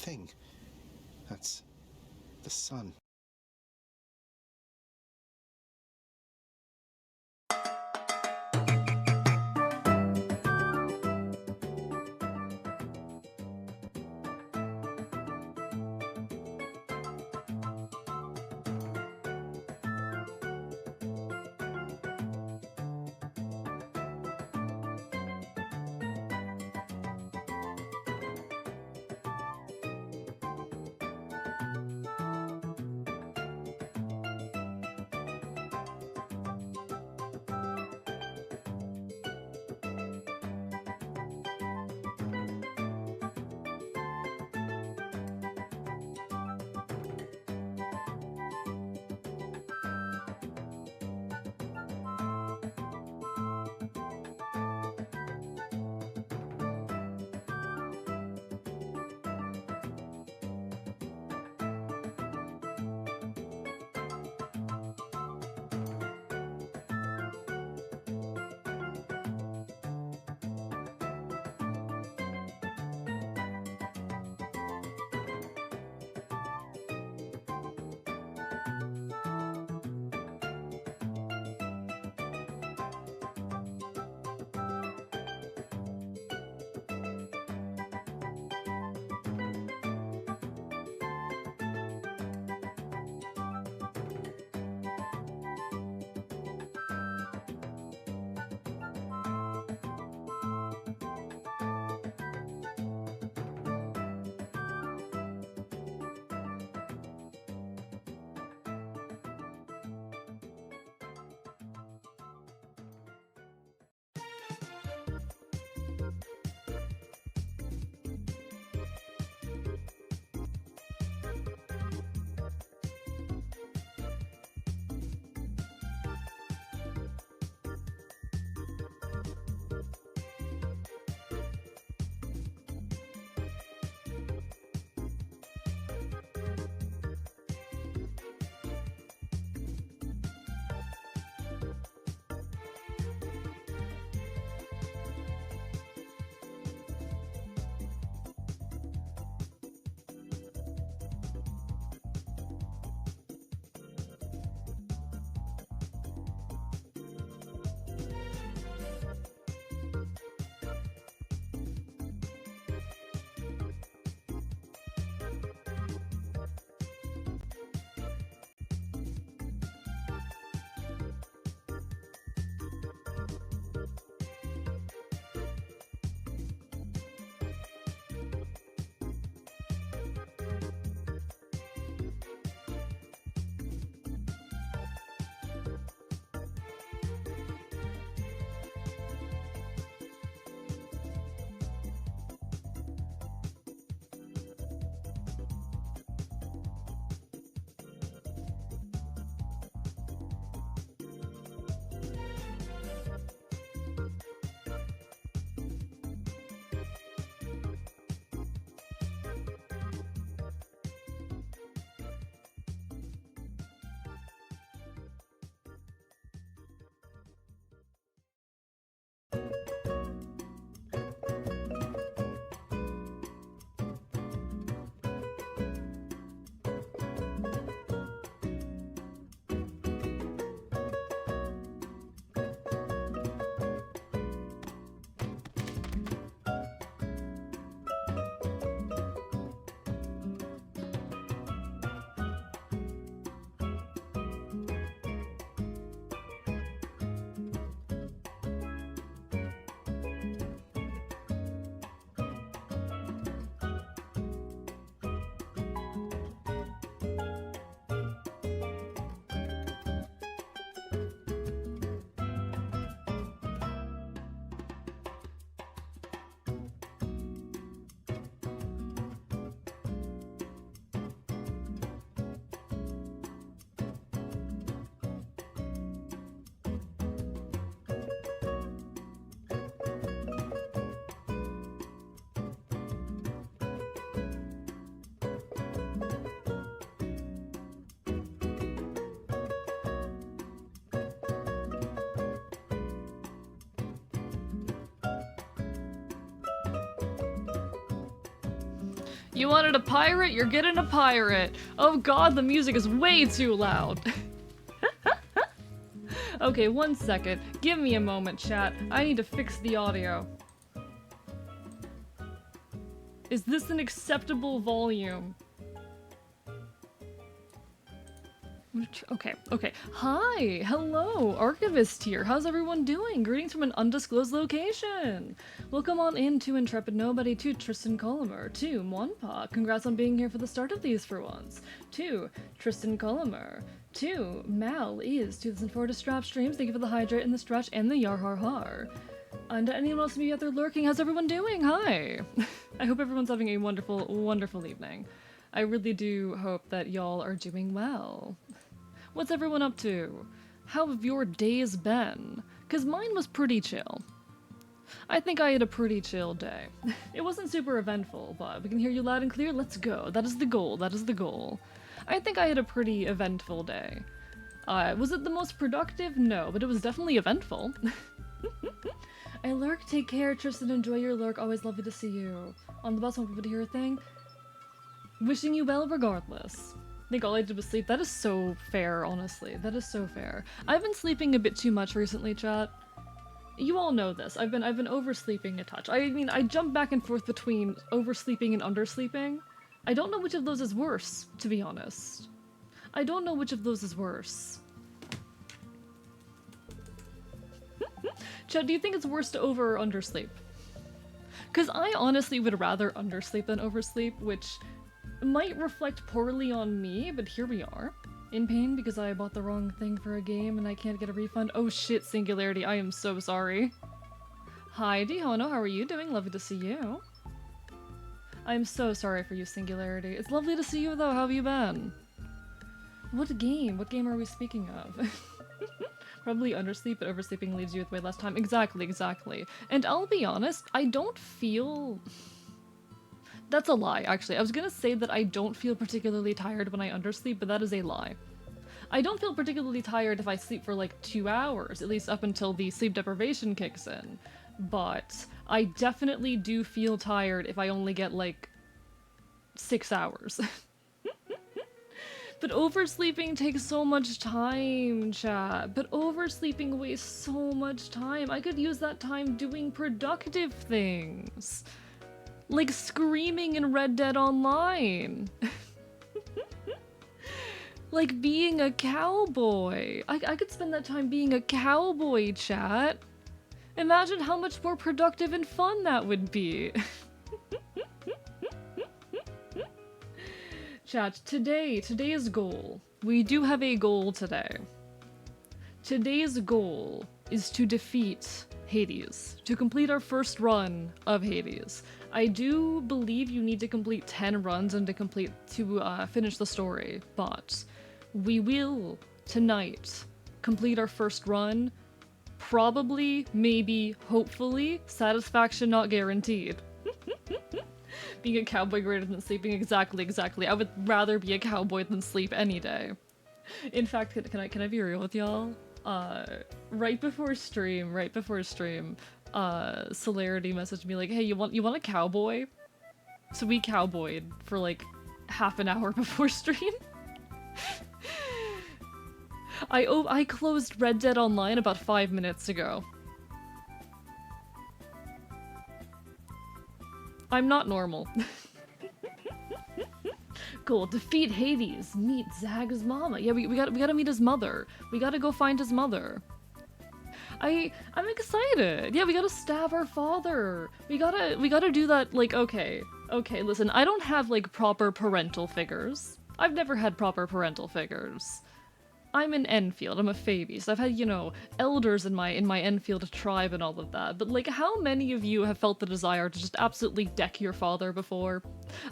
thing. That's the sun. You wanted a pirate? You're getting a pirate. Oh god, the music is way too loud. Okay, 1 second. Give me a moment, chat. I need to fix the audio. Is this an acceptable volume? Okay. Hi, hello, Archivist here. How's everyone doing? Greetings from an undisclosed location. Welcome on in to Intrepid Nobody, to Tristan Colomer, to Monpa. Congrats on being here for the start of these for once. To Tristan Colomer, to Mal is 2004 to Strap Streams. Thank you for the hydrate and the stretch and the yar har har. And to anyone else maybe out there lurking, how's everyone doing? Hi. I hope everyone's having a wonderful, wonderful evening. I really do hope that y'all are doing well. What's everyone up to? How have your days been? Cause mine was pretty chill. I think I had a pretty chill day. It wasn't super eventful, but we can hear you loud and clear. Let's go. That is the goal. That is the goal. I think I had a pretty eventful day. Was it the most productive? No, but it was definitely eventful. I lurk. Take care, Tristan. Enjoy your lurk. Always lovely to see you. On the bus, want people to hear a thing. Wishing you well regardless. I think all I did was sleep. That is so fair, honestly. That is so fair. I've been sleeping a bit too much recently, chat. You all know this. I've been oversleeping a touch. I mean, I jump back and forth between oversleeping and undersleeping. I don't know which of those is worse, to be honest. I don't know which of those is worse. Chat, do you think it's worse to over or undersleep? Because I honestly would rather undersleep than oversleep, which might reflect poorly on me, but here we are. In pain because I bought the wrong thing for a game and I can't get a refund. Oh shit, Singularity, I am so sorry. Hi, Dihono, how are you doing? Lovely to see you. I'm so sorry for you, Singularity. It's lovely to see you though, how have you been? What game? What game are we speaking of? Probably undersleep, but oversleeping leaves you with way less time. Exactly. And I'll be honest, I don't feel... That's a lie, actually. I was gonna say that I don't feel particularly tired when I undersleep, but that is a lie. I don't feel particularly tired if I sleep for like 2 hours, at least up until the sleep deprivation kicks in. But I definitely do feel tired if I only get like 6 hours. But oversleeping takes so much time, chat. But oversleeping wastes so much time. I could use that time doing productive things. Like screaming in Red Dead Online. Like being a cowboy. I could spend that time being a cowboy, chat. Imagine how much more productive and fun that would be. Chat, today's goal. We do have a goal today. Today's goal is to defeat Hades, to complete our first run of Hades. I do believe you need to complete 10 runs and to finish the story, but we will tonight complete our first run. Probably, maybe, hopefully, satisfaction not guaranteed. Being a cowboy greater than sleeping, exactly. I would rather be a cowboy than sleep any day. In fact, can I be real with y'all? Right before stream, Celerity messaged me like, hey, you want a cowboy? So we cowboyed for like half an hour before stream. I closed Red Dead Online about 5 minutes ago. I'm not normal. Cool. Defeat Hades. Meet Zag's mama. Yeah, we gotta meet his mother. We gotta go find his mother. I'm excited. Yeah, we gotta stab our father. We gotta do that. Like, okay, listen, I don't have like proper parental figures. I've never had proper parental figures. I'm an Enfield, I'm a Fabi, so I've had, you know, elders in my Enfield tribe and all of that, but like, how many of you have felt the desire to just absolutely deck your father before?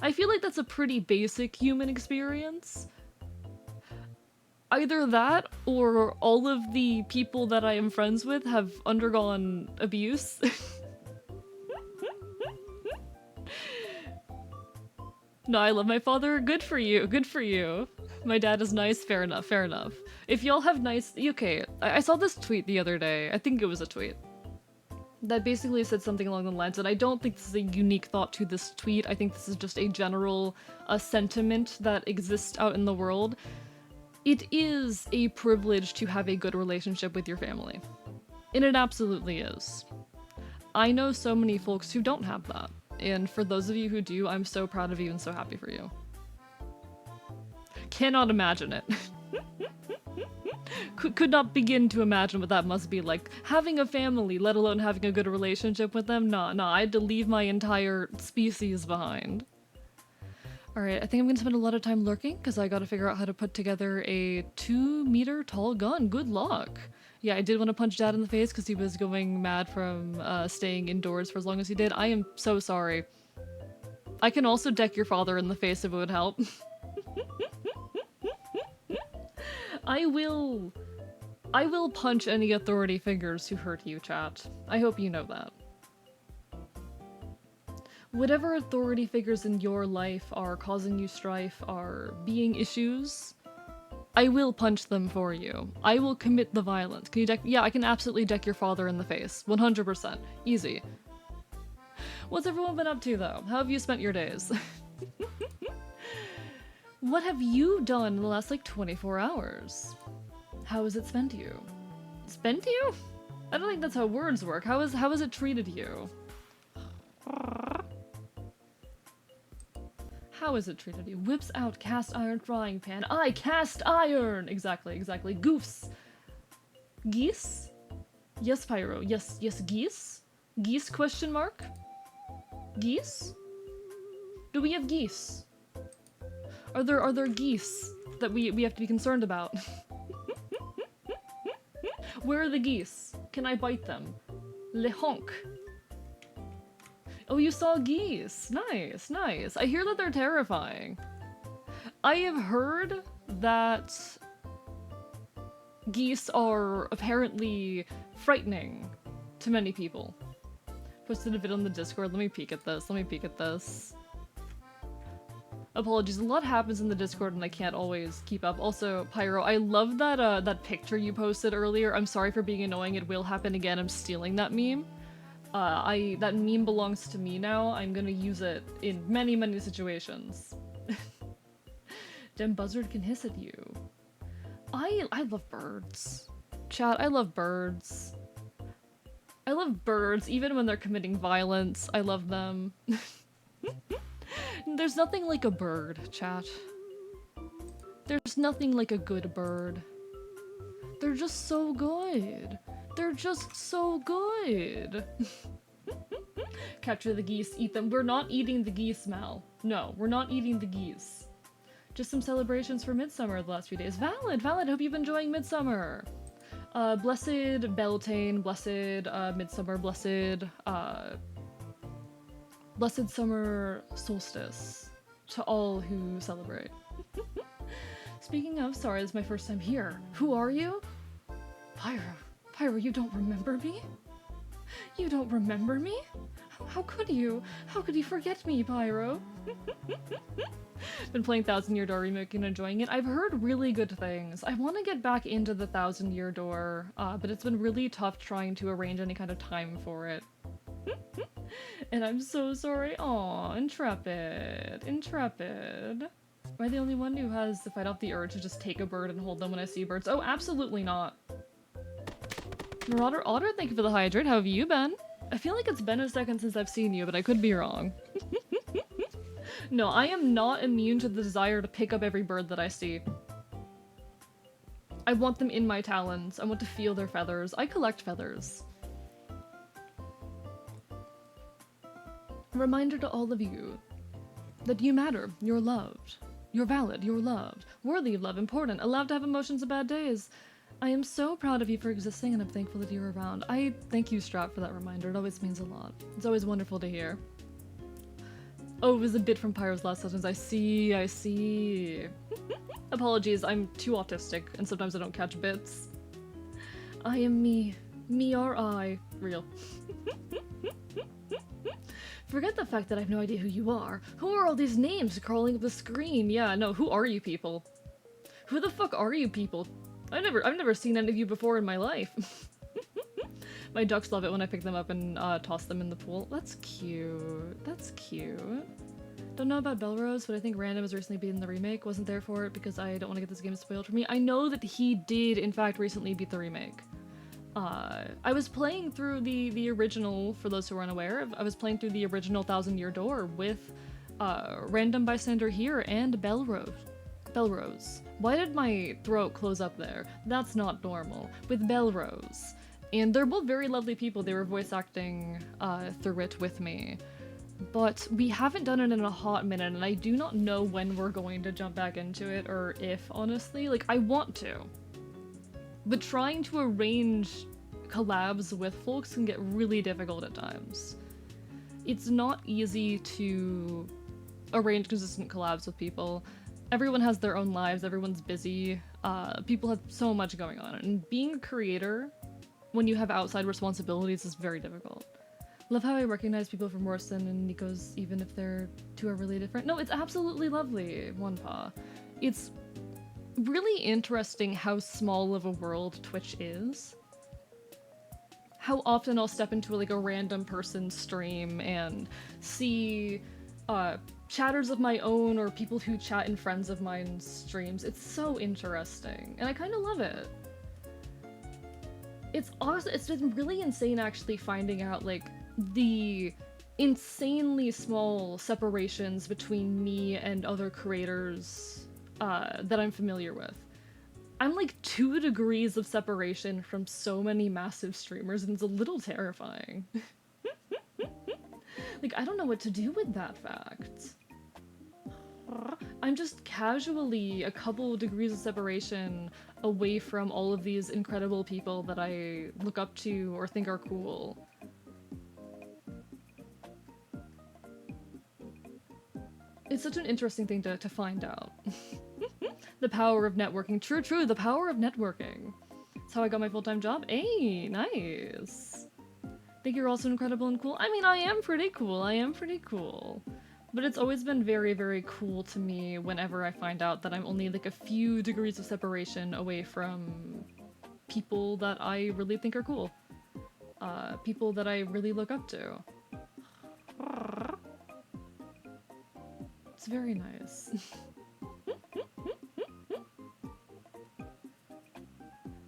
I feel like that's a pretty basic human experience. Either that, or all of the people that I am friends with have undergone abuse. No, I love my father. Good for you. Good for you. My dad is nice. Fair enough. Fair enough. If y'all have nice... Okay, I saw this tweet the other day. I think it was a tweet. that basically said something along the lines that I don't think this is a unique thought to this tweet. I think this is just a general sentiment that exists out in the world. It is a privilege to have a good relationship with your family. And it absolutely is. I know so many folks who don't have that. And for those of you who do, I'm so proud of you and so happy for you. Cannot imagine it. Could not begin to imagine what that must be like. Having a family, let alone having a good relationship with them, nah, I had to leave my entire species behind. Alright, I think I'm gonna spend a lot of time lurking, because I gotta figure out how to put together a 2-meter tall gun. Good luck! Yeah, I did want to punch Dad in the face because he was going mad from staying indoors for as long as he did. I am so sorry. I can also deck your father in the face if it would help. I will punch any authority figures who hurt you, chat. I hope you know that. Whatever authority figures in your life are causing you strife, are being issues, I will punch them for you. I will commit the violence. Can you deck? Yeah, I can absolutely deck your father in the face. 100%. Easy. What's everyone been up to, though? How have you spent your days? What have you done in the last, like, 24 hours? How has it spent you? Spent you? I don't think that's how words work. How has it treated you? How has it treated you? Whips out cast iron frying pan. I cast iron! Exactly. Goofs. Geese? Yes, Pyro. Yes, geese? Geese, question mark? Geese? Do we have geese? Are there geese that we have to be concerned about? Where are the geese? Can I bite them? Le honk. Oh, you saw geese. Nice. I hear that they're terrifying. I have heard that geese are apparently frightening to many people. Posted a vid on the Discord. Let me peek at this. Apologies, a lot happens in the Discord and I can't always keep up. Also, Pyro, I love that that picture you posted earlier. I'm sorry for being annoying. It will happen again. I'm stealing that meme. That meme belongs to me now. I'm gonna use it in many situations. Dem buzzard can hiss at you. I love birds. Chat, I love birds. I love birds, even when they're committing violence. I love them. There's nothing like a bird, chat. There's nothing like a good bird. They're just so good. They're just so good. Capture the geese, eat them. We're not eating the geese, Mal. No, we're not eating the geese. Just some celebrations for Midsummer the last few days. Valid. Hope you've been enjoying Midsummer. Blessed Beltane, blessed Midsummer, blessed summer solstice to all who celebrate. Speaking of, sorry, this is my first time here. Who are you? Pyro, you don't remember me? You don't remember me? How could you? How could you forget me, Pyro? Been playing Thousand Year Door Remake and enjoying it. I've heard really good things. I want to get back into the Thousand Year Door, but it's been really tough trying to arrange any kind of time for it. And I'm so sorry. Aw, Intrepid. Am I the only one who has to fight off the urge to just take a bird and hold them when I see birds? Oh, absolutely not. Marauder Otter, thank you for the hydrate. How have you been? I feel like it's been a second since I've seen you, but I could be wrong. No, I am not immune to the desire to pick up every bird that I see. I want them in my talons. I want to feel their feathers. I collect feathers. A reminder to all of you that you matter. You're loved. You're valid. You're loved. Worthy of love. Important. Allowed to have emotions and bad days. I am so proud of you for existing, and I'm thankful that you're around. I thank you, Strap, for that reminder. It always means a lot. It's always wonderful to hear. Oh, it was a bit from Pyro's last sentence. I see. Apologies, I'm too autistic, and sometimes I don't catch bits. I am me. Me are I. Real. Forget the fact that I have no idea who you are. Who are all these names crawling up the screen? Yeah, no, who are you people? Who the fuck are you people? I've never seen any of you before in my life. My ducks love it when I pick them up and toss them in the pool. That's cute. That's cute. Don't know about Belrose, but I think Random has recently beaten the remake. Wasn't there for it because I don't want to get this game spoiled for me. I know that he did, in fact, recently beat the remake. I was playing through the original, for those who are unaware, I was playing through the original Thousand Year Door with Random Bystander here and Belrose. Belrose. Why did my throat close up there? That's not normal. With Belrose. And they're both very lovely people. They were voice acting through it with me. But we haven't done it in a hot minute, and I do not know when we're going to jump back into it, or if, honestly. Like, I want to. But trying to arrange collabs with folks can get really difficult at times. It's not easy to arrange consistent collabs with people. Everyone has their own lives, everyone's busy, people have so much going on, and being a creator, when you have outside responsibilities, is very difficult. Love how I recognize people from Morrison and Nico's, even if they're two are really different. No, it's absolutely lovely, One Paw. It's really interesting how small of a world Twitch is. How often I'll step into like a random person's stream and see chatters of my own or people who chat in friends of mine's streams. It's so interesting, and I kind of love it. It's awesome. It's been really insane actually finding out like the insanely small separations between me and other creators that I'm familiar with. I'm like 2 degrees of separation from so many massive streamers, and it's a little terrifying. Like, I don't know what to do with that fact. I'm just casually a couple of degrees of separation away from all of these incredible people that I look up to or think are cool. It's such an interesting thing to find out. The power of networking. True, true, the power of networking. That's how I got my full-time job. Hey, nice. Think you're also incredible and cool? I mean, I am pretty cool. I am pretty cool. But it's always been very, very cool to me whenever I find out that I'm only like a few degrees of separation away from people that I really think are cool. People that I really look up to. It's very nice.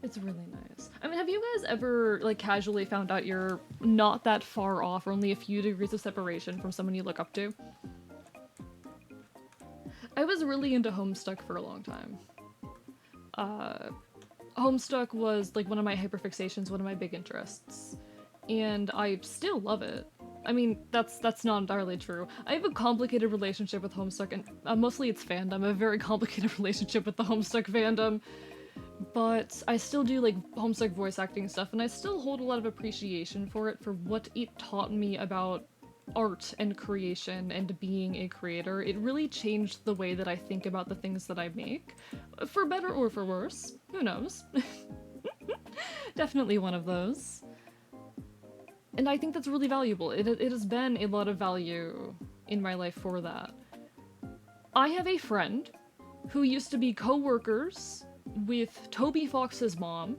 It's really nice. I mean, have you guys ever, like, casually found out you're not that far off, or only a few degrees of separation from someone you look up to? I was really into Homestuck for a long time. Homestuck was, like, one of my hyperfixations, one of my big interests. And I still love it. I mean, that's not entirely true. I have a complicated relationship with Homestuck, and mostly it's fandom. A very complicated relationship with the Homestuck fandom. But I still do like Homestuck voice acting stuff, and I still hold a lot of appreciation for it for what it taught me about art and creation and being a creator. It really changed the way that I think about the things that I make. For better or for worse. Who knows? Definitely one of those. And I think that's really valuable. It has been a lot of value in my life for that. I have a friend who used to be co-workers with Toby Fox's mom.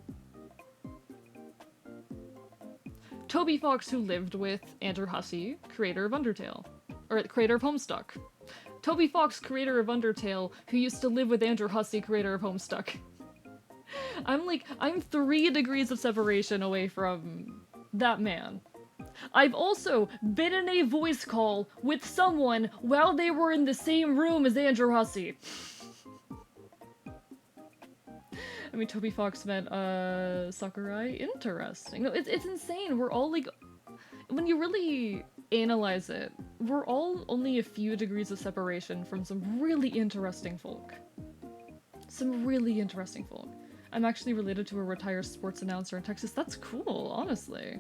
Toby Fox, who lived with Andrew Hussey, creator of Undertale. Or creator of Homestuck. Toby Fox, creator of Undertale, who used to live with Andrew Hussey, creator of Homestuck. I'm 3 degrees of separation away from that man. I've also been in a voice call with someone while they were in the same room as Andrew Hussey. I mean, Toby Fox met, Sakurai? Interesting. No, it's insane. We're all, like... When you really analyze it, we're all only a few degrees of separation from some really interesting folk. Some really interesting folk. I'm actually related to a retired sports announcer in Texas. That's cool, honestly.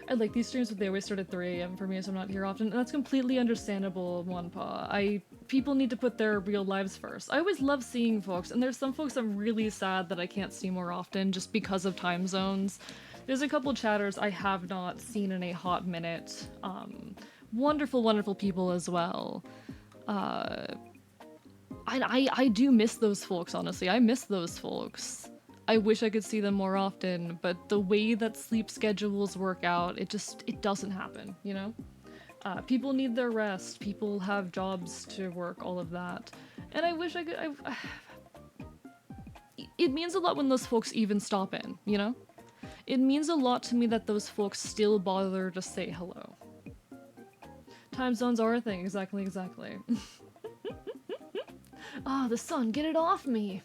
I like these streams, but they always start at 3 AM for me, so I'm not here often, and that's completely understandable, One Paw. People need to put their real lives first. I always love seeing folks, and there's some folks I'm really sad that I can't see more often just because of time zones. There's a couple chatters I have not seen in a hot minute. Wonderful, wonderful people as well. I do miss those folks, honestly. I miss those folks. I wish I could see them more often, but the way that sleep schedules work out, it doesn't happen, you know? People need their rest, people have jobs to work, all of that. And I wish I could, it means a lot when those folks even stop in, you know? It means a lot to me that those folks still bother to say hello. Time zones are a thing, exactly. Ah, the sun, get it off me!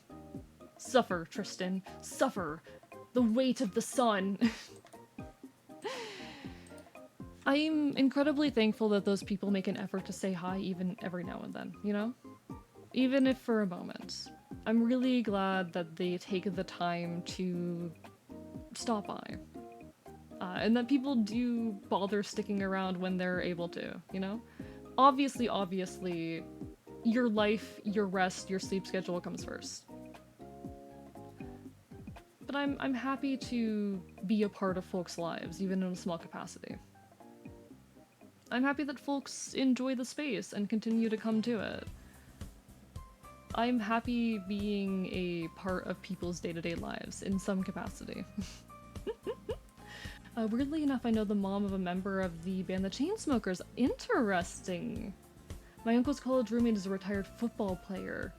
Suffer, Tristan, suffer. The weight of the sun. I'm incredibly thankful that those people make an effort to say hi even every now and then, you know? Even if for a moment. I'm really glad that they take the time to stop by. And that people do bother sticking around when they're able to, you know? Obviously, your life, your rest, your sleep schedule comes first. But I'm happy to be a part of folks' lives, even in a small capacity. I'm happy that folks enjoy the space and continue to come to it. I'm happy being a part of people's day-to-day lives in some capacity. Weirdly enough, I know the mom of a member of the band The Chainsmokers. Interesting! My uncle's college roommate is a retired football player.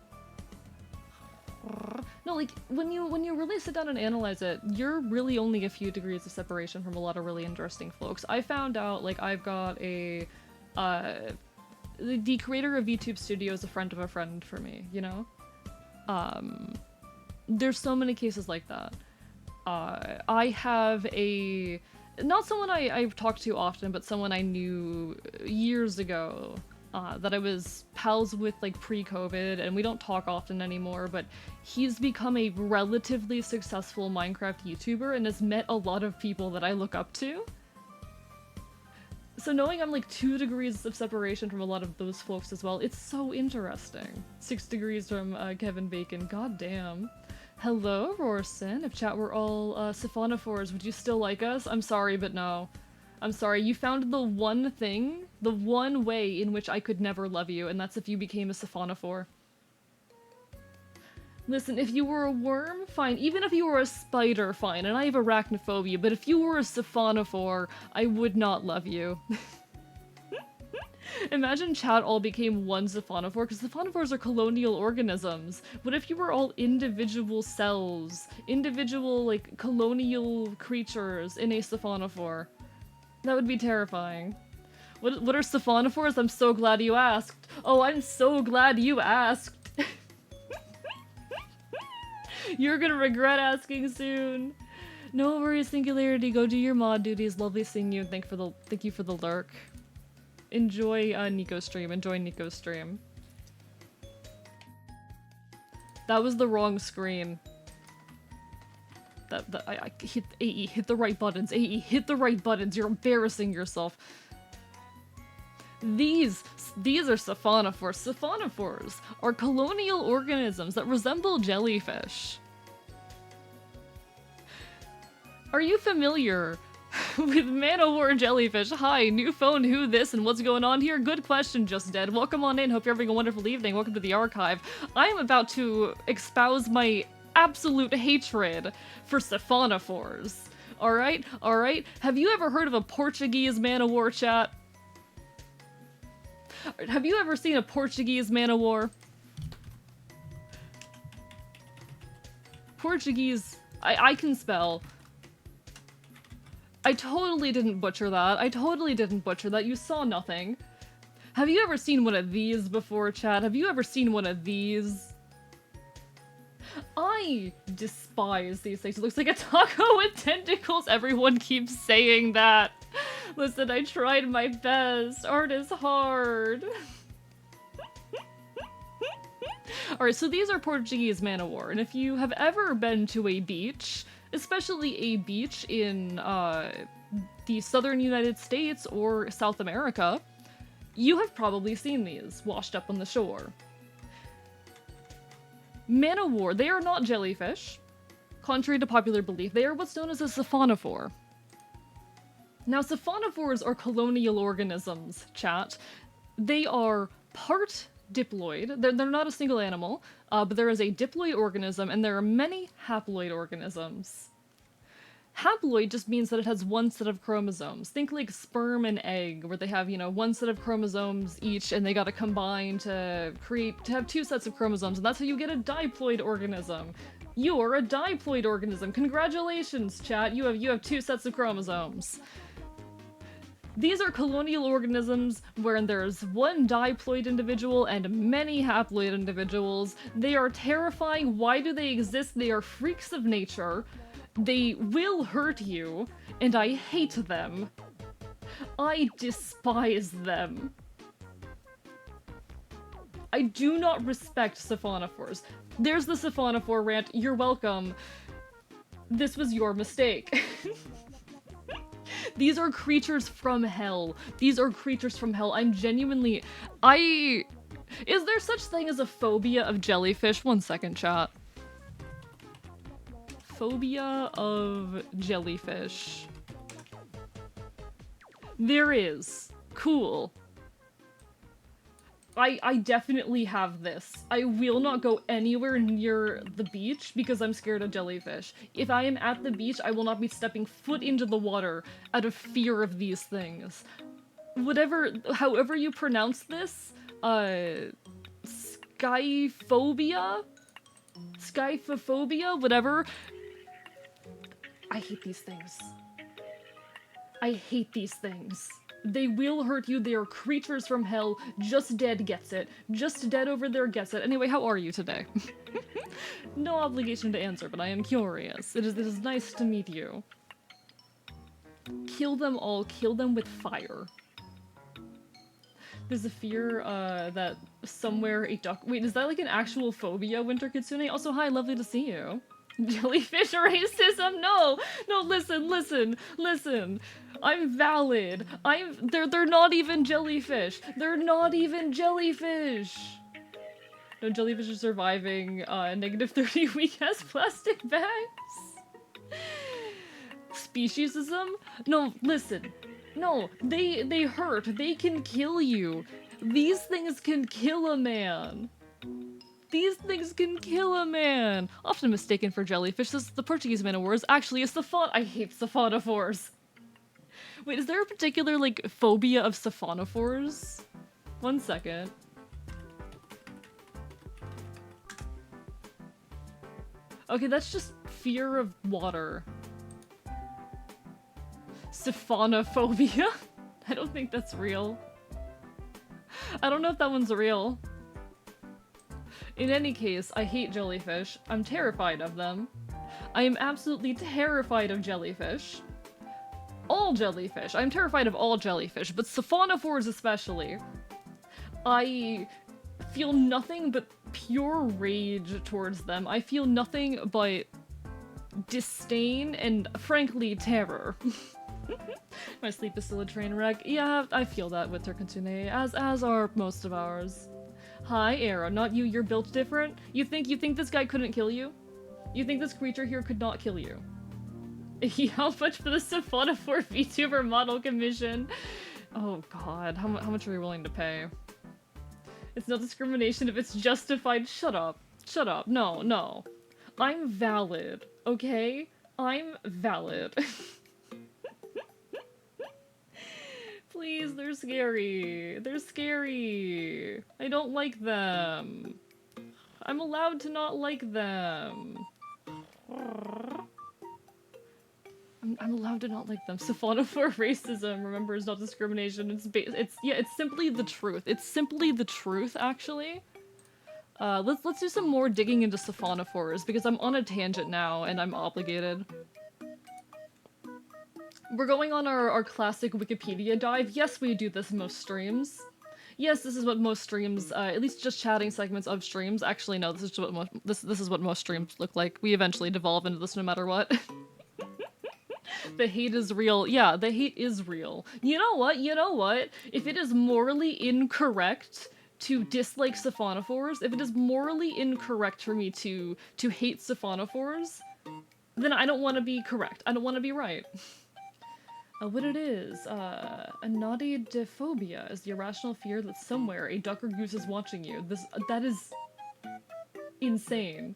No, like, when you really sit down and analyze it, you're really only a few degrees of separation from a lot of really interesting folks. I found out, like, I've got a, the creator of VTube Studio is a friend of a friend for me, you know? There's so many cases like that. I have a, not someone I've talked to often, but someone I knew years ago, that I was pals with like pre-COVID, and we don't talk often anymore, but he's become a relatively successful Minecraft YouTuber and has met a lot of people that I look up to. So knowing I'm like 2 degrees of separation from a lot of those folks as well, it's so interesting. 6 degrees from Kevin Bacon, god damn. Hello, Rorson. If chat were all siphonophores, would you still like us? I'm sorry, but no. I'm sorry, you found the one thing, the one way in which I could never love you, and that's if you became a siphonophore. Listen, if you were a worm, fine. Even if you were a spider, fine. And I have arachnophobia, but if you were a siphonophore, I would not love you. Imagine chat all became one siphonophore, because siphonophores are colonial organisms. What if you were all individual cells? Individual, like, colonial creatures in a siphonophore? That would be terrifying. What are siphonophores? I'm so glad you asked. Oh, I'm so glad you asked. You're gonna regret asking soon. No worries, Singularity. Go do your mod duties. Lovely seeing you. Thank you for the lurk. Enjoy Nico's stream. Enjoy Nico's stream. That was the wrong screen. I hit AE. Hit the right buttons. AE, hit the right buttons. You're embarrassing yourself. These are siphonophores. Siphonophores are colonial organisms that resemble jellyfish. Are you familiar with Manowar jellyfish? Hi, new phone, who this, and what's going on here? Good question, Just Dead. Welcome on in. Hope you're having a wonderful evening. Welcome to the archive. I am about to espouse my absolute hatred for siphonophores. Alright? Alright? Have you ever heard of a Portuguese man-o-war, chat? Have you ever seen a Portuguese man-o-war? Portuguese... I can spell. I totally didn't butcher that. I totally didn't butcher that. You saw nothing. Have you ever seen one of these before, chat? Have you ever seen one of these? I despise these things. It looks like a taco with tentacles. Everyone keeps saying that. Listen, I tried my best. Art is hard. Alright, so these are Portuguese man-o-war, and if you have ever been to a beach, especially a beach in the southern United States or South America, you have probably seen these washed up on the shore. Man-o-war, they are not jellyfish. Contrary to popular belief, they are what's known as a siphonophore. Now, siphonophores are colonial organisms, chat. They are part diploid. They're not a single animal. but there is a diploid organism, and there are many haploid organisms. Haploid just means that it has one set of chromosomes. Think like sperm and egg, where they have, you know, one set of chromosomes each, and they gotta combine to have two sets of chromosomes, and that's how you get a diploid organism. You are a diploid organism. Congratulations, chat. You have two sets of chromosomes. These are colonial organisms wherein there's one diploid individual and many haploid individuals. They are terrifying. Why do they exist? They are freaks of nature. They will hurt you, and I hate them. I despise them. I do not respect siphonophores. There's the siphonophore rant. You're welcome. This was your mistake. These are creatures from hell. These are creatures from hell. I'm genuinely... Is there such thing as a phobia of jellyfish? One second, chat. Phobia of jellyfish. There is. Cool. I definitely have this. I will not go anywhere near the beach because I'm scared of jellyfish. If I am at the beach, I will not be stepping foot into the water out of fear of these things. However you pronounce this, skyphobia? Skyphophobia? Whatever. I hate these things. I hate these things. They will hurt you. They are creatures from hell. Just Dead gets it. Just Dead over there gets it. Anyway, how are you today? No obligation to answer, but I am curious. It is nice to meet you. Kill them all. Kill them with fire. There's a fear that somewhere a duck... Wait, is that like an actual phobia, Winter Kitsune? Also, hi, lovely to see you. Jellyfish racism? No! No, listen. I'm valid. They're not even jellyfish. They're not even jellyfish. No, jellyfish are surviving -30 weak-ass plastic bags. Speciesism? No, listen. No, they hurt. They can kill you. These things can kill a man. These things can kill a man! Often mistaken for jellyfish, this is the Portuguese man of war is actually a I hate siphonophores. Wait, is there a particular, like, phobia of siphonophores? One second. Okay, that's just fear of water. Siphonophobia? I don't think that's real. I don't know if that one's real. In any case, I hate jellyfish. I'm terrified of them. I am absolutely terrified of jellyfish. All jellyfish. I'm terrified of all jellyfish, but siphonophores especially. I feel nothing but pure rage towards them. I feel nothing but disdain and, frankly, terror. My sleep is still a train wreck. Yeah, I feel that with Turkantune, as are most of ours. Hi, Arrow. Not you. You're built different. You think this guy couldn't kill you? You think this creature here could not kill you? How much for the Siphonophore VTuber model commission? Oh god, how much are you willing to pay? It's not discrimination if it's justified. Shut up. Shut up. No. I'm valid, okay? I'm valid. Please, they're scary. They're scary. I don't like them. I'm allowed to not like them. I'm allowed to not like them. Siphonophore racism, remember, is not discrimination. It's simply the truth. It's simply the truth, actually. Let's do some more digging into siphonophores, because I'm on a tangent now, and I'm obligated. We're going on our classic Wikipedia dive. Yes, we do this most streams. Yes, this is what most streams, at least just chatting segments of streams. Actually, no, this is what most streams look like. We eventually devolve into this no matter what. The hate is real. Yeah, the hate is real. You know what? If it is morally incorrect to dislike siphonophores, if it is morally incorrect for me to hate siphonophores, then I don't want to be correct. I don't want to be right. What it is, anodidophobia is the irrational fear that somewhere a duck or goose is watching you. That is insane.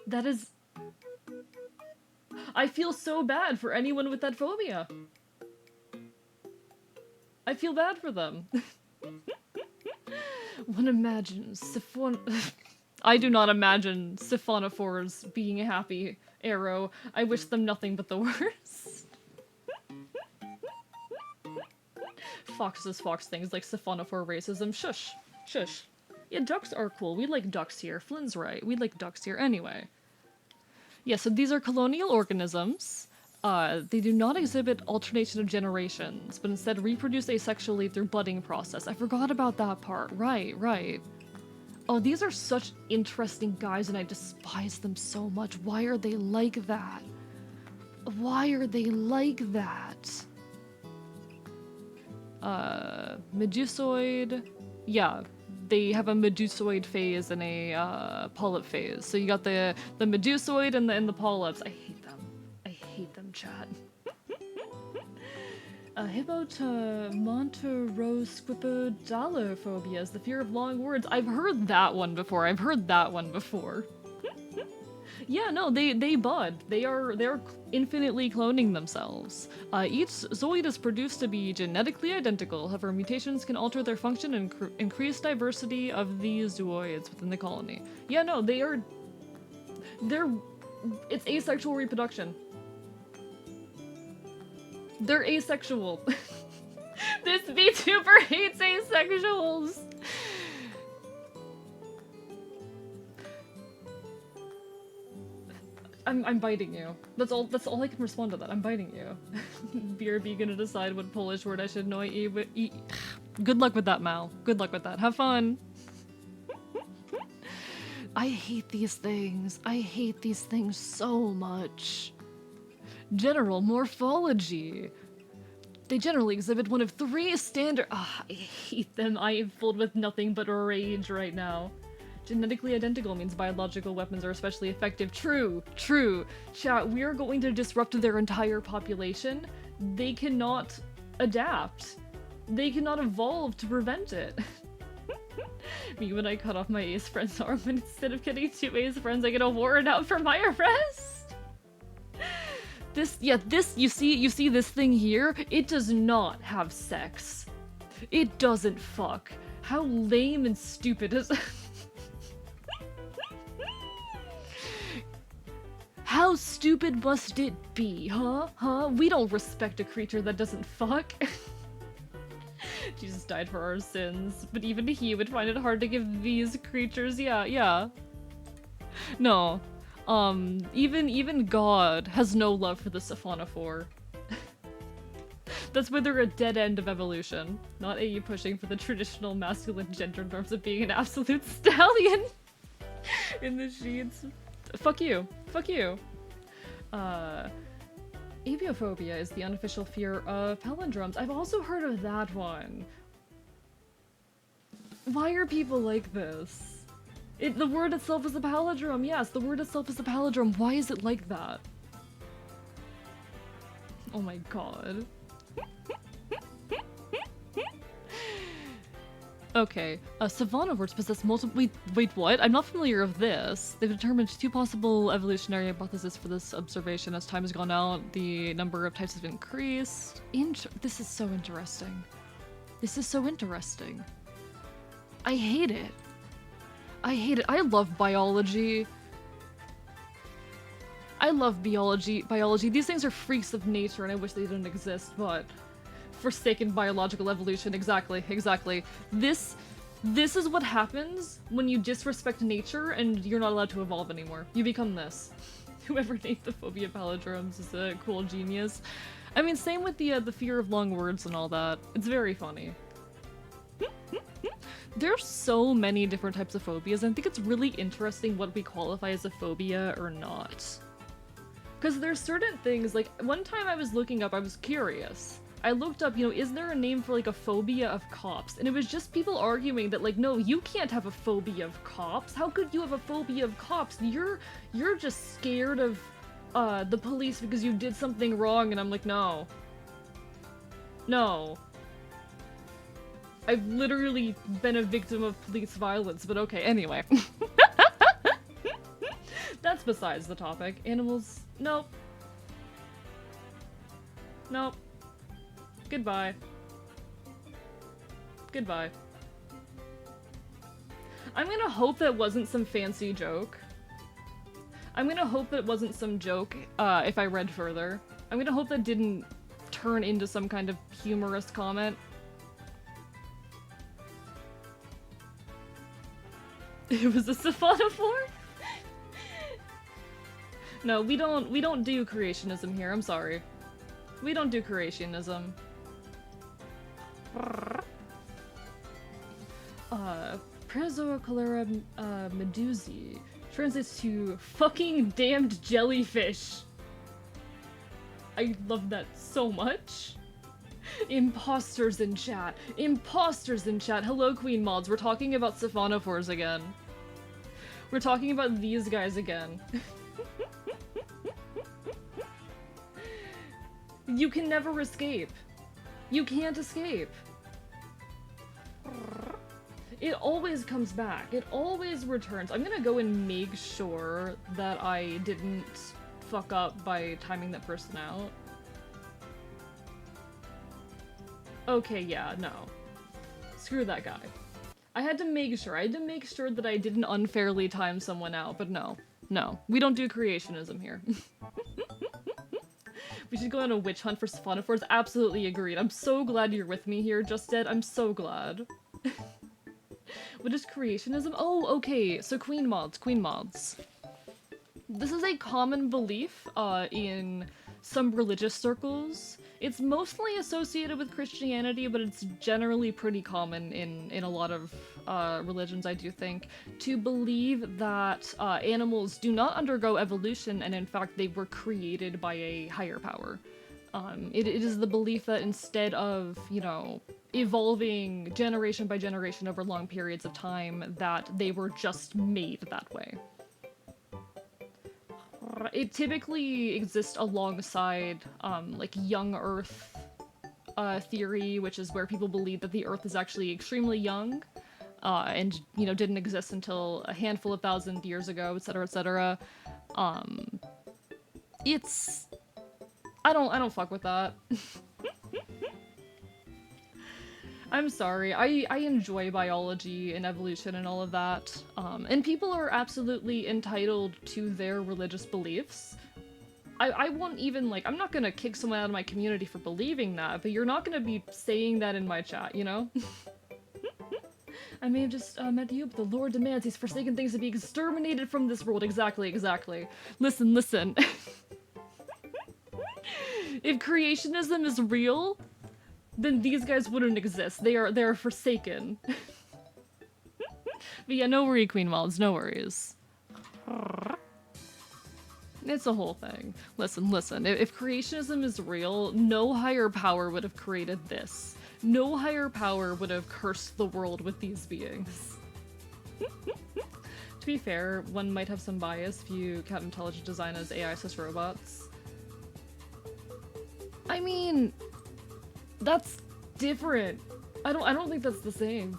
That is... I feel so bad for anyone with that phobia. I feel bad for them. One imagines I do not imagine siphonophores being a happy arrow. I wish them nothing but the worst. Foxes fox things like siphonophore racism. Shush. Shush. Yeah, ducks are cool. We like ducks here. Flynn's right. We like ducks here anyway. Yeah, so these are colonial organisms. They do not exhibit alternation of generations, but instead reproduce asexually through budding process. I forgot about that part. Right, right. Oh, these are such interesting guys, and I despise them so much. Why are they like that? Why are they like that? Medusoid. Yeah, they have a medusoid phase and a polyp phase. So you got the medusoid and the polyps. I hate them. I hate them, chat. Hippomonterosquipedalophobia is the fear of long words. I've heard that one before. Yeah, no, they bud. They're infinitely cloning themselves. Each zooid is produced to be genetically identical. However, mutations can alter their function and increase diversity of these zooids within the colony. Yeah, no, it's asexual reproduction. They're asexual. This VTuber hates asexuals. I'm biting you. That's all I can respond to that. I'm biting you. BRB gonna decide what Polish word I should know. Good luck with that, Mal. Good luck with that. Have fun. I hate these things. I hate these things so much. General morphology. They generally exhibit one of 3 standard- I hate them. I am filled with nothing but rage right now. Genetically identical means biological weapons are especially effective. True, true. Chat, we are going to disrupt their entire population. They cannot adapt. They cannot evolve to prevent it. Me when I cut off my ace friend's arm, and instead of getting 2 ace friends, I get a warrant out for my arrest. You see this thing here? It does not have sex. It doesn't fuck. How lame and stupid is How stupid must it be, huh? Huh? We don't respect a creature that doesn't fuck. Jesus died for our sins, but even he would find it hard to give these creatures, yeah. No. Even God has no love for the siphonophore. That's why they're a dead end of evolution. Not AU pushing for the traditional masculine gender norms of being an absolute stallion in the sheets. Fuck you. Fuck you. Aviophobia is the unofficial fear of palindromes. I've also heard of that one. Why are people like this? The word itself is a palindrome. Yes, the word itself is a palindrome. Why is it like that? Oh my god. Okay, siphonophores possess multiple- wait, what? I'm not familiar with this. They've determined 2 possible evolutionary hypotheses for this observation. As time has gone out, the number of types have increased. This is so interesting. This is so interesting. I hate it. I hate it. I love biology. I love biology. These things are freaks of nature and I wish they didn't exist, but... Forsaken biological evolution, exactly. This is what happens when you disrespect nature and you're not allowed to evolve anymore. You become this. Whoever named the phobia of palindromes is a cool genius. I mean, same with the fear of long words and all that. It's very funny. There's so many different types of phobias, and I think it's really interesting what we qualify as a phobia or not. Because there's certain things, like, one time I was looking up, I was curious. I looked up, is there a name for, like, a phobia of cops? And it was just people arguing that, like, no, you can't have a phobia of cops. How could you have a phobia of cops? You're just scared of, the police because you did something wrong, and I'm like, no. No. I've literally been a victim of police violence, but okay, anyway. That's besides the topic. Animals, nope. Nope. Goodbye. Goodbye. I'm gonna hope that wasn't some fancy joke. I'm gonna hope that wasn't some joke, if I read further. I'm gonna hope that didn't turn into some kind of humorous comment. It was a siphonophore? No, we don't do creationism here, I'm sorry. We don't do creationism. Prezoa cholera medusae translates to fucking damned jellyfish. I love that so much. Imposters in chat. Imposters in chat. Hello, Queen Mods. We're talking about siphonophores again. We're talking about these guys again. You can never escape. You can't escape. It always comes back. It always returns. I'm gonna go and make sure that I didn't fuck up by timing that person out. Okay, yeah, no. Screw that guy. I had to make sure. I had to make sure that I didn't unfairly time someone out, but no. No. We don't do creationism here. We should go on a witch hunt for siphonophores. Absolutely agreed. I'm so glad you're with me here, Just Dead. I'm so glad. What is creationism? Oh, okay. So Queen Mods. Queen Mods. This is a common belief in some religious circles. It's mostly associated with Christianity, but it's generally pretty common in a lot of religions, I do think, to believe that animals do not undergo evolution, and in fact they were created by a higher power. It is the belief that instead of, you know, evolving generation by generation over long periods of time, that they were just made that way. It typically exists alongside, like, young Earth theory, which is where people believe that the Earth is actually extremely young, and, you know, didn't exist until a handful of thousand years ago, etc., etc. It's... I don't fuck with that. I'm sorry, I enjoy biology and evolution and all of that, and people are absolutely entitled to their religious beliefs. I won't even, like, I'm not gonna kick someone out of my community for believing that, but you're not gonna be saying that in my chat, you know? I may have just met you, but the Lord demands these forsaken things to be exterminated from this world. Exactly, exactly. Listen, listen. If creationism is real, then these guys wouldn't exist. They're forsaken. But yeah, no worry, Queen Mods, no worries. It's a whole thing. Listen, listen, if creationism is real, no higher power would have created this. No higher power would have cursed the world with these beings. To be fair, one might have some bias if you count intelligent design as AI-assist robots. I mean, that's different. I don't think that's the same.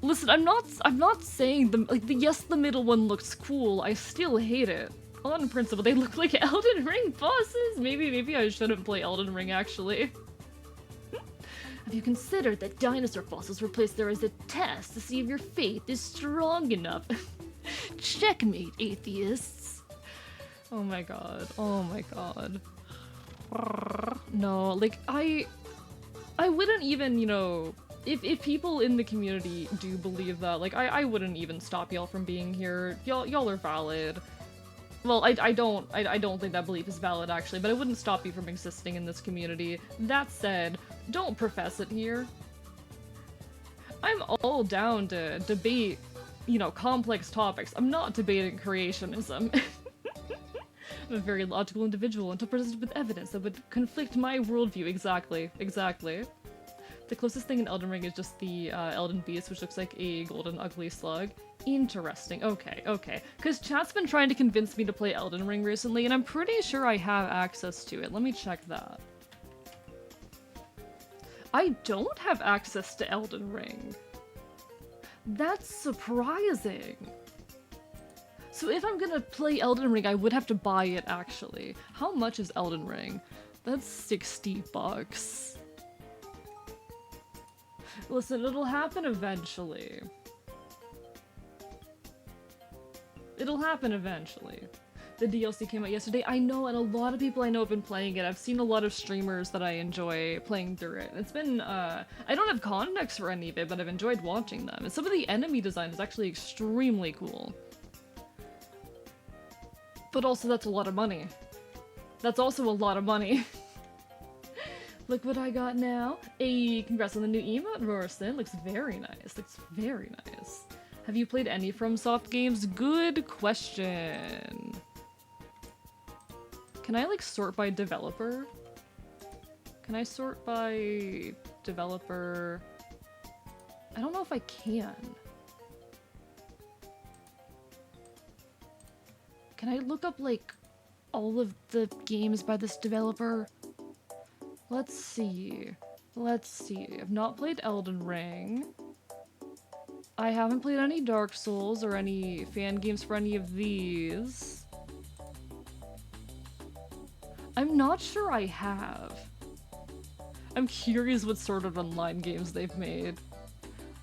Listen, I'm not saying yes, the middle one looks cool. I still hate it. On principle, they look like Elden Ring bosses. Maybe I shouldn't play Elden Ring actually. Have you considered that dinosaur fossils were placed there as a test to see if your faith is strong enough? Checkmate, atheists. Oh my god. Oh my god. No, like, I wouldn't even, you know, if people in the community do believe that, like, I wouldn't even stop y'all from being here. Y'all are valid. Well, I don't think that belief is valid, actually, but it wouldn't stop you from existing in this community. That said, don't profess it here. I'm all down to debate, you know, complex topics. I'm not debating creationism. I'm a very logical individual until presented with evidence that would conflict my worldview. Exactly, exactly. The closest thing in Elden Ring is just the Elden Beast, which looks like a golden ugly slug. Interesting. Okay, okay. Because chat's been trying to convince me to play Elden Ring recently, and I'm pretty sure I have access to it. Let me check that. I don't have access to Elden Ring. That's surprising. So if I'm gonna play Elden Ring, I would have to buy it, actually. How much is Elden Ring? That's $60. Listen, it'll happen eventually. It'll happen eventually. The DLC came out yesterday. I know, and a lot of people I know have been playing it. I've seen a lot of streamers that I enjoy playing through it. It's been, I don't have context for any of it, but I've enjoyed watching them. And some of the enemy design is actually extremely cool. But also, that's a lot of money. That's also a lot of money. Look what I got now. Hey, congrats on the new emote, Rorson. Looks very nice. Looks very nice. Have you played any FromSoft games? Good question. Can I, like, sort by developer? Can I sort by developer? I don't know if I can. Can I look up, like, all of the games by this developer? Let's see. Let's see. I've not played Elden Ring. I haven't played any Dark Souls or any fan games for any of these. I'm not sure I have. I'm curious what sort of online games they've made.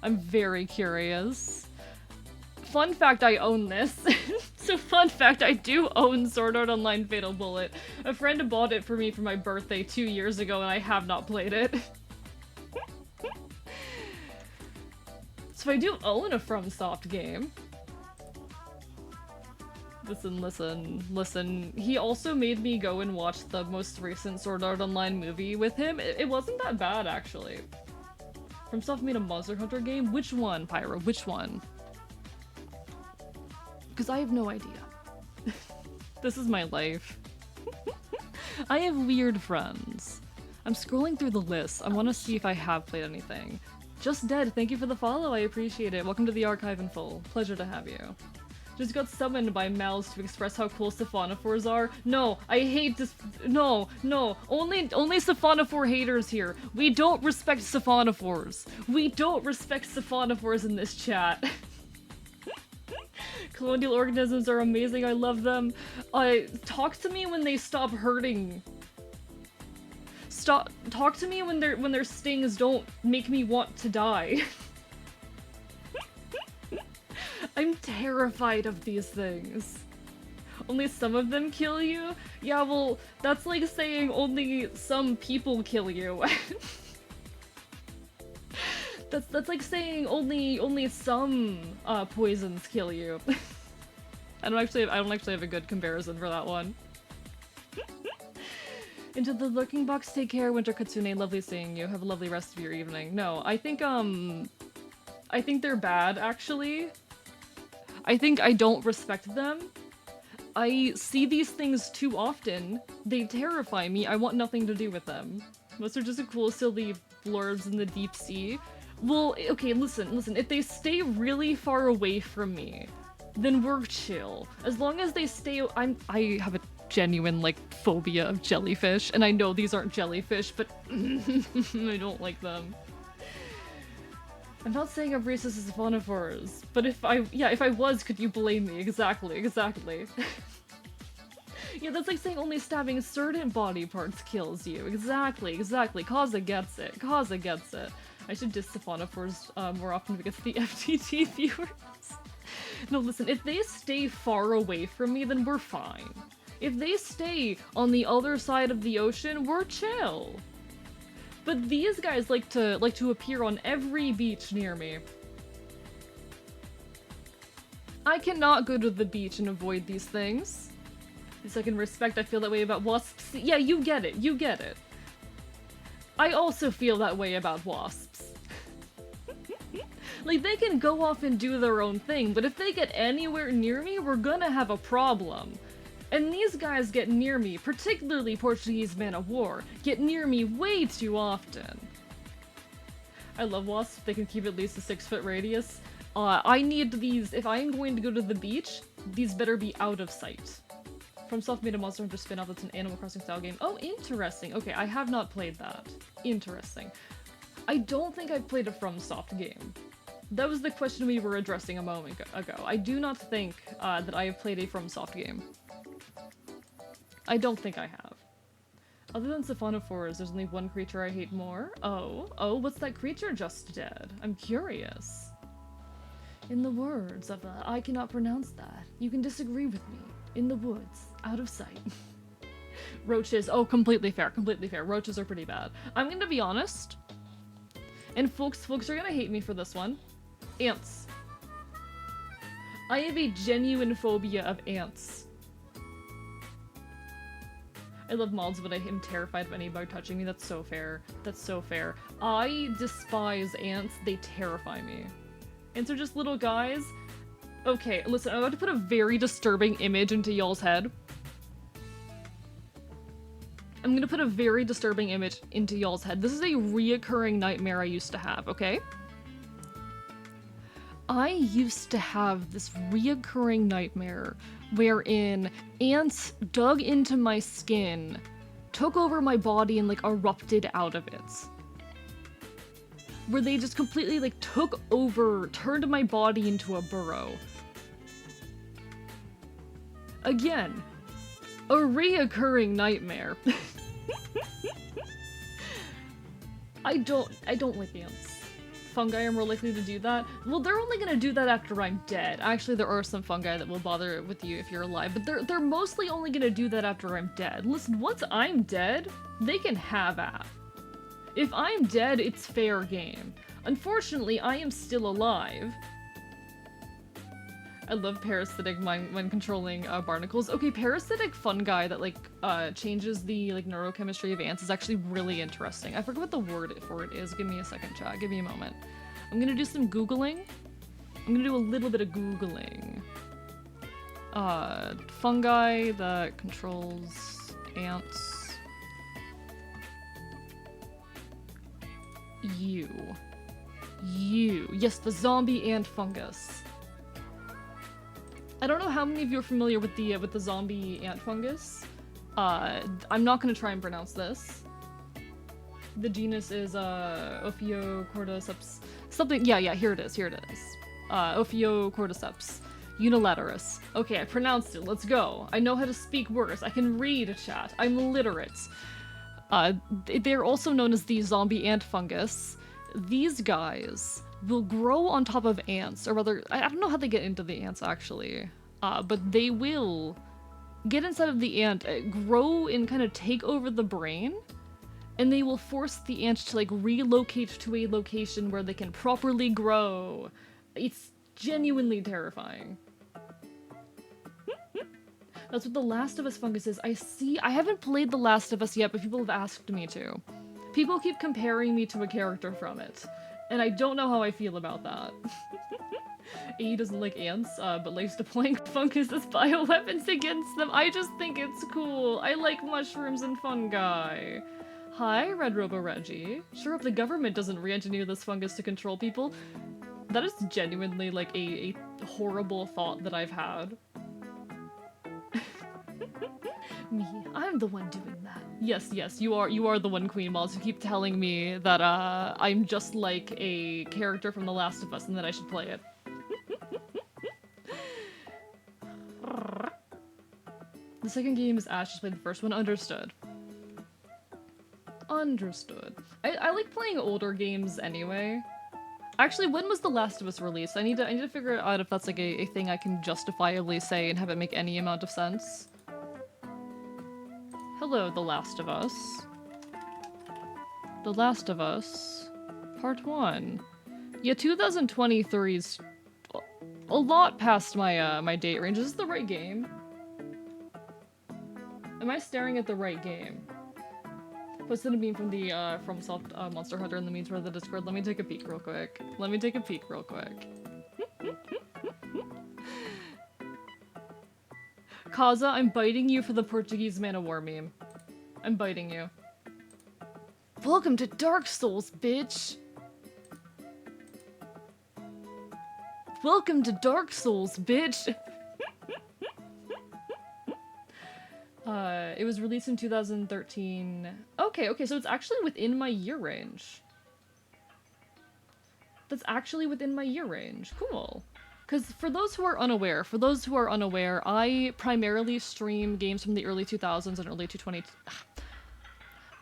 I'm very curious. Fun fact, I own this. So fun fact, I do own Sword Art Online Fatal Bullet. A friend bought it for me for my birthday 2 years ago and I have not played it. So I do own a FromSoft game. Listen. He also made me go and watch the most recent Sword Art Online movie with him. It wasn't that bad, actually. FromSoft made a Monster Hunter game? Which one, Pyro? Which one? Because I have no idea. This is my life. I have weird friends. I'm scrolling through the list. I want to see if I have played anything. Just Dead, thank you for the follow, I appreciate it. Welcome to the archive in full. Pleasure to have you. Just got summoned by mouths to express how cool Siphonophores are. No, I hate this. No. Only Siphonophore haters here. We don't respect Siphonophores. We don't respect Siphonophores in this chat. Colonial organisms are amazing, I love them. Talk to me when they stop hurting. Talk to me when their stings don't make me want to die. I'm terrified of these things. Only some of them kill you? Yeah, well, that's like saying only some people kill you. That's like saying only some poisons kill you. I don't actually have a good comparison for that one. Into the looking box, take care, Winter Katsune, lovely seeing you. Have a lovely rest of your evening. No, I think they're bad, actually. I think I don't respect them. I see these things too often. They terrify me. I want nothing to do with them. Most are just cool, silly blurbs in the deep sea. Well, okay, listen. If they stay really far away from me, then we're chill. As long as they stay, I have a genuine, like, phobia of jellyfish, and I know these aren't jellyfish, but I don't like them. I'm not saying I'm racist as Siphonophores, but if I was, could you blame me? Exactly. Yeah, that's like saying only stabbing certain body parts kills you. Exactly. Kaza gets it. I should diss Siphonophores more often because of the FTT viewers. No, listen, if they stay far away from me, then we're fine. If they stay on the other side of the ocean, we're chill. But these guys like to appear on every beach near me. I cannot go to the beach and avoid these things. Second respect, I feel that way about wasps. Yeah, you get it. I also feel that way about wasps. Like, they can go off and do their own thing, but if they get anywhere near me, we're gonna have a problem. And these guys get near me, particularly Portuguese men of war, get near me way too often. I love wasps, they can keep at least a 6-foot radius. I need these, if I'm going to go to the beach, these better be out of sight. FromSoft made a Monster Hunter spin-off that's an Animal Crossing style game. Oh, interesting. Okay, I have not played that. Interesting. I don't think I've played a FromSoft game. That was the question we were addressing a moment ago. I do not think that I have played a FromSoft game. I don't think I have. Other than Siphonophores, there's only one creature I hate more. Oh, what's that creature just dead? I'm curious. In the words of I cannot pronounce that. You can disagree with me. In the woods, out of sight. Roaches. Oh, completely fair, completely fair. Roaches are pretty bad. I'm gonna be honest. And folks are gonna hate me for this one. Ants. I have a genuine phobia of ants. I love moths, but I am terrified of any bug touching me. That's so fair. That's so fair. I despise ants. They terrify me. Ants are just little guys. Okay, listen, I'm about to put a very disturbing image into y'all's head. I'm gonna put a very disturbing image into y'all's head. This is a reoccurring nightmare I used to have, okay? I used to have this reoccurring nightmare wherein ants dug into my skin, took over my body, and like erupted out of it. Where they just completely like took over, turned my body into a burrow. Again, a reoccurring nightmare. I don't like ants. Fungi are more likely to do that. Well, they're only gonna do that after I'm dead. Actually, there are some fungi that will bother with you if you're alive, but they're mostly only gonna do that after I'm dead. Listen, once I'm dead, they can have at. If I'm dead, it's fair game. Unfortunately, I am still alive. I love parasitic when controlling barnacles. Okay, parasitic fungi that like changes the like neurochemistry of ants is actually really interesting. I forget what the word for it is. Give me a second, chat. Give me a moment. I'm gonna do some Googling. I'm gonna do a little bit of Googling. Fungi that controls ants. Yes, the zombie ant fungus. I don't know how many of you are familiar with the zombie ant fungus. I'm not gonna try and pronounce this. The genus is Ophiocordyceps. Something. Yeah. Here it is. Ophiocordyceps unilaterus. Okay, I pronounced it. Let's go. I know how to speak words. I can read chat. I'm literate. They're also known as the zombie ant fungus. These guys will grow on top of ants, or rather, I don't know how they get into the ants actually, but they will get inside of the ant, grow and kind of take over the brain, and they will force the ant to like relocate to a location where they can properly grow. It's genuinely terrifying. That's what the Last of Us fungus is. I haven't played The Last of Us yet, but people have asked me to. People keep comparing me to a character from it. And I don't know how I feel about that. AE doesn't like ants, but likes deploying fungus as bioweapons against them. I just think it's cool. I like mushrooms and fungi. Hi, Red Robo Reggie. Sure hope the government doesn't re-engineer this fungus to control people. That is genuinely like a horrible thought that I've had. Me, I'm the one doing that. Yes, you are the one, Queen Moz, who keep telling me that I'm just like a character from The Last of Us and that I should play it. The second game is Ash just played the first one. Understood. Understood. I like playing older games anyway. Actually, when was The Last of Us released? I need to figure out if that's like a thing I can justifiably say and have it make any amount of sense. Hello, The Last of Us. The Last of Us, Part 1. Yeah, 2023's a lot past my my date range. Is this the right game? Am I staring at the right game? Posted a meme from the FromSoft Monster Hunter in the memes for the Discord. Let me take a peek real quick. Kaza, I'm biting you for the Portuguese Man of War meme. I'm biting you. Welcome to Dark Souls, bitch! Welcome to Dark Souls, bitch! It was released in 2013. Okay, so it's actually within my year range. that's actually within my year range. Cool. Because for those who are unaware, I primarily stream games from the early 2000s and early 2020.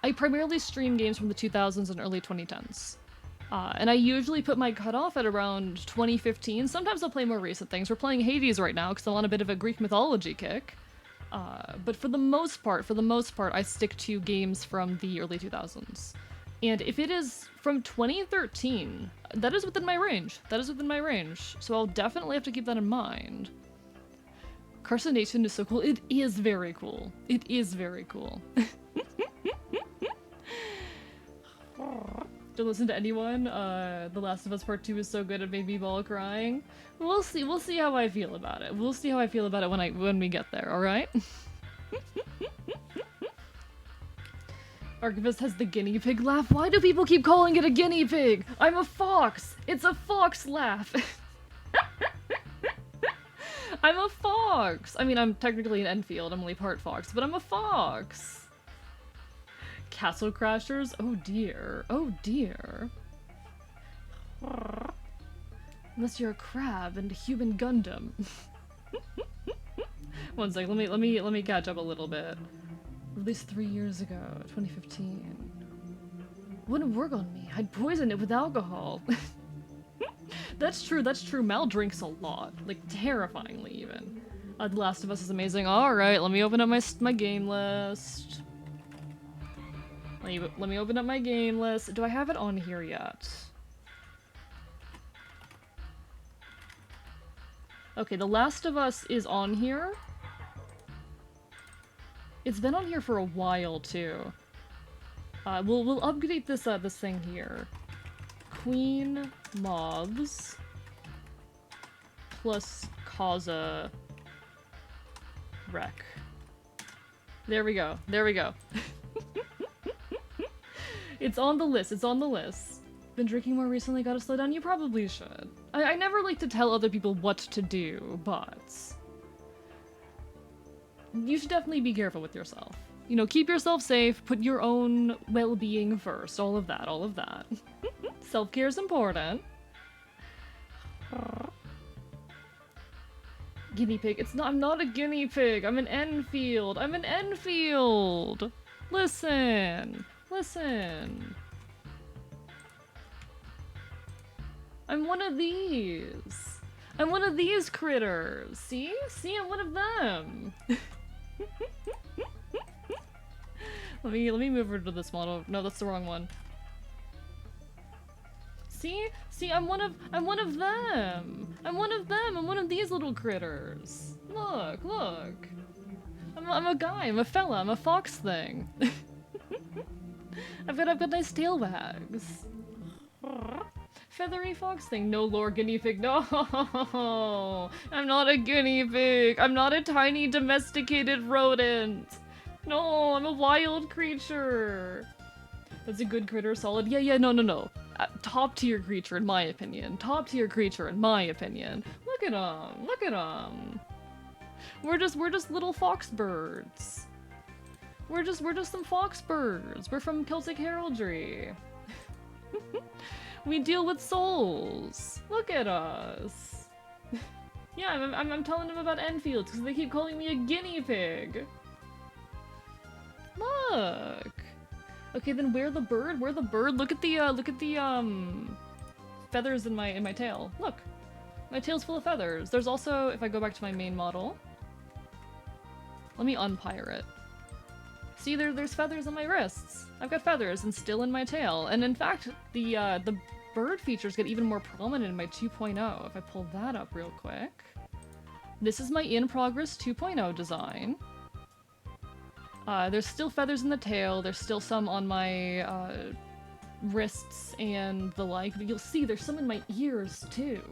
I primarily stream games from the 2000s and early 2010s. And I usually put my cutoff at around 2015. Sometimes I'll play more recent things. We're playing Hades right now because I'm on a bit of a Greek mythology kick. But for the most part, I stick to games from the early 2000s. And if it is from 2013, that is within my range. So I'll definitely have to keep that in mind. Carcination is so cool. It is very cool. Don't listen to anyone. The Last of Us Part 2 is so good it made me ball crying. We'll see how I feel about it. When we get there, alright? Archivist has the guinea pig laugh. Why do people keep calling it a guinea pig? I'm a fox! It's a fox laugh! I'm a fox! I mean, I'm technically an Enfield, I'm only part fox, but I'm a fox! Castle Crashers? Oh dear. Unless you're a crab and a human Gundam. One sec, let me catch up a little bit. Released 3 years ago, 2015. Wouldn't work on me. I'd poison it with alcohol. That's true. Mal drinks a lot. Like, terrifyingly even. The Last of Us is amazing. Alright, let me open up my game list. Let me open up my game list. Do I have it on here yet? Okay, The Last of Us is on here. It's been on here for a while too. We'll update this this thing here. Queen mobs plus Kaza wreck. There we go. It's on the list. Been drinking more recently, gotta slow down? You probably should. I never like to tell other people what to do, but you should definitely be careful with yourself. You know, keep yourself safe, put your own well-being first, all of that. Self-care is important. Guinea pig. I'm not a guinea pig, I'm an Enfield. Listen. I'm one of these. I'm one of these critters. See, I'm one of them. let me move over to this model. No, that's the wrong one. See, I'm one of them. I'm one of these little critters. Look. I'm a guy. I'm a fella. I'm a fox thing. I've got nice tail wags. Feathery fox thing. No lore guinea pig. No! I'm not a guinea pig. I'm not a tiny domesticated rodent. No, I'm a wild creature. That's a good critter. Solid. Yeah, no. Top tier creature in my opinion. Look at him. We're just little fox birds. We're just some fox birds. We're from Celtic heraldry. We deal with souls. Look at us. Yeah, I'm telling them about Enfields because they keep calling me a guinea pig. Look. Okay, then where the bird? Look at the feathers in my tail. Look. My tail's full of feathers. There's also, if I go back to my main model, let me unpire it. See, there's feathers on my wrists. I've got feathers and still in my tail. And in fact, the bird features get even more prominent in my 2.0. If I pull that up real quick. This is my in-progress 2.0 design. There's still feathers in the tail. There's still some on my wrists and the like. But you'll see there's some in my ears too.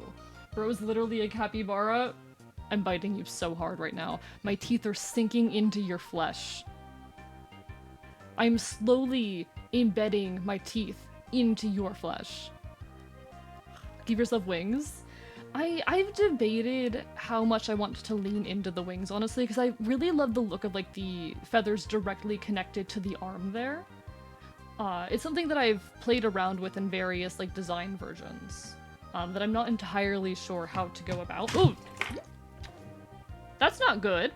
Bro's literally a capybara. I'm biting you so hard right now. My teeth are sinking into your flesh. I'm slowly embedding my teeth into your flesh. Give yourself wings. I've debated how much I want to lean into the wings, honestly, because I really love the look of, like, the feathers directly connected to the arm there. It's something that I've played around with in various, like, design versions. that I'm not entirely sure how to go about. Ooh! That's not good.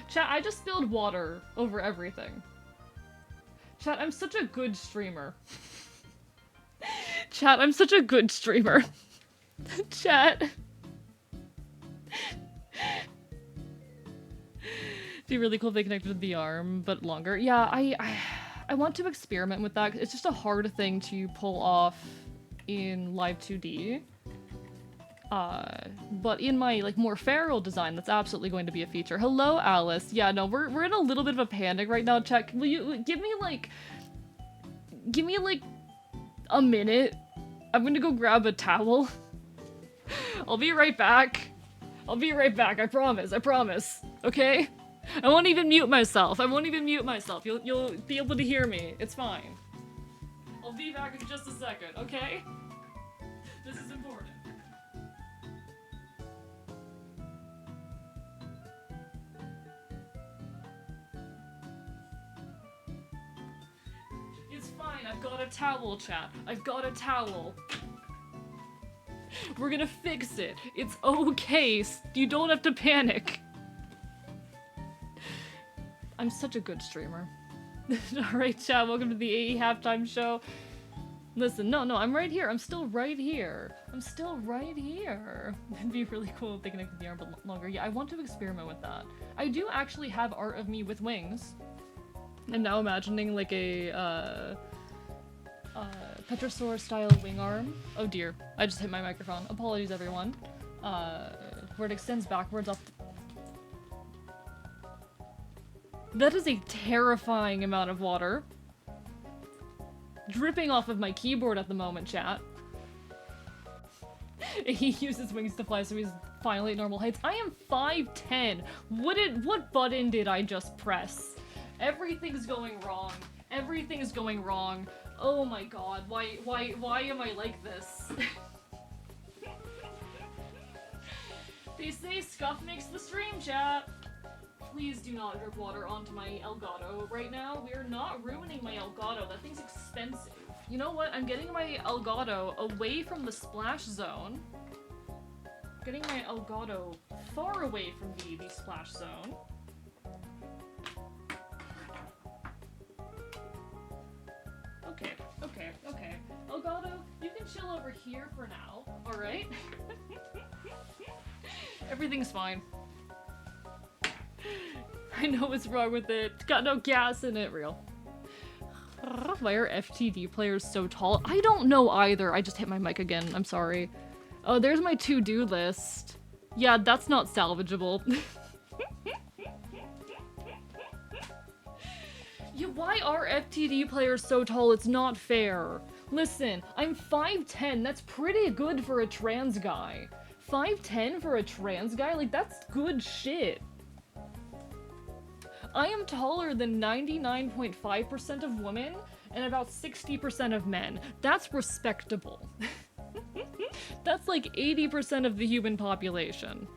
Chat, I just spilled water over everything. Chat, I'm such a good streamer. Chat, I'm such a good streamer. Chat. Be really cool if they connected the arm, but longer. Yeah, I want to experiment with that. It's just a hard thing to pull off in Live 2D. But in my, like, more feral design, that's absolutely going to be a feature. Hello, Alice. Yeah, no, we're in a little bit of a panic right now. Check. Will you give me, like, a minute? I'm gonna go grab a towel. I'll be right back. I'll be right back. I promise. I promise. Okay? I won't even mute myself. I won't even mute myself. You'll be able to hear me. It's fine. I'll be back in just a second, okay? This is important. It's fine. I've got a towel, chat. I've got a towel. We're gonna fix it. It's okay. You don't have to panic. I'm such a good streamer. Alright, chat, welcome to the AE halftime show. Listen, no, I'm right here. I'm still right here. I'm still right here. It'd be really cool if they connected the arm a bit longer. Yeah, I want to experiment with that. I do actually have art of me with wings. I'm now imagining like a Petrosaur style wing arm. Oh dear, I just hit my microphone. Apologies, everyone. Where it extends backwards off. That is a terrifying amount of water. Dripping off of my keyboard at the moment, chat. He uses wings to fly, so he's finally at normal heights. I am 5'10". What button did I just press? Everything's going wrong. Everything is going wrong. Oh my god, why am I like this? They say scuff makes the stream, chat. Please do not drip water onto my Elgato right now. We're not ruining my Elgato. That thing's expensive. You know what? I'm getting my Elgato away from the splash zone. Getting my Elgato far away from the splash zone. Okay. Elgato, you can chill over here for now, alright? Everything's fine. I know what's wrong with it. It's got no gas in it, real. Why are FTD players so tall? I don't know either. I just hit my mic again. I'm sorry. Oh, there's my to-do list. Yeah, that's not salvageable. Yeah, why are FTD players so tall? It's not fair. Listen, I'm 5'10". That's pretty good for a trans guy. 5'10" for a trans guy? Like, that's good shit. I am taller than 99.5% of women and about 60% of men. That's respectable. That's like 80% of the human population.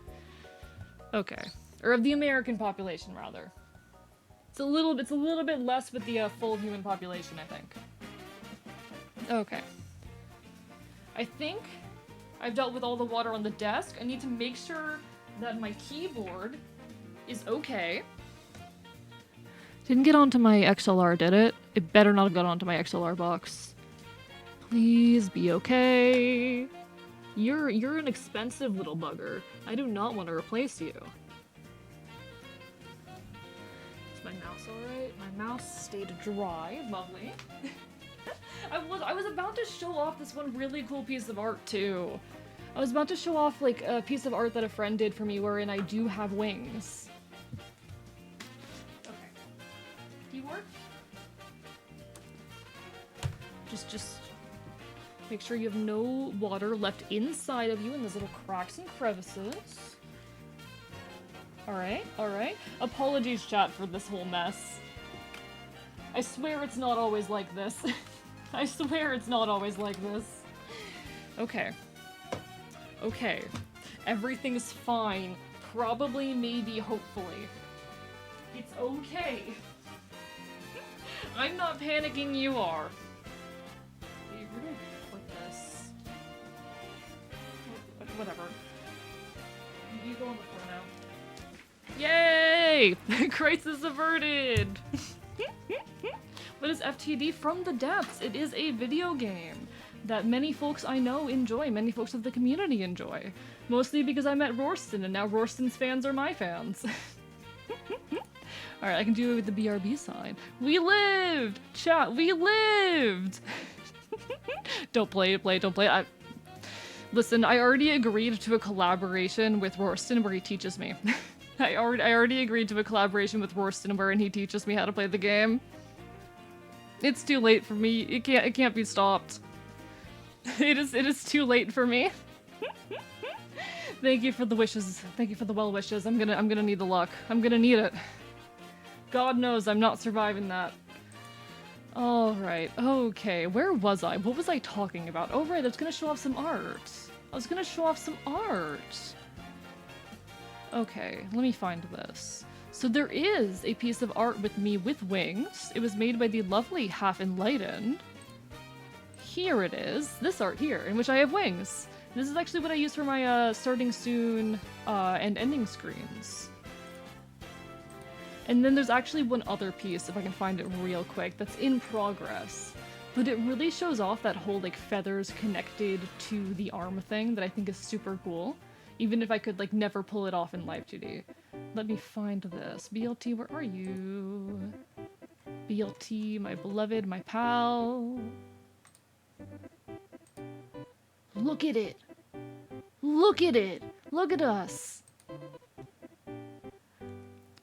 Okay. Or of the American population, rather. It's a little bit less with the full human population, I think. Okay. I think I've dealt with all the water on the desk. I need to make sure that my keyboard is okay. Didn't get onto my XLR, did it? It better not have got onto my XLR box. Please be okay. You're an expensive little bugger. I do not want to replace you. Is my mouse alright? My mouse stayed dry. Lovely. I was about to show off this one really cool piece of art too. I was about to show off like a piece of art that a friend did for me wherein I do have wings. Okay. Keyboard? Just make sure you have no water left inside of you in those little cracks and crevices. Alright. Apologies, chat, for this whole mess. I swear it's not always like this. I swear it's not always like this. Okay. Everything's fine. Probably, maybe, hopefully. It's okay. I'm not panicking, you are. Where do I put this? Whatever. You go on the floor now. Yay! Crisis averted! What is FTD? From the depths. It is a video game that many folks I know enjoy, many folks of the community enjoy. Mostly because I met Rorston, and now Rorston's fans are my fans. Alright, I can do it with the BRB sign. We lived! Chat, we lived! Don't play, don't play. Listen, I already agreed to a collaboration with Rorston where he teaches me. I already agreed to a collaboration with Rorston wherein he teaches me how to play the game. It's too late for me. It can't be stopped. It is too late for me. Thank you for the wishes. Thank you for the well wishes. I'm gonna need the luck. I'm gonna need it. God knows I'm not surviving that. Alright, okay. Where was I? What was I talking about? Oh right, I was gonna show off some art. I was gonna show off some art. Okay, let me find this. So there is a piece of art with me with wings. It was made by the lovely Half Enlightened. Here it is, this art here, in which I have wings. This is actually what I use for my starting soon and ending screens. And then there's actually one other piece, if I can find it real quick, that's in progress. But it really shows off that whole like feathers connected to the arm thing that I think is super cool. Even if I could like never pull it off in Live 2D. Let me find this. BLT, where are you? BLT, my beloved, my pal. Look at it! Look at it! Look at us!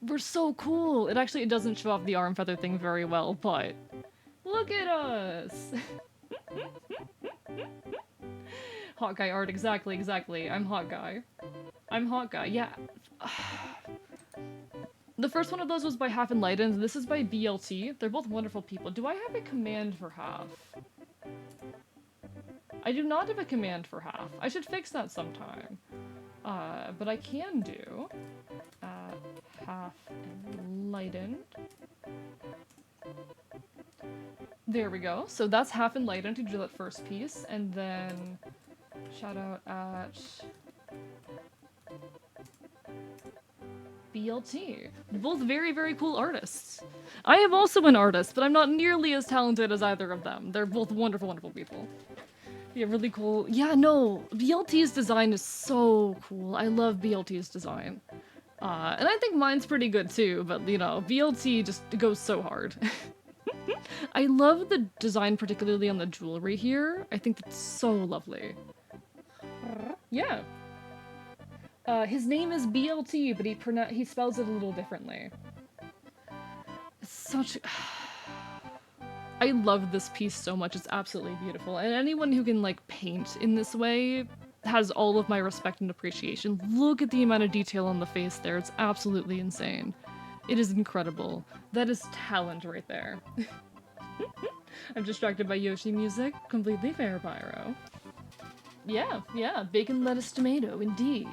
We're so cool! It doesn't show off the arm feather thing very well, but look at us! Hot guy art, exactly. I'm hot guy. I'm hot guy, yeah. The first one of those was by Half Enlightened, this is by BLT. They're both wonderful people. Do I have a command for Half? I do not have a command for Half. I should fix that sometime. But I can do Half Enlightened. There we go. So that's Half Enlightened to do that first piece, and then shout out at BLT. Both very, very cool artists. I am also an artist, but I'm not nearly as talented as either of them. They're both wonderful, wonderful people. Yeah, really cool. Yeah, no, BLT's design is so cool. I love BLT's design. And I think mine's pretty good too, but you know, BLT just goes so hard. I love the design, particularly on the jewelry here. I think that's so lovely. Yeah. His name is BLT, but he spells it a little differently. It's such... I love this piece so much, it's absolutely beautiful. And anyone who can, like, paint in this way has all of my respect and appreciation. Look at the amount of detail on the face there, it's absolutely insane. It is incredible. That is talent right there. I'm distracted by Yoshi music. Completely fair, Pyro. Yeah, bacon, lettuce, tomato, indeed.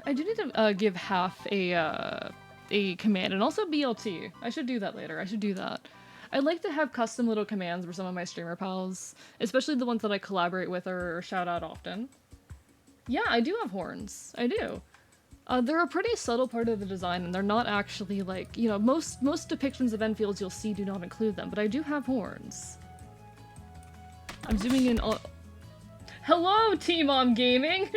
I do need to give Half a command, and also BLT. I should do that later, I should do that. I like to have custom little commands for some of my streamer pals, especially the ones that I collaborate with or shout out often. Yeah, I do have horns, I do. They're a pretty subtle part of the design, and they're not actually like, you know, most depictions of Enfields you'll see do not include them, but I do have horns. I'm zooming in on... Hello, T-Mom Gaming!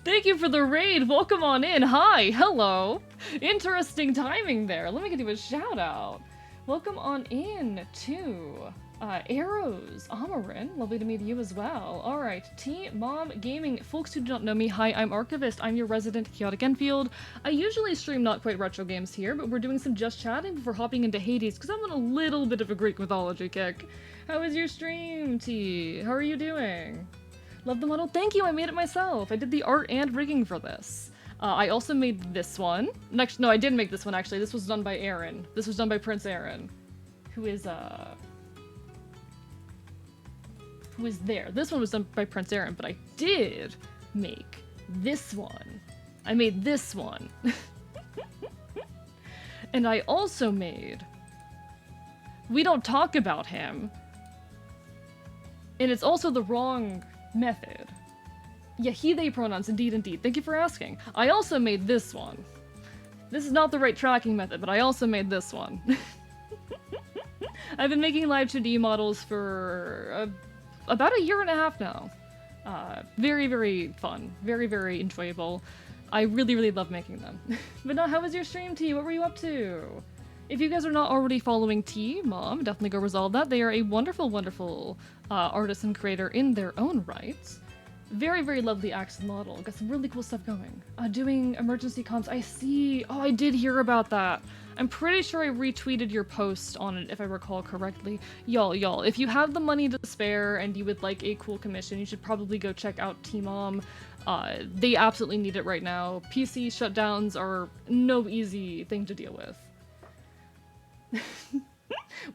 Thank you for the raid, welcome on in, hi, hello! Interesting timing there, let me give you a shout out. Welcome on in to Arrows, Amarin, lovely to meet you as well. Alright, T-Mom Gaming, folks who do not know me, hi, I'm Archivist, I'm your resident Chaotic Enfield. I usually stream not quite retro games here, but we're doing some just chatting before hopping into Hades, because I'm on a little bit of a Greek mythology kick. How was your stream, T? How are you doing? Love the model, thank you, I made it myself. I did the art and rigging for this. I also made this one. Next, no, I didn't make this one actually, this was done by Aaron. This was done by Prince Aaron, who is there. This one was done by Prince Aaron, but I did make this one. I made this one. And I also made We don't talk about him. And it's also the wrong method. Yeah, he, they pronouns, indeed, indeed. Thank you for asking. I also made this one. This is not the right tracking method, but I also made this one. I've been making live 2D models for about a year and a half now. Very, very fun. Very, very enjoyable. I really, really love making them. But now, how was your stream, T? What were you up to? If you guys are not already following T, Mom, definitely go resolve that. They are a wonderful, wonderful artist and creator in their own right. Very, very lovely accent model. Got some really cool stuff going. Doing emergency comms. I see. Oh, I did hear about that. I'm pretty sure I retweeted your post on it, if I recall correctly. Y'all, if you have the money to spare and you would like a cool commission, you should probably go check out T-Mom. They absolutely need it right now. PC shutdowns are no easy thing to deal with.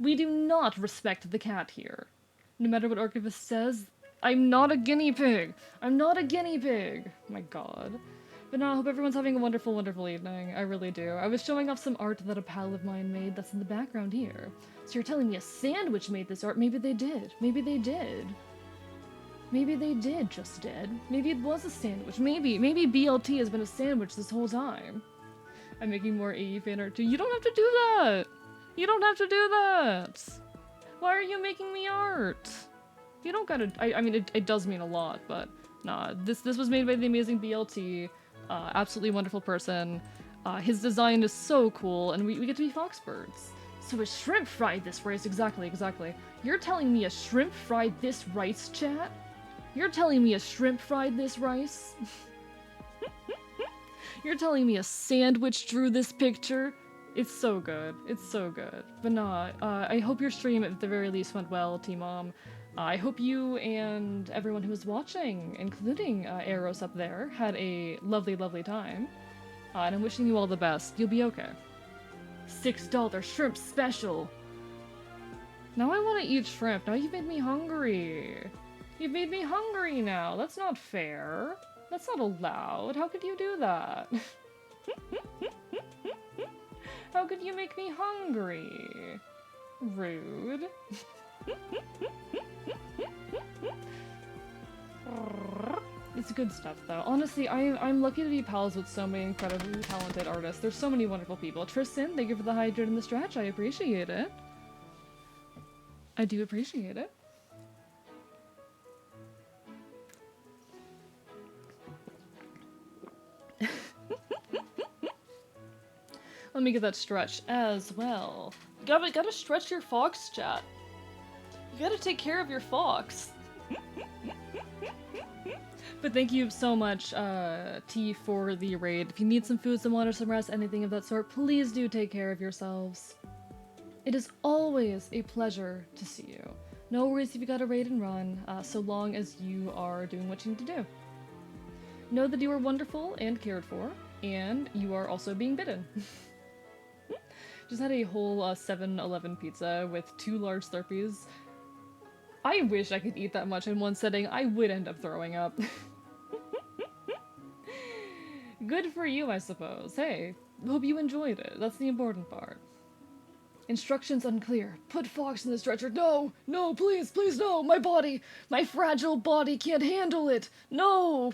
We do not respect the cat here. No matter what Archivist says, I'm not a guinea pig. I'm not a guinea pig. My god. But no, I hope everyone's having a wonderful, wonderful evening. I really do. I was showing off some art that a pal of mine made that's in the background here. So you're telling me a sandwich made this art? Maybe they did. Maybe they did. Maybe they did just did. Maybe it was a sandwich. Maybe BLT has been a sandwich this whole time. I'm making more AE fan art too. You don't have to do that! You don't have to do that! Why are you making me art? You don't gotta- I mean, it does mean a lot, but nah, this was made by the amazing BLT. Absolutely wonderful person. His design is so cool, and we get to be foxbirds. So a shrimp fried this rice, exactly. You're telling me a shrimp fried this rice, chat? You're telling me a shrimp fried this rice? You're telling me a sandwich drew this picture? It's so good. It's so good. But nah, I hope your stream at the very least went well, T-Mom. I hope you and everyone who was watching, including Eros up there, had a lovely, lovely time. And I'm wishing you all the best. You'll be okay. $6 shrimp special! Now I want to eat shrimp. Now you've made me hungry. You've made me hungry now. That's not fair. That's not allowed. How could you do that? How could you make me hungry? Rude. It's good stuff, though. Honestly, I'm lucky to be pals with so many incredibly talented artists. There's so many wonderful people. Tristan, thank you for the hydrate and the stretch. I appreciate it. I do appreciate it. Let me get that stretch as well. Gotta stretch your fox, chat. You gotta take care of your fox. But thank you so much, T, for the raid. If you need some food, some water, some rest, anything of that sort, please do take care of yourselves. It is always a pleasure to see you. No worries if you gotta raid and run, so long as you are doing what you need to do. Know that you are wonderful and cared for, and you are also being bidden. Just had a whole 7-Eleven pizza with 2 large Slurpees. I wish I could eat that much in one sitting. I would end up throwing up. Good for you, I suppose. Hey, hope you enjoyed it. That's the important part. Instructions unclear. Put Fox in the stretcher. No! No, please, please, no! My body! My fragile body can't handle it! No!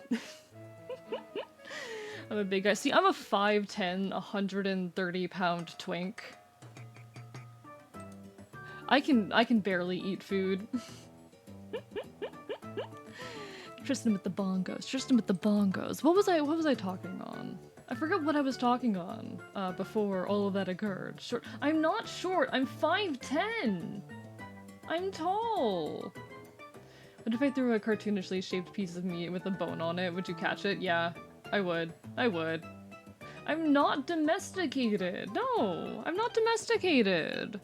I'm a big guy. See, I'm a 5'10", 130-pound twink. I can barely eat food. Tristan with the bongos. Tristan with the bongos. What was I talking on? I forgot what I was talking on before all of that occurred. Short. I'm not short. I'm 5'10". I'm tall. What if I threw a cartoonishly shaped piece of meat with a bone on it? Would you catch it? Yeah, I would. I would. I'm not domesticated. No, I'm not domesticated.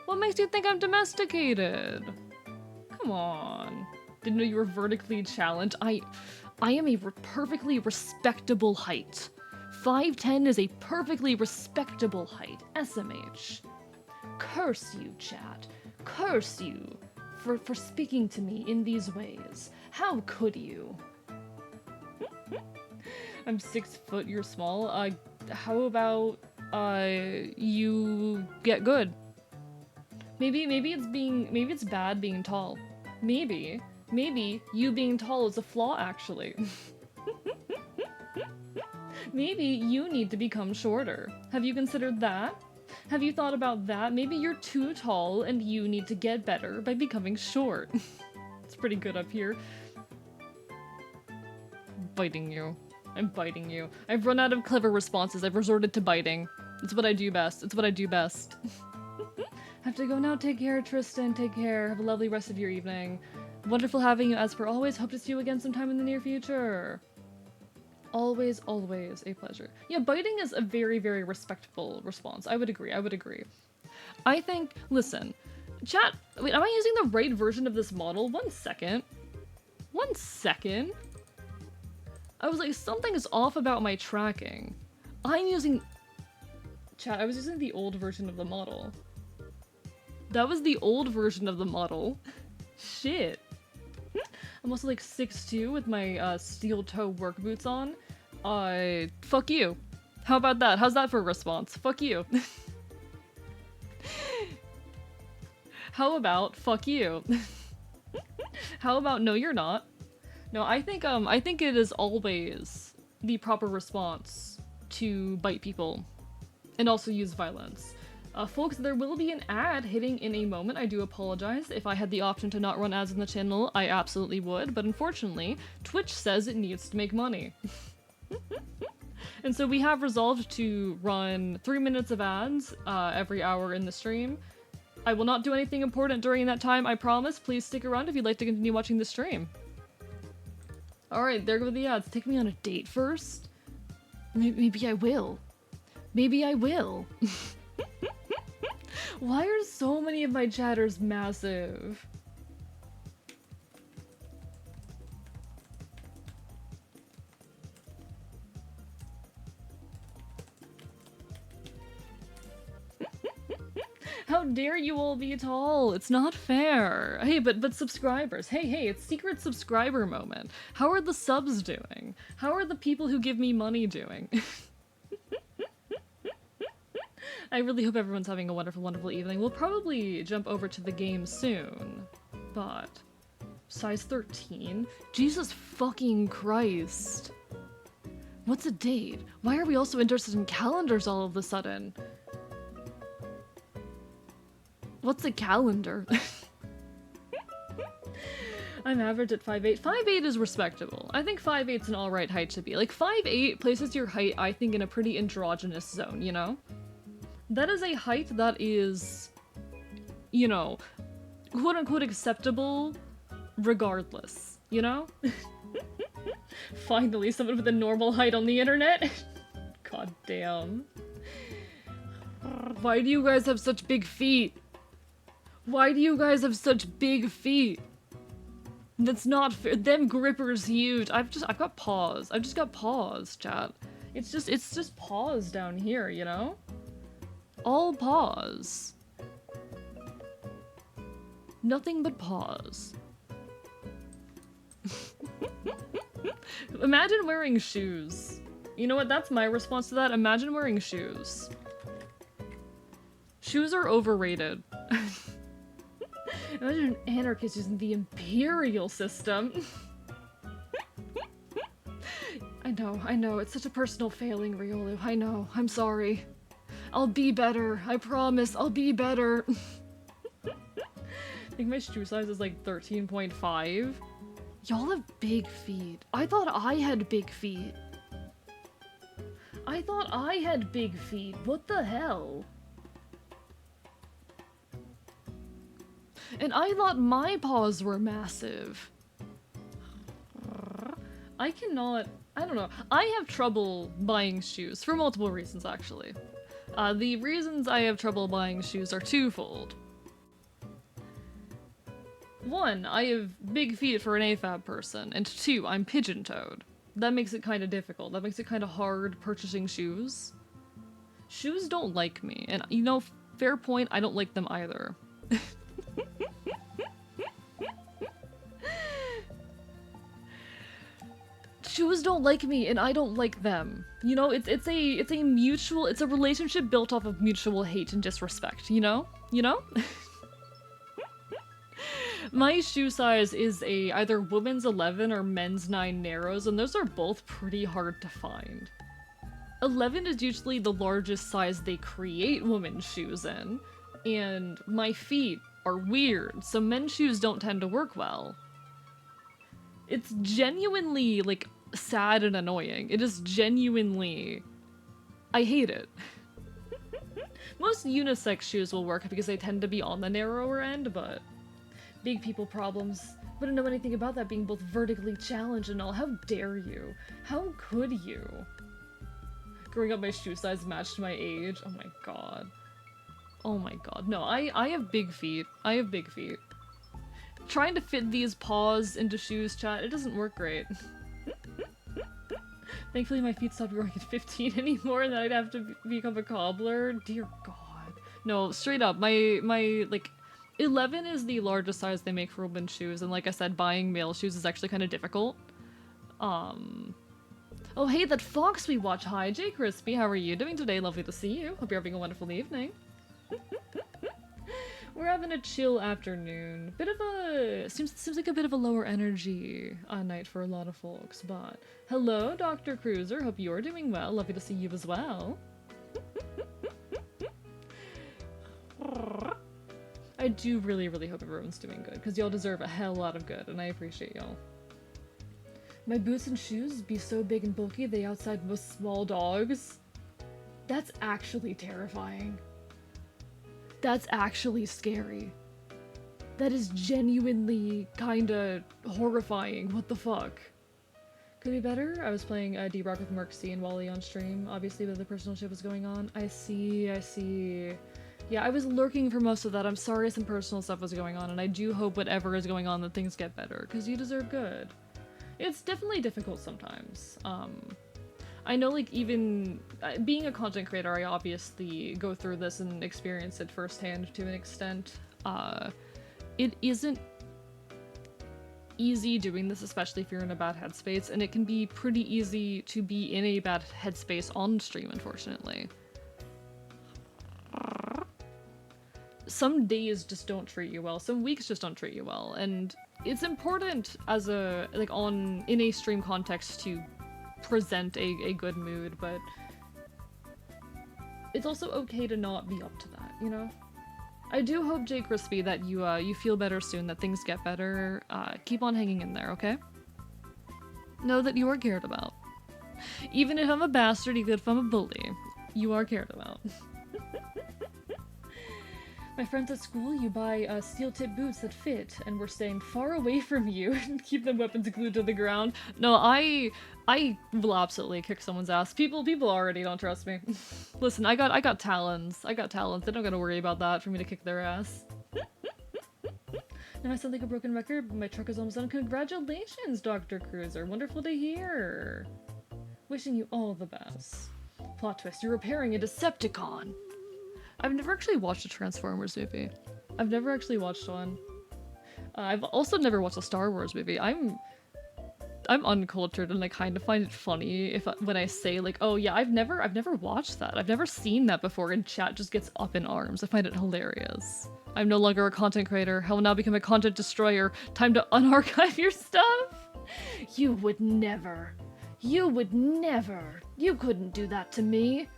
What makes you think I'm domesticated? Come on. Didn't know you were vertically challenged. I am a perfectly respectable height. 5'10" is a perfectly respectable height. SMH. Curse you, chat. Curse you for speaking to me in these ways. How could you? I'm 6 foot, you're small. How about, you get good? Maybe it's bad being tall. Maybe you being tall is a flaw, actually. Maybe you need to become shorter. Have you considered that? Have you thought about that? Maybe you're too tall and you need to get better by becoming short. It's pretty good up here. Biting you. I'm biting you. I've run out of clever responses. I've resorted to biting. It's what I do best. It's what I do best. Have to go now. Take care, Tristan. Take care. Have a lovely rest of your evening. Wonderful having you as per always. Hope to see you again sometime in the near future. Always, always a pleasure. Yeah, biting is a very, very respectful response. I would agree. I would agree. I think, listen, chat, wait, am I using the right version of this model? 1 second. 1 second. I was like, something's off about my tracking. I'm using... Chat, I was using the old version of the model. That was the old version of the model. Shit. I'm also like 6'2" with my steel toe work boots on. Fuck you. How about that? How's that for a response? Fuck you. How about fuck you? How about no you're not? No, I think it is always the proper response to bite people and also use violence. Folks, there will be an ad hitting in a moment. I do apologize. If I had the option to not run ads on the channel, I absolutely would, but unfortunately, Twitch says it needs to make money. And so we have resolved to run 3 minutes of ads every hour in the stream. I will not do anything important during that time, I promise. Please stick around if you'd like to continue watching the stream. Alright, there go the ads. Take me on a date first? Maybe I will. Maybe I will. Why are so many of my chatters massive? How dare you all be tall? It's not fair. Hey, but subscribers. Hey, it's secret subscriber moment. How are the subs doing? How are the people who give me money doing? I really hope everyone's having a wonderful, wonderful evening. We'll probably jump over to the game soon, but size 13? Jesus fucking Christ. What's a date? Why are we also interested in calendars all of a sudden? What's a calendar? I'm average at 5'8". 5'8" is respectable. I think 5'8's an alright height to be. Like, 5'8 places your height, I think, in a pretty androgynous zone, you know? That is a height that is, you know, quote-unquote acceptable regardless, you know? Finally, someone with a normal height on the internet. God damn. Why do you guys have such big feet? Why do you guys have such big feet? That's not fair. Them grippers huge. I've got paws. I've just got paws, chat. It's just paws down here, you know? All paws. Nothing but paws. Imagine wearing shoes. You know what? That's my response to that. Imagine wearing shoes. Shoes are overrated. Imagine an anarchist using the imperial system. I know, it's such a personal failing, Riolu. I know, I'm sorry. I'll be better, I promise, I'll be better. I think my shoe size is like 13.5. Y'all have big feet. I thought I had big feet. I thought I had big feet. What the hell? And I thought my paws were massive. I don't know. I have trouble buying shoes for multiple reasons, actually. The reasons I have trouble buying shoes are twofold. One, I have big feet for an AFAB person, and two, I'm pigeon-toed. That makes it kind of difficult. That makes it kind of hard purchasing shoes. Shoes don't like me, and you know, fair point, I don't like them either. Shoes don't like me, and I don't like them. You know, it's a relationship built off of mutual hate and disrespect, you know? You know? My shoe size is either women's 11 or men's 9 narrows, and those are both pretty hard to find. 11 is usually the largest size they create women's shoes in, and my feet are weird, so men's shoes don't tend to work well. It's genuinely, like, sad and annoying. It is genuinely... I hate it. Most unisex shoes will work because they tend to be on the narrower end, but... Big people problems. Wouldn't know anything about that being both vertically challenged and all. How dare you? How could you? Growing up, my shoe size matched my age. Oh my god. Oh my god. No, I have big feet. I have big feet. Trying to fit these paws into shoes, chat, it doesn't work great. Thankfully my feet stopped growing at 15 anymore and then I'd have to become a cobbler. Dear god. No, straight up, my like, 11 is the largest size they make for women's shoes, and like I said, buying male shoes is actually kind of difficult. Oh hey, that fox we watch. Hi, Jay Crispy, how are you doing today? Lovely to see you. Hope you're having a wonderful evening. We're having a chill afternoon. Bit of a... Seems like a bit of a lower energy night for a lot of folks, but... Hello, Dr. Cruiser. Hope you're doing well. Lovely to see you as well. I do really, really hope everyone's doing good, because y'all deserve a hell lot of good, and I appreciate y'all. My boots and shoes be so big and bulky they outside most small dogs. That's actually terrifying. That's actually scary. That is genuinely kinda horrifying. What the fuck? Could be better? I was playing D-Rock with Merc C and Wally on stream, obviously, but the personal shit was going on. I see. Yeah, I was lurking for most of that. I'm sorry some personal stuff was going on, and I do hope whatever is going on that things get better, because you deserve good. It's definitely difficult sometimes. I know, like, even being a content creator, I obviously go through this and experience it firsthand to an extent. It isn't easy doing this, especially if you're in a bad headspace, and it can be pretty easy to be in a bad headspace on stream, unfortunately. Some days just don't treat you well, some weeks just don't treat you well, and it's important as a, like, in a stream context to present a good mood, but it's also okay to not be up to that, you know? I do hope, Jay Crispy, that you feel better soon, that things get better. Keep on hanging in there, okay? Know that you are cared about. Even if I'm a bastard, even if I'm a bully, you are cared about. My friends at school, you buy steel-tip boots that fit, and we're staying far away from you and keep them weapons glued to the ground. No, I will absolutely kick someone's ass. People already don't trust me. Listen, I got talons. I got talons. They don't gotta worry about that for me to kick their ass. Now I sound like a broken record, but my truck is almost done. Congratulations, Dr. Cruiser. Wonderful to hear. Wishing you all the best. Plot twist, you're repairing a Decepticon. I've never actually watched a Transformers movie. I've never actually watched one. I've also never watched a Star Wars movie. I'm uncultured and I kind of find it funny when I say like, oh yeah, I've never watched that. I've never seen that before, and chat just gets up in arms. I find it hilarious. I'm no longer a content creator. I will now become a content destroyer. Time to unarchive your stuff. You would never. You would never. You couldn't do that to me.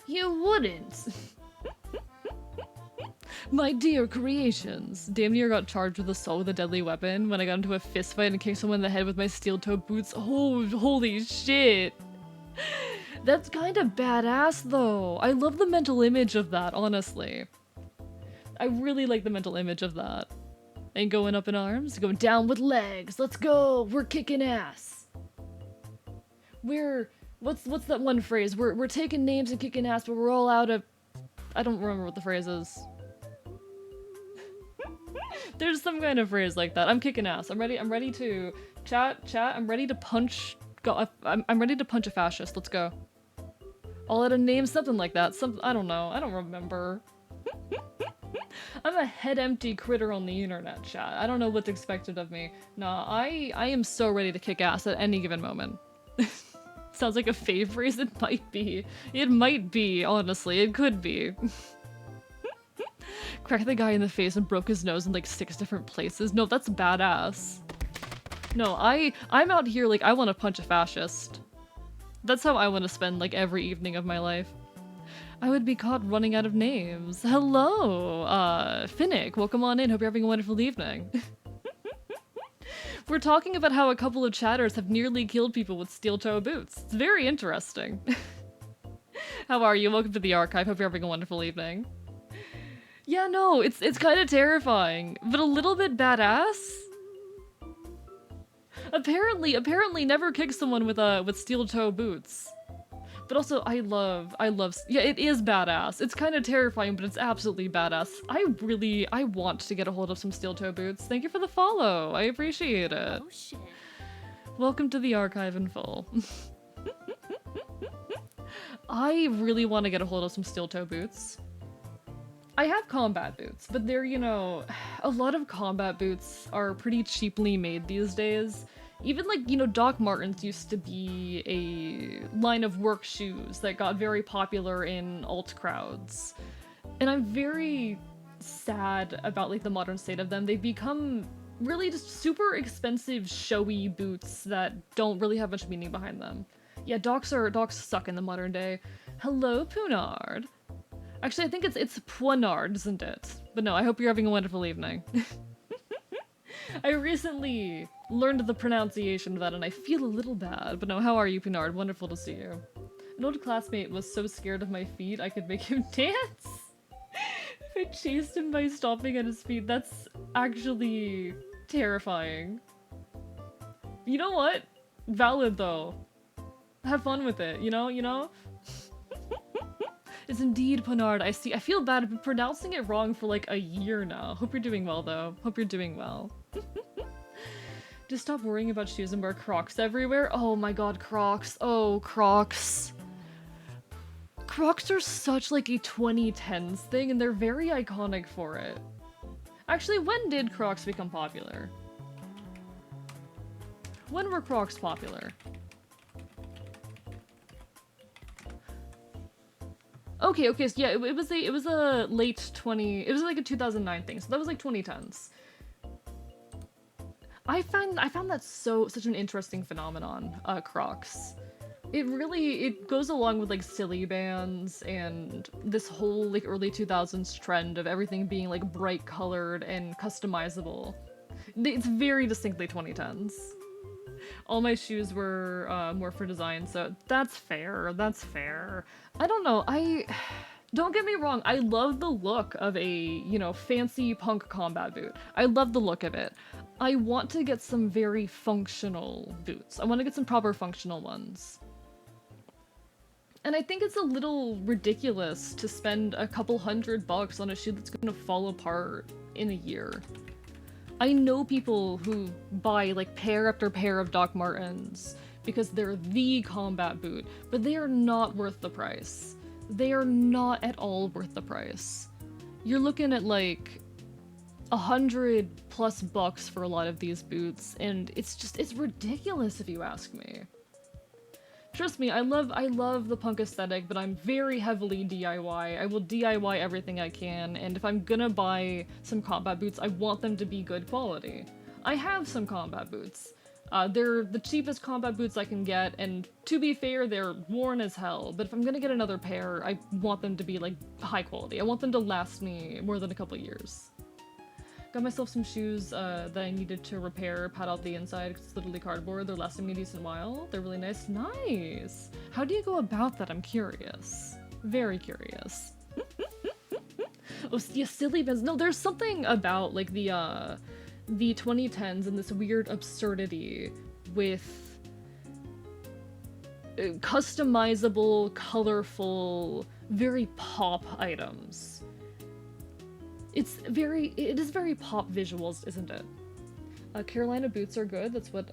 You wouldn't. My dear creations. Damn near got charged with assault with a deadly weapon when I got into a fist fight and kicked someone in the head with my steel-toed boots. Oh, holy shit. That's kind of badass though. I love the mental image of that, honestly. I really like the mental image of that. Ain't going up in arms, going down with legs. Let's go. We're kicking ass. What's that one phrase? We're taking names and kicking ass, but we're all out of... I don't remember what the phrase is. There's some kind of phrase like that. I'm kicking ass. I'm ready to... Chat, I'm ready to punch... I'm ready to punch a fascist. Let's go. I'll let a name something like that. I don't know. I don't remember. I'm a head-empty critter on the internet, chat. I don't know what's expected of me. Nah, I am so ready to kick ass at any given moment. Sounds like a fave phrase. It might be. It might be, honestly. It could be. Cracked the guy in the face and broke his nose in like 6 different places. No, that's badass. No, I'm out here like I want to punch a fascist. That's how I want to spend like every evening of my life. I would be caught running out of names. Hello, Finnick, welcome on in. Hope you're having a wonderful evening. We're talking about how a couple of chatters have nearly killed people with steel-toe boots. It's very interesting. How are you? Welcome to the archive. Hope you're having a wonderful evening. Yeah, no, it's kind of terrifying, but a little bit badass. Apparently never kick someone with steel-toe boots. But also, I love, yeah, it is badass. It's kind of terrifying, but it's absolutely badass. I want to get a hold of some steel-toe boots. Thank you for the follow. I appreciate it. Oh shit. Welcome to the archive in full. I really want to get a hold of some steel-toe boots. I have combat boots, but they're, you know, a lot of combat boots are pretty cheaply made these days. Even like, you know, Doc Martens used to be a line of work shoes that got very popular in alt crowds. And I'm very sad about like the modern state of them. They've become really just super expensive, showy boots that don't really have much meaning behind them. Yeah, docs suck in the modern day. Hello, Poonard. Actually, I think it's Poinard, isn't it? But no, I hope you're having a wonderful evening. I recently learned the pronunciation of that and I feel a little bad. But no, how are you, Pinard? Wonderful to see you. An old classmate was so scared of my feet I could make him dance. I chased him by stomping at his feet. That's actually terrifying. You know what? Valid though. Have fun with it, you know? It's indeed Pinard. I feel bad. I've been pronouncing it wrong for like a year now. Hope you're doing well though. Hope you're doing well. Just stop worrying about shoes and wear Crocs everywhere. Oh my god, Crocs. Oh, Crocs. Crocs are such like a 2010s thing and they're very iconic for it. Actually, when did Crocs become popular? When were Crocs popular? Okay, so yeah, it was a late 20, it was like a 2009 thing, so that was like 2010s. I found that such an interesting phenomenon, Crocs. It goes along with like silly bands and this whole like early 2000s trend of everything being like bright colored and customizable. It's very distinctly 2010s. All my shoes were more for design, so that's fair, that's fair. I don't know, don't get me wrong, I love the look of a, you know, fancy punk combat boot. I love the look of it. I want to get some very functional boots. I want to get some proper functional ones. And I think it's a little ridiculous to spend a couple $100 on a shoe that's gonna fall apart in a year. I know people who buy like pair after pair of Doc Martens because they're the combat boot, but they are not worth the price. They are not at all worth the price. You're looking at like $100+ for a lot of these boots, and it's ridiculous if you ask me. Trust me, I love the punk aesthetic, but I'm very heavily DIY. I will DIY everything I can, and if I'm gonna buy some combat boots, I want them to be good quality. I have some combat boots. They're the cheapest combat boots I can get, and to be fair, they're worn as hell, but if I'm gonna get another pair, I want them to be, like, high quality. I want them to last me more than a couple years. Got myself some shoes that I needed to repair, pad out the inside because it's literally cardboard. They're lasting me a decent while. They're really nice. Nice! How do you go about that? I'm curious. Very curious. Oh, yeah, silly bands. No, there's something about, like, the 2010s and this weird absurdity with customizable, colorful, very pop items. It is very pop visuals, isn't it? Carolina boots are good. That's what,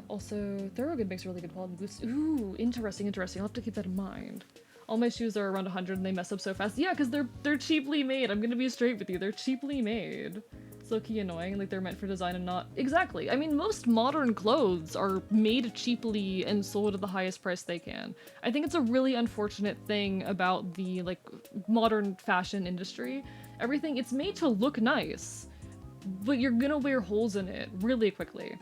also, Thorogood makes really good quality boots. Ooh, interesting. I'll have to keep that in mind. All my shoes are around 100 and they mess up so fast. Yeah, because they're cheaply made. I'm gonna be straight with you. They're cheaply made. It's low-key annoying, like they're meant for design and not... Exactly. I mean, most modern clothes are made cheaply and sold at the highest price they can. I think it's a really unfortunate thing about the, like, modern fashion industry Everything, it's made to look nice, but you're gonna wear holes in it really quickly.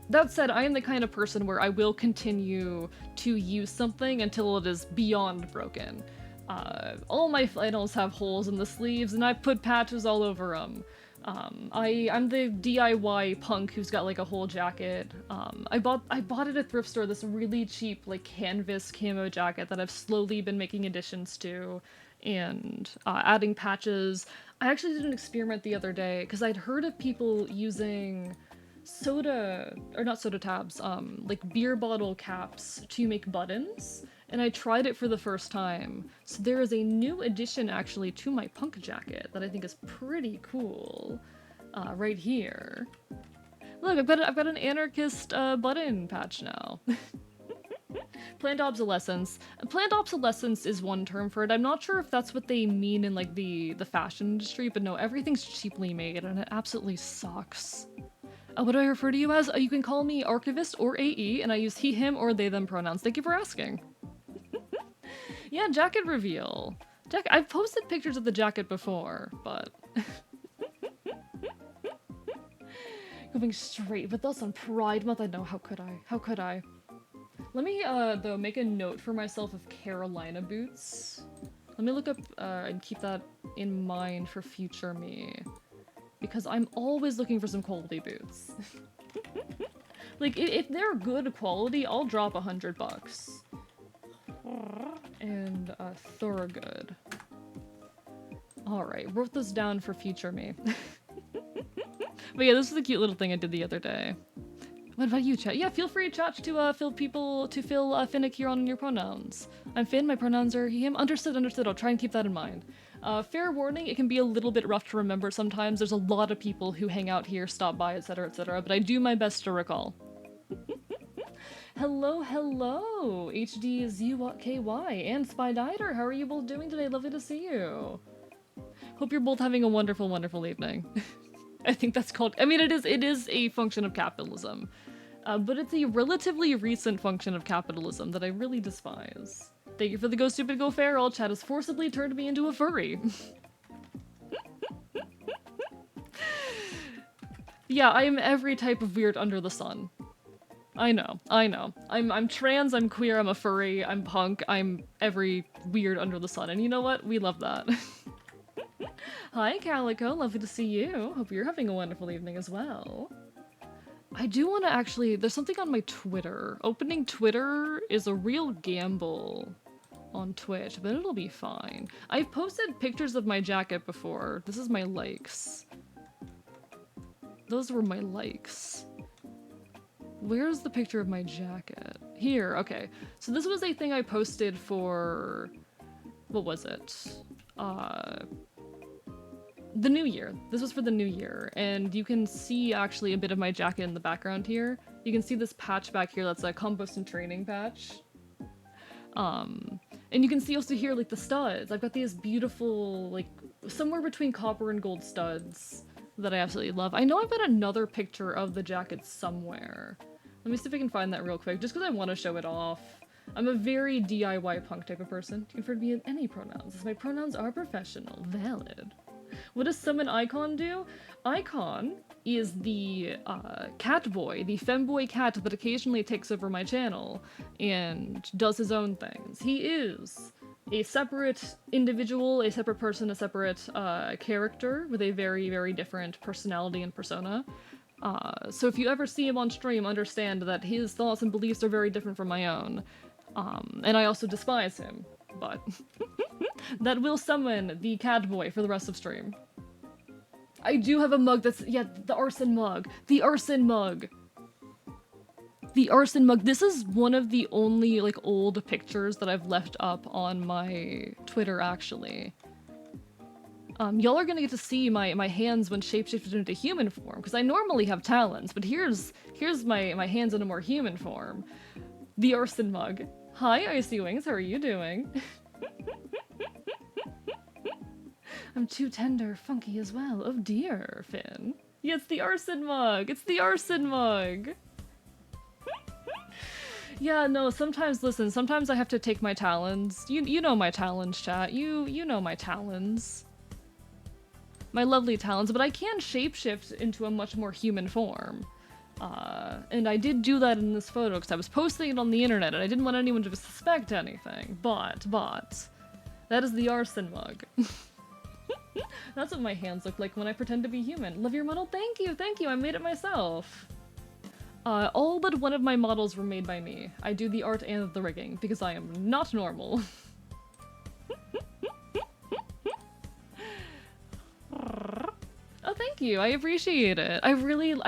That said, I am the kind of person where I will continue to use something until it is beyond broken. All my flannels have holes in the sleeves, and I put patches all over them. I'm the DIY punk who's got like a whole jacket. I bought at a thrift store this really cheap like canvas camo jacket that I've slowly been making additions to, and adding patches. I actually did an experiment the other day because I'd heard of people using soda, or not soda tabs, like beer bottle caps to make buttons, and I tried it for the first time. So there is a new addition actually to my punk jacket that I think is pretty cool, right here. Look, I've got an anarchist button patch now. Planned obsolescence. Planned obsolescence is one term for it. I'm not sure if that's what they mean in like the fashion industry, but no, everything's cheaply made and it absolutely sucks. What do I refer to you as? You can call me Archivist or AE, and I use he, him, or they, them pronouns. Thank you for asking. Yeah, jacket reveal. I've posted pictures of the jacket before, but... Going straight with us on Pride Month? I know, how could I? How could I? Let me, though, make a note for myself of Carolina boots. Let me look up, and keep that in mind for future me. Because I'm always looking for some quality boots. Like, if they're good quality, I'll drop $100. And, Thorogood. Alright, wrote this down for future me. But yeah, this is a cute little thing I did the other day. What about you, chat? Yeah, feel free to chat to fill finicky on your pronouns. I'm Finn, my pronouns are he, him. Understood, I'll try and keep that in mind. Fair warning, it can be a little bit rough to remember sometimes. There's a lot of people who hang out here, stop by, etc., but I do my best to recall. Hello, HDZUKY and Spydider, how are you both doing today? Lovely to see you. Hope you're both having a wonderful, wonderful evening. I think that's called, I mean, it is a function of capitalism. But it's a relatively recent function of capitalism that I really despise. Thank you for the Go Stupid Go Feral. Chat has forcibly turned me into a furry. Yeah, I am every type of weird under the sun. I know. I'm trans, I'm queer, I'm a furry, I'm punk, I'm every weird under the sun. And you know what? We love that. Hi, Calico. Lovely to see you. Hope you're having a wonderful evening as well. I do want to actually... There's something on my Twitter. Opening Twitter is a real gamble on Twitch, but it'll be fine. I've posted pictures of my jacket before. This is my likes. Those were my likes. Where's the picture of my jacket? Here, okay. So this was a thing I posted for... What was it? The New Year. This was for the New Year, and you can see actually a bit of my jacket in the background here. You can see this patch back here that's a compost and training patch. And you can see also here like the studs. I've got these beautiful, like, somewhere between copper and gold studs that I absolutely love. I know I've got another picture of the jacket somewhere. Let me see if I can find that real quick, just because I want to show it off. I'm a very DIY punk type of person. You can refer to me in any pronouns, as my pronouns are professional. Valid. What does Summon Icon do? Icon is the cat boy, the femboy cat that occasionally takes over my channel and does his own things. He is a separate individual, a separate person, a separate character with a very, very different personality and persona. So if you ever see him on stream, understand that his thoughts and beliefs are very different from my own. And I also despise him, but that will summon the cat boy for the rest of stream. I do have a mug that's, yeah, the arson mug. The arson mug. The arson mug. This is one of the only, like, old pictures that I've left up on my Twitter, actually. Y'all are gonna get to see my hands when shapeshifted into human form, because I normally have talons, but here's my hands in a more human form. The arson mug. Hi, Icy Wings, how are you doing? I'm too tender, funky as well. Oh dear, Finn. Yeah, it's the arson mug! It's the arson mug! Yeah, no, sometimes, listen, sometimes I have to take my talons. You know my talons, chat. You know my talons. my lovely talents, but I can shapeshift into a much more human form. And I did do that in this photo because I was posting it on the internet and I didn't want anyone to suspect anything. But, that is the arson mug. That's what my hands look like when I pretend to be human. Love your model? Thank you, I made it myself. All but one of my models were made by me. I do the art and the rigging, because I am not normal. Oh, thank you. I appreciate it. I've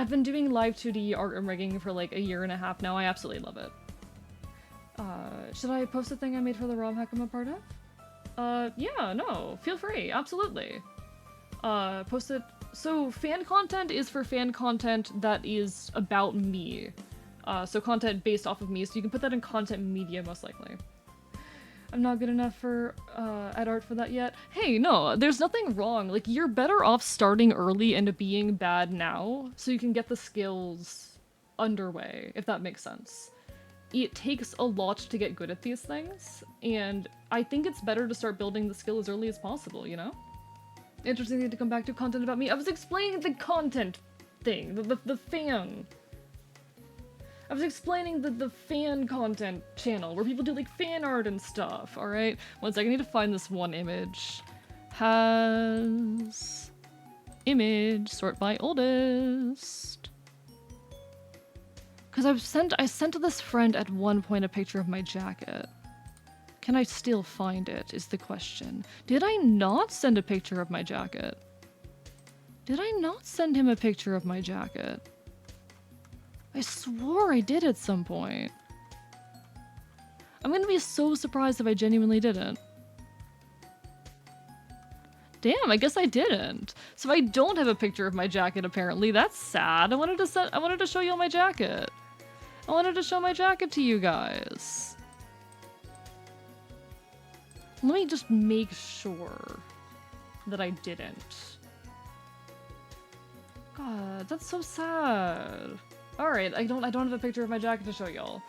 been doing live 2D art and rigging for like a year and a half now. I absolutely love it. Should I post a thing I made for the ROM hack I'm a part of? Yeah, no. Feel free. Absolutely. Post it. So fan content is for fan content that is about me. So content based off of me, so you can put that in content media most likely. I'm not good enough for at art for that yet. Hey, no, there's nothing wrong. Like, you're better off starting early and being bad now, so you can get the skills underway, if that makes sense. It takes a lot to get good at these things, and I think it's better to start building the skill as early as possible, you know? Interesting thing to come back to content about me. I was explaining the content thing, the fan. I was explaining the fan content channel where people do like fan art and stuff, alright? One second, I need to find this one image. Has image, sort by oldest. Because I sent to this friend at one point a picture of my jacket. Can I still find it, is the question. Did I not send a picture of my jacket? Did I not send him a picture of my jacket? I swore I did at some point. I'm gonna be so surprised if I genuinely didn't. Damn, I guess I didn't. So I don't have a picture of my jacket apparently. That's sad. I wanted to show you all my jacket. I wanted to show my jacket to you guys. Let me just make sure that I didn't. God, that's so sad. Alright, I don't have a picture of my jacket to show y'all.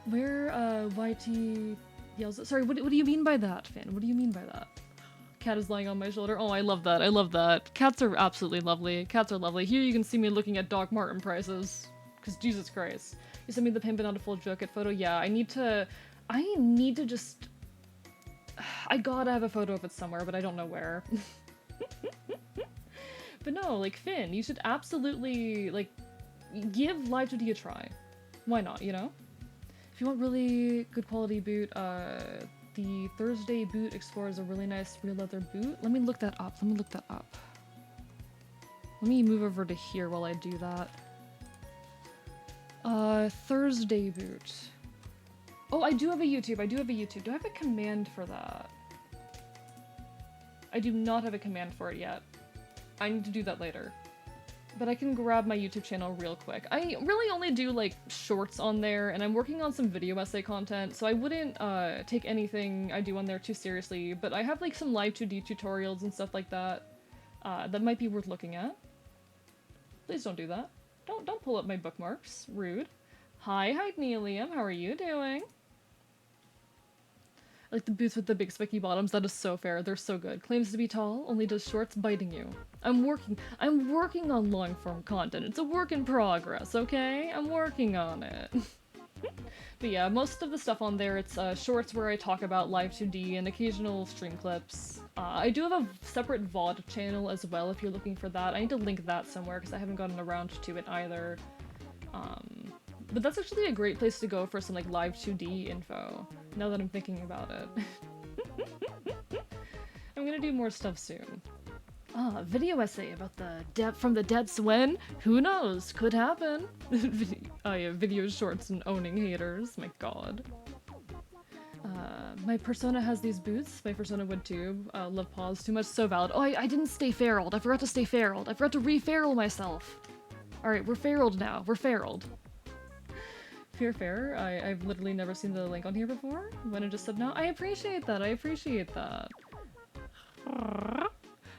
Where, YT yells... Sorry, what do you mean by that, Finn? What do you mean by that? Cat is lying on my shoulder. Oh, I love that. I love that. Cats are absolutely lovely. Cats are lovely. Here you can see me looking at Doc Marten prices. Because Jesus Christ. You sent me the pin but not a full jacket photo? Yeah, I need to just... I gotta have a photo of it somewhere, but I don't know where. But no, like, Finn, you should absolutely, like, give Live 2D a try. Why not, you know? If you want really good quality boot, the Thursday Boot Explorer is a really nice real leather boot. Let me look that up. Let me move over to here while I do that. Thursday Boot. Oh, I do have a YouTube. Do I have a command for that? I do not have a command for it yet. I need to do that later. But I can grab my YouTube channel real quick. I really only do, like, shorts on there, and I'm working on some video essay content, so I wouldn't, take anything I do on there too seriously, but I have, like, some live 2D tutorials and stuff like that, that might be worth looking at. Please don't do that. Don't pull up my bookmarks. Rude. Hi, Nelium. How are you doing? I like the boots with the big spiky bottoms. That is so fair. They're so good. Claims to be tall, only does shorts, biting you. I'm working on long-form content. It's a work in progress, okay? I'm working on it. But yeah, most of the stuff on there, it's shorts where I talk about Live 2D and occasional stream clips. I do have a separate VOD channel as well if you're looking for that. I need to link that somewhere because I haven't gotten around to it either. But that's actually a great place to go for some, like, Live 2D info, now that I'm thinking about it. I'm gonna do more stuff soon. Video essay about from the dead Swen? Who knows? Could happen. Oh yeah, video shorts and owning haters. My god. My persona has these boots. My persona would too. Love pause too much. So valid. Oh, I didn't stay feraled. I forgot to stay feraled. I forgot to re-feral myself. Alright, we're feraled now. We're feraled. Fair. I've literally never seen the link on here before. When I just said no. I appreciate that.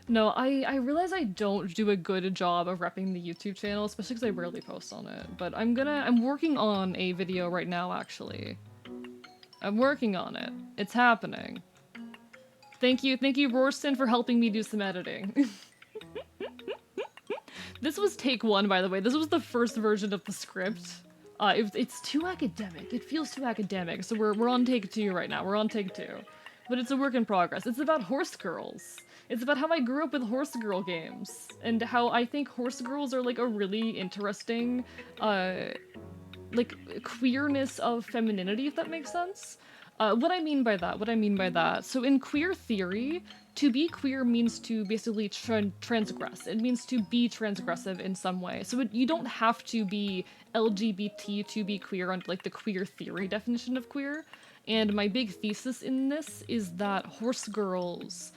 No, I realize I don't do a good job of repping the YouTube channel, especially because I rarely post on it. But I'm working on a video right now, actually. I'm working on it. It's happening. Thank you, Rorston, for helping me do some editing. This was take one, by the way. This was the first version of the script. It's too academic. It feels too academic, so we're on take two right now. We're on take two. But it's a work in progress. It's about horse girls. It's about how I grew up with horse girl games, and how I think horse girls are, like, a really interesting, like, queerness of femininity, if that makes sense. What I mean by that, so in queer theory, to be queer means to basically transgress. It means to be transgressive in some way. So you don't have to be LGBT to be queer on, like, the queer theory definition of queer. And my big thesis in this is that horse girls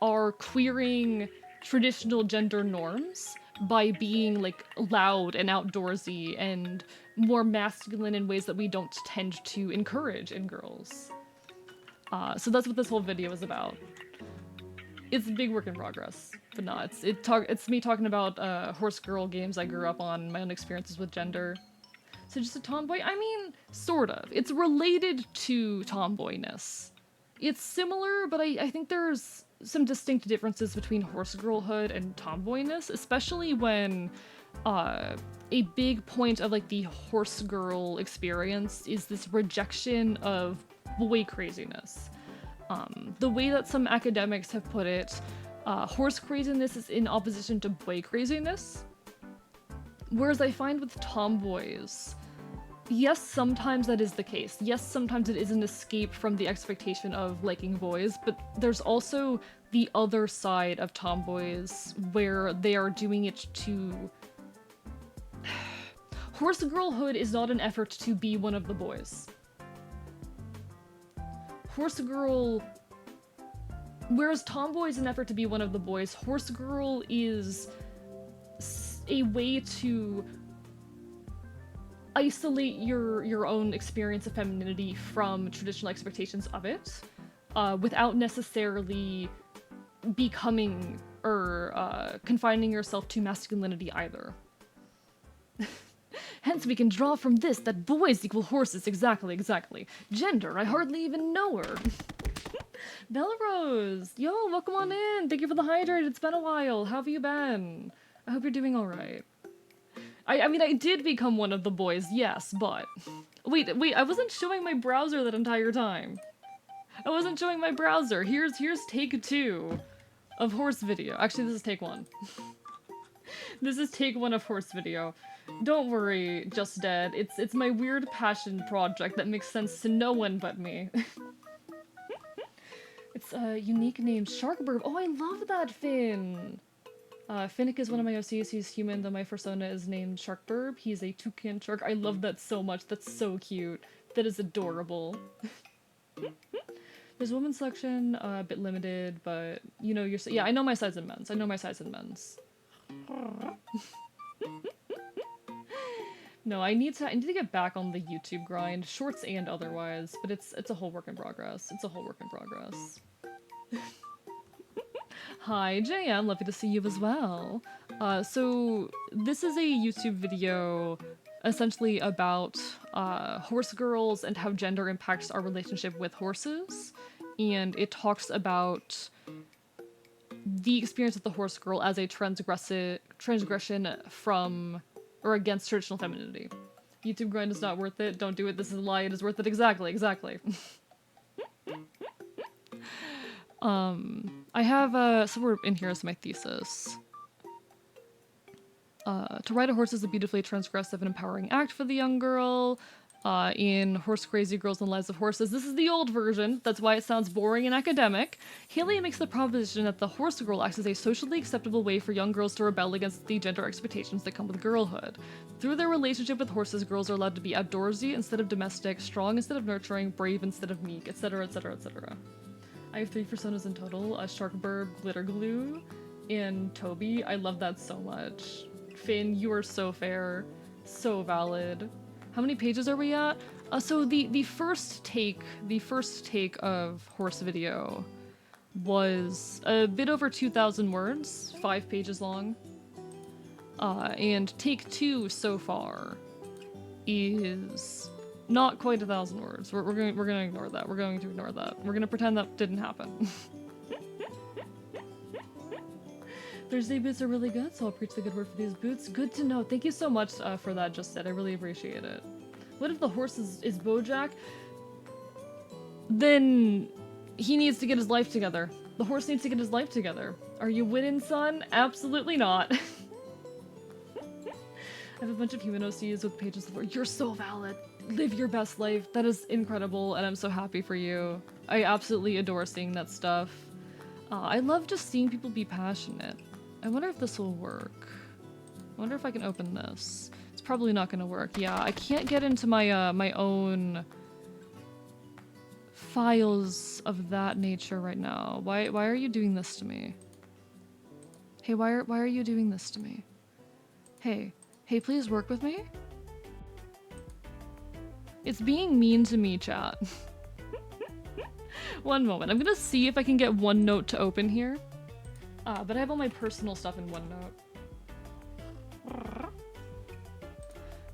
are queering traditional gender norms by being, like, loud and outdoorsy and more masculine in ways that we don't tend to encourage in girls. So that's what this whole video is about. It's a big work in progress, but no, it's me talking about horse girl games I grew up on, my own experiences with gender. So just a tomboy? I mean, sort of. It's related to tomboyness. It's similar, but I think there's some distinct differences between horse girlhood and tomboyness, especially when a big point of, like, the horse girl experience is this rejection of boy craziness. The way that some academics have put it, horse craziness is in opposition to boy craziness. Whereas I find with tomboys, yes, sometimes that is the case. Yes, sometimes it is an escape from the expectation of liking boys, but there's also the other side of tomboys where they are doing it to... Horse girlhood is not an effort to be one of the boys. Horse girl... Whereas tomboy is an effort to be one of the boys, horse girl is a way to isolate your own experience of femininity from traditional expectations of it, without necessarily becoming or confining yourself to masculinity either. Hence we can draw from this that boys equal horses. Exactly. Gender, I hardly even know her. Bella Rose! Yo, welcome on in! Thank you for the hydrate, it's been a while. How have you been? I hope you're doing alright. I mean, I did become one of the boys, yes, but... Wait, I wasn't showing my browser that entire time. I wasn't showing my browser. Here's take two of horse video. Actually, this is take one. This is take one of horse video. Don't worry, Just Dead. It's my weird passion project that makes sense to no one but me. It's a unique name, Sharkburb. Oh, I love that, Finn! Finnick is one of my OCs. He's human, though my persona is named Sharkburb. He's a toucan shark. I love that so much. That's so cute. That is adorable. There's women's selection, a bit limited, but you know, yeah, I know my size in men's. No, I need to get back on the YouTube grind, shorts and otherwise, but it's a whole work in progress. Hi, JM, lovely to see you as well. So this is a YouTube video essentially about horse girls and how gender impacts our relationship with horses, and it talks about the experience of the horse girl as a transgression from or against traditional femininity. YouTube grind is not worth it. Don't do it. This is a lie. It is worth it. Exactly. I have somewhere in here is my thesis. To ride a horse is a beautifully transgressive and empowering act for the young girl. In Horse Crazy Girls and Lives of Horses. This is the old version, that's why it sounds boring and academic. Haley makes the proposition that the horse girl acts as a socially acceptable way for young girls to rebel against the gender expectations that come with girlhood. Through their relationship with horses, girls are allowed to be outdoorsy instead of domestic, strong instead of nurturing, brave instead of meek, etc, etc, etc. I have 3 personas in total, Sharkburb, Glitterglue, and Toby. I love that so much. Finn, you are so fair, so valid. How many pages are we at? So the first take of horse video was a bit over 2,000 words, 5 pages long. And take 2 so far is not quite 1,000 words. We're gonna ignore that. We're going to ignore that. We're gonna pretend that didn't happen. Thursday boots are really good, so I'll preach the good word for these boots. Good to know. Thank you so much for that, Just Said. I really appreciate it. What if the horse is Bojack? Then he needs to get his life together. The horse needs to get his life together. Are you winning, son? Absolutely not. I have a bunch of human OCs with pages before. You're so valid. Live your best life. That is incredible, and I'm so happy for you. I absolutely adore seeing that stuff. I love just seeing people be passionate. I wonder if this will work. I wonder if I can open this. It's probably not gonna work. Yeah, I can't get into my my own files of that nature right now. Why are you doing this to me? Hey, why are you doing this to me? Hey, please work with me? It's being mean to me, chat. One moment. I'm gonna see if I can get OneNote to open here. But I have all my personal stuff in OneNote.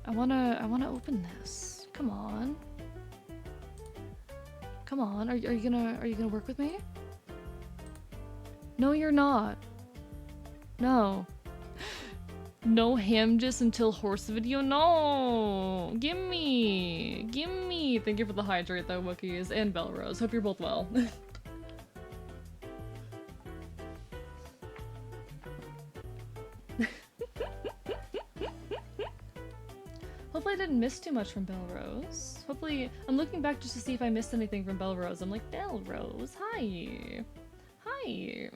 I wanna open this. Come on. Come on. Are you gonna work with me? No, you're not. No. No Hamjus until horse video? No! Gimme! Gimme! Thank you for the hydrate though, Wookiees, and Belrose. Hope you're both well. Hopefully I didn't miss too much from Belrose. Hopefully, I'm looking back just to see if I missed anything from Belrose. I'm like, Belrose, hi! Hi!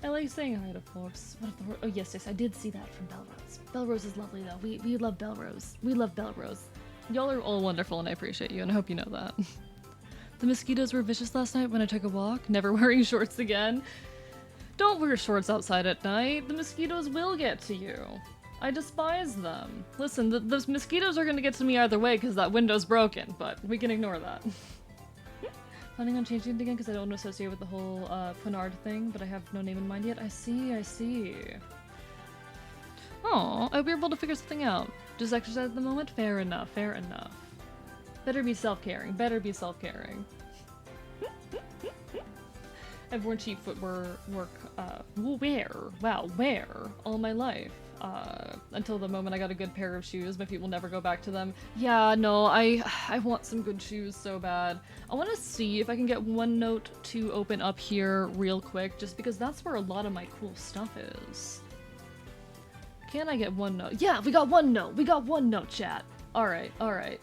I like saying hi to folks. What if the horse? Oh yes, I did see that from Belrose. Belrose is lovely though. We love Belrose. We love Belrose. Y'all are all wonderful and I appreciate you and I hope you know that. The mosquitoes were vicious last night when I took a walk. Never wearing shorts again. Don't wear shorts outside at night. The mosquitoes will get to you. I despise them. Listen, the mosquitoes are gonna get to me either way because that window's broken, but we can ignore that. Planning on changing it again because I don't want to associate with the whole Punard thing, but I have no name in mind yet. I see. Oh, I hope you're able to figure something out. Just exercise at the moment? Fair enough. Better be self-caring. I've worn cheap footwear wear all my life. Until the moment I got a good pair of shoes. My feet will never go back to them. Yeah, no, I want some good shoes so bad. I want to see if I can get OneNote to open up here real quick, just because that's where a lot of my cool stuff is. Can I get OneNote? Yeah, we got OneNote, chat. Alright.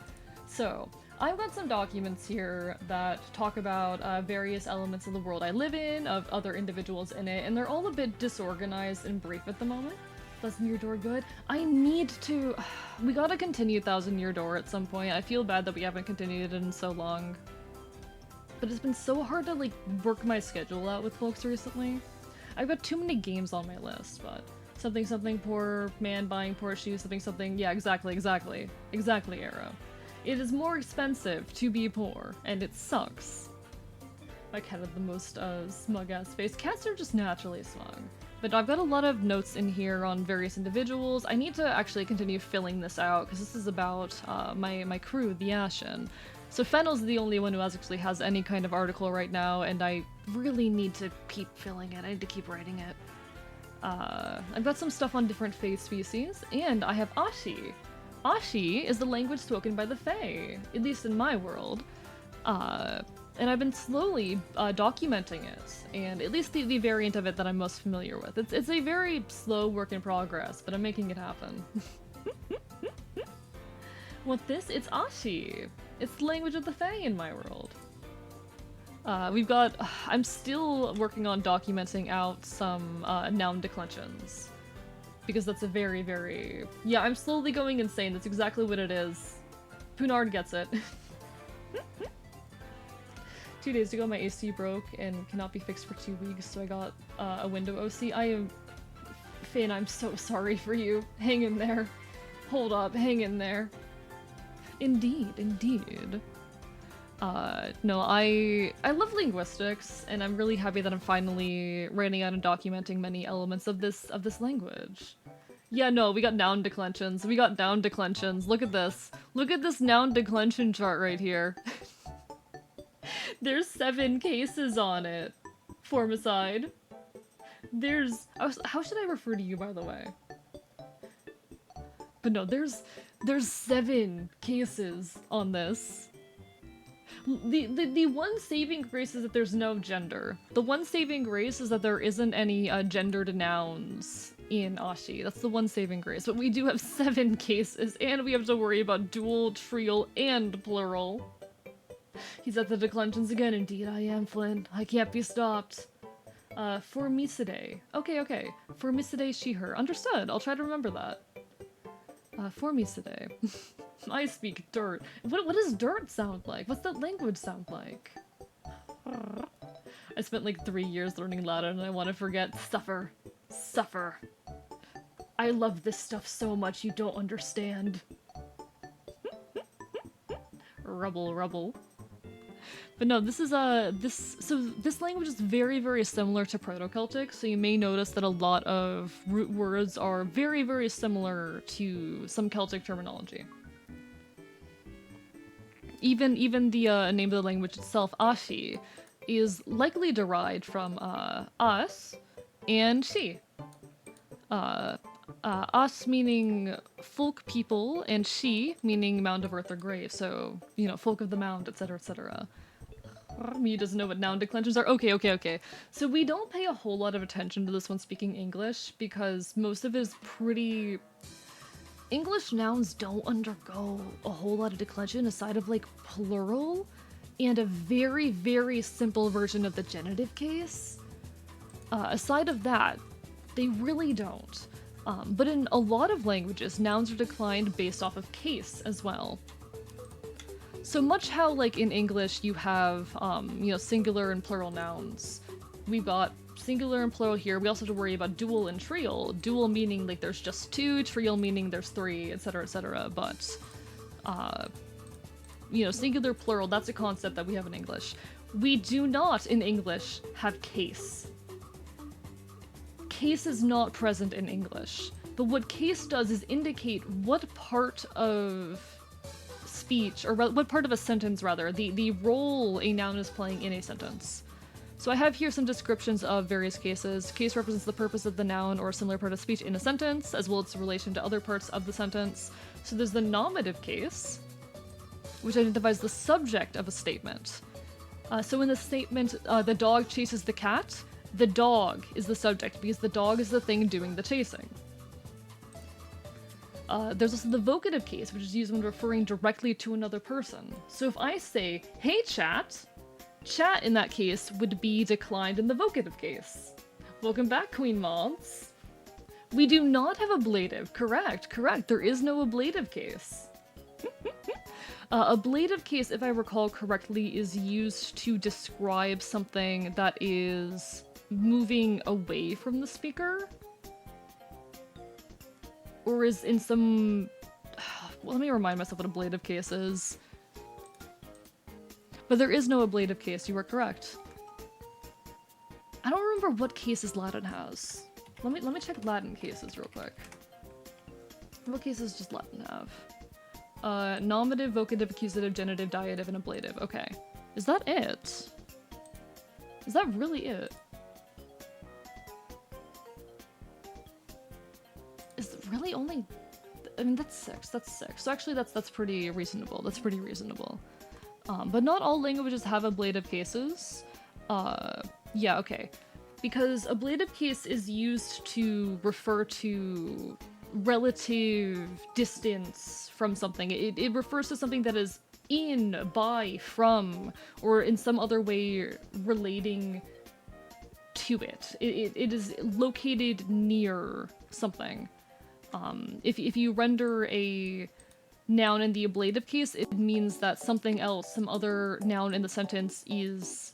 So, I've got some documents here that talk about various elements of the world I live in, of other individuals in it, and they're all a bit disorganized and brief at the moment. Thousand Year Door good? I need to... We gotta continue Thousand Year Door at some point. I feel bad that we haven't continued it in so long. But it's been so hard to, like, work my schedule out with folks recently. I've got too many games on my list, but... Something, poor man buying poor shoes, something, yeah, exactly, Arrow. It is more expensive to be poor, and it sucks. My cat had the most smug-ass face. Cats are just naturally smug. But I've got a lot of notes in here on various individuals. I need to actually continue filling this out, because this is about my crew, the Ashen. So Fennel's the only one who actually has any kind of article right now, and I really need to keep filling it. I need to keep writing it. I've got some stuff on different Fae species, and I have Ashi. Ashi is the language spoken by the Fae, at least in my world. And I've been slowly documenting it, and at least the variant of it that I'm most familiar with. It's a very slow work in progress, but I'm making it happen. What this? It's Ashi. It's the language of the Fae in my world. I'm still working on documenting out some noun declensions. Because that's a very... Yeah, I'm slowly going insane. That's exactly what it is. Punard gets it. 2 days ago, my AC broke and cannot be fixed for 2 weeks, so I got a window OC. Finn, I'm so sorry for you. Hang in there. Hold up, hang in there. Indeed. No, I love linguistics, and I'm really happy that I'm finally writing out and documenting many elements of this language. Yeah, no, we got noun declensions. Look at this. Look at this noun declension chart right here. There's 7 cases on it. Formicide. How should I refer to you, by the way? But no, there's 7 cases on this. The one saving grace is that there's no gender. The one saving grace is that there isn't any gendered nouns in Ashi. That's the one saving grace. But we do have 7 cases, and we have to worry about dual, trial, and plural. He's at the declensions again. Indeed I am, Flynn. I can't be stopped. For Misade. Okay. For Misade, she, her. Understood. I'll try to remember that. For Misade. I speak dirt. What does dirt sound like? What's that language sound like? I spent like 3 years learning Latin and I want to forget. Suffer. Suffer. I love this stuff so much you don't understand. Rubble. But no, this is this language is very, very similar to Proto-Celtic, so you may notice that a lot of root words are very, very similar to some Celtic terminology. Even the name of the language itself, Ashi, is likely derived from us and she. Us meaning folk people, and she meaning mound of earth or grave, so, you know, folk of the mound, etc., etc. Me doesn't know what noun declensions are. Okay. So we don't pay a whole lot of attention to this when speaking English, because most of it is pretty... English nouns don't undergo a whole lot of declension aside of, like, plural, and a very, very simple version of the genitive case. Aside of that, they really don't. But in a lot of languages, nouns are declined based off of case as well. So much how, like, in English you have, you know, singular and plural nouns. We've got singular and plural here. We also have to worry about dual and trial. Dual meaning, like, there's just 2, trial meaning there's 3, etc., etc. But, you know, singular, plural, that's a concept that we have in English. We do not, in English, have case. Case is not present in English. But what case does is indicate what part of speech, or what part of a sentence, rather, the role a noun is playing in a sentence. So I have here some descriptions of various cases. Case represents the purpose of the noun or a similar part of speech in a sentence, as well as its relation to other parts of the sentence. So there's the nominative case, which identifies the subject of a statement. So in the statement, the dog chases the cat, the dog is the subject, because the dog is the thing doing the chasing. There's also the vocative case, which is used when referring directly to another person. So if I say, hey chat, chat in that case would be declined in the vocative case. Welcome back, Queen Moths. We do not have ablative. Correct. There is no ablative case. Ablative case, if I recall correctly, is used to describe something that is moving away from the speaker. Or is in some... Well, let me remind myself what ablative case is. But there is no ablative case, you are correct. I don't remember what cases Latin has. Let me check Latin cases real quick. What cases does Latin have? Nominative, vocative, accusative, genitive, dietive, and ablative. Okay. Is that it? Is that really it? Is it really only... I mean, that's 6. So actually that's pretty reasonable. But not all languages have ablative cases. Yeah, okay. Because ablative case is used to refer to relative distance from something. It refers to something that is in, by, from, or in some other way relating to it. It is located near something. If you render a noun in the ablative case, it means that something else, some other noun in the sentence is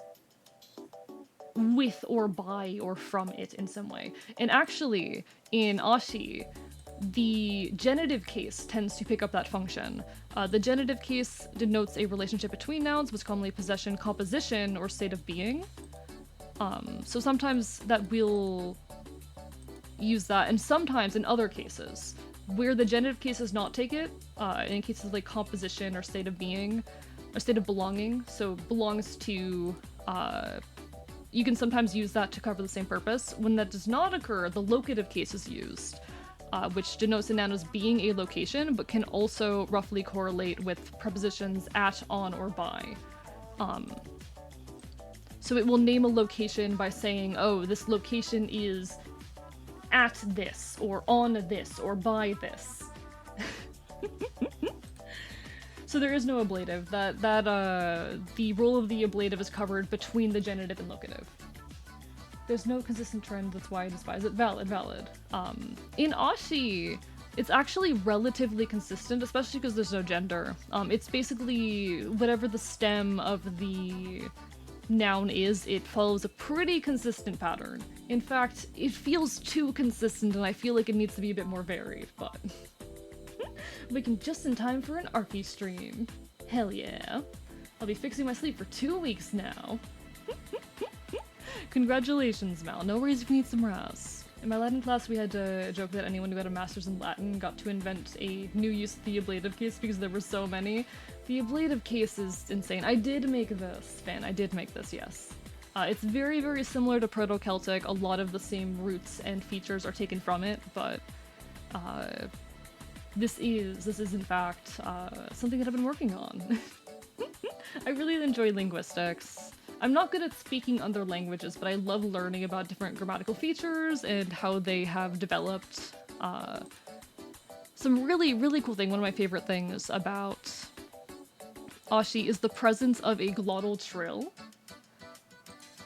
with or by or from it in some way. And actually, in Ashi, the genitive case tends to pick up that function. The genitive case denotes a relationship between nouns, most commonly possession, composition, or state of being. So sometimes that will use that, and sometimes in other cases, where the genitive case does not take it, in cases like composition or state of being, or state of belonging, so belongs to you can sometimes use that to cover the same purpose. When that does not occur, the locative case is used, which denotes a noun as being a location, but can also roughly correlate with prepositions at, on, or by. So it will name a location by saying, oh, this location is at this, or on this, or by this. So there is no ablative. The role of the ablative is covered between the genitive and locative. There's no consistent trend, that's why I despise it. Valid. In Ashi, it's actually relatively consistent, especially because there's no gender. It's basically whatever the stem of the noun is, it follows a pretty consistent pattern. In fact, it feels too consistent and I feel like it needs to be a bit more varied, but... Waking just in time for an Archie stream. Hell yeah. I'll be fixing my sleep for 2 weeks now. Congratulations, Mal. No worries if you need some rest. In my Latin class, we had to joke that anyone who got a master's in Latin got to invent a new use of the ablative case because there were so many. The ablative case is insane. I did make this, Finn. I did make this, yes. It's very, very similar to Proto-Celtic. A lot of the same roots and features are taken from it, but this is in fact something that I've been working on. I really enjoy linguistics. I'm not good at speaking other languages, but I love learning about different grammatical features and how they have developed. Some really, really cool thing, one of my favorite things about Ashi is the presence of a glottal trill.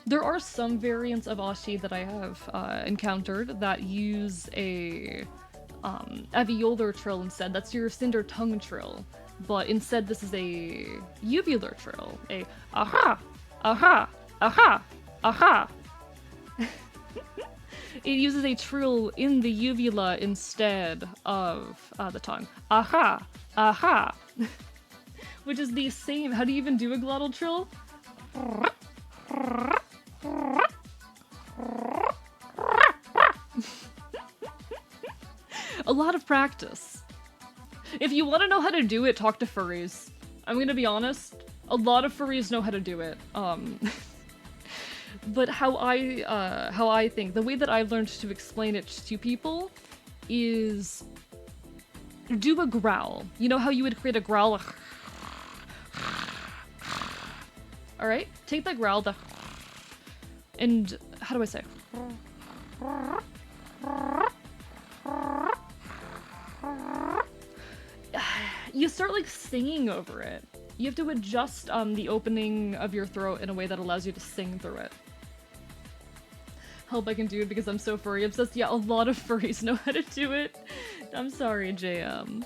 There are some variants of Ashi that I have encountered that use a alveolar trill instead. That's your cinder tongue trill. But instead this is a uvular trill. A aha, aha, aha, aha. It uses a trill in the uvula instead of the tongue. Aha, aha. Which is the same. How do you even do a glottal trill? A lot of practice. If you want to know how to do it, talk to furries. I'm gonna be honest, a lot of furries know how to do it. But how I think, the way that I've learned to explain it to people is do a growl. You know how you would create a growl? Alright? Take that growl, and how do I say? You start like singing over it. You have to adjust the opening of your throat in a way that allows you to sing through it. Hope I can do it because I'm so furry obsessed. Yeah, a lot of furries know how to do it. I'm sorry, JM.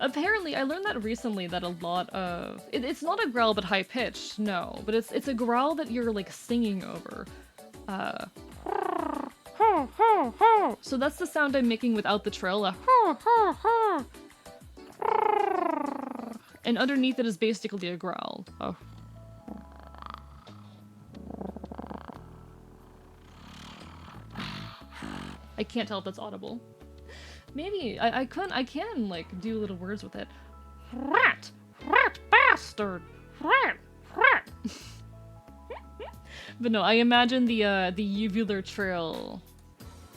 Apparently, I learned that recently that a lot of... It's not a growl but high-pitched, no. But it's a growl that you're like singing over. So that's the sound I'm making without the trill. And underneath it is basically a growl. Oh. I can't tell if that's audible. Maybe I can like do little words with it. Rat bastard, rat. But no, I imagine the uvular trill.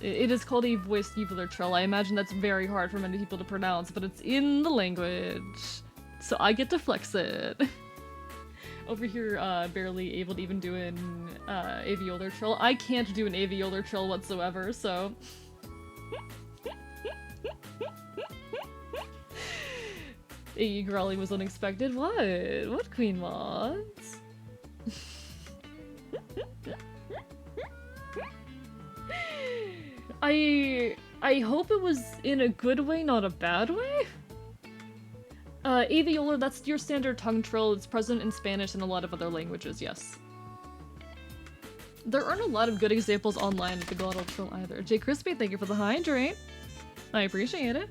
It is called a voiced uvular trill. I imagine that's very hard for many people to pronounce, but it's in the language. So I get to flex it. Over here, barely able to even do an alveolar trill. I can't do an alveolar trill whatsoever, so... A growling was unexpected. What? What, Queen Mods? I hope it was in a good way, not a bad way? Alveolar, that's your standard tongue trill. It's present in Spanish and a lot of other languages, yes. There aren't a lot of good examples online of the glottal trill either. J. Crispy, thank you for the hydrate. I appreciate it.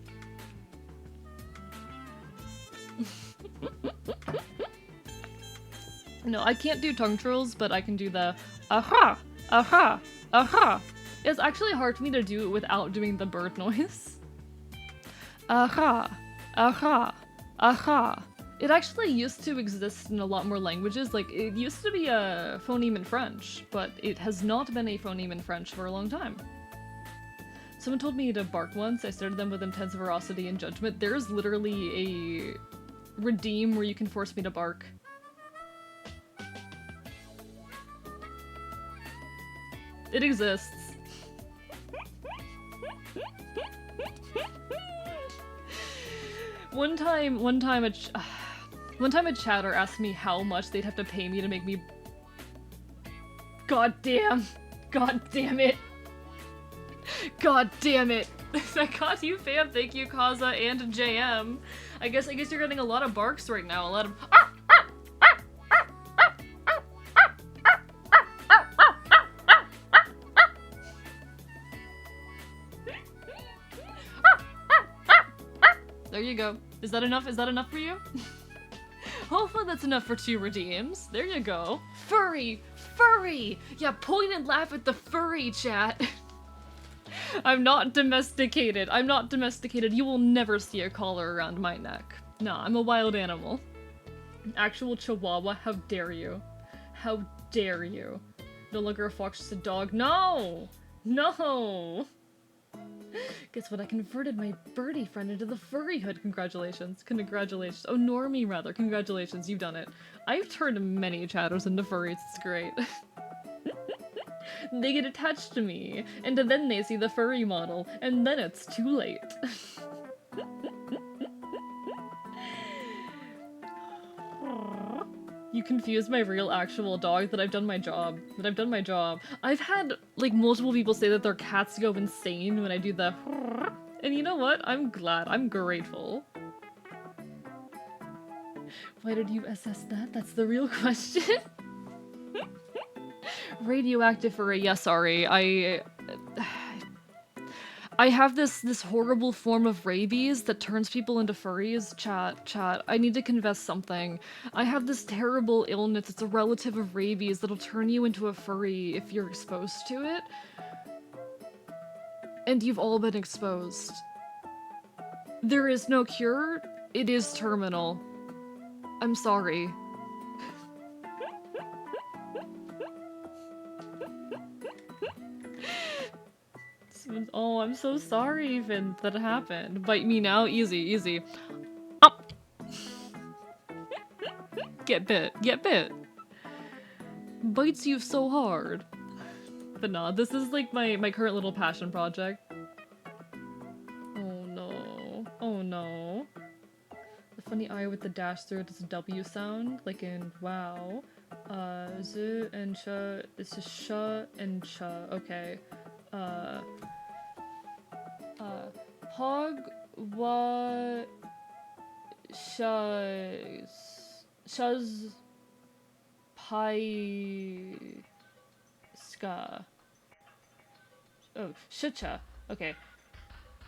No, I can't do tongue trills, but I can do the aha, aha, aha. It's actually hard for me to do it without doing the bird noise. Aha, aha, aha. It actually used to exist in a lot more languages. Like, it used to be a phoneme in French, but it has not been a phoneme in French for a long time. Someone told me to bark once. I stared at them with intense ferocity and judgment. There's literally a redeem where you can force me to bark. It exists. One time a chatter asked me how much they'd have to pay me to make me. God damn it. God damn it. I got you, fam. Thank you, Kaza and JM. I guess you're getting a lot of barks right now. A lot of. There you go. Is that enough? Is that enough for you? Hopefully that's enough for 2 redeems. There you go. Furry! Furry! Yeah, point and laugh at the furry, chat. I'm not domesticated. I'm not domesticated. You will never see a collar around my neck. Nah, I'm a wild animal. An actual chihuahua? How dare you? How dare you? No longer a fox, just a dog. No! No! Guess what? I converted my birdie friend into the furryhood. Congratulations. Congratulations. Oh, Normie, rather. Congratulations. You've done it. I've turned many chatters into furries. It's great. They get attached to me, and then they see the furry model, and then it's too late. You confused my real actual dog. That I've done my job. I've had, like, multiple people say that their cats go insane when I do the and you know what? I'm glad. I'm grateful. Why did you assess that? That's the real question. Radioactive furry. Yeah, sorry. I have this horrible form of rabies that turns people into furries. Chat. I need to confess something. I have this terrible illness. It's a relative of rabies that'll turn you into a furry if you're exposed to it. And you've all been exposed. There is no cure. It is terminal. I'm sorry. Oh, I'm so sorry, Vin, that it happened. Bite me now? Easy. Oh. Get bit. Bites you so hard. But nah, this is like my current little passion project. Oh no. The funny I with the dash through it is a W sound, like in wow. Z and ch, this is sh and ch, okay. Hog wa shuz pi ska. Oh, shicha. Okay.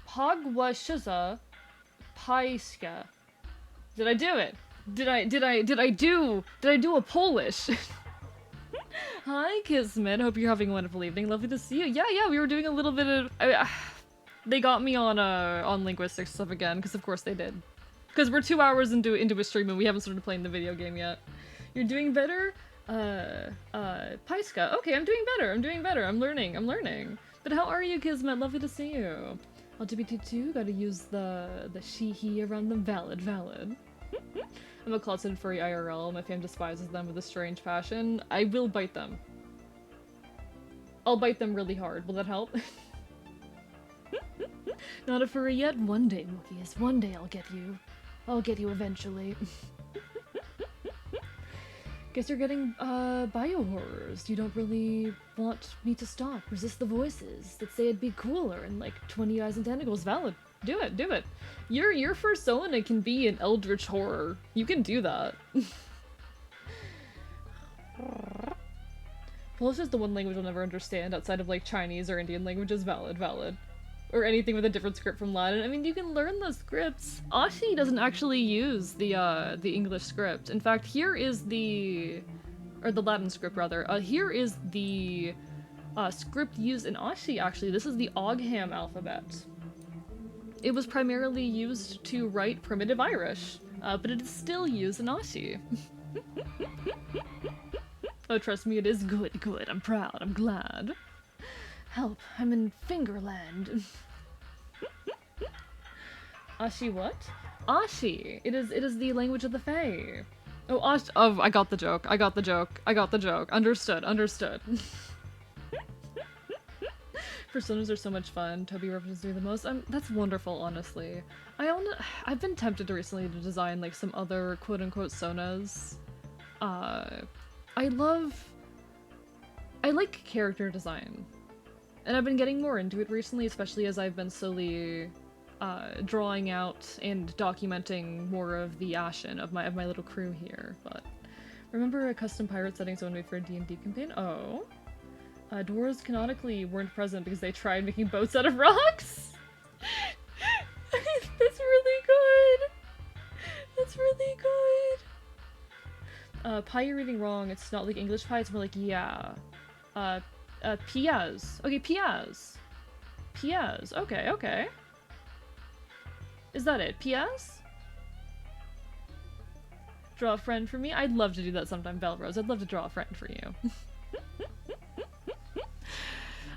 Hog wa shuza pi ska. Did I do it? Did I do a Polish? Hi, Kismet. Hope you're having a wonderful evening. Lovely to see you. Yeah, we were doing a little bit of... they got me on linguistics stuff again, because of course they did. Because we're 2 hours into a stream and we haven't started playing the video game yet. You're doing better? Paiska. Okay, I'm doing better. I'm learning. But how are you, Kismet? Lovely to see you. LGBT2, gotta use the she, he around them. Valid. I'm a closeted furry IRL. My fam despises them with a strange passion. I will bite them. I'll bite them really hard. Will that help? Not a furry yet? One day, Mookie's. One day I'll get you. I'll get you eventually. Guess you're getting, biohorrors. You don't really want me to stop. Resist the voices that say it'd be cooler and like 20 eyes and tentacles. Valid. Do it. Your persona can be an eldritch horror. You can do that. Polish is the one language I'll never understand outside of like Chinese or Indian languages. Valid. Or anything with a different script from Latin. I mean, you can learn those scripts. Ashi doesn't actually use the English script. In fact, here is the Latin script rather. Here is the script used in Ashi. Actually, this is the Ogham alphabet. it was primarily used to write primitive Irish, but it is still used in Aussie. Oh, trust me, it is good, good. I'm proud, I'm glad. Help, I'm in Fingerland. Ashi what? Ashi! It is the language of the Fae. Oh, Ash- oh, I got the joke, I got the joke, I got the joke. Understood, understood. Personas are so much fun. Toby references me the most. That's wonderful, honestly. I've been tempted recently to design like some other quote-unquote sonas. I like character design, and I've been getting more into it recently, especially as I've been slowly drawing out and documenting more of the Ashen of my little crew here. But remember a custom pirate setting someone made for a D&D campaign? Oh. Dwarves canonically weren't present because they tried making boats out of rocks? That's really good! That's really good! Pie you're reading wrong, it's not like English pie, it's more like yeah. Piaz. Okay, Piaz. Piaz, okay, okay. Is that it? Piaz? Draw a friend for me? I'd love to do that sometime, Belrose. I'd love to draw a friend for you.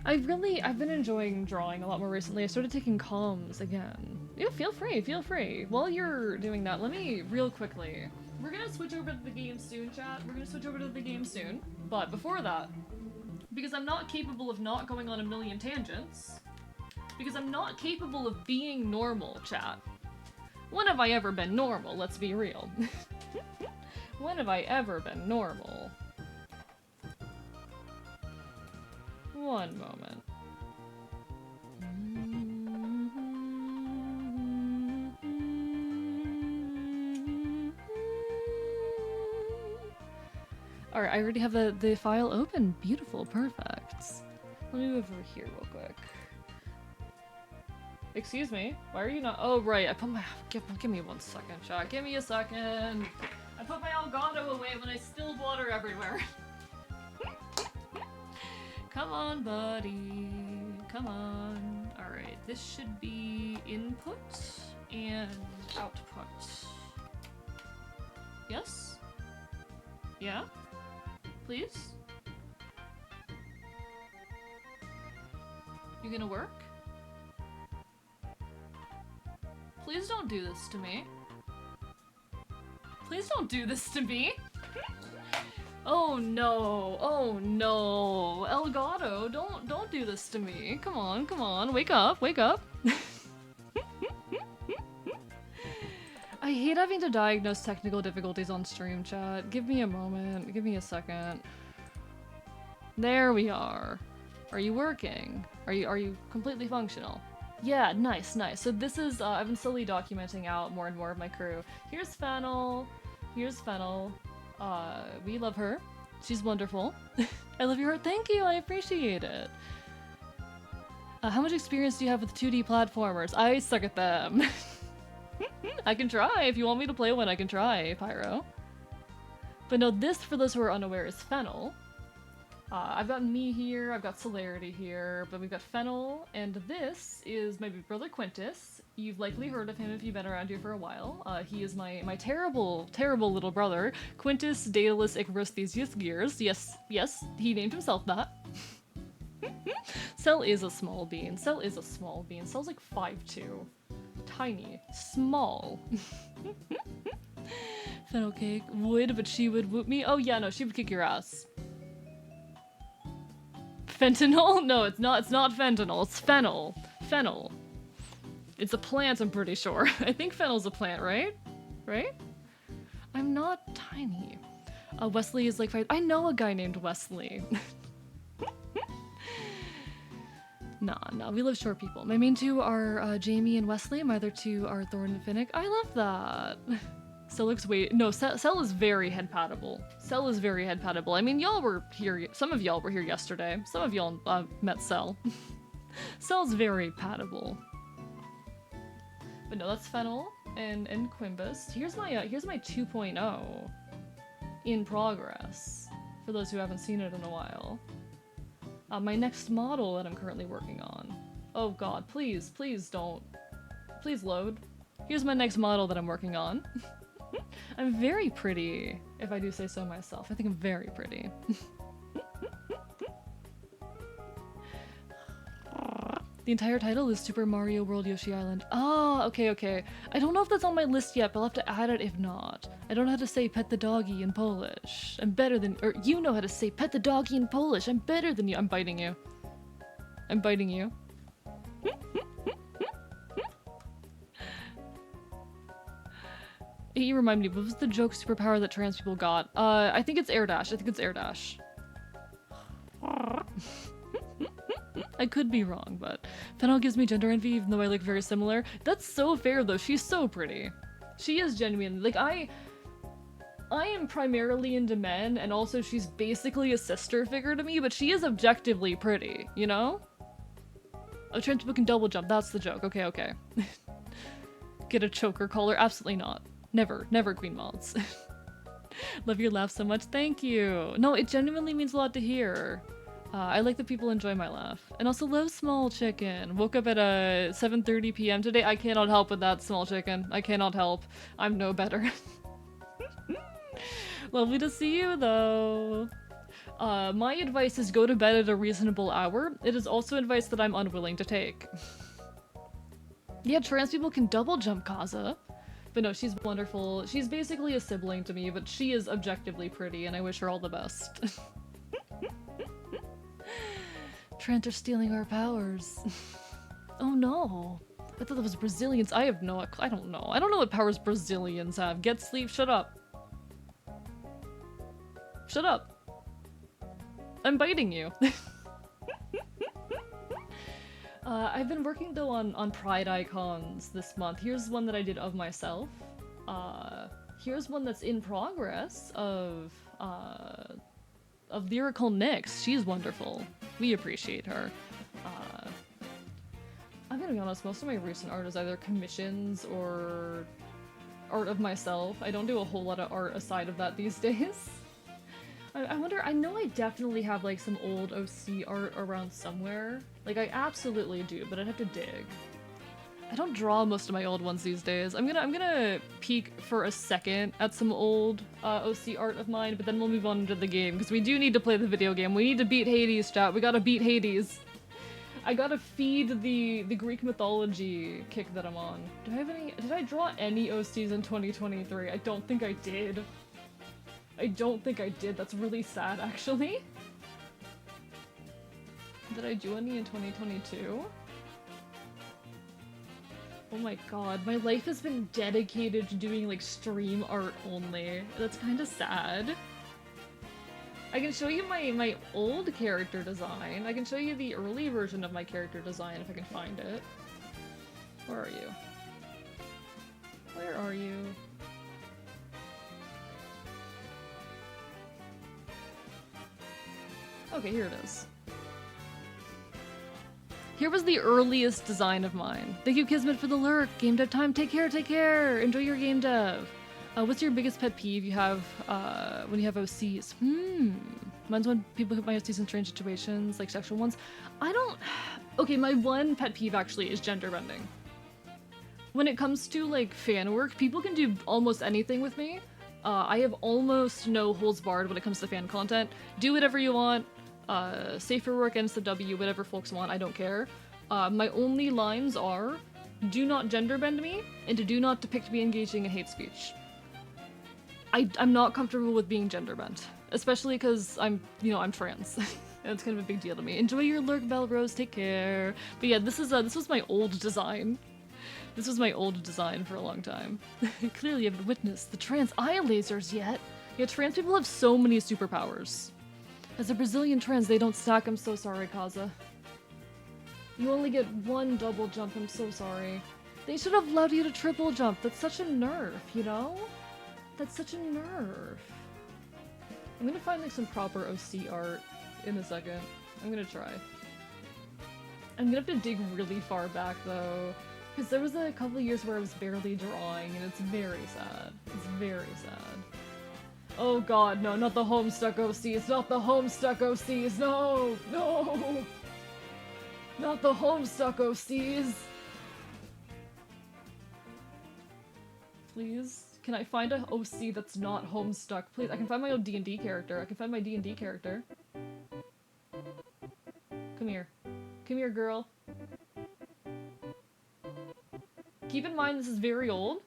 I've been enjoying drawing a lot more recently. I started taking comms again. Yeah, feel free, feel free. While you're doing that, let me, real quickly, we're gonna switch over to the game soon, chat. We're gonna switch over to the game soon. But before that, because I'm not capable of not going on a million tangents, because I'm not capable of being normal, chat. When have I ever been normal? Let's be real. When have I ever been normal? One moment. Alright, I already have the file open. Beautiful, perfect. Let me move over here real quick. Excuse me, why are you not- oh right, I put my- give me 1 second, chat. Give me a second. I put my Elgato away when I spilled water everywhere. Come on, buddy. Come on. Alright, this should be input and output. Yes? Yeah? Please? You gonna work? Please don't do this to me. Please don't do this to me! Oh no, oh no. Elgato, don't do this to me. Come on, wake up, wake up. I hate having to diagnose technical difficulties on stream, chat. Give me a moment, give me a second. There we are. Are you working? Are you completely functional? Yeah, nice, nice. So this is, I've been slowly documenting out more and more of my crew. Here's Fennel. Here's Fennel. We love her. She's wonderful. I love your heart. Thank you, I appreciate it. How much experience do you have with 2D platformers? I suck at them. I can try. If you want me to play one, I can try, Pyro. But no, this, for those who are unaware, is Fennel. I've got me here, I've got Celerity here, but we've got Fennel, and this is my big brother Quintus. You've likely heard of him if you've been around here for a while. He is my terrible, terrible little brother, Quintus Daedalus Icarus Theseus Gears. Yes, yes, he named himself that. Cell is a small bean. Cell is a small bean. Cell's like 5'2". Tiny. Small. Fennel cake would, but she would whoop me. Oh yeah, no, she would kick your ass. Fentanyl? No, it's not fentanyl, it's fennel. Fennel. It's a plant, I'm pretty sure. I think fennel's a plant, right? Right? I'm not tiny. Wesley is like 5. I know a guy named Wesley. Nah, we love short people. My main two are Jamie and Wesley, my other two are Thorn and Finnick. I love that. Cell looks no, Cell is very head-patable. Cell is very head-patable. I mean, y'all were here, some of y'all were here yesterday. Some of y'all met Cell. Cell's very patable. But no, that's Fennel and Quimbus. Here's my 2.0 in progress, for those who haven't seen it in a while. My next model that I'm currently working on. Oh god, please Please load. Here's my next model that I'm working on. I'm very pretty, if I do say so myself. I think I'm very pretty. The entire title is Super Mario World Yoshi Island. Ah, okay, okay. I don't know if that's on my list yet, but I'll have to add it if not. I don't know how to say pet the doggy in Polish. I'm better than- or you know how to say pet the doggy in Polish. I'm better than you. I'm biting you. I'm biting you. You remind me, what was the joke superpower that trans people got? I think it's air dash. I think it's air dash. I could be wrong, but Fennel gives me gender envy even though I look very similar. That's so fair though, she's so pretty. She is genuine. Like, I am primarily into men, and also she's basically a sister figure to me, but she is objectively pretty, you know? Oh, trans people can double jump, that's the joke. Okay, okay. Get a choker collar? Absolutely not. Never, never Queen Mods. Love your laugh so much, thank you. No, it genuinely means a lot to hear. I like that people enjoy my laugh. And also love Small Chicken. Woke up at 7:30 p.m. today. I cannot help with that, Small Chicken. I cannot help. I'm no better. Lovely to see you, though. My advice is go to bed at a reasonable hour. It is also advice that I'm unwilling to take. Yeah, trans people can double jump, Kaza. But no, she's wonderful. She's basically a sibling to me, but she is objectively pretty, and I wish her all the best. Trent are stealing our powers. Oh no. I thought that was Brazilians. I don't know. I don't know what powers Brazilians have. Get sleep, shut up. Shut up. I'm biting you. I've been working though on pride icons this month. Here's one that I did of myself. Here's one that's in progress of Lyrical Nyx. She's wonderful. We appreciate her. I'm gonna be honest, most of my recent art is either commissions or art of myself. I don't do a whole lot of art aside of that these days. I wonder, I know I definitely have like some old OC art around somewhere. Like I absolutely do, but I'd have to dig. I don't draw most of my old ones these days. I'm gonna peek for a second at some old OC art of mine, but then we'll move on into the game, because we do need to play the video game. We need to beat Hades, chat. We gotta beat Hades. I gotta feed the Greek mythology kick that I'm on. Did I draw any OCs in 2023? I don't think I did. I don't think I did. That's really sad, actually. Did I do any in 2022? Oh my god, my life has been dedicated to doing like stream art only. That's kind of sad. I can show you my old character design. I can show you the early version of my character design if I can find it. Where are you? Where are you? Okay, here it is. Here was the earliest design of mine. Thank you, Kismet, for the lurk. Game dev time. Take care, take care. Enjoy your game dev. What's your biggest pet peeve you have when you have OCs? Mine's when people put my OCs in strange situations, like sexual ones. Okay, my one pet peeve actually is gender bending. When it comes to like fan work, people can do almost anything with me. I have almost no holds barred when it comes to fan content. Do whatever you want. Safer work, NSW, whatever folks want, I don't care. My only lines are, do not gender bend me, and to do not depict me engaging in hate speech. I'm not comfortable with being gender bent, especially because I'm trans. And it's kind of a big deal to me. Enjoy your lurk, Bell Rose, take care. But yeah, this was my old design. This was my old design for a long time. Clearly you haven't witnessed the trans eye lasers yet. Yeah, trans people have so many superpowers. As a Brazilian trans, they don't stack. I'm so sorry, Kaza. You only get one double jump. I'm so sorry. They should have allowed you to triple jump. That's such a nerf, you know? That's such a nerf. I'm gonna find like some proper OC art in a second. I'm gonna try. I'm gonna have to dig really far back though, because there was a couple of years where I was barely drawing, and it's very sad. It's very sad. Oh god, no, not the Homestuck OCs, not the Homestuck OCs, no! No! Not the Homestuck OCs! please? Can I find a OC that's not Homestuck? Please, I can find my own D&D character. I can find my D&D character. Come here. Come here, girl. Keep in mind this is very old.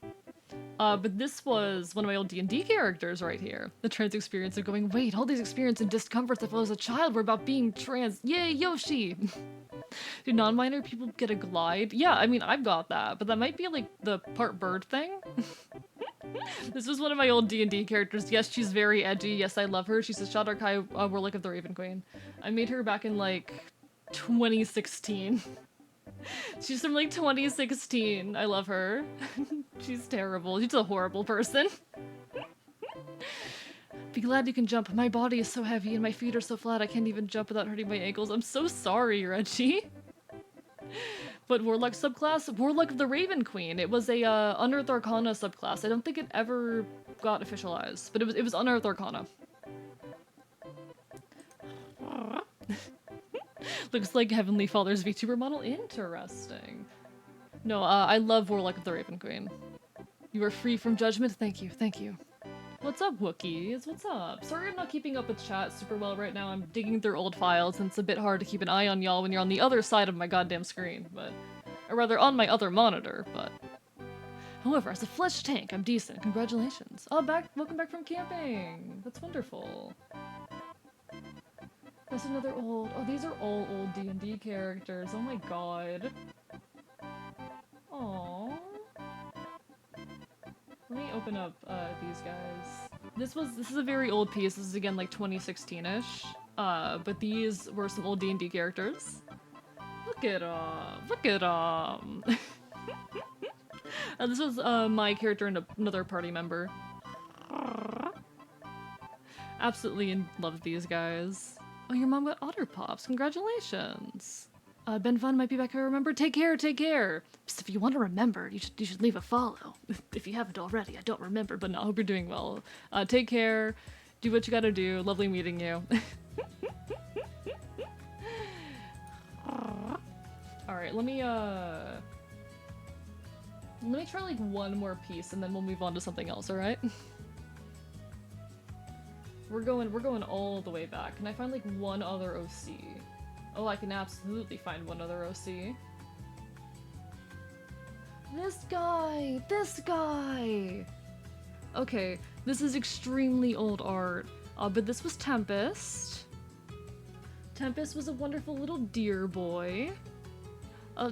But this was one of my old D&D characters right here. The trans experience of going, wait, all these experience and discomforts if I was a child were about being trans. Yay, Yoshi! Do non-binary people get a glide? Yeah, I mean, I've got that, but that might be like the part bird thing. This was one of my old D&D characters. Yes, she's very edgy. Yes, I love her. She's a Shadar-kai Warlock of the Raven Queen. I made her back in like 2016. She's from like 2016. I love her. She's terrible. She's a horrible person. Be glad you can jump. My body is so heavy and my feet are so flat I can't even jump without hurting my ankles. I'm so sorry, Reggie. But Warlock subclass? Warlock of the Raven Queen. It was a Unearthed Arcana subclass. I don't think it ever got officialized, but it was Unearthed Arcana. Looks like Heavenly Father's VTuber model. Interesting. No, I love Warlock of the Raven Queen. You are free from judgment. Thank you, thank you. What's up, Wookiees? What's up? Sorry I'm not keeping up with chat super well right now. I'm digging through old files, and it's a bit hard to keep an eye on y'all when you're on the other side of my goddamn screen, but... Or rather, on my other monitor, but... However, as a flesh tank, I'm decent. Congratulations. Oh, welcome back from camping. That's wonderful. That's another old... Oh, these are all old D&D characters. Oh my god. Aww. Let me open up these guys. This is a very old piece. This is again like 2016-ish. But these were some old D&D characters. Look at 'em. Look at 'em. This was my character and another party member. Absolutely love these guys. Oh, your mom got Otter Pops. Congratulations. Ben Fun might be back. I remember. Take care. Take care. Psst, if you want to remember, you should leave a follow. If you haven't already. I don't remember, but no, I hope you're doing well. Take care. Do what you gotta do. Lovely meeting you. Alright, let me try like one more piece and then we'll move on to something else, alright? We're going all the way back. Can I find like one other OC? Oh, I can absolutely find one other OC. This guy! This guy! Okay, this is extremely old art, but this was Tempest. Tempest was a wonderful little deer boy.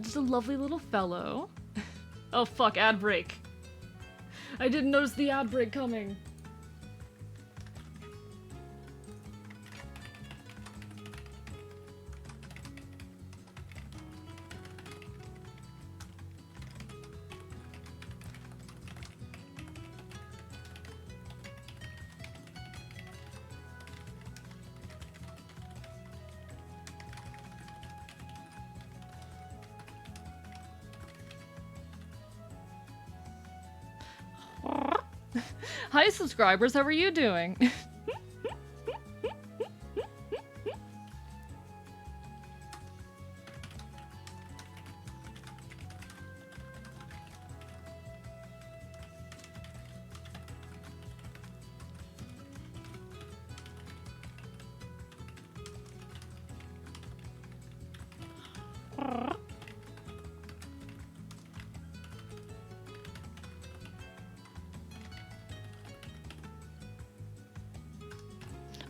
Just a lovely little fellow. Oh fuck, ad break. I didn't notice the ad break coming. Hi subscribers, how are you doing?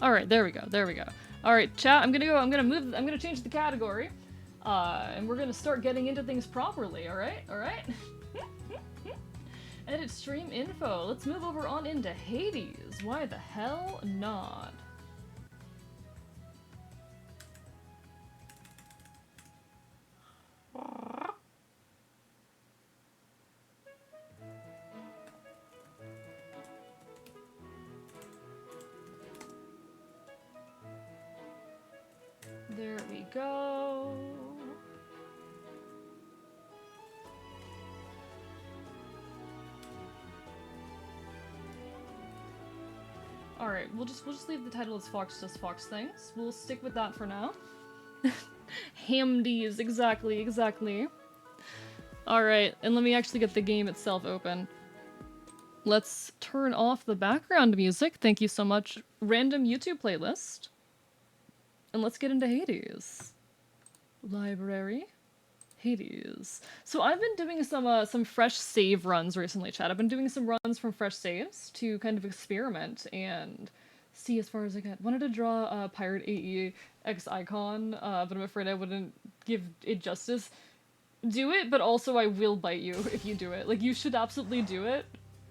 Alright, there we go, there we go. Alright, chat, I'm gonna change the category. And we're gonna start getting into things properly, alright? Alright? Edit stream info. Let's move over on into Hades. Why the hell not? There we go. Alright, we'll just leave the title as Fox Does Fox Things. We'll stick with that for now. Hamdies, exactly, exactly. Alright, and let me actually get the game itself open. let's turn off the background music. Thank you so much, random YouTube playlist. And let's get into Hades. Library. Hades. So I've been doing some fresh save runs recently, Chad. I've been doing some runs from fresh saves to kind of experiment and see as far as I get. Wanted to draw a Pirate AEX icon, but I'm afraid I wouldn't give it justice. Do it, but also I will bite you if you do it. Like, you should absolutely do it,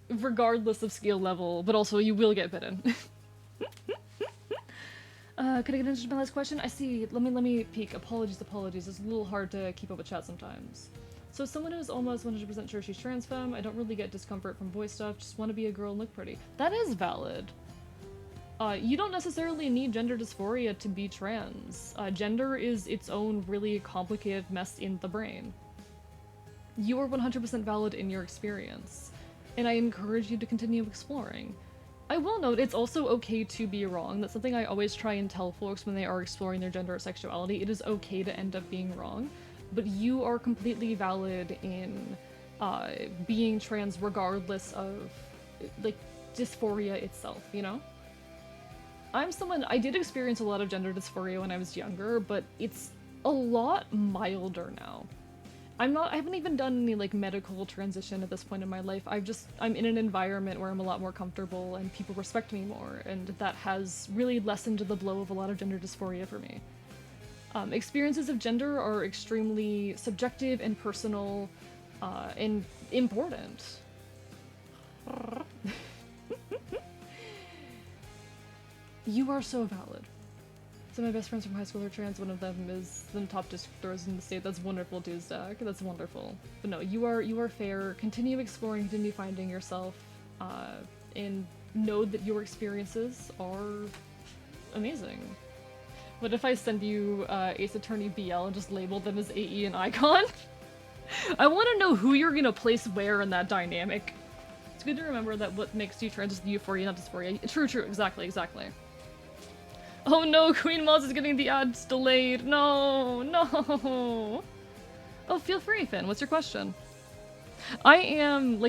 regardless of skill level, but also you will get bitten. Could I get into my last question? I see. Let me peek. Apologies. It's a little hard to keep up with chat sometimes. So someone who's almost 100% sure she's trans femme, I don't really get discomfort from boy stuff, just want to be a girl and look pretty. That is valid. You don't necessarily need gender dysphoria to be trans. Gender is its own really complicated mess in the brain. You are 100% valid in your experience, and I encourage you to continue exploring. I will note, it's also okay to be wrong. That's something I always try and tell folks when they are exploring their gender or sexuality. It is okay to end up being wrong, but you are completely valid in being trans regardless of, like, dysphoria itself, you know? I did experience a lot of gender dysphoria when I was younger, but it's a lot milder now. I haven't even done any, like, medical transition at this point in my life. I'm in an environment where I'm a lot more comfortable and people respect me more, and that has really lessened the blow of a lot of gender dysphoria for me. Experiences of gender are extremely subjective and personal, and important. You are so valid. So my best friends from high school are trans. One of them is the top districtors in the state. That's wonderful, Duzdak. That's wonderful. But no, you are fair. Continue exploring, continue finding yourself, and know that your experiences are amazing. What if I send you Ace Attorney BL and just label them as AE and Icon? I want to know who you're gonna place where in that dynamic. It's good to remember that what makes you trans is the euphoria, not dysphoria. True, exactly. Oh no, Queen Moz is getting the ads delayed. No. Oh, feel free, Finn. What's your question? I'm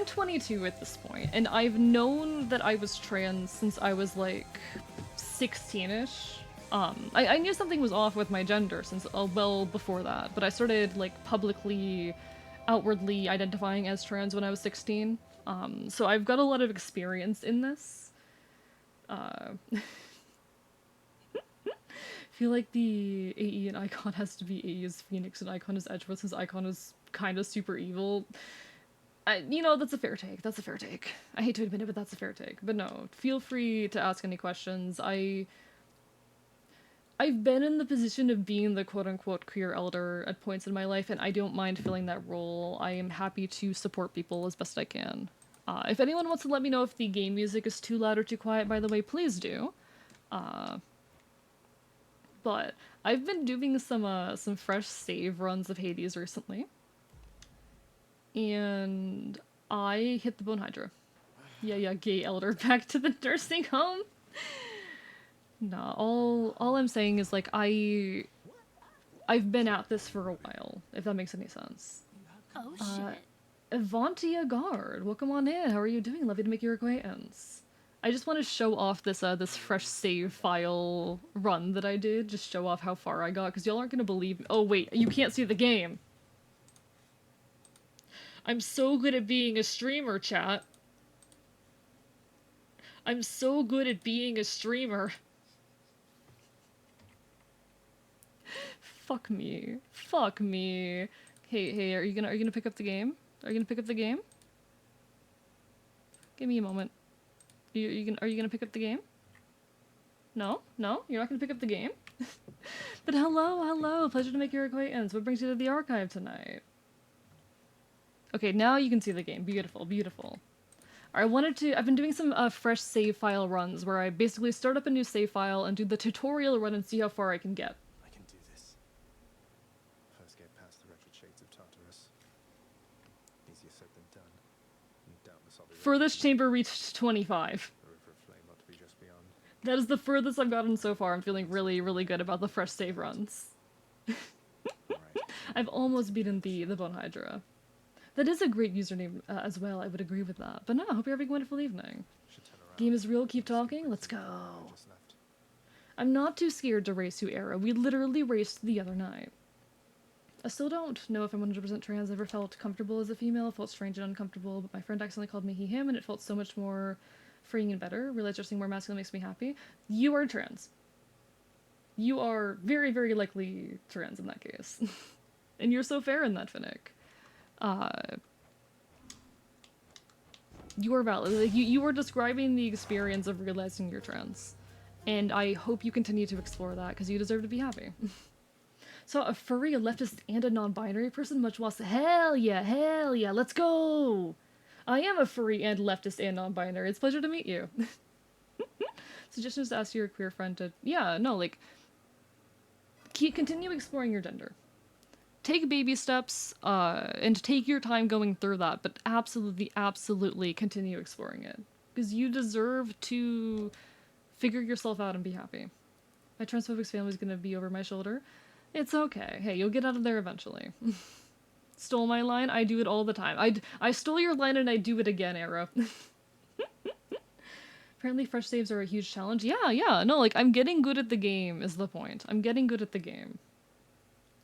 22 at this point, and I've known that I was trans since I was, like, 16-ish. I knew something was off with my gender since, well before that, but I started, like, publicly, outwardly identifying as trans when I was 16. So I've got a lot of experience in this. Feel like the AE and Icon has to be AE is Phoenix and Icon is Edgeworth since Icon is kind of super evil. That's a fair take. I hate to admit it, but that's a fair take. But no, feel free to ask any questions. I've been in the position of being the quote-unquote queer elder at points in my life, and I don't mind filling that role. I am happy to support people as best I can. If anyone wants to let me know if the game music is too loud or too quiet, by the way, please do. But I've been doing some fresh save runs of Hades recently. And I hit the Bone Hydra. Yeah, gay elder back to the nursing home. Nah, all I'm saying is, like, I've been at this for a while, if that makes any sense. Oh shit. Avantia Guard, welcome on in. How are you doing? Lovely to make your acquaintance. I just want to show off this fresh save file run that I did. Just show off how far I got, because y'all aren't gonna believe me. Oh wait, you can't see the game. I'm so good at being a streamer, chat. I'm so good at being a streamer. Fuck me. Hey, are you gonna pick up the game? Are you gonna pick up the game? Give me a moment. Are you gonna pick up the game? No? You're not gonna pick up the game? But hello, pleasure to make your acquaintance. What brings you to the archive tonight? Okay, now you can see the game. Beautiful. I've been doing some fresh save file runs where I basically start up a new save file and do the tutorial run and see how far I can get. I can do this. First get past the wretched shades of Tartarus. Easier said than done. And doubtless I'll be Furthest chamber reached 25. The river of flame ought to be just beyond. That is the furthest I've gotten so far. I'm feeling really, really good about the fresh save runs. Right. I've almost beaten the Bone Hydra. That is a great username as well, I would agree with that. But no, I hope you're having a wonderful evening. Should turn around. Game is real, keep talking, let's I go. just left. I'm not too scared to race you, Era. We literally raced the other night. I still don't know if I'm 100% trans. I never felt comfortable as a female, felt strange and uncomfortable, but my friend accidentally called me he, him, and it felt so much more freeing and better. Realized dressing more masculine makes me happy. You are trans. You are very, very likely trans in that case. And you're so fair in that, Finnick. You are valid. Like, you are describing the experience of realizing you're trans. And I hope you continue to explore that, because you deserve to be happy. So a furry, a leftist, and a non-binary person much wants to hell yeah, let's go! I am a furry and leftist and non-binary. It's a pleasure to meet you. Suggestion is to ask your queer friend to, yeah, no, like, continue exploring your gender. Take baby steps, and take your time going through that, but absolutely, absolutely continue exploring it. Because you deserve to figure yourself out and be happy. My transphobic family is gonna be over my shoulder. It's okay. Hey, you'll get out of there eventually. Stole my line? I do it all the time. I stole your line and I do it again, Arrow. Apparently fresh saves are a huge challenge. Yeah, no, like, I'm getting good at the game is the point. I'm getting good at the game.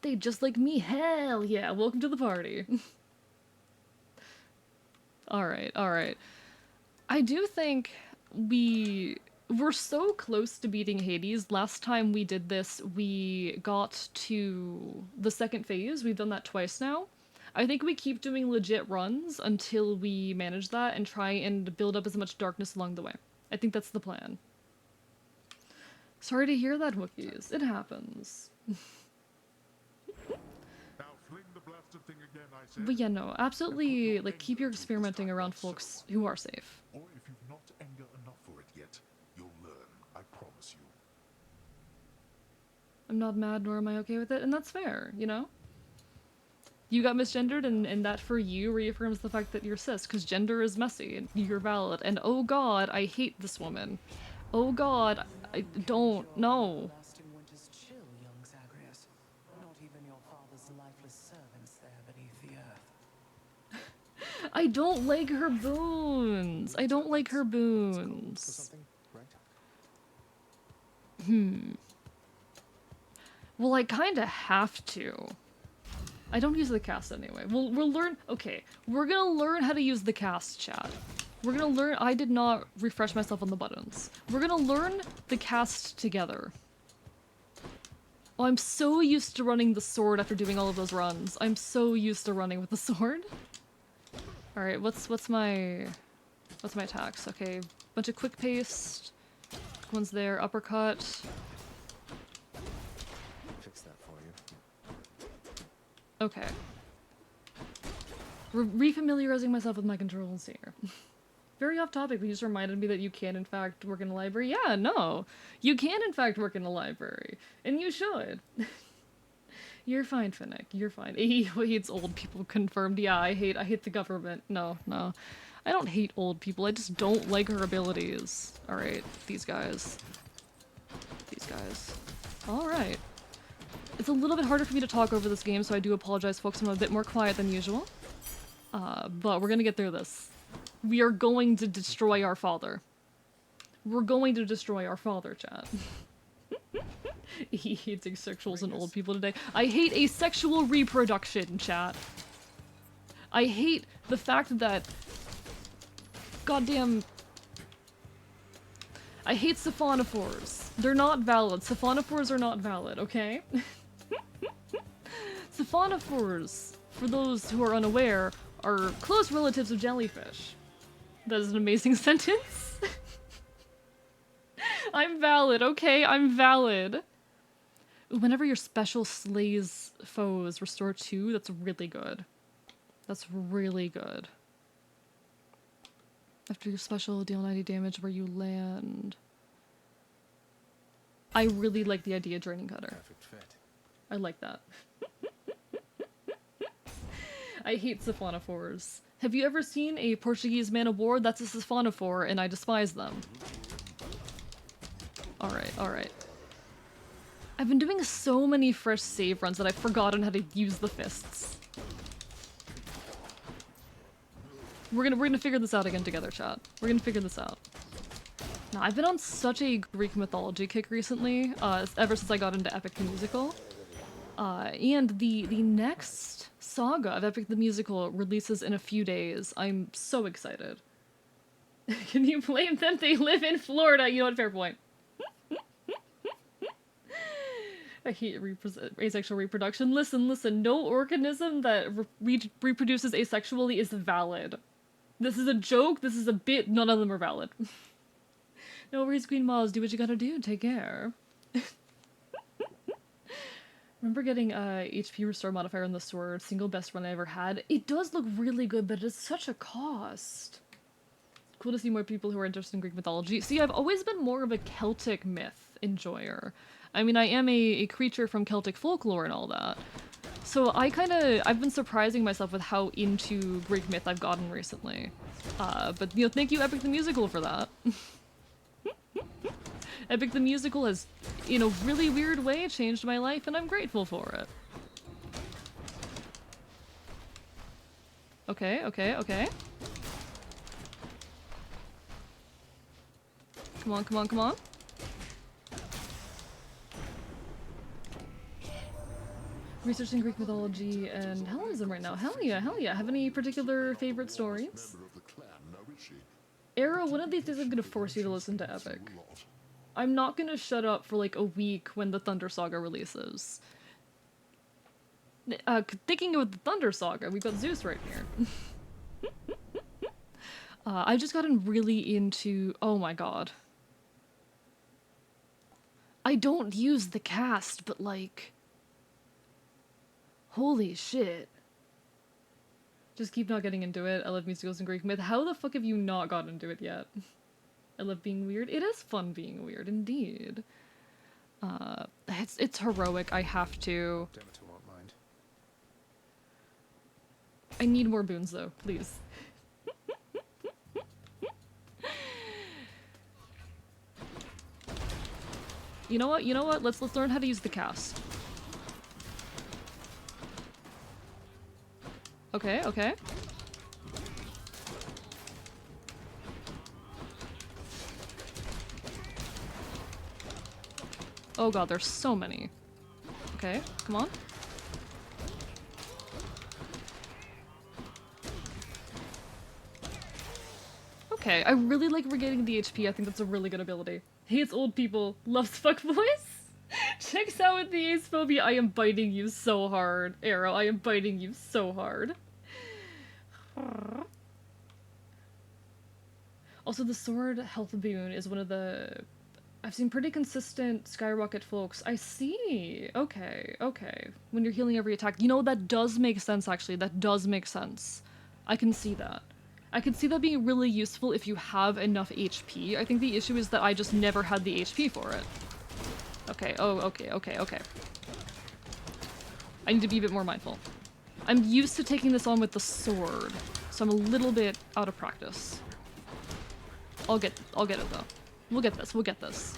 They just like me, hell yeah, welcome to the party. Alright. I do think we're so close to beating Hades. Last time we did this, we got to the second phase. We've done that twice now. I think we keep doing legit runs until we manage that and try and build up as much darkness along the way. I think that's the plan. Sorry to hear that, Wookiees. It happens. Now fling the blasted thing again, I said. But yeah, no, absolutely, like, keep your experimenting around folks who are safe. Or if you've not anger enough for it yet, you'll learn, I promise you. I'm not mad, nor am I okay with it, and that's fair, you know? You got misgendered, and that for you reaffirms the fact that you're cis, because gender is messy, and you're valid, and oh god, I hate this woman. Oh god, I don't know. Lasting winter's chill, young Zagreus. Not even your father's lifeless servants there beneath the earth. I don't like her boons. I don't like her For boons. something, right? Well, I kinda have to. I don't use the cast anyway. We'll learn. Okay, we're gonna learn how to use the cast, chat. We're gonna learn. I did not refresh myself on the buttons. We're gonna learn the cast together. Oh, I'm so used to running the sword after doing all of those runs. I'm so used to running with the sword. All right, what's my attacks? Okay, bunch of quick paste. Quick ones there. Uppercut. Fix that for you. Okay. Refamiliarizing myself with my controls here. Very off topic, but you just reminded me that you can in fact work in a library. Yeah, no. You can in fact work in a library. And you should. You're fine, Finnick. You're fine. He hates old people, confirmed. Yeah, I hate the government. No. I don't hate old people, I just don't like her abilities. Alright, these guys. Alright. It's a little bit harder for me to talk over this game, so I do apologize, folks. I'm a bit more quiet than usual. But we're gonna get through this. We are going to destroy our father. We're going to destroy our father, chat. He hates asexuals and old people today. I hate asexual reproduction, chat. I hate the fact that... Goddamn... I hate siphonophores. They're not valid. Siphonophores are not valid, okay? Siphonophores, for those who are unaware, are close relatives of jellyfish. That is an amazing sentence. I'm valid, okay? I'm valid. Whenever your special slays foes restore 2, that's really good. That's really good. After your special, deal 90 damage where you land. I really like the idea of Draining Cutter. Perfect fit. I like that. I hate siphonophores. Have you ever seen a Portuguese man of war? That's a siphonophore, and I despise them. Alright. I've been doing so many fresh save runs that I've forgotten how to use the fists. We're gonna figure this out again together, chat. We're gonna figure this out. Now, I've been on such a Greek mythology kick recently, ever since I got into Epic the Musical. And the next saga of Epic the Musical releases in a few days. I'm so excited. Can you blame them? They live in Florida. You know what? Fair point. I hate asexual reproduction. Listen. No organism that reproduces asexually is valid. This is a joke. This is a bit. None of them are valid. No worries, Queen Maz. Do what you gotta do. Take care. Remember getting HP restore modifier on the sword. Single best run I ever had. It does look really good, but it's such a cost. Cool to see more people who are interested in Greek mythology. See, I've always been more of a Celtic myth enjoyer. I mean, I am a creature from Celtic folklore and all that. So I've been surprising myself with how into Greek myth I've gotten recently. But, you know, thank you Epic the Musical for that. Epic the Musical has, in a really weird way, changed my life, and I'm grateful for it. Okay. Come on. Researching Greek mythology and Hellenism right now. Hell yeah. Have any particular favorite stories? Member of the clan, now is she? Arrow, one of these days I'm gonna force you to listen to Epic. I'm not gonna shut up for like a week when the Thunder Saga releases. Thinking of the Thunder Saga, we've got Zeus right here. I've just gotten really into... Oh my god. I don't use the cast, but like... Holy shit. Just keep not getting into it. I love musicals and Greek myth. How the fuck have you not gotten into it yet? I love being weird. It is fun being weird, indeed. It's heroic. I have to. Demeter won't mind. I need more boons, though. Please. You know what? Let's learn how to use the cast. Okay. Oh god, there's so many. Okay, come on. Okay, I really like regaining the HP. I think that's a really good ability. Hates old people, loves fuck voice. Checks out with the ace phobia. I am biting you so hard, Arrow. I am biting you so hard. Also, the sword health boon is one of the... I've seen pretty consistent skyrocket folks. I see. Okay. When you're healing every attack. You know, that does make sense, actually. That does make sense. I can see that. I can see that being really useful if you have enough HP. I think the issue is that I just never had the HP for it. Okay, okay. I need to be a bit more mindful. I'm used to taking this on with the sword, so I'm a little bit out of practice. I'll get it though. We'll get this.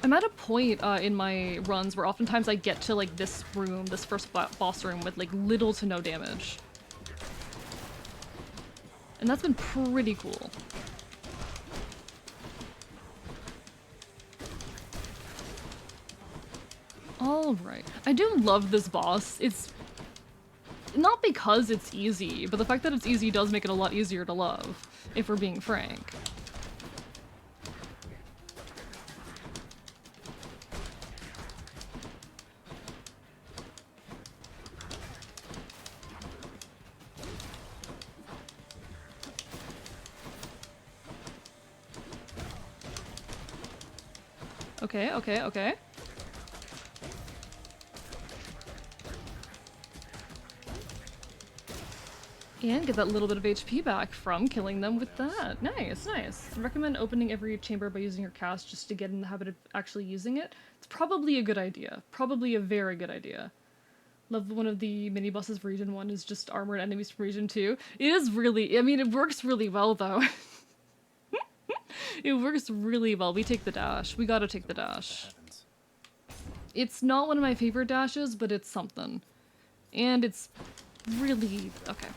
I'm at a point in my runs where oftentimes I get to like this room, this first boss room with like little to no damage. And that's been pretty cool. Alright. I do love this boss. It's not because it's easy, but the fact that it's easy does make it a lot easier to love, if we're being frank. Okay. And get that little bit of HP back from killing them with that. Nice. I recommend opening every chamber by using your cast just to get in the habit of actually using it. It's probably a good idea. Probably a very good idea. Love one of the mini bosses for Region 1 is just armored enemies from Region 2. It is really, I mean, it works really well though. It works really well. We take the dash. We gotta take the dash. It's not one of my favorite dashes, but it's something. And it's really... okay.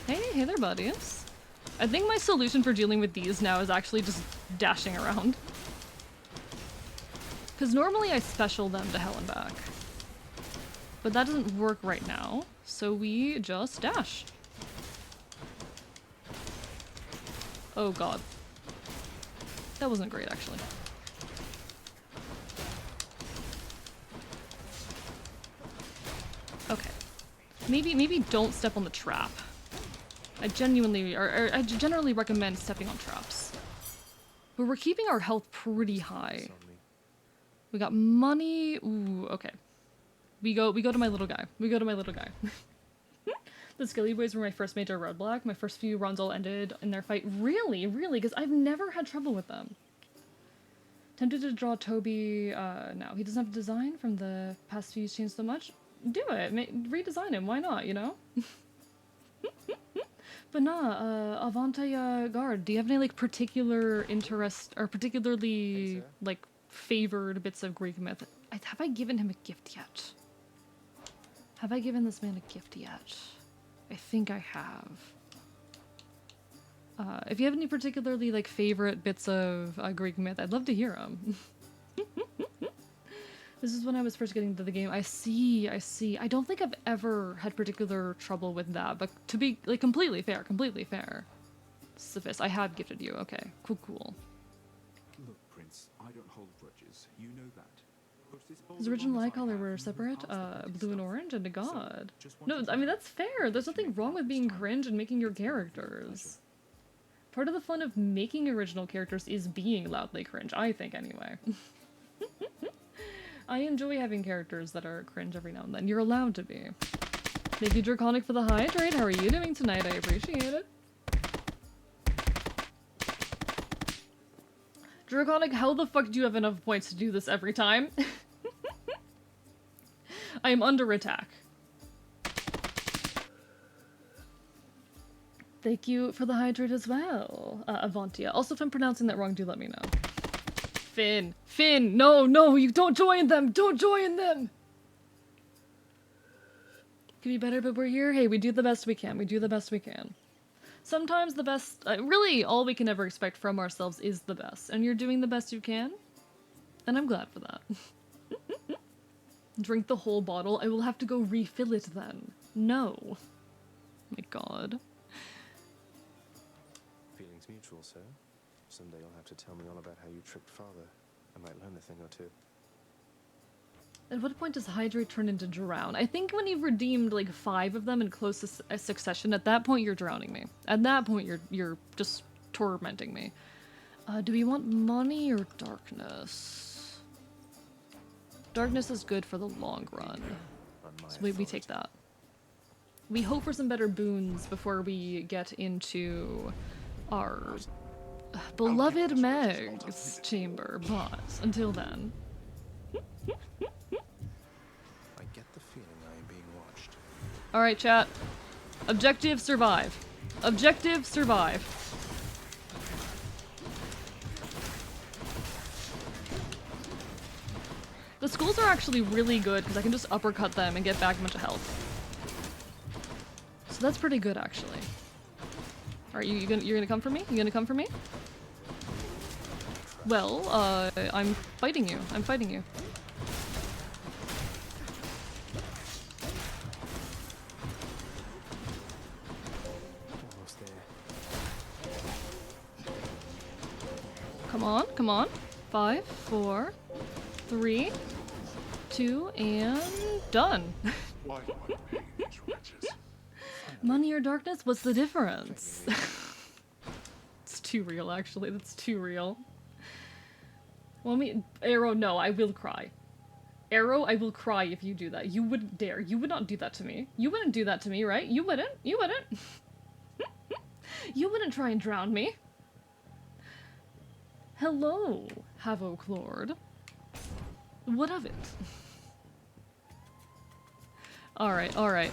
Hey there, buddies. I think my solution for dealing with these now is actually just dashing around. Because normally I special them to hell and back. But that doesn't work right now, so we just dash. Oh god. That wasn't great, actually. Okay. Maybe don't step on the trap. I generally recommend stepping on traps. But we're keeping our health pretty high. We got money. Ooh, okay. We go to my little guy. We go to my little guy. The Skilly Boys were my first major roadblock. My first few runs all ended in their fight. Really? Really? Because I've never had trouble with them. Tempted to draw Toby now. He doesn't have a design from the past few. He's changed so much. Do it. Redesign him. Why not, you know? But nah, Avante Guard, do you have any like particular interest or particularly like favored bits of Greek myth? Have I given him a gift yet? Have I given this man a gift yet? I think I have. If you have any particularly like favorite bits of Greek myth, I'd love to hear them. This is when I was first getting into the game. I see. I don't think I've ever had particular trouble with that, but to be like completely fair. Suffice, I have gifted you. Okay, cool. Look, Prince, I don't hold grudges. You know that. His original eye color were separate, blue and orange, and a god. No, I mean that's fair. There's nothing wrong with being cringe and making your characters. Part of the fun of making original characters is being loudly cringe, I think anyway. I enjoy having characters that are cringe every now and then. You're allowed to be. Thank you, Draconic, for the hydrate. How are you doing tonight? I appreciate it. Draconic, how the fuck do you have enough points to do this every time? I am under attack. Thank you for the hydrate as well, Avantia. Also, if I'm pronouncing that wrong, do let me know. Finn, no, you don't join them! Don't join them! Could be better, but we're here. Hey, we do the best we can. Sometimes the best, really, all we can ever expect from ourselves is the best. And you're doing the best you can, and I'm glad for that. Drink the whole bottle? I will have to go refill it then. No. Oh my god. Feelings mutual, sir. Someday you'll have to tell me all about how you tricked father. I might learn a thing or two. At what point does Hydrate turn into Drown? I think when you've redeemed like 5 of them in close succession, at that point you're drowning me. At that point you're just tormenting me. Do we want money or darkness? Darkness is good for the long run. So we take that. We hope for some better boons before we get into our beloved Meg's chamber, but until then. I get the feeling I am being watched. Alright, chat. Objective survive. Objective survive. The skulls are actually really good because I can just uppercut them and get back a bunch of health. So that's pretty good, actually. Alright, you're gonna come for me? You gonna come for me? Well, I'm fighting you. I'm fighting you. Almost there. Come on. 5, 4, 3, 2, and done. Why do I pay these wretches? Money or darkness? What's the difference? It's too real, actually. That's too real. Well, I mean, Arrow, no, I will cry. Arrow, I will cry if you do that. You wouldn't dare. You would not do that to me. You wouldn't do that to me, right? You wouldn't. You wouldn't. You wouldn't try and drown me. Hello, Havoc Lord. What of it? Alright.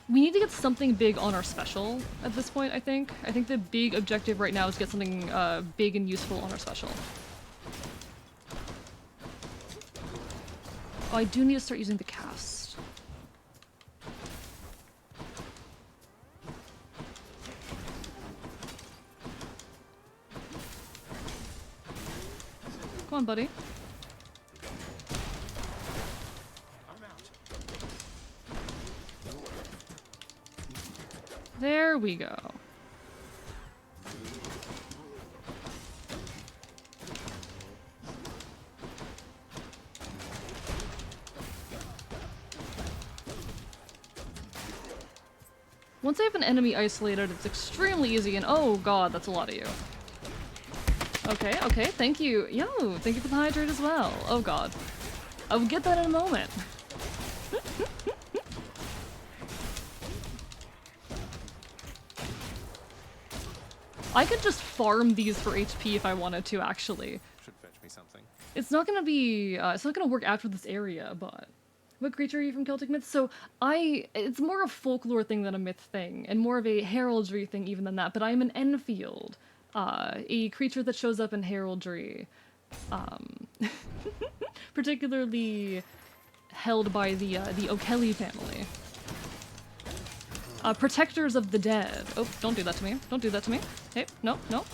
We need to get something big on our special at this point, I think. I think the big objective right now is get something big and useful on our special. Oh, I do need to start using the cast. Come on, buddy. I'm out. There we go. Once I have an enemy isolated, it's extremely easy, and oh god, that's a lot of you. Okay, okay, thank you. Yo, thank you for the hydrate as well. Oh god. I will get that in a moment. I could just farm these for HP if I wanted to, actually. Should fetch me something. It's not gonna be, it's not gonna work after this area, but... What creature are you from Celtic myths? So, it's more a folklore thing than a myth thing, and more of a heraldry thing even than that, but I'm an Enfield. A creature that shows up in heraldry. Particularly held by the O'Kelly family. Protectors of the dead. Oh, don't do that to me. Don't do that to me. Hey, no, no.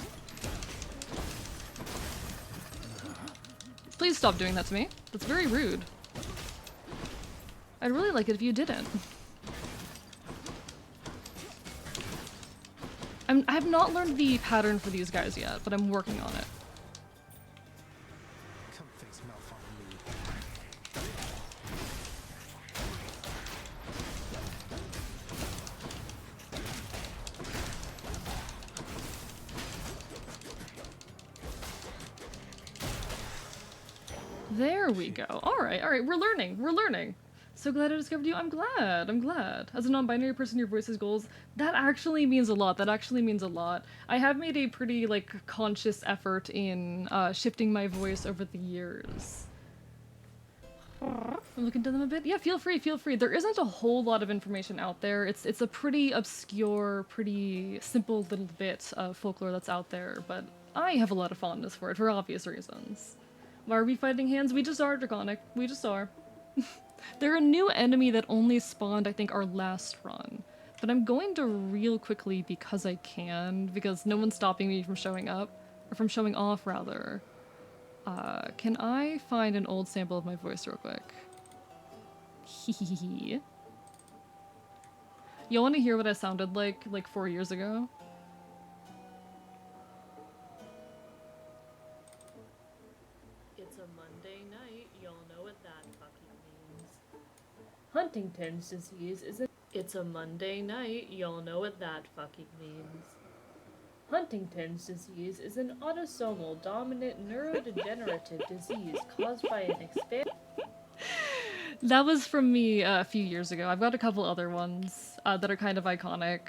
Please stop doing that to me. That's very rude. I'd really like it if you didn't. I have not learned the pattern for these guys yet, but I'm working on it. Come face Malphite me. There we go. Alright, we're learning, we're learning. So glad I discovered you. I'm glad, I'm glad. As a non-binary person, your voice is goals. That actually means a lot, that actually means a lot. I have made a pretty, like, conscious effort in shifting my voice over the years. Look into them a bit? Yeah, feel free, feel free. There isn't a whole lot of information out there. It's a pretty obscure, pretty simple little bit of folklore that's out there, but I have a lot of fondness for it for obvious reasons. Why are we fighting hands? We just are, Draconic. We just are. They're a new enemy that only spawned, I think, our last run. But I'm going to real quickly because I can, because no one's stopping me from showing up. Or from showing off, rather. Can I find an old sample of my voice real quick? Hehehe. You want to hear what I sounded like 4 years ago? It's a Monday night, y'all know what that fucking means. Huntington's disease is a— It's a Monday night, y'all know what that fucking means. Huntington's disease is an autosomal dominant neurodegenerative disease caused by an That was from me a few years ago. I've got a couple other ones that are kind of iconic.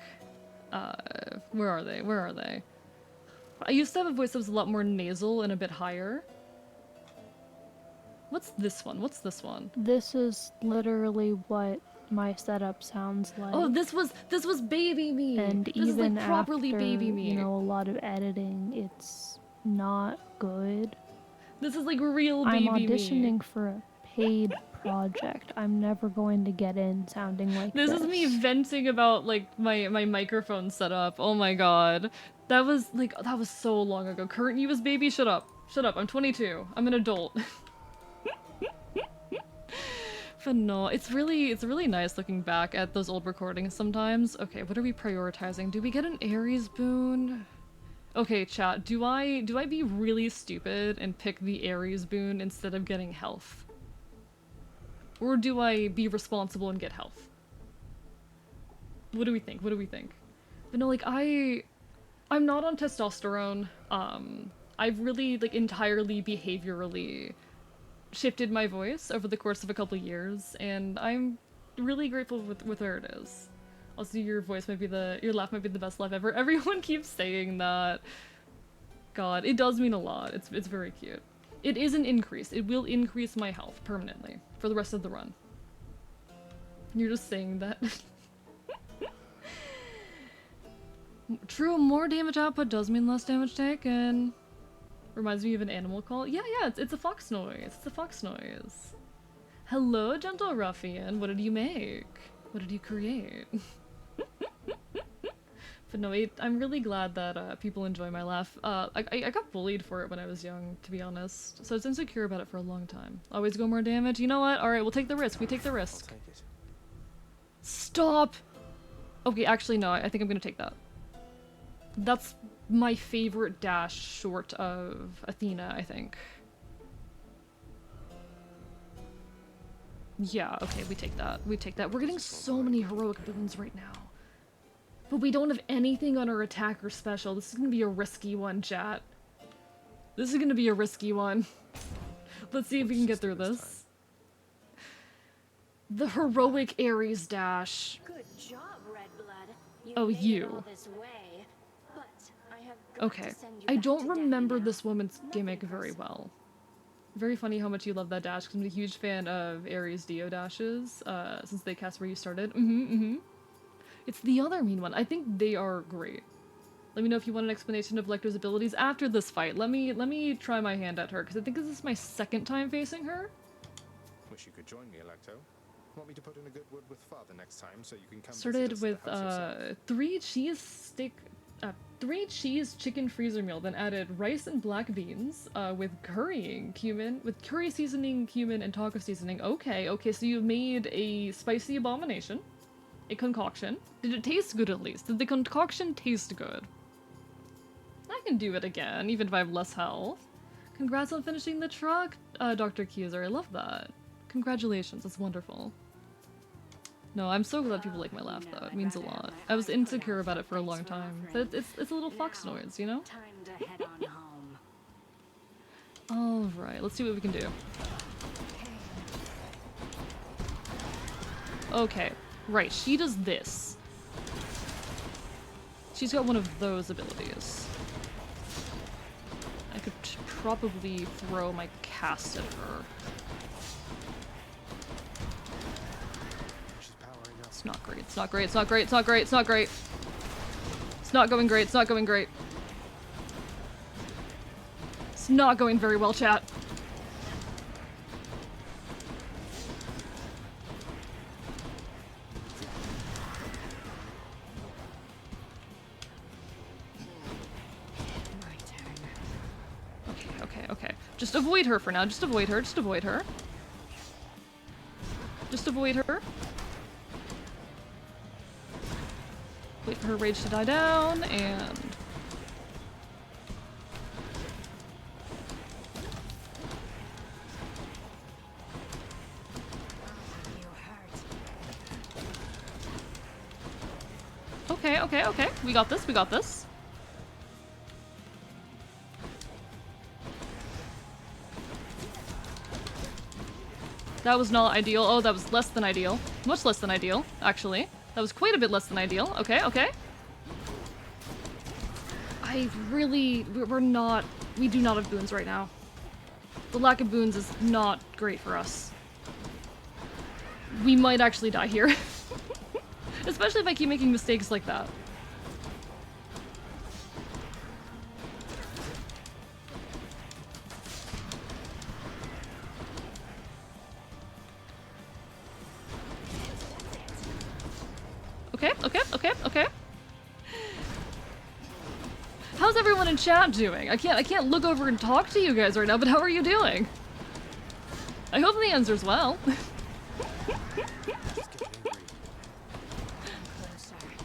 Where are they? Where are they? I used to have a voice that was a lot more nasal and a bit higher. What's this one? What's this one? This is literally what my setup sounds like. Oh, this was baby me. And this even is like properly after, baby me. you know, a lot of editing, it's not good. This is like real baby I'm me. auditioning for a paid project. I'm never going to get in sounding like this. This is me venting about like my microphone setup. Oh my god. That was so long ago. Current you as baby, shut up. Shut up. I'm 22. I'm an adult. But no, it's really nice looking back at those old recordings sometimes. Okay, what are we prioritizing? Do we get an Ares boon? Okay, chat, do I be really stupid and pick the Ares boon instead of getting health? Or do I be responsible and get health? What do we think? What do we think? But no, like, I'm not on testosterone. I've really, like, entirely behaviorally shifted my voice over the course of a couple years, and I'm really grateful with where it is. Also, your laugh might be the best laugh ever. Everyone keeps saying that. God, it does mean a lot. It's very cute. It is an increase. It will increase my health permanently for the rest of the run. You're just saying that. True, more damage output does mean less damage taken. Reminds me of an animal call. Yeah, it's a fox noise. It's a fox noise. Hello, gentle ruffian. What did you make? What did you create? But no, I'm really glad that people enjoy my laugh. I got bullied for it when I was young, to be honest. So I was insecure about it for a long time. Always go more damage. You know what? Alright, we'll take the risk. We take the I'll risk. take it. Stop! Okay, actually no, I think I'm gonna take that. That's my favorite dash short of Athena, I think. Yeah, okay, we take that. We take that. We're getting so many heroic boons right now. But we don't have anything on our attack or special. This is gonna be a risky one, chat. This is gonna be a risky one. Let's see if we can get through this. The heroic Ares dash. Good job, Redblood. Oh, made it you. all this way, but I have got Okay, to send you I back don't to Daddy remember now. this woman's gimmick Nothing very personal. well. Very funny how much you love that dash, because I'm a huge fan of Ares Dio dashes, since they cast where you started. It's the other mean one. I think they are great. Let me know if you want an explanation of Lecter's abilities after this fight. Let me try my hand at her, because I think this is my second time facing her. Wish you could join me, Electo. Want me to put in a good word with Father next time so you can come visit Started us with at the house yourself? 3 cheese chicken freezer meal, then added rice and black beans with curry seasoning, cumin, and taco seasoning. Okay, so you made a spicy abomination, a concoction. Did it taste good at least? Did the concoction taste good? I can do it again, even if I have less health. Congrats on finishing the truck, Dr. Kieser. I love that. Congratulations, that's wonderful. No, I'm so glad people like my laugh, though. It means a lot. I was insecure about it for a long time. But it's a little fox noise, you know? Time to head on home. Alright, let's see what we can do. Okay, right, she does this. She's got one of those abilities. I could probably throw my cast at her. She's powering up. It's not great, it's not great, it's not great, it's not great, it's not great. It's not going great, it's not going great. It's not going very well, chat. My turn. Okay. Just avoid her for now, just avoid her, just avoid her. Just avoid her. Wait for her rage to die down, and... You hurt. Okay. We got this, we got this. That was not ideal. Oh, that was less than ideal. Much less than ideal, actually. That was quite a bit less than ideal. Okay. We do not have boons right now. The lack of boons is not great for us. We might actually die here. Especially if I keep making mistakes like that. Okay. How's everyone in chat doing? I can't look over and talk to you guys right now, but how are you doing? I hope the answer's well.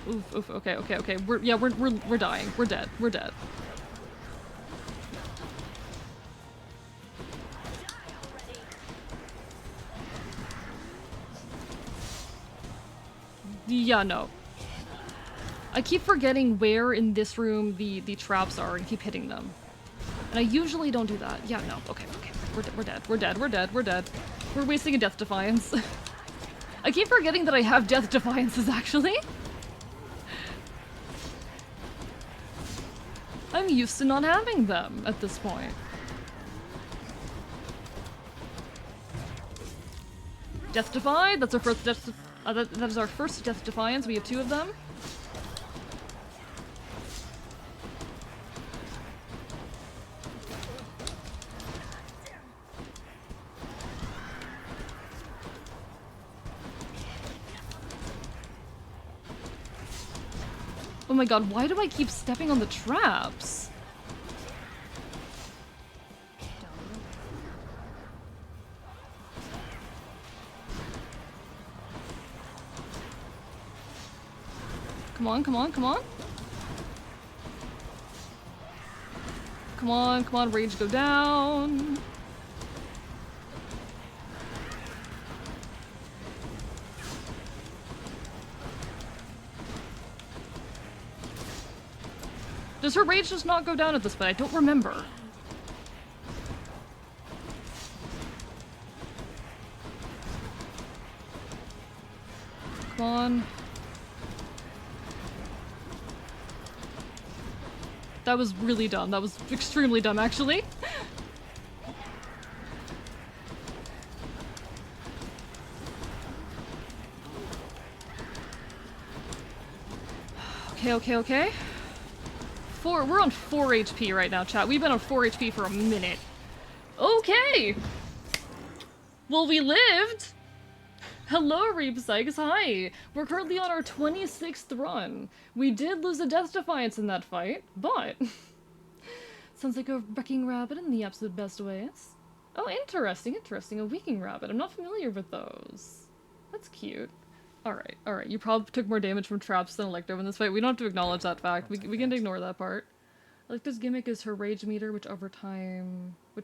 Oof, okay. We're dying. We're dead. Yeah, no. I keep forgetting where in this room the traps are and keep hitting them. And I usually don't do that. Yeah, no. Okay. We're dead. We're wasting a Death Defiance. I keep forgetting that I have Death Defiances, actually. I'm used to not having them at this point. Death Defy, that's our first Death... that is our first Death Defiance. We have 2 of them. Oh my god, why do I keep stepping on the traps? Come on, come on, come on. Come on, rage go down. Does her rage just not go down at this point? I don't remember. Come on. That was really dumb. That was extremely dumb, actually. Okay. We're on 4 HP right now, chat. We've been on 4 HP for a minute. Okay! Well, we lived! Hello, Reap Sykes, hi! We're currently on our 26th run. We did lose a Death Defiance in that fight, but... sounds like a wrecking rabbit in the absolute best ways. Oh, interesting. A weaking rabbit. I'm not familiar with those. That's cute. Alright. You probably took more damage from traps than Electro in this fight. We don't have to acknowledge that fact. We can ignore that part. Electro's gimmick is her rage meter, which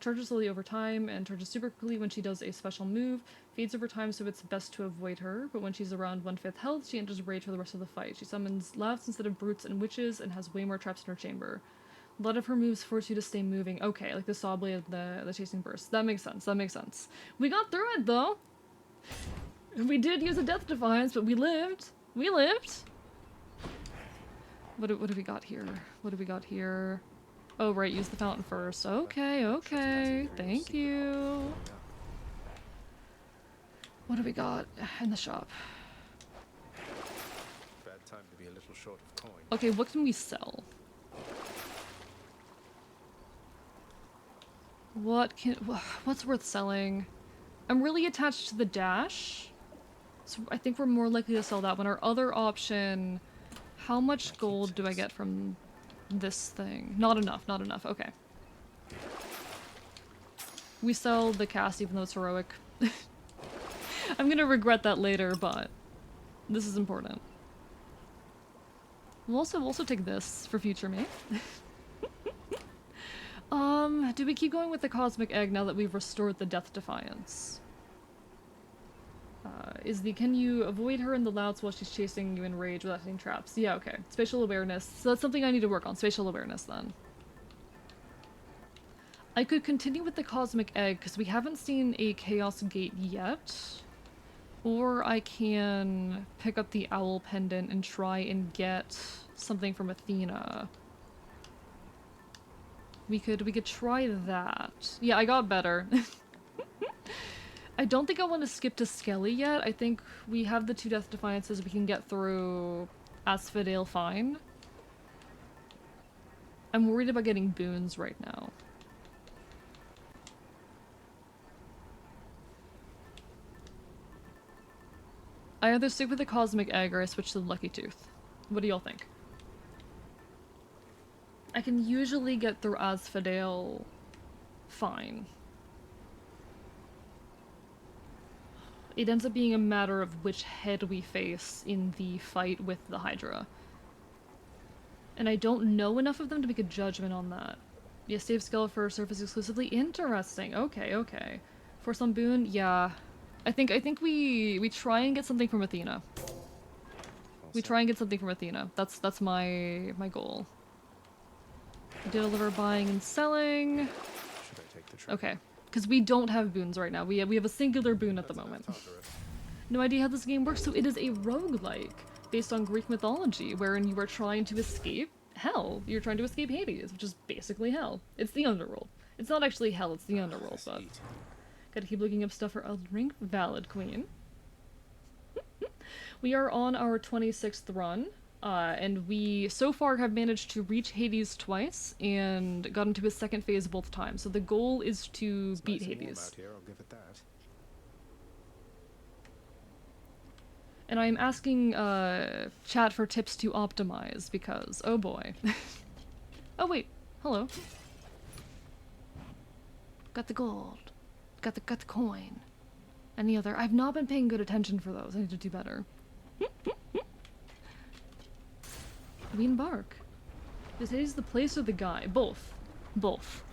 charges slowly over time and charges super quickly when she does a special move. Fades over time, so it's best to avoid her, but when she's around 1/5 health, she enters rage for the rest of the fight. She summons laughs instead of brutes and witches and has way more traps in her chamber. A lot of her moves force you to stay moving. Okay, like the saw blade and the chasing burst. That makes sense. We got through it, though! We did use a Death Defiance, but we lived! What do we got here? Oh, right, use the fountain first. Okay. Thank you. What do we got in the shop? Bad time to be a little short of coin. Okay, what can we sell? What's worth selling? I'm really attached to the dash, so I think we're more likely to sell that one. Our other option, how much gold do I get from this thing? Not enough, okay. We sell the cast even though it's heroic. I'm gonna regret that later, but this is important. We'll also take this for future me. Do we keep going with the Cosmic Egg now that we've restored the Death Defiance? Can you avoid her in the louds while she's chasing you in rage without hitting traps? Yeah, okay. Spatial awareness. So that's something I need to work on. Spatial awareness, then. I could continue with the Cosmic Egg, because we haven't seen a Chaos Gate yet. Or I can pick up the Owl Pendant and try and get something from Athena. We could try that. Yeah, I got better. I don't think I want to skip to Skelly yet. I think we have the 2 Death Defiances we can get through Asphodel fine. I'm worried about getting boons right now. I either stick with the Cosmic Egg or I switch to the Lucky Tooth. What do y'all think? I can usually get through Asphodel fine. It ends up being a matter of which head we face in the fight with the Hydra. And I don't know enough of them to make a judgment on that. Yeah, save skill for surface exclusively. Interesting. Okay. For some boon, yeah. I think we try and get something from Athena. That's my goal. Deliver buying and selling. Should I take the trip? Okay. Because we don't have boons right now. We have a singular boon at the moment. No idea how this game works, so it is a roguelike based on Greek mythology, wherein you are trying to escape hell. You're trying to escape Hades, which is basically hell. It's the underworld. It's not actually hell, it's the underworld, but... Gotta keep looking up stuff for Elden Ring. Valid, queen. We are on our 26th run, and we so far have managed to reach Hades twice and got into his second phase both times. So the goal is to beat Hades. Out here, I'll give it that. and I'm asking chat for tips to optimize because, oh boy. Oh wait, hello. Got the gold. Got the coin. Any other? I've not been paying good attention for those. I need to do better. Ween Bark. Is it the place or the guy? Both. Both.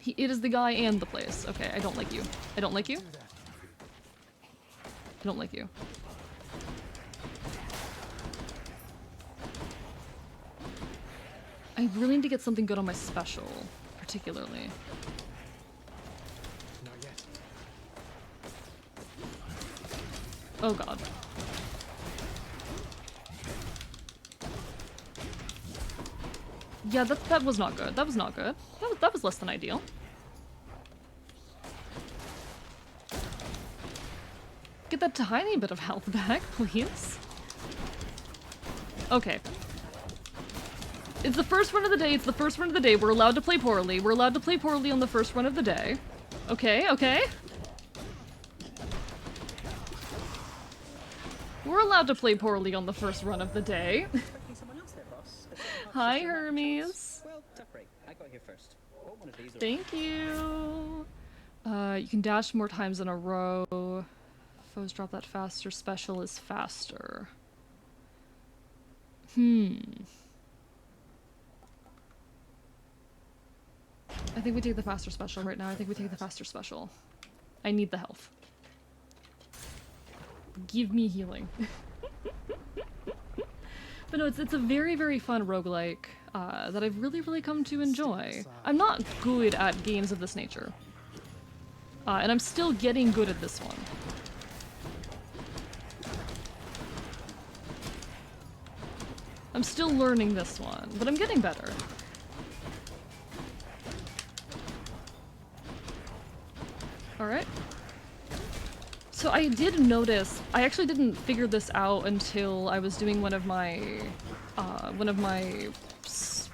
It is the guy and the place. Okay, I don't like you. I don't like you. I don't like you. I really need to get something good on my special, particularly. Not yet. Oh god. Yeah, that was not good. That was not good. That was less than ideal. Get that tiny bit of health back, please. Okay. It's the first run of the day, it's the first run of the day. We're allowed to play poorly. We're allowed to play poorly on the first run of the day. Okay, okay. We're allowed to play poorly on the first run of the day. Hi, Hermes. Well, tough break. I got here first. Oh, one of these. Thank you. You can dash more times in a row. Foes drop that faster. Special is faster. I think we take the faster special right now. I think we take the faster special. I need the health. Give me healing. But no, it's a very, very fun roguelike that I've really come to enjoy. I'm not good at games of this nature. And I'm still getting good at this one. I'm still learning this one, but I'm getting better. Alright. So I did notice, I actually didn't figure this out until I was doing one of my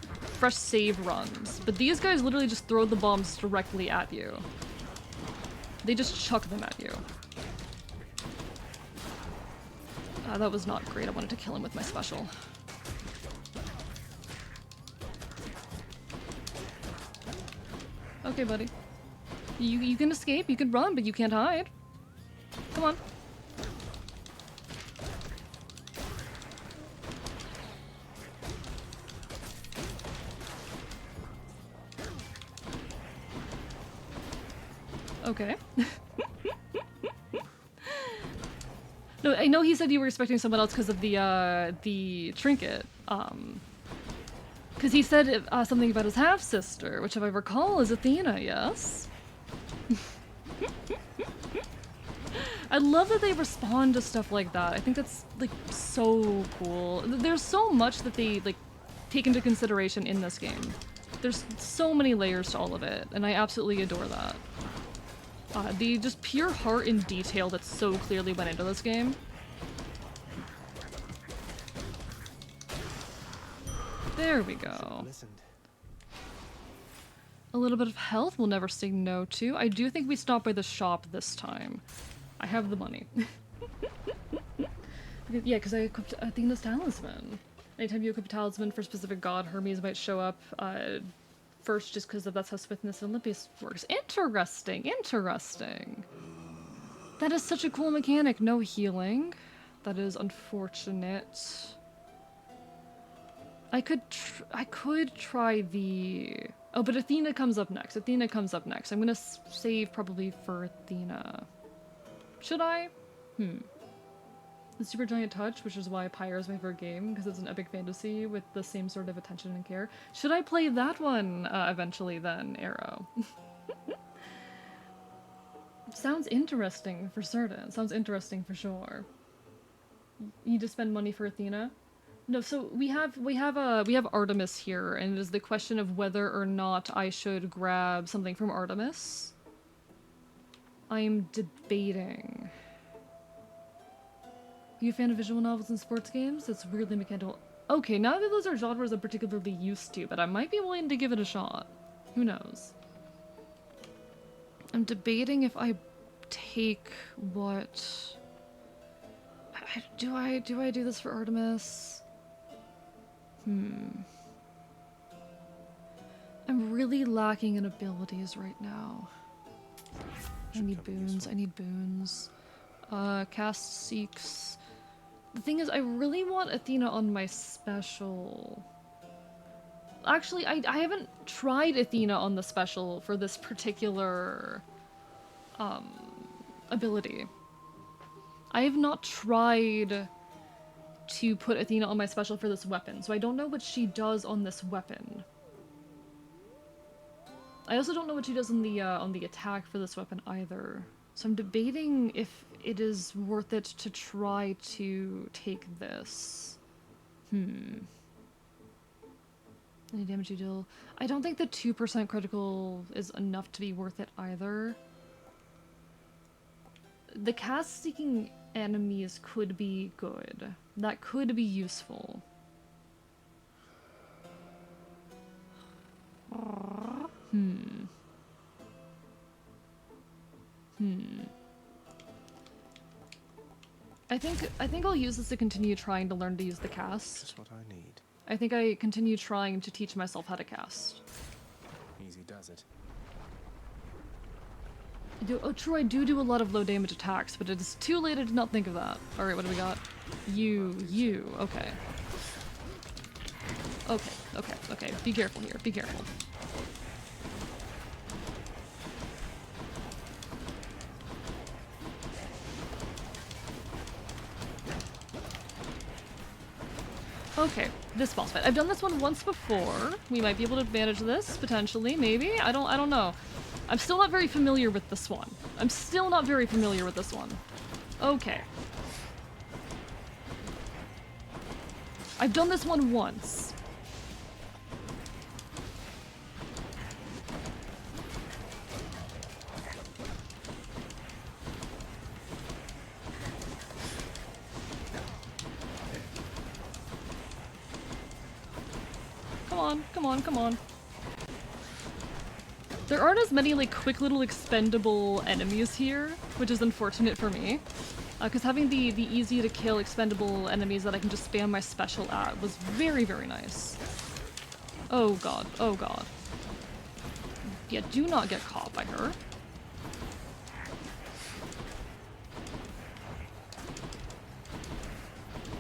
fresh save runs, but these guys literally just throw the bombs directly at you. They just chuck them at you. That was not great. I wanted to kill him with my special. Okay, buddy. You can escape, you can run, but you can't hide. Come on. Okay. No, I know he said you were expecting someone else because of the trinket. Because he said something about his half-sister, which if I recall is Athena, yes? I love that they respond to stuff like that. I think that's, like, so cool. There's so much that they, like, take into consideration in this game. There's so many layers to all of it, and I absolutely adore that. The just pure heart and detail that so clearly went into this game. There we go. A little bit of health we'll never say no to. I do think we stopped by the shop this time. I have the money. Yeah, because I equipped Athena's talisman. Anytime you equip a talisman for a specific god, Hermes might show up first just because that's how Swiftness and Olympus works. Interesting, interesting. That is such a cool mechanic. No healing. That is unfortunate. I could try the... Oh, but Athena comes up next. Athena comes up next. I'm gonna save probably for Athena. Should I? The Super Giant Touch, which is why Pyre is my favorite game, because it's an epic fantasy with the same sort of attention and care. Should I play that one eventually then, Arrow? Sounds interesting for certain. Sounds interesting for sure. You need to spend money for Athena? No, so we have Artemis here, and it is the question of whether or not I should grab something from Artemis. I'm debating. Are you a fan of visual novels and sports games? It's weirdly mechanical. Okay, now that those are genres I'm particularly used to, but I might be willing to give it a shot. Who knows? I'm debating if I take what... do I do this for Artemis? I'm really lacking in abilities right now. I need boons. I need boons. Cast Seeks. The thing is, I really want Athena on my special. Actually, I haven't tried Athena on the special for this particular ability. I have not tried to put Athena on my special for this weapon, so I don't know what she does on this weapon. I also don't know what she does on the attack for this weapon either. So I'm debating if it is worth it to try to take this. Any damage you deal? I don't think the 2% critical is enough to be worth it either. The cast-seeking enemies could be good. That could be useful. I think I'll use this to continue trying to learn to use the cast. Just what I need. I think I continue trying to teach myself how to cast. Easy does it. True, I do a lot of low damage attacks, but it is too late. I did not think of that. Alright, what do we got? You, okay. Okay. Be careful here, be careful. Okay, this boss fight. I've done this one once before. We might be able to manage this, potentially, maybe? I don't know. I'm still not very familiar with this one. Okay. I've done this one once. Come on. There aren't as many, like, quick little expendable enemies here, which is unfortunate for me. Because having the easy-to-kill expendable enemies that I can just spam my special at was very, very nice. Oh god. Yeah, do not get caught by her.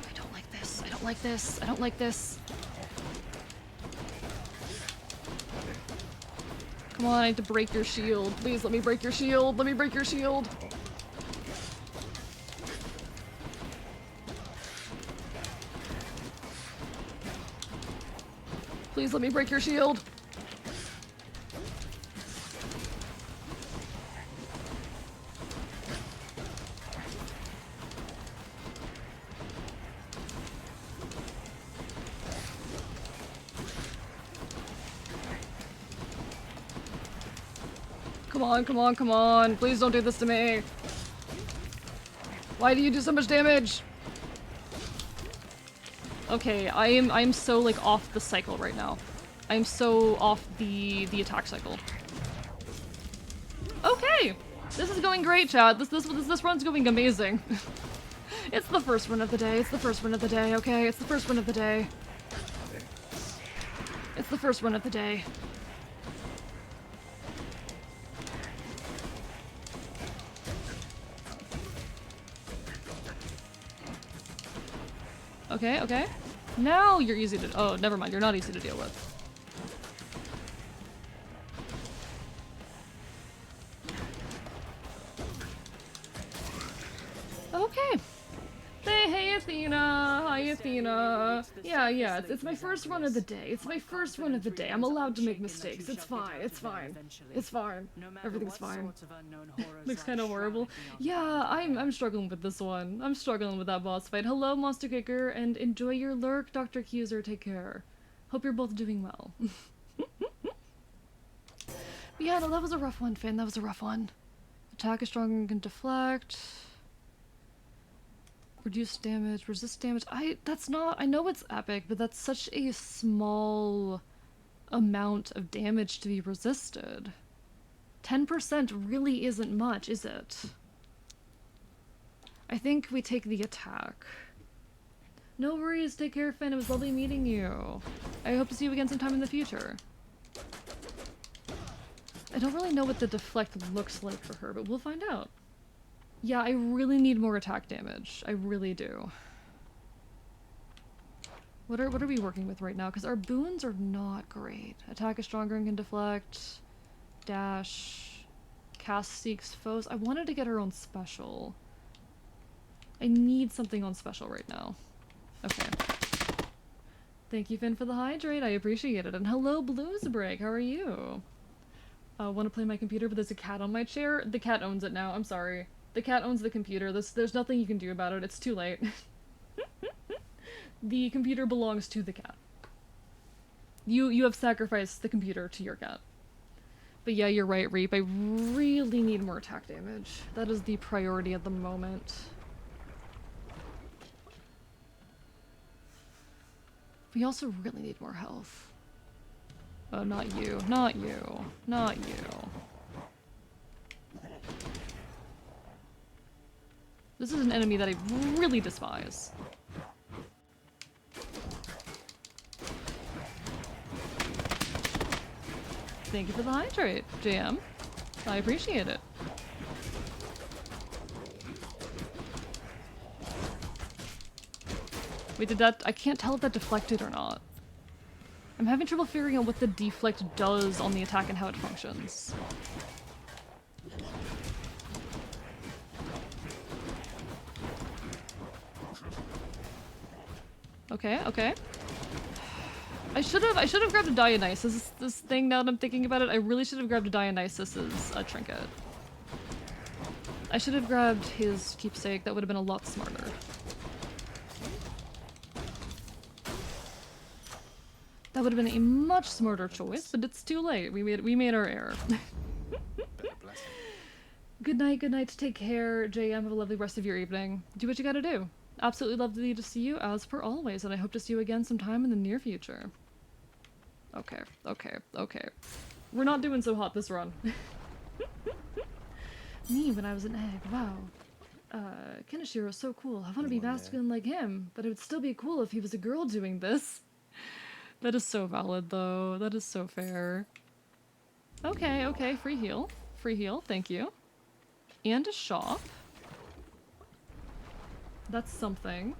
I don't like this. Come on, I need to break your shield. Please let me break your shield. Please let me break your shield. Come on. Please don't do this to me. Why do you do so much damage? Okay, I'm so, like, off the cycle right now. I'm so off the attack cycle. Okay! This is going great, chat. This run's going amazing. It's the first run of the day, okay? It's the first run of the day. Okay. Now you're easy to- oh, never mind, you're not easy to deal with. Okay. Hey Athena! Hi Athena! Yeah, it's my first run of the day. I'm allowed to make mistakes. It's fine. Everything's fine. Looks kind of horrible. Yeah, I'm struggling with this one. I'm struggling with that boss fight. Hello, Monster Kicker, and enjoy your lurk, Dr. Accuser. Take care. Hope you're both doing well. Yeah, no, that was a rough one, Finn. That was a rough one. Attack is stronger and can deflect. Reduce damage, resist damage. I know it's epic, but that's such a small amount of damage to be resisted. 10% really isn't much, is it? I think we take the attack. No worries, take care, Finn. It was lovely meeting you. I hope to see you again sometime in the future. I don't really know what the deflect looks like for her, but we'll find out. Yeah, I really need more attack damage. I really do. What are we working with right now? Because our boons are not great. Attack is stronger and can deflect. Dash. Cast seeks foes. I wanted to get her on special. I need something on special right now. Okay. Thank you, Finn, for the hydrate. I appreciate it. And hello, Blues Break. How are you? Want to play my computer, but there's a cat on my chair. The cat owns it now. I'm sorry. The cat owns the computer. There's nothing you can do about it. It's too late. The computer belongs to the cat. You have sacrificed the computer to your cat. But yeah, you're right, Reap. I really need more attack damage. That is the priority at the moment. We also really need more health. Oh, not you. Not you. Not you. This is an enemy that I really despise. Thank you for the hydrate, JM. I appreciate it. Wait, did that— I can't tell if that deflected or not. I'm having trouble figuring out what the deflect does on the attack and how it functions. Okay, okay. I should have grabbed a Dionysus. This thing, now that I'm thinking about it, I really should have grabbed a Dionysus as a trinket. I should have grabbed his keepsake. That would have been a lot smarter. That would have been a much smarter choice, but it's too late. We made our error. Good night, take care, JM. Have a lovely rest of your evening. Do what you gotta do. Absolutely lovely to see you, as per always, and I hope to see you again sometime in the near future. Okay, okay, okay. We're not doing so hot this run. Me when I was an egg, wow. Kenishiro is so cool. I want to be masculine like him, but it would still be cool if he was a girl doing this. That is so valid, though. That is so fair. Okay, okay, free heal. Free heal, thank you. And a shop. That's something.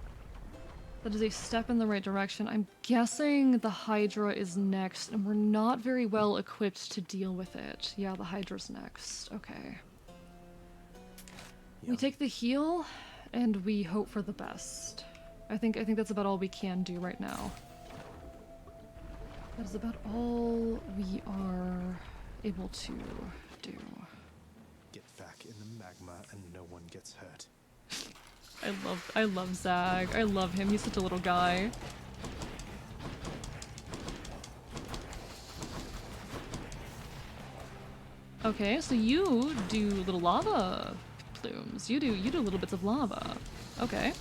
That is a step in the right direction. I'm guessing the Hydra is next, and we're not very well equipped to deal with it. Yeah, the Hydra's next. Okay. We take the heal, and we hope for the best. I think that's about all we can do right now. That is about all we are able to do. Get back in the magma and no one gets hurt. I love Zag. I love him. He's such a little guy. Okay, so you do little lava plumes. You do little bits of lava. Okay.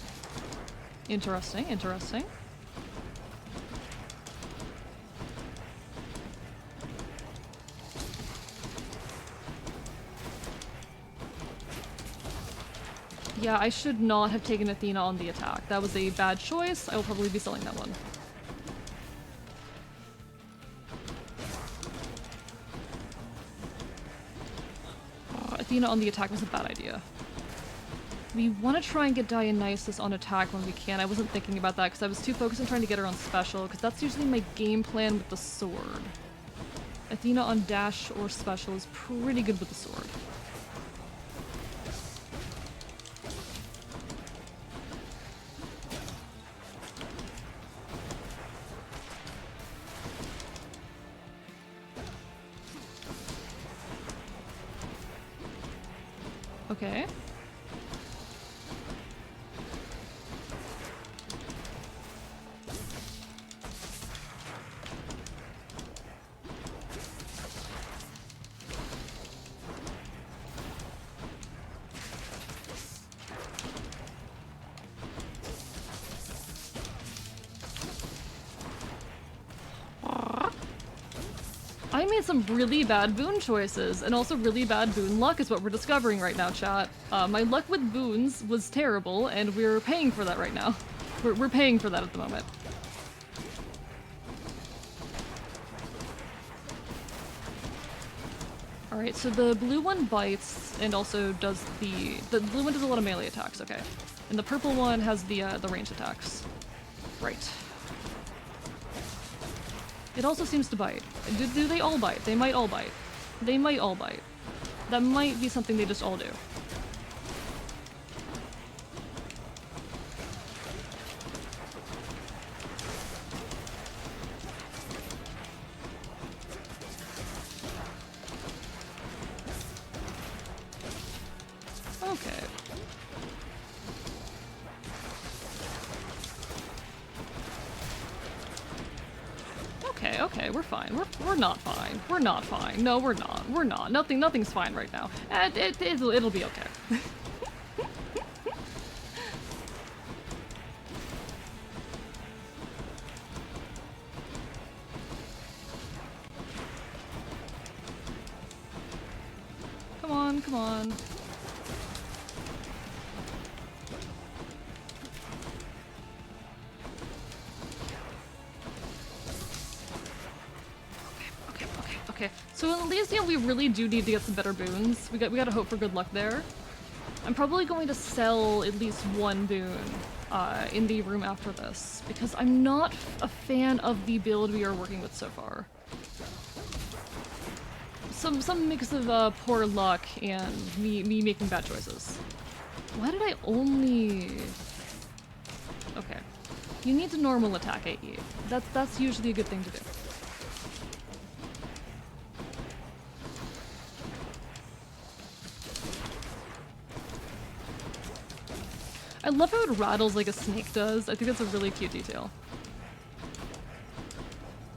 Interesting, interesting. Yeah, I should not have taken Athena on the attack. That was a bad choice. I will probably be selling that one. Athena on the attack was a bad idea. We want to try and get Dionysus on attack when we can. I wasn't thinking about that because I was too focused on trying to get her on special, because that's usually my game plan with the sword. Athena on dash or special is pretty good with the sword. Okay. I made some really bad boon choices, and also really bad boon luck is what we're discovering right now, chat. My luck with boons was terrible, and we're paying for that right now. We're paying for that at the moment. Alright, so the blue one bites, and also does the blue one does a lot of melee attacks, okay. And the purple one has the range attacks. Right. It also seems to bite. Do they all bite? They might all bite. They might all bite. That might be something they just all do. Okay. Okay, we're fine. We're not fine. We're not fine. No, we're not. We're not. Nothing's fine right now. It'll be okay. Come on, come on. Okay, so at least, yeah, we really do need to get some better boons. We gotta hope for good luck there. I'm probably going to sell at least one boon in the room after this, because I'm not a fan of the build we are working with so far. Some mix of poor luck and me making bad choices. Why did I only... Okay. You need to normal attack AE. That's usually a good thing to do. I love how it rattles like a snake does. I think that's a really cute detail.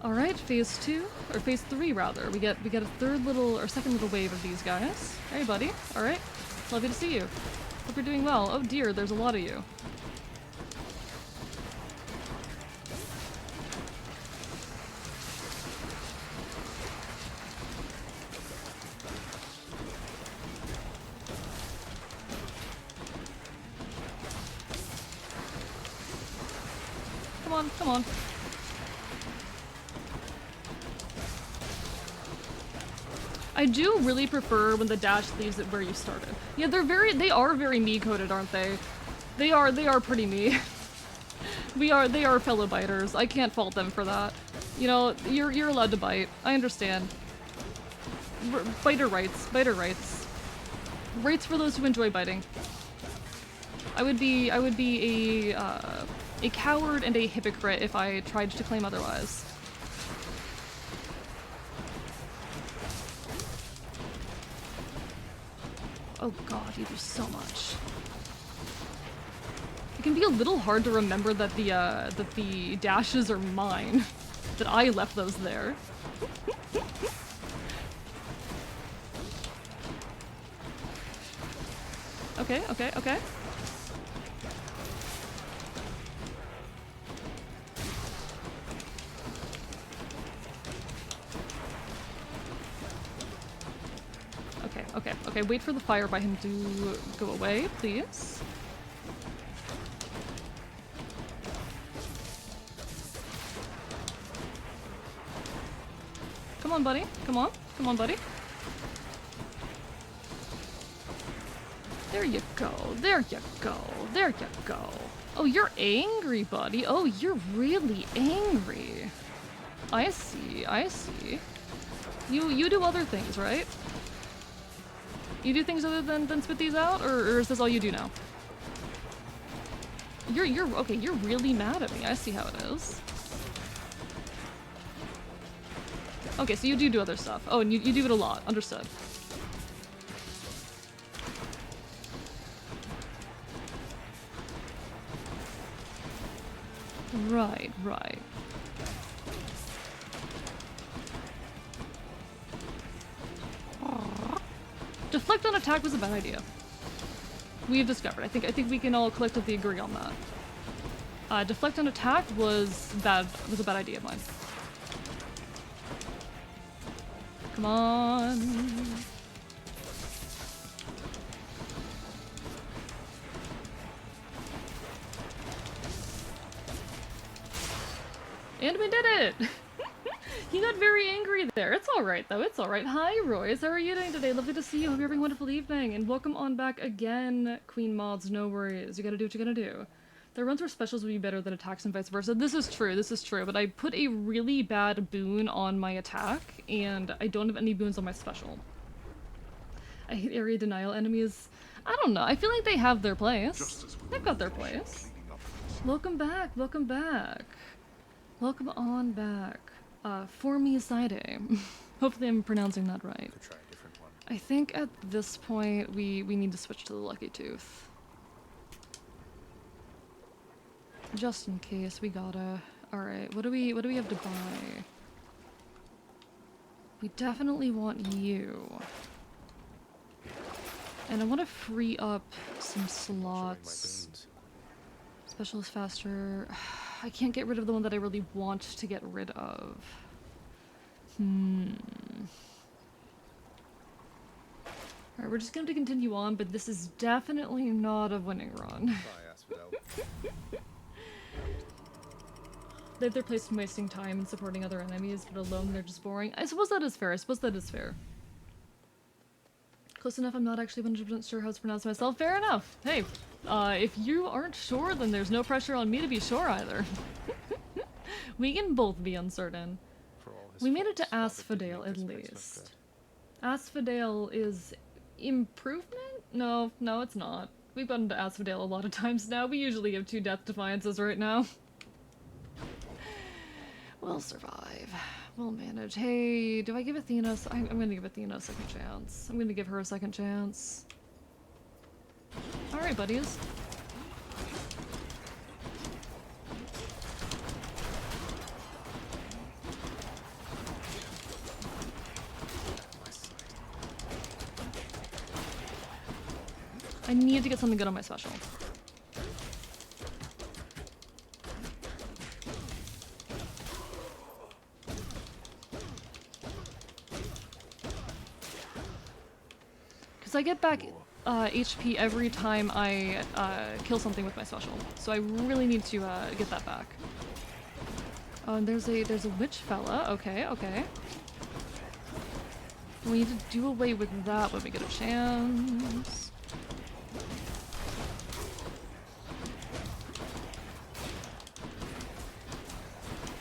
Alright, phase 2, or phase 3 rather. We get a second little wave of these guys. Hey buddy, alright. Lovely to see you. Hope you're doing well. Oh dear, there's a lot of you. Come on. I do really prefer when the dash leaves it where you started. Yeah, they are very me-coded, aren't they? They are pretty me. They are fellow biters. I can't fault them for that. You know, you're allowed to bite. I understand. Biter rights. Rights for those who enjoy biting. I would be a coward and a hypocrite if I tried to claim otherwise. Oh god, you do so much. It can be a little hard to remember that the dashes are mine. That I left those there. Okay. Okay, wait for the fire by him to go away, please. Come on, buddy. Come on, buddy. There you go. Oh, you're angry, buddy. Oh, you're really angry. I see. You do other things, right? You do things other than spit these out, or is this all you do now? Okay, you're really mad at me. I see how it is. Okay, so you do other stuff. Oh, and you do it a lot. Understood. Right. Deflect on attack was a bad idea. We've discovered. I think we can all collectively agree on that. Deflect on attack was a bad idea of mine. Come on. And we did it! He got very angry there. It's alright though, it's alright. Hi Royce, how are you doing today? Lovely to see you. Hope you're having a wonderful evening. And welcome on back again, Queen Mods. No worries. You gotta do what you gotta do. The runs where specials would be better than attacks and vice versa. This is true, but I put a really bad boon on my attack, and I don't have any boons on my special. I hate area denial enemies. I don't know, I feel like they have their place. They've got their place. Welcome back, welcome back. Welcome on back. For me Side. Hopefully I'm pronouncing that right. Could try a different one. I think at this point we need to switch to the Lucky Tooth. Just in case, we gotta. Alright, what do we have to buy? We definitely want you. And I want to free up some slots. Special is faster. I can't get rid of the one that I really want to get rid of. Alright, we're just going to continue on, but this is definitely not a winning run. They have their place in wasting time and supporting other enemies, but alone they're just boring. I suppose that is fair. I suppose that is fair. Close enough, I'm not actually 100% sure how it's pronounced myself. Fair enough. Hey, if you aren't sure, then there's no pressure on me to be sure either. We can both be uncertain. We made it to Asphodel at least. Asphodel is improvement? No, it's not. We've gotten to Asphodel a lot of times now. We usually have 2 death defiances right now. We'll survive. We'll manage. Hey, do I give Athena... I'm gonna give Athena a second chance. I'm gonna give her a second chance. Alright, buddies. I need to get something good on my special. I get back HP every time I kill something with my special, so I really need to get that back. Oh, and there's a witch fella. Okay. We need to do away with that when we get a chance.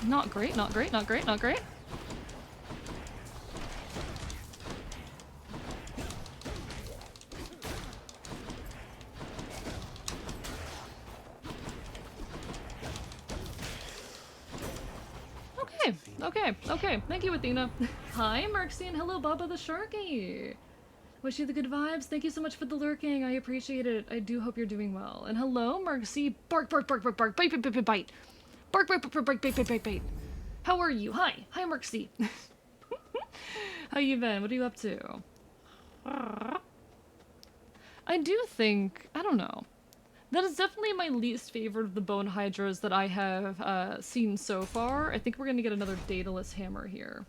Not great. Okay. Thank you, Athena. Hi, Merxie, and hello, Baba the Sharky. Wish you the good vibes. Thank you so much for the lurking. I appreciate it. I do hope you're doing well. And hello, Merxie. Bark. Bite. Bark. Bark. Bite. How are you? Hi, Merxie. How you been? What are you up to? I do think, I don't know. That is definitely my least favorite of the bone hydras that I have seen so far. I think we're gonna get another dataless hammer here.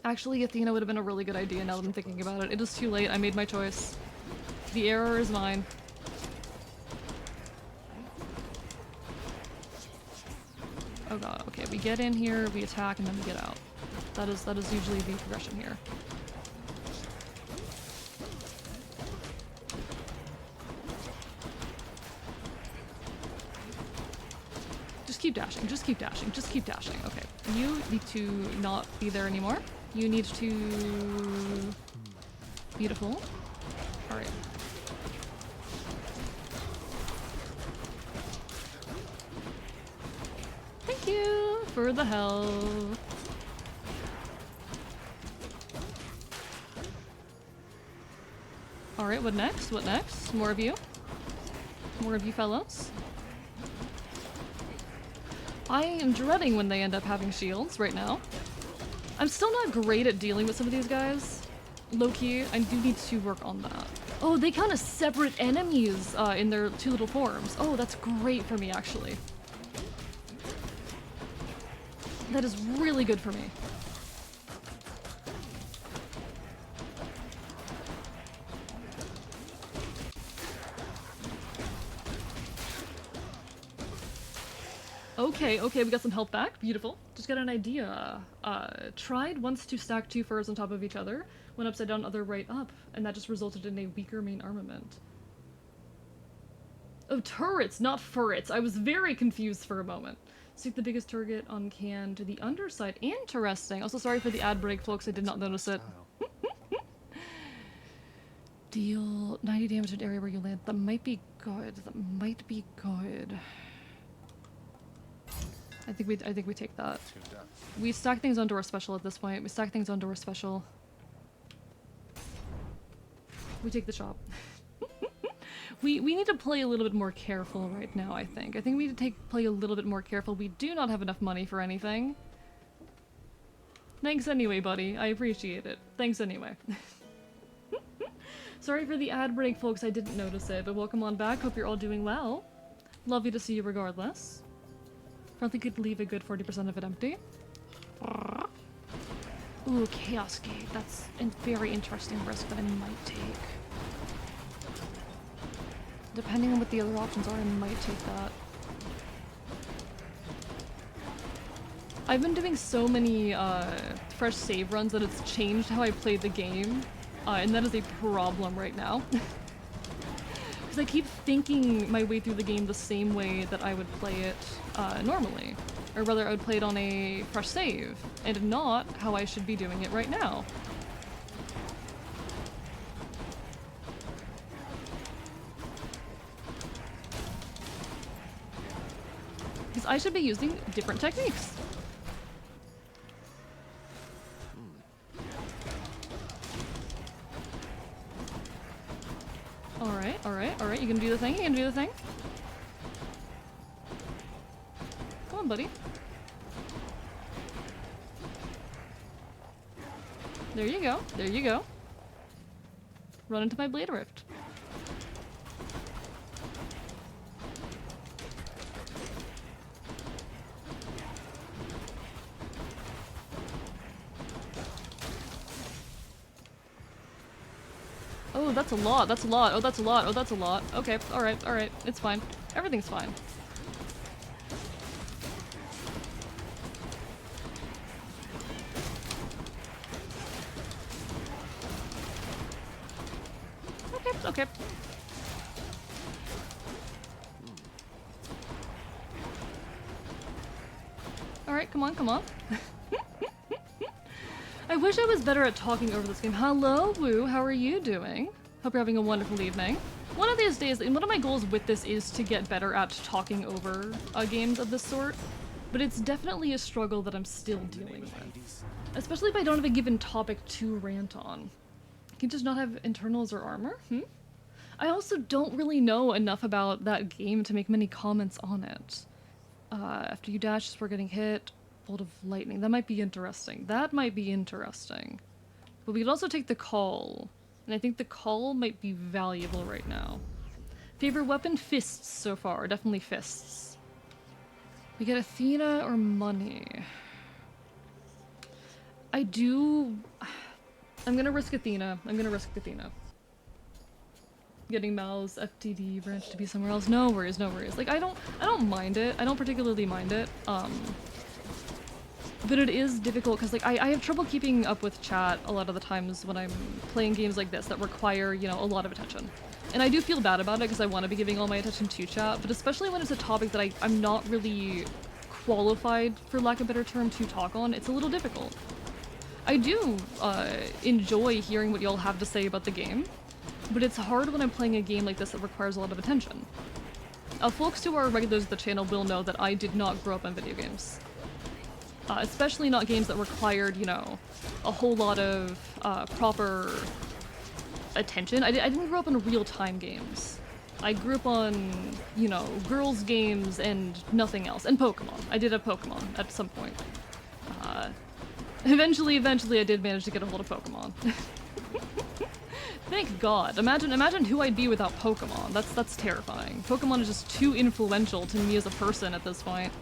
Actually, Athena would have been a really good idea now that I'm thinking about it. It is too late. I made my choice. The error is mine. Oh god, okay. We get in here, we attack, and then we get out. That is usually the progression here. Just keep dashing. Okay, you need to not be there anymore. You need to... Beautiful. Alright. Thank you for the help. Alright, what next? More of you? More of you fellows? I am dreading when they end up having shields right now. I'm still not great at dealing with some of these guys. Low-key, I do need to work on that. Oh, they count as separate enemies in their 2 little forms. Oh, that's great for me, actually. That is really good for me. Okay, okay, we got some health back. Beautiful. Just got an idea. Tried once to stack 2 furs on top of each other, went upside down, other right up, and that just resulted in a weaker main armament. Oh, turrets, not furrets. I was very confused for a moment. Stick the biggest target on can to the underside. Interesting. Also, sorry for the ad break, folks. I did not notice it. Deal 90 damage to an area where you land. That might be good. That might be good. I think we take that. We stack things onto our special at this point. We stack things onto our special. We take the shop. We need to play a little bit more careful right now, I think. I think we need to play a little bit more careful. We do not have enough money for anything. Thanks anyway, buddy. I appreciate it. Thanks anyway. Sorry for the ad break, folks. I didn't notice it, but welcome on back. Hope you're all doing well. Lovely to see you regardless. Probably could leave a good 40% of it empty. Ooh, Chaos Gate. That's a very interesting risk that I might take. Depending on what the other options are, I might take that. I've been doing so many fresh save runs that it's changed how I play the game, and that is a problem right now. Because I keep thinking my way through the game the same way that I would play it normally. Or rather, I would play it on a fresh save, and not how I should be doing it right now. Because I should be using different techniques. Alright, alright, alright, you can do the thing, you can do the thing. Come on, buddy. There you go, there you go. Run into my Blade Rift. Oh, that's a lot, that's a lot, oh, that's a lot, oh, that's a lot. Okay, alright, it's fine. Everything's fine. Okay. Alright, come on, come on. I wish I was better at talking over this game. Hello, Woo, how are you doing? Hope you're having a wonderful evening. One of these days, and one of my goals with this is to get better at talking over games of this sort, but it's definitely a struggle that I'm still dealing with. Especially if I don't have a given topic to rant on. Can you just not have internals or armor? I also don't really know enough about that game to make many comments on it. After you dash, we're getting hit. Bolt of lightning. That might be interesting. That might be interesting. But we could also take the call. And I think the call might be valuable right now. Favorite weapon? Fists so far. Definitely fists. We get Athena or money. I'm gonna risk Athena. Getting Mal's FTD branch to be somewhere else. No worries, no worries. Like, I don't mind it. I don't particularly mind it. But it is difficult because, like, I have trouble keeping up with chat a lot of the times when I'm playing games like this that require, you know, a lot of attention. And I do feel bad about it because I want to be giving all my attention to chat, but especially when it's a topic that I'm not really qualified, for lack of a better term, to talk on, it's a little difficult. I do enjoy hearing what y'all have to say about the game, but it's hard when I'm playing a game like this that requires a lot of attention. Folks who are regulars of the channel will know that I did not grow up on video games. Especially not games that required, you know, a whole lot of proper attention. I didn't grow up on real-time games. I grew up on, you know, girls' games and nothing else. And Pokemon. I did have Pokemon at some point. Eventually I did manage to get a hold of Pokemon. Thank God. Imagine who I'd be without Pokemon. That's terrifying. Pokemon is just too influential to me as a person at this point.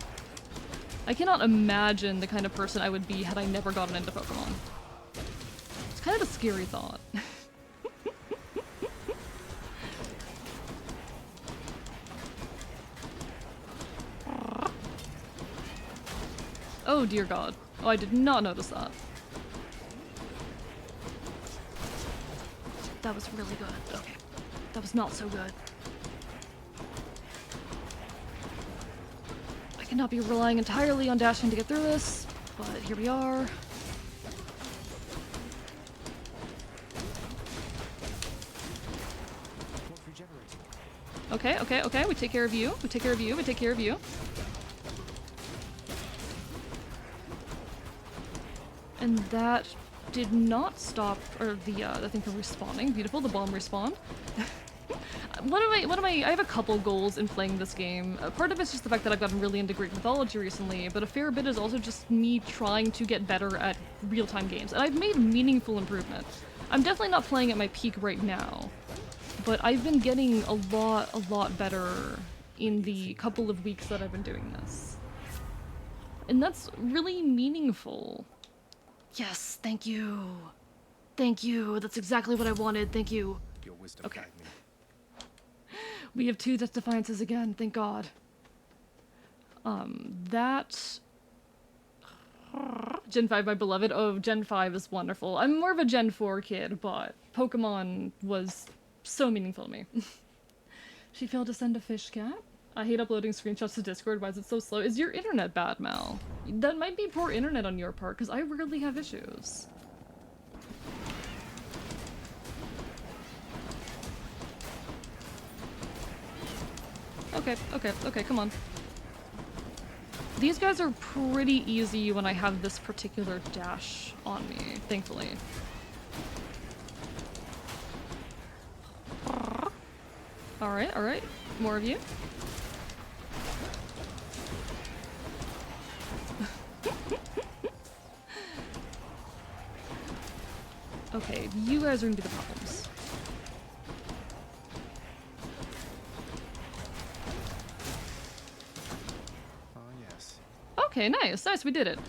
I cannot imagine the kind of person I would be had I never gotten into Pokemon. It's kind of a scary thought. Oh dear god. Oh, I did not notice that. That was really good. Okay. That was not so good. I cannot be relying entirely on dashing to get through this, but here we are. Okay, okay, okay, we take care of you. We take care of you. We take care of you. And that did not stop, or the thing from respawning. Beautiful, the bomb respawned. I have a couple goals in playing this game. Part of it's just the fact that I've gotten really into Greek mythology recently, but a fair bit is also just me trying to get better at real-time games. And I've made meaningful improvement. I'm definitely not playing at my peak right now, but I've been getting a lot better in the couple of weeks that I've been doing this. And that's really meaningful. Yes, thank you. Thank you. That's exactly what I wanted. Thank you. Your wisdom Okay. guide me. We have 2 Death Defiances again, thank god. That... Gen 5, my beloved. Oh, Gen 5 is wonderful. I'm more of a Gen 4 kid, but Pokemon was so meaningful to me. She failed to send a fish cat? I hate uploading screenshots to Discord. Why is it so slow? Is your internet bad, Mal? That might be poor internet on your part, because I rarely have issues. Okay, okay, okay, come on. These guys are pretty easy when I have this particular dash on me, thankfully. Alright, alright. More of you. Okay, you guys are gonna be the problems. Oh, yes. Okay, nice, nice, we did it.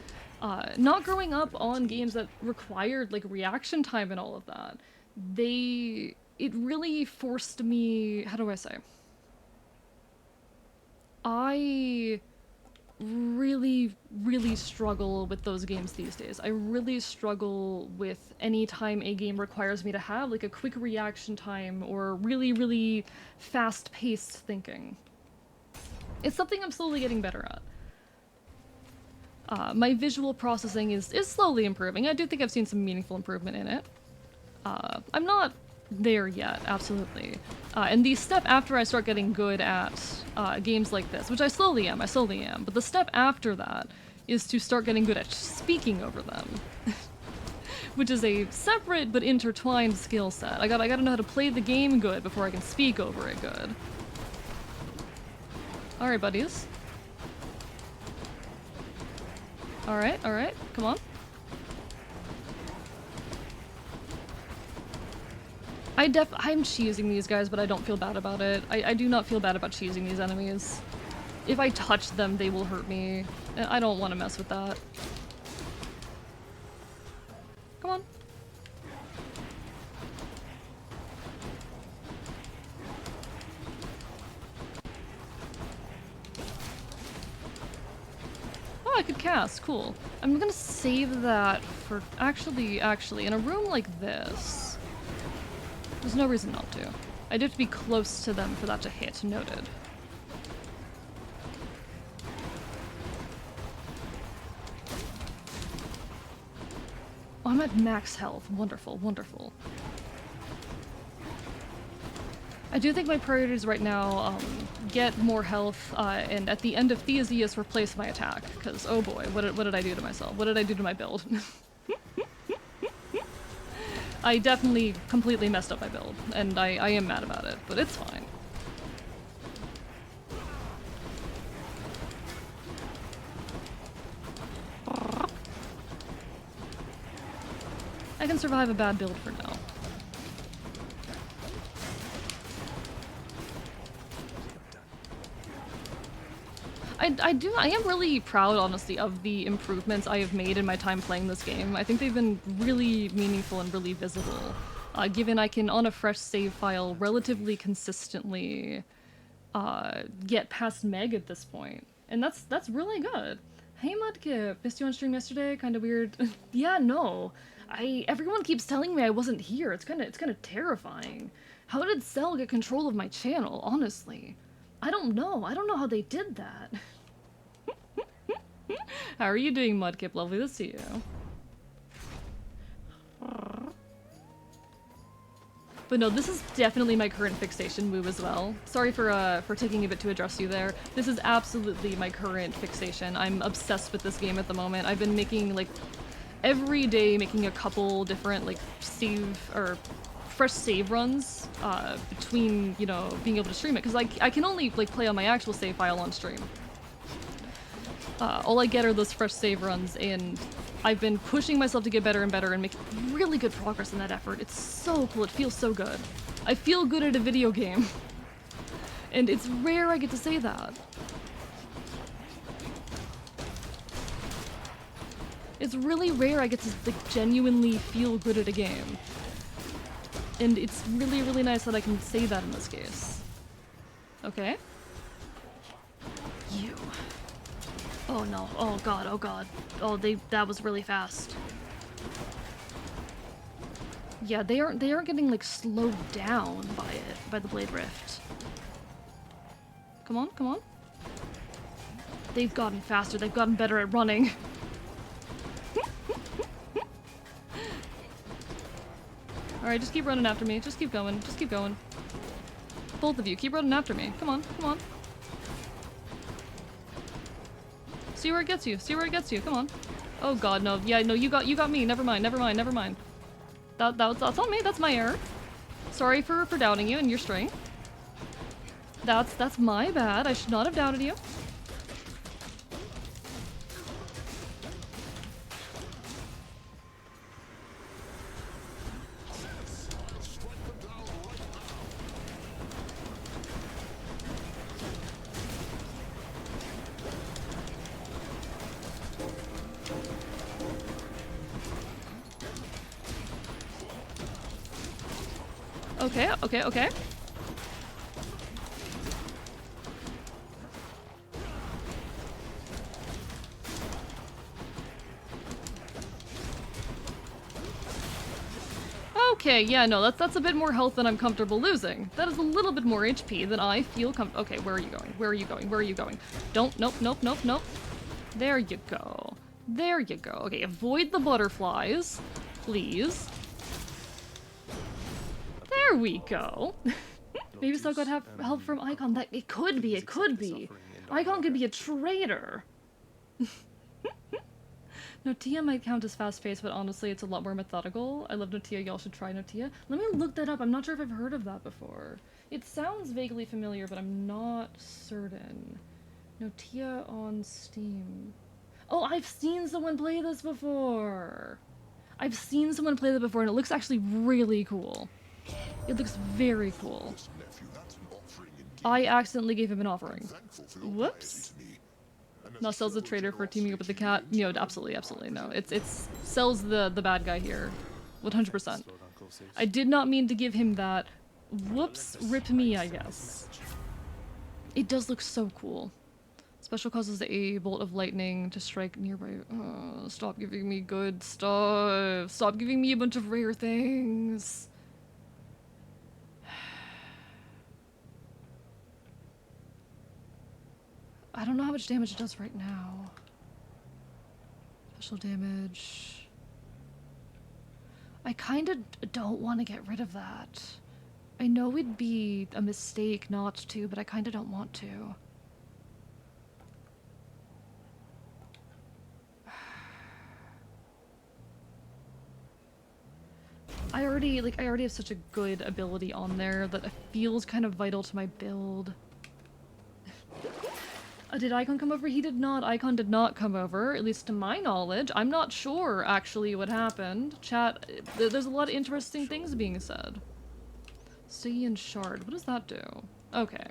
Not growing up on games that required, like, reaction time and all of that, it really forced me, how do I say? I really struggle with those games these days. I really struggle with any time a game requires me to have, like, a quick reaction time or really fast-paced thinking. It's something I'm slowly getting better at. My visual processing is slowly improving. I do think I've seen some meaningful improvement in it. I'm not there yet, absolutely. And the step after I start getting good at games like this, which I slowly am, but the step after that is to start getting good at speaking over them. Which is a separate but intertwined skill set. I gotta know how to play the game good before I can speak over it good. Alright, buddies. Alright, come on. I'm cheesing these guys, but I don't feel bad about it. I do not feel bad about cheesing these enemies. If I touch them, they will hurt me. And I don't want to mess with that. Come on. Oh, I could cast. Cool. I'm gonna save that for... Actually, in a room like this... There's no reason not to. I do have to be close to them for that to hit. Noted. Oh, I'm at max health. Wonderful, wonderful. I do think my priorities right now, get more health, and at the end of Theseus replace my attack, because oh boy, what did I do to myself? What did I do to my build? I definitely completely messed up my build, and I am mad about it, but it's fine. I can survive a bad build for now. I am really proud, honestly, of the improvements I have made in my time playing this game. I think they've been really meaningful and really visible, given I can, on a fresh save file, relatively consistently get past Meg at this point. And that's really good. Hey Mudkip, missed you on stream yesterday. Kind of weird. Yeah, no. Everyone keeps telling me I wasn't here. It's kind of terrifying. How did Cell get control of my channel? Honestly, I don't know. I don't know how they did that. How are you doing, Mudkip? Lovely to see you. But no, this is definitely my current fixation, Woo, as well. Sorry for taking a bit to address you there. This is absolutely my current fixation. I'm obsessed with this game at the moment. I've been making, like, every day making a couple different, like, fresh save runs, between, you know, being able to stream it. Because I can only, like, play on my actual save file on stream. All I get are those fresh save runs, and I've been pushing myself to get better and better and make really good progress in that effort. It's so cool. It feels so good. I feel good at a video game. And it's rare I get to say that. It's really rare I get to, like, genuinely feel good at a game. And it's really, really nice that I can say that in this case. Okay. You. Oh no, oh god, oh god. Oh, that was really fast. Yeah, they aren't getting, like, slowed down by it, by the Blade Rift. Come on, come on. They've gotten faster, they've gotten better at running. Alright, just keep running after me, just keep going, just keep going. Both of you, keep running after me. Come on, come on. See where it gets you. See where it gets you. Come on. Oh god, no. Yeah, no, you got me. Never mind. Never mind. Never mind. That's on me. That's my error. Sorry for doubting you and your strength. That's my bad. I should not have doubted you. Okay, okay, okay. Okay, yeah, no, that's a bit more health than I'm comfortable losing. That is a little bit more HP than I feel okay, where are you going? Where are you going? Where are you going? Don't, nope, nope, nope, nope. There you go. There you go. Okay, avoid the butterflies, please. There we go. Maybe still got help from Icon. That it could be. It could be. Icon could be a traitor. Notia might count as fast-paced, but honestly, it's a lot more methodical. I love Notia. Y'all should try Notia. Let me look that up. I'm not sure if I've heard of that before. It sounds vaguely familiar, but I'm not certain. Notia on Steam. Oh, I've seen someone play this before. I've seen someone play that before, and it looks actually really cool. It looks very cool. I accidentally gave him an offering. Whoops. No, Cell's the traitor for teaming up with the cat. You know, absolutely, absolutely no. It's Cell's the bad guy here, 100%. I did not mean to give him that. Whoops, rip me, I guess. It does look so cool. Special causes a bolt of lightning to strike nearby. Oh, stop giving me good stuff. Stop giving me a bunch of rare things. I don't know how much damage it does right now. Special damage. I kind of don't want to get rid of that. I know it'd be a mistake not to, but I kind of don't want to. I already have such a good ability on there that it feels kind of vital to my build. Did Icon come over? He did not. Icon did not come over, at least to my knowledge. I'm not sure, actually, what happened. Chat, there's a lot of interesting things being said. Sea and Shard. What does that do? Okay.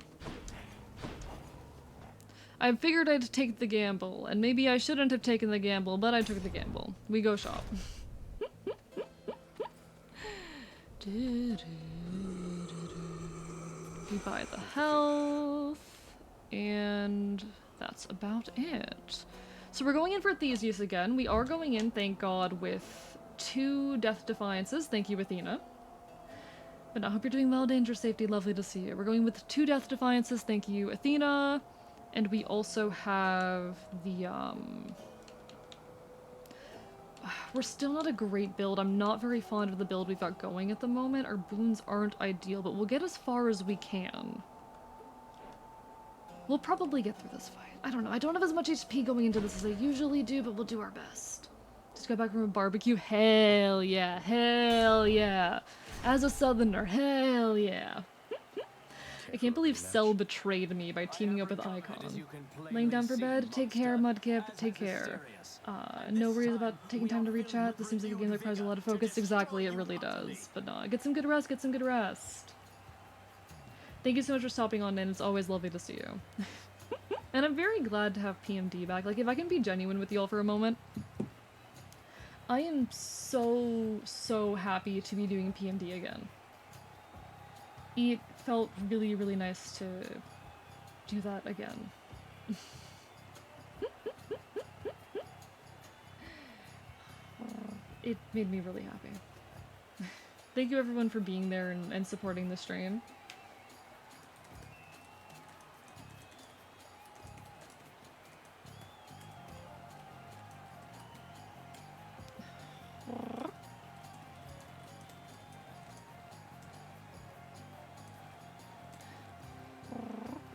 I figured I'd take the gamble, and maybe I shouldn't have taken the gamble, but I took the gamble. We go shop. We buy the health. And that's about it. So we're going in for Theseus again. We are going in, thank God, with 2 Death Defiances. Thank you, Athena. But I hope you're doing well, Danger Safety. Lovely to see you. We're going with 2 Death Defiances. Thank you, Athena. And we also have the, we're still not a great build. I'm not very fond of the build we've got going at the moment. Our boons aren't ideal, but we'll get as far as we can. We'll probably get through this fight. I don't know. I don't have as much HP going into this as I usually do, but we'll do our best. Just got back from a barbecue. Hell yeah. Hell yeah. As a southerner, hell yeah. I can't believe Cell betrayed me by teaming up with Icon. Laying down for bed? Take care, Mudkip. Take care. No worries about taking time to reach out. This seems like a game that requires a lot of focus. Exactly, it really does. But no, get some good rest, get some good rest. Thank you so much for stopping on in. It's always lovely to see you. And I'm very glad to have PMD back. Like, if I can be genuine with y'all for a moment, I am so happy to be doing PMD again. It felt really, really nice to do that again. It made me really happy. Thank you everyone for being there and supporting the stream.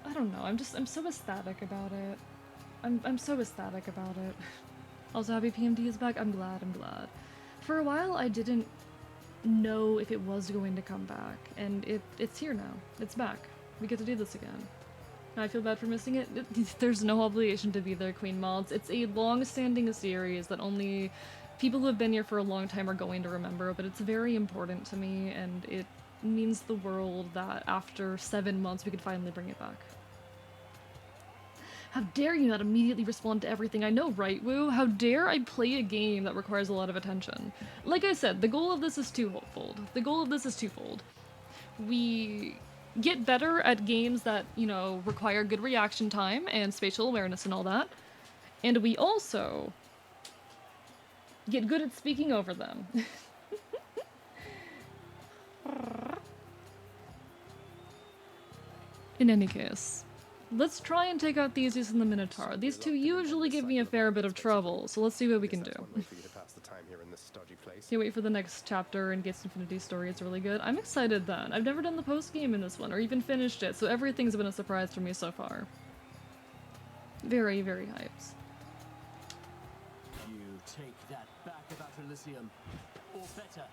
I don't know, I'm so ecstatic about it. I'm so ecstatic about it. Also happy PMD is back. I'm glad. For a while I didn't know if it was going to come back, and it's here now. It's back. We get to do this again. I feel bad for missing it. There's no obligation to be there, Queen Mods. It's a long-standing series that only people who have been here for a long time are going to remember, but it's very important to me, and it means the world that after 7 months we could finally bring it back. How dare you not immediately respond to everything? I know, right, Woo? How dare I play a game that requires a lot of attention? Like I said, the goal of this is twofold. We get better at games that, you know, require good reaction time and spatial awareness and all that. And we also get good at speaking over them. In any case, let's try and take out Theseus and the Minotaur. These two usually give me a fair bit of trouble, so let's see what we can do. Can't wait for the next chapter in Gates Infinity's story. It's really good. I'm excited then. I've never done the post-game in this one, or even finished it, so everything's been a surprise for me so far. Very, very hyped. You take that back about Elysium, or better,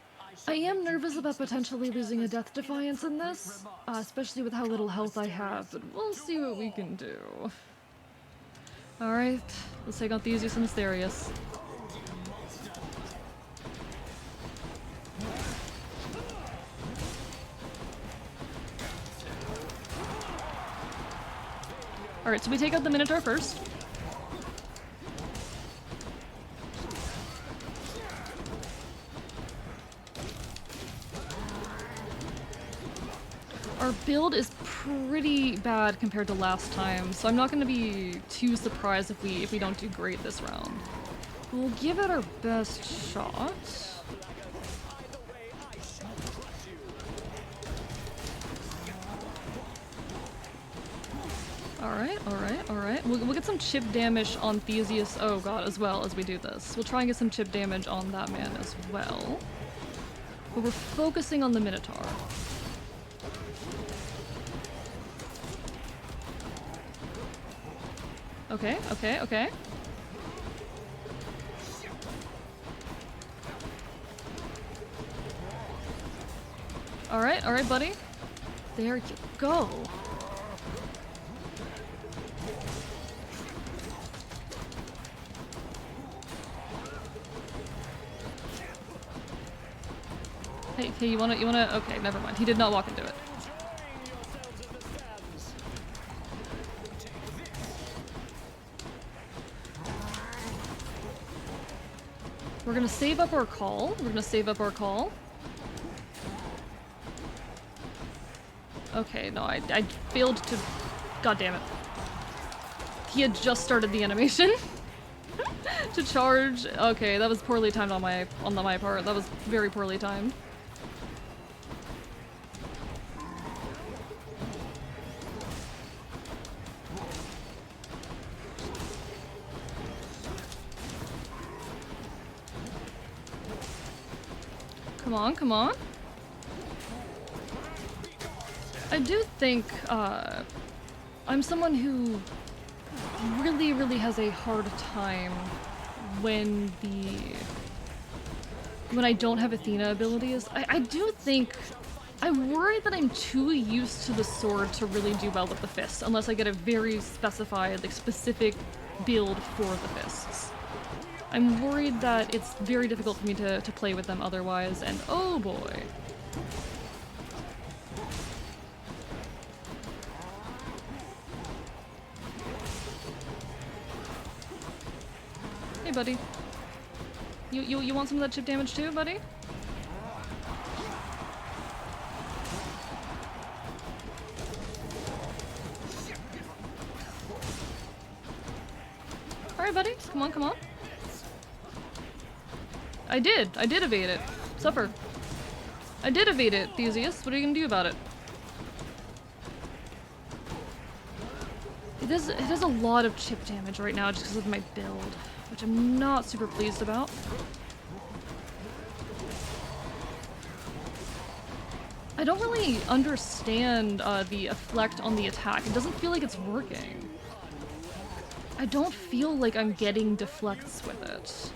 I am nervous about potentially losing a Death Defiance in this, especially with how little health I have, but we'll see what we can do. Alright, let's take out Theseus and Asterius. Alright, so we take out the Minotaur first. Our build is pretty bad compared to last time, so I'm not going to be too surprised if we don't do great this round. We'll give it our best shot. Alright. We'll get some chip damage on Theseus, oh god, as well as we do this. We'll try and get some chip damage on that man as well. But we're focusing on the Minotaur. Okay. Alright, buddy. There you go. Hey, you wanna, okay, never mind. He did not walk into it. We're gonna save up our call. Okay, no, I failed to... God damn it. He had just started the animation. to charge. Okay, that was poorly timed on my part. That was very poorly timed. Come on, come on. I do think, I'm someone who really has a hard time when I don't have Athena abilities. I do think, I worry that I'm too used to the sword to really do well with the fists, unless I get a very specified, like, specific build for the fists. I'm worried that it's very difficult for me to play with them otherwise, and oh boy. Hey buddy. You want some of that chip damage too, buddy? Alright buddy, come on, come on. I did evade it. Supper. I did evade it, Theseus. What are you gonna do about it? It does a lot of chip damage right now just because of my build, which I'm not super pleased about. I don't really understand the effect on the attack. It doesn't feel like it's working. I don't feel like I'm getting deflects with it.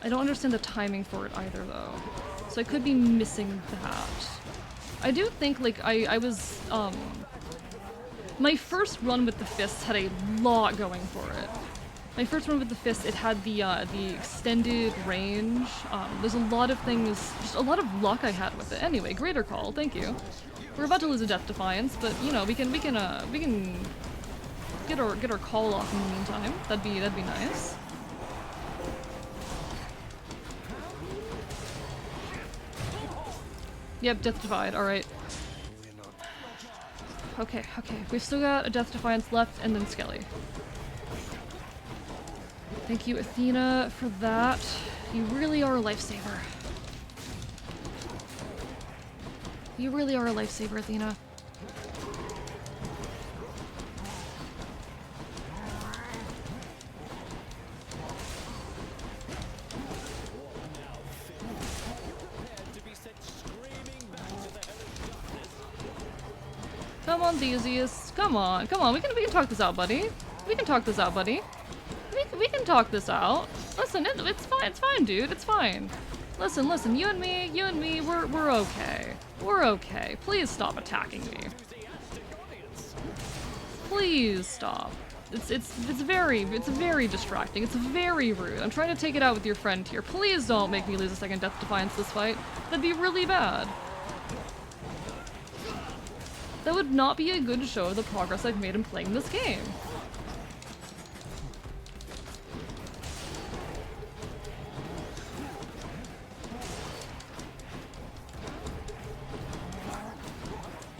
I don't understand the timing for it either, though. So I could be missing that. I do think, like, I was, my first run with the fists had a lot going for it. My first run with the fists, it had the extended range. There's a lot of things, just a lot of luck I had with it. Anyway, greater call, thank you. We're about to lose a Death Defiance, but, you know, we can get our call off in the meantime. That'd be nice. Yep, Death Defied, alright. Okay. We've still got a Death Defiance left, and then Skelly. Thank you, Athena, for that. You really are a lifesaver. You really are a lifesaver, Athena. Come on, Theseus. Come on. We can talk this out, buddy. We can talk this out, buddy. We can talk this out. Listen, it's fine, dude. It's fine. Listen. You and me, we're okay. We're okay. Please stop attacking me. Please stop. It's very distracting. It's very rude. I'm trying to take it out with your friend here. Please don't make me lose a second Death Defiance this fight. That'd be really bad. That would not be a good show of the progress I've made in playing this game.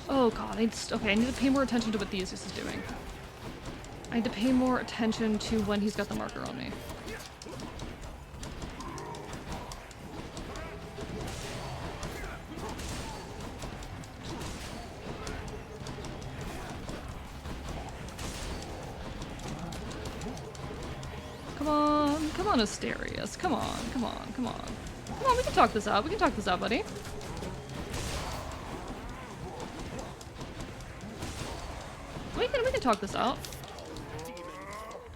Oh god, okay, I need to pay more attention to what Theseus is doing. I need to pay more attention to when he's got the marker on me. Come on, Asterius. Come on. Come on, we can talk this out. Buddy. We can talk this out.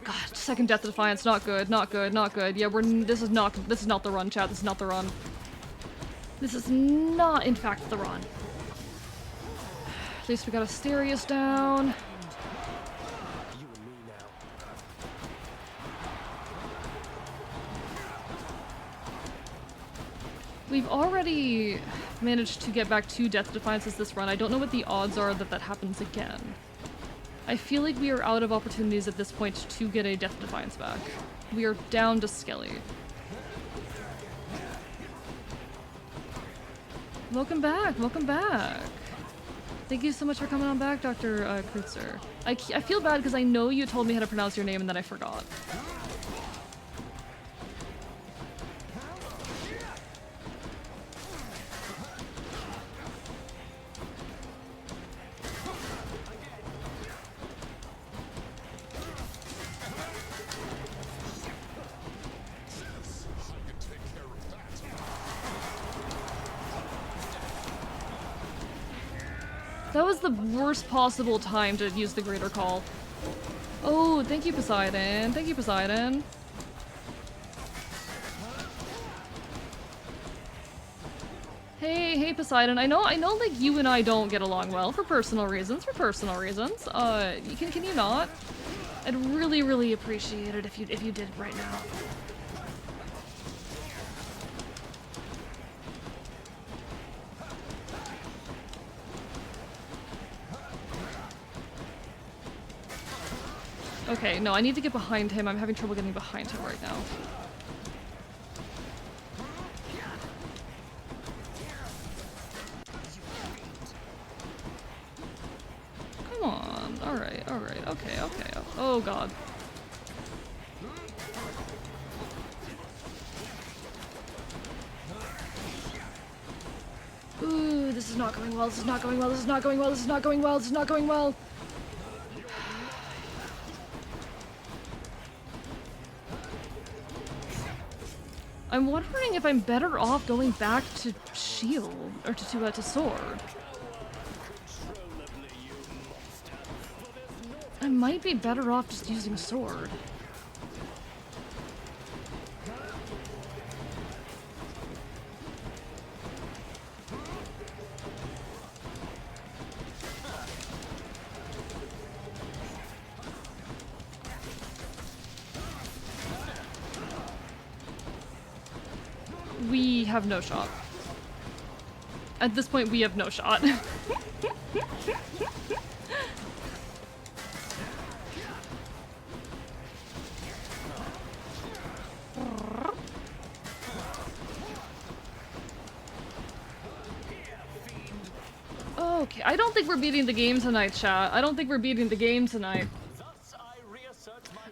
God, second Death Defiance, not good. Yeah, this is not the run, chat. This is not the run. This is not, in fact, the run. At least we got Asterius down. We've already managed to get back 2 Death Defiances this run. I don't know what the odds are that happens again. I feel like we are out of opportunities at this point to get a Death Defiance back. We are down to Skelly. Welcome back. Thank you so much for coming on back, Dr. Kreutzer. I feel bad because I know you told me how to pronounce your name and then I forgot. That was the worst possible time to use the Greater Call. Oh, thank you, Poseidon. Thank you, Poseidon. Hey, Poseidon. I know, like, you and I don't get along well for personal reasons, can you not? I'd really, really appreciate it if you did right now. Okay, no, I need to get behind him. I'm having trouble getting behind him right now. Come on. Alright, okay. Oh god. Ooh, this is not going well, I'm wondering if I'm better off going back to shield, or to sword. I might be better off just using sword. We have no shot. At this point, we have no shot. Okay, I don't think we're beating the game tonight, chat. I don't think we're beating the game tonight.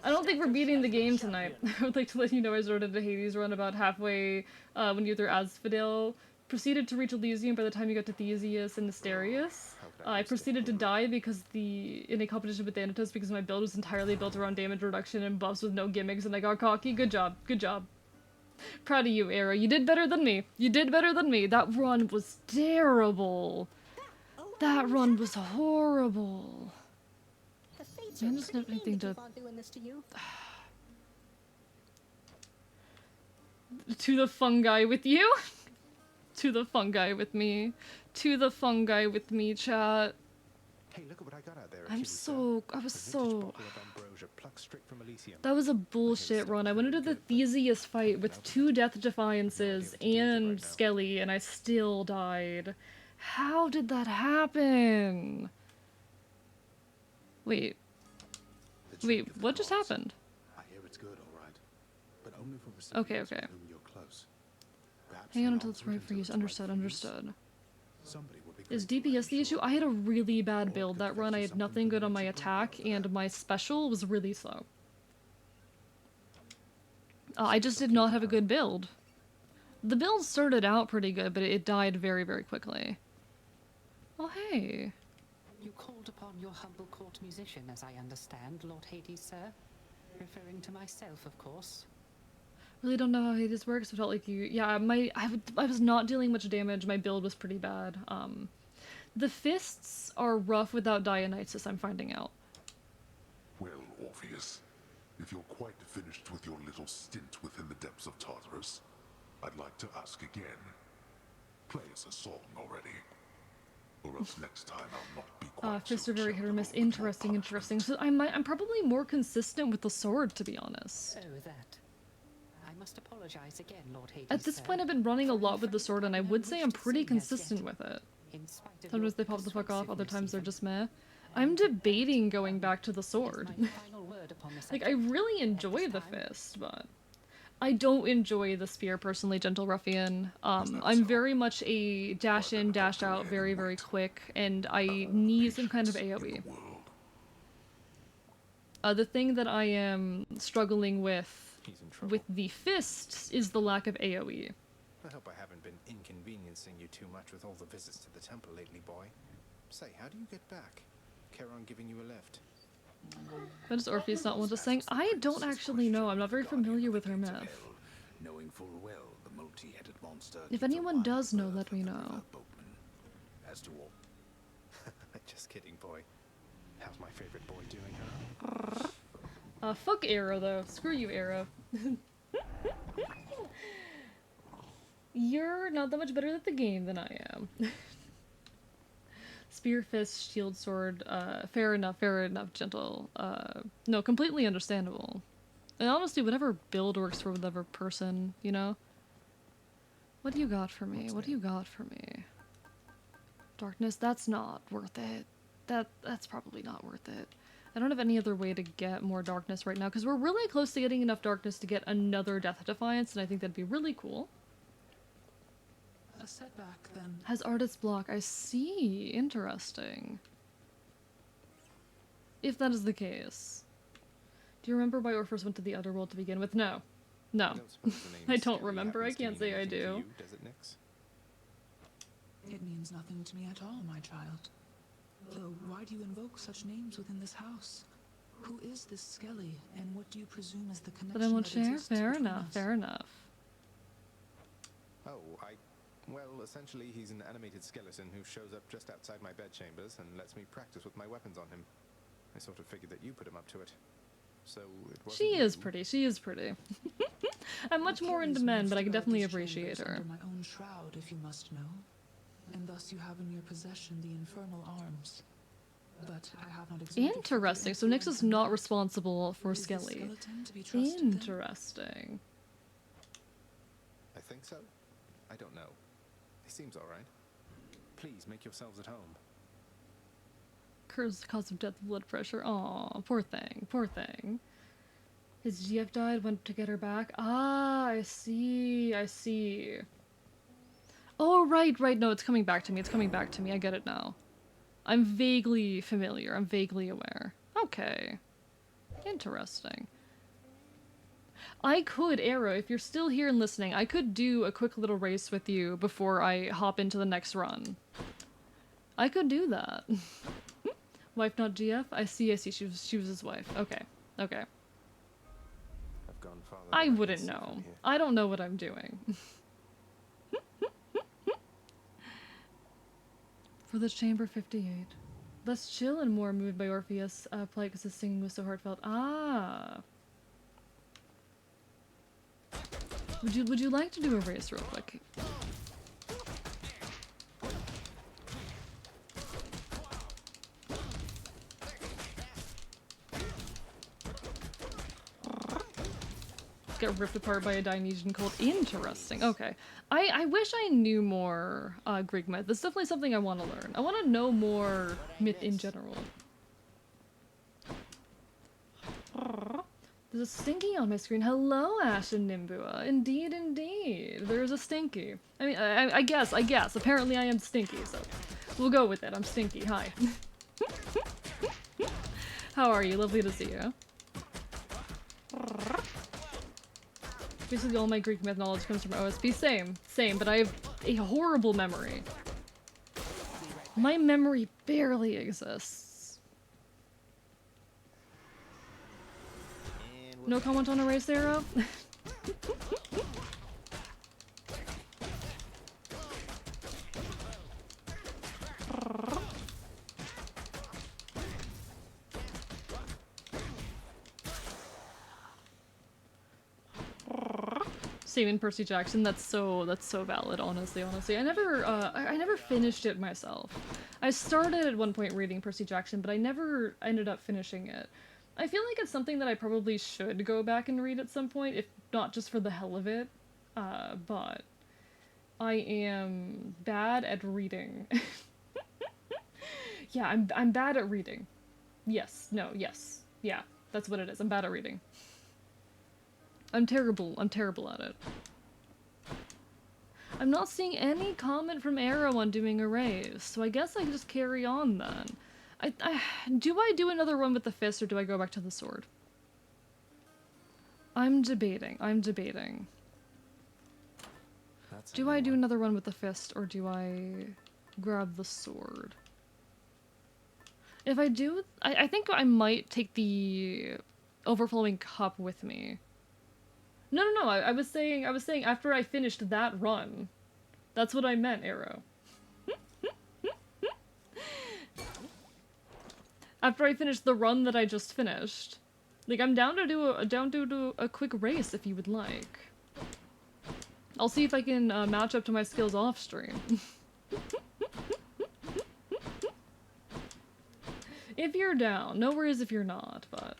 I would like to let you know I started a Hades run about halfway when you were Asphodel. Proceeded to reach Elysium by the time you got to Theseus and Asterius. I proceeded to die in a competition with Thanatos because my build was entirely built around damage reduction and buffs with no gimmicks, and I got cocky. Good job. Proud of you, Era. You did better than me. That run was terrible. That run was horrible. I'm just not anything to... To the fungi with you? To the fungi with me. To the fungi with me, chat. Hey, look at what I got out there. That was a bullshit run. I went into the Theseus fight with 2 Death Defiances and Skelly, and I still died. How did that happen? Wait, what just happened? I hear it's good, all right. But only for recipients Okay. with whom you're close. Perhaps Hang on an until it's right alternate for use. to what's right Understood. Somebody would be Is grateful, DPS I'm the issue? sure. I had a really bad build that run. I had nothing good on my attack, and my special was really slow. I just did not have a good build. The build started out pretty good, but it died very, very quickly. Oh, hey. You called upon your humble court musician, as I understand, Lord Hades, sir. Referring to myself, of course. Really don't know how Hades works. It felt like you... Yeah, I was not dealing much damage. My build was pretty bad. The fists are rough without Dionysus, I'm finding out. Well, Orpheus, if you're quite finished with your little stint within the depths of Tartarus, I'd like to ask again. Play us a song already. Or else next time I'll not be quite Fists so are very hit or miss. charitable with your Interesting. punishment. So I'm probably more consistent with the sword, to be honest. So that. I must apologize again, Lord Hades, At this sir. point, I've been running a For lot with the sword, and I would say I'm pretty consistent with with it. In spite of Sometimes your they pop the fuck off, other times they're persuasiveness just meh. I'm debating going back to the even. sword. It is my final word upon the Like, I subject. really At enjoy this the time, fist, but... I don't enjoy the spear, personally, Gentle Ruffian. I'm very much a dash in, dash out, very, very quick, and I need some kind of AoE. The thing that I am struggling with the fist is the lack of AoE. I hope I haven't been inconveniencing you too much with all the visits to the temple lately, boy. Say, how do you get back? Charon giving you a lift? What does Orpheus not want to sing? I don't actually know. I'm not very familiar with her myth. Knowing full well the multi-headed monster If keeps a anyone line does of know, birth let me with the know. river boatman. As to all, I kidding, boy. How's my favorite boy doing, huh? Fuck Arrow, though. Screw you, Arrow. You're not that much better at the game than I am. Spear, fist, shield, sword, fair enough, gentle. No, completely understandable. And honestly, whatever build works for whatever person, you know? What do you got for me? What do you got for me? Darkness, that's not worth it. That's probably not worth it. I don't have any other way to get more darkness right now, because we're really close to getting enough darkness to get another Death Defiance, and I think that'd be really cool. A setback, then. Has artist's block. I see. Interesting. If that is the case. Do you remember why Orpheus went to the other world to begin with? No. No. I don't remember. I can't say I do. Does it, Nyx? It means nothing to me at all, my child. Though, why do you invoke such names within this house? Who is this Skelly, and what do you presume is the connection But I won't that share? exists Fair between enough, us? fair enough. Oh, well, essentially he's an animated skeleton who shows up just outside my bedchambers and lets me practice with my weapons on him. I sort of figured that you put him up to it. So it wasn't She is you. pretty, she is pretty. I'm much more into men, but I can definitely appreciate her. Under my own shroud, if you must know. And thus you have in your possession the infernal arms. But I have not exerted Interesting, so further Nyx is influence on not them. responsible for Is this Skelly. skeleton to be trusted, then? Interesting. I think so. I don't know. He seems alright. Please make yourselves at home. Cause of death, blood pressure. Aw, poor thing, poor thing. His GF died, went to get her back. Ah, I see, I see. Oh, right, no, it's coming back to me, I get it now. I'm vaguely familiar, I'm vaguely aware. Okay. Interesting. I could, Arrow, if you're still here and listening, I could do a quick little race with you before I hop into the next run. I could do that. Wife not GF? I see, she was his wife. Okay. I've gone farther I than can wouldn't see know. from here. I don't know what I'm doing. For the Chamber 58. Less chill and more moved by Orpheus' plight because his singing was so heartfelt. Ah. Would you like to do a race real quick? Get ripped apart by a Dionysian cult. Interesting. Okay. I wish I knew more Greek myth. That's definitely something I want to learn. I want to know more myth in general. There's a stinky on my screen. Hello, Ash and Nimbua. Indeed, indeed. There's a stinky. I mean, I guess. Apparently I am stinky, so we'll go with it. I'm stinky. Hi. How are you? Lovely to see you. Basically all my Greek myth knowledge comes from OSP. Same, but I have a horrible memory. My memory barely exists. No comment on a race, Arrow? Saving Percy Jackson, that's so valid, honestly. I never finished it myself. I started at one point reading Percy Jackson, but I never ended up finishing it. I feel like it's something that I probably should go back and read at some point, if not just for the hell of it. But I am bad at reading. Yeah, I'm bad at reading. Yes, yeah, that's what it is. I'm bad at reading. I'm terrible at it. I'm not seeing any comment from Arrow on doing a race, so I guess I can just carry on then. Do I do another one with the fist, or do I go back to the sword? I'm debating. Do I do another one with the fist, or do I grab the sword? If I do, I think I might take the overflowing cup with me. No, I was saying after I finished that run. That's what I meant, Arrow. After I finish the run that I just finished. Like, I'm down to do a quick race if you would like. I'll see if I can match up to my skills off stream. If you're down. No worries if you're not, but...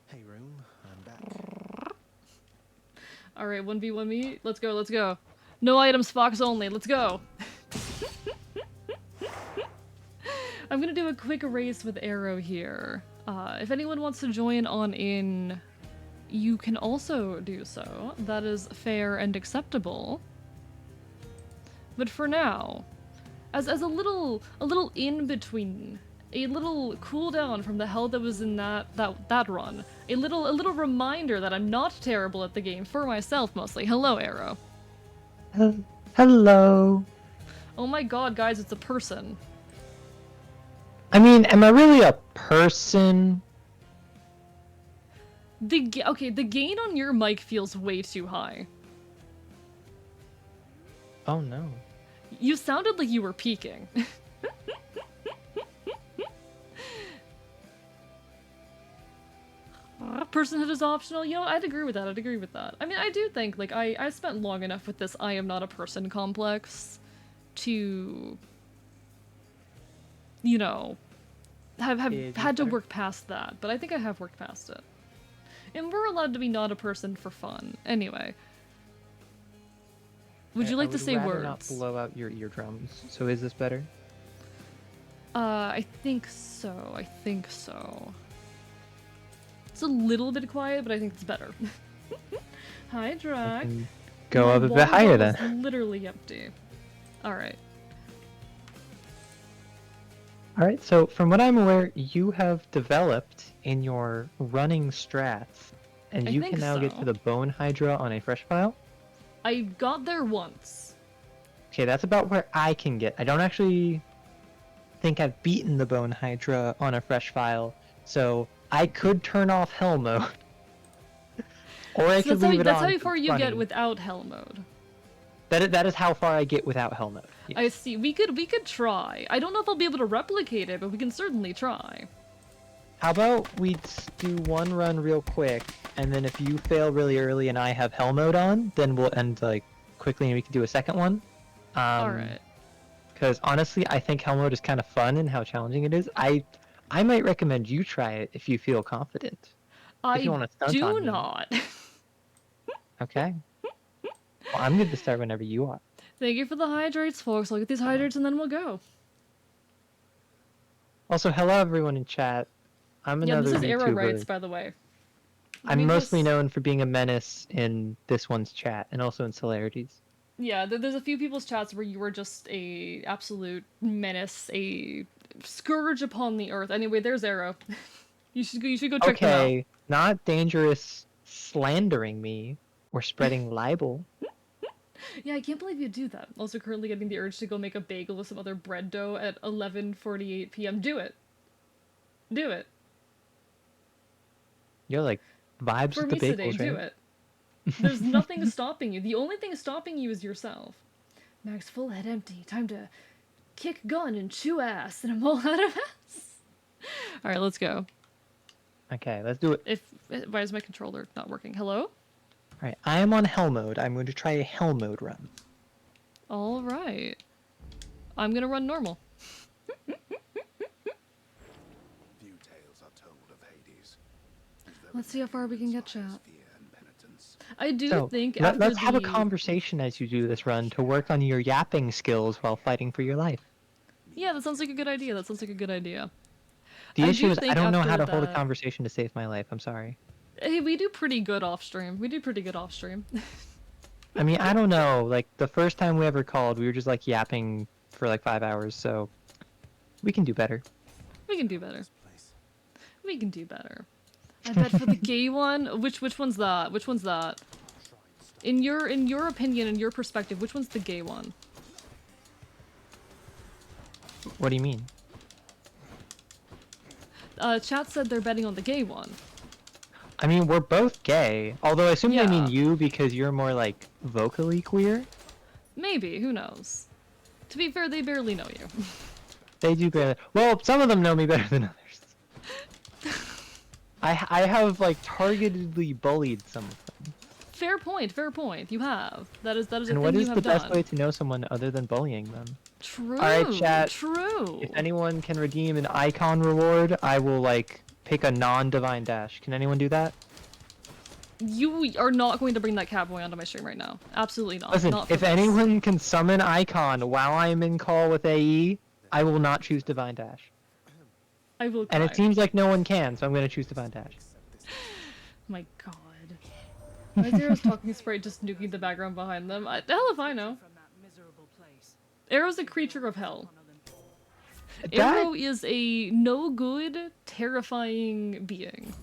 Hey, room. I'm back. Alright, 1v1 me. Let's go, let's go. No items, Fox only. Let's go. I'm gonna do a quick race with Arrow here. If anyone wants to join on in, you can also do so. That is fair and acceptable. But for now, as a little in-between, a little cooldown from the hell that was in that run, a little reminder that I'm not terrible at the game for myself mostly. Hello, Arrow. Hello. Oh my god, guys, it's a person. I mean, am I really a person? Okay, the gain on your mic feels way too high. Oh no. You sounded like you were peaking. Personhood is optional. You know, I'd agree with that. I'd agree with that. I mean, I do think, like, I spent long enough with this I am not a person complex to, you know, have had to work past that. But I think I have worked past it. And we're allowed to be not a person for fun. Anyway. Would you like to say words? I would not blow out your eardrums. So is this better? I think so. I think so. It's a little bit quiet, but I think it's better. Hi, Drac. Go up a bit higher then. It's literally empty. Alright. Alright, so from what I'm aware, you have developed in your running strats, and you can now get to the Bone Hydra on a fresh file? I got there once. Okay, that's about where I can get. I don't actually think I've beaten the Bone Hydra on a fresh file, so I could turn off Hell mode. Or I could leave it on. That's how far you get without Hell mode. That is how far I get without Hell mode. Yes. I see. We could try. I don't know if I'll be able to replicate it, but we can certainly try. How about we do one run real quick, and then if you fail really early and I have Hell mode on, then we'll end like quickly and we can do a second one. Alright. Because honestly, I think Hell mode is kind of fun and how challenging it is. I might recommend you try it if you feel confident. If you want to stunt on me. Not. Okay. Well, I'm good to start whenever you are. Thank you for the hydrates, folks. I'll get these hydrates and then we'll go. Also, hello everyone in chat. I'm another this is YouTuber. Arrow Rights, by the way. I'm mostly known for being a menace in this one's chat and also in Solarity's. Yeah, there's a few people's chats where you were just a absolute menace, a scourge upon the earth. Anyway, there's Arrow. you should go check them out. Okay, not dangerous slandering me or spreading libel. Yeah, I can't believe you do that. Also currently getting the urge to go make a bagel with some other bread dough at 11:48 p.m. Do it. Do it. You're like vibes For with the me bagels, today, right? do it. There's nothing stopping you. The only thing stopping you is yourself. Max, full head empty. Time to kick gun and chew ass, and I'm all out of ass. Alright, let's go. Okay, let's do it. Why is my controller not working? Hello? Alright, I am on Hell mode. I'm going to try a Hell mode run. Alright. I'm gonna run normal. Few tales are told of Hades. Let's see how far we can get, chat. I do So, think let's have a conversation as you do this run to work on your yapping skills while fighting for your life. Yeah, that sounds like a good idea. That sounds like a good idea. The issue is I don't know how to after hold a that- conversation to save my life. I'm sorry. Hey, we do pretty good off stream. We do pretty good off stream. I mean, I don't know. Like, the first time we ever called, we were just, like, yapping for, like, 5 hours, so we can do better. We can do better. We can do better. I bet for the gay one, which one's that? Which one's that? In your opinion, in your perspective, which one's the gay one? What do you mean? Chat said they're betting on the gay one. I mean, we're both gay. Although I assume they mean Yeah. you because you're more, like, vocally queer? Maybe, who knows? To be fair, they barely know you. They do barely. Well, some of them know me better than others. I have like targetedly bullied some of them. Fair point. Fair point. You have. That is a And thing what you is have the done. best way to know someone other than bullying them? True. Alright, chat. True. If anyone can redeem an icon reward, I will like pick a non-divine dash. Can anyone do that? You are not going to bring that catboy onto my stream right now. Absolutely not. Listen, Not for if this. anyone can summon icon while I'm in call with AE, I will not choose divine dash. I will cry. And it seems like no one can, so I'm gonna choose divine dash. My god. Why is Arrow's talking sprite just nuking the background behind them? The hell if I know. Arrow's a creature of hell. Arrow is a no good, terrifying being.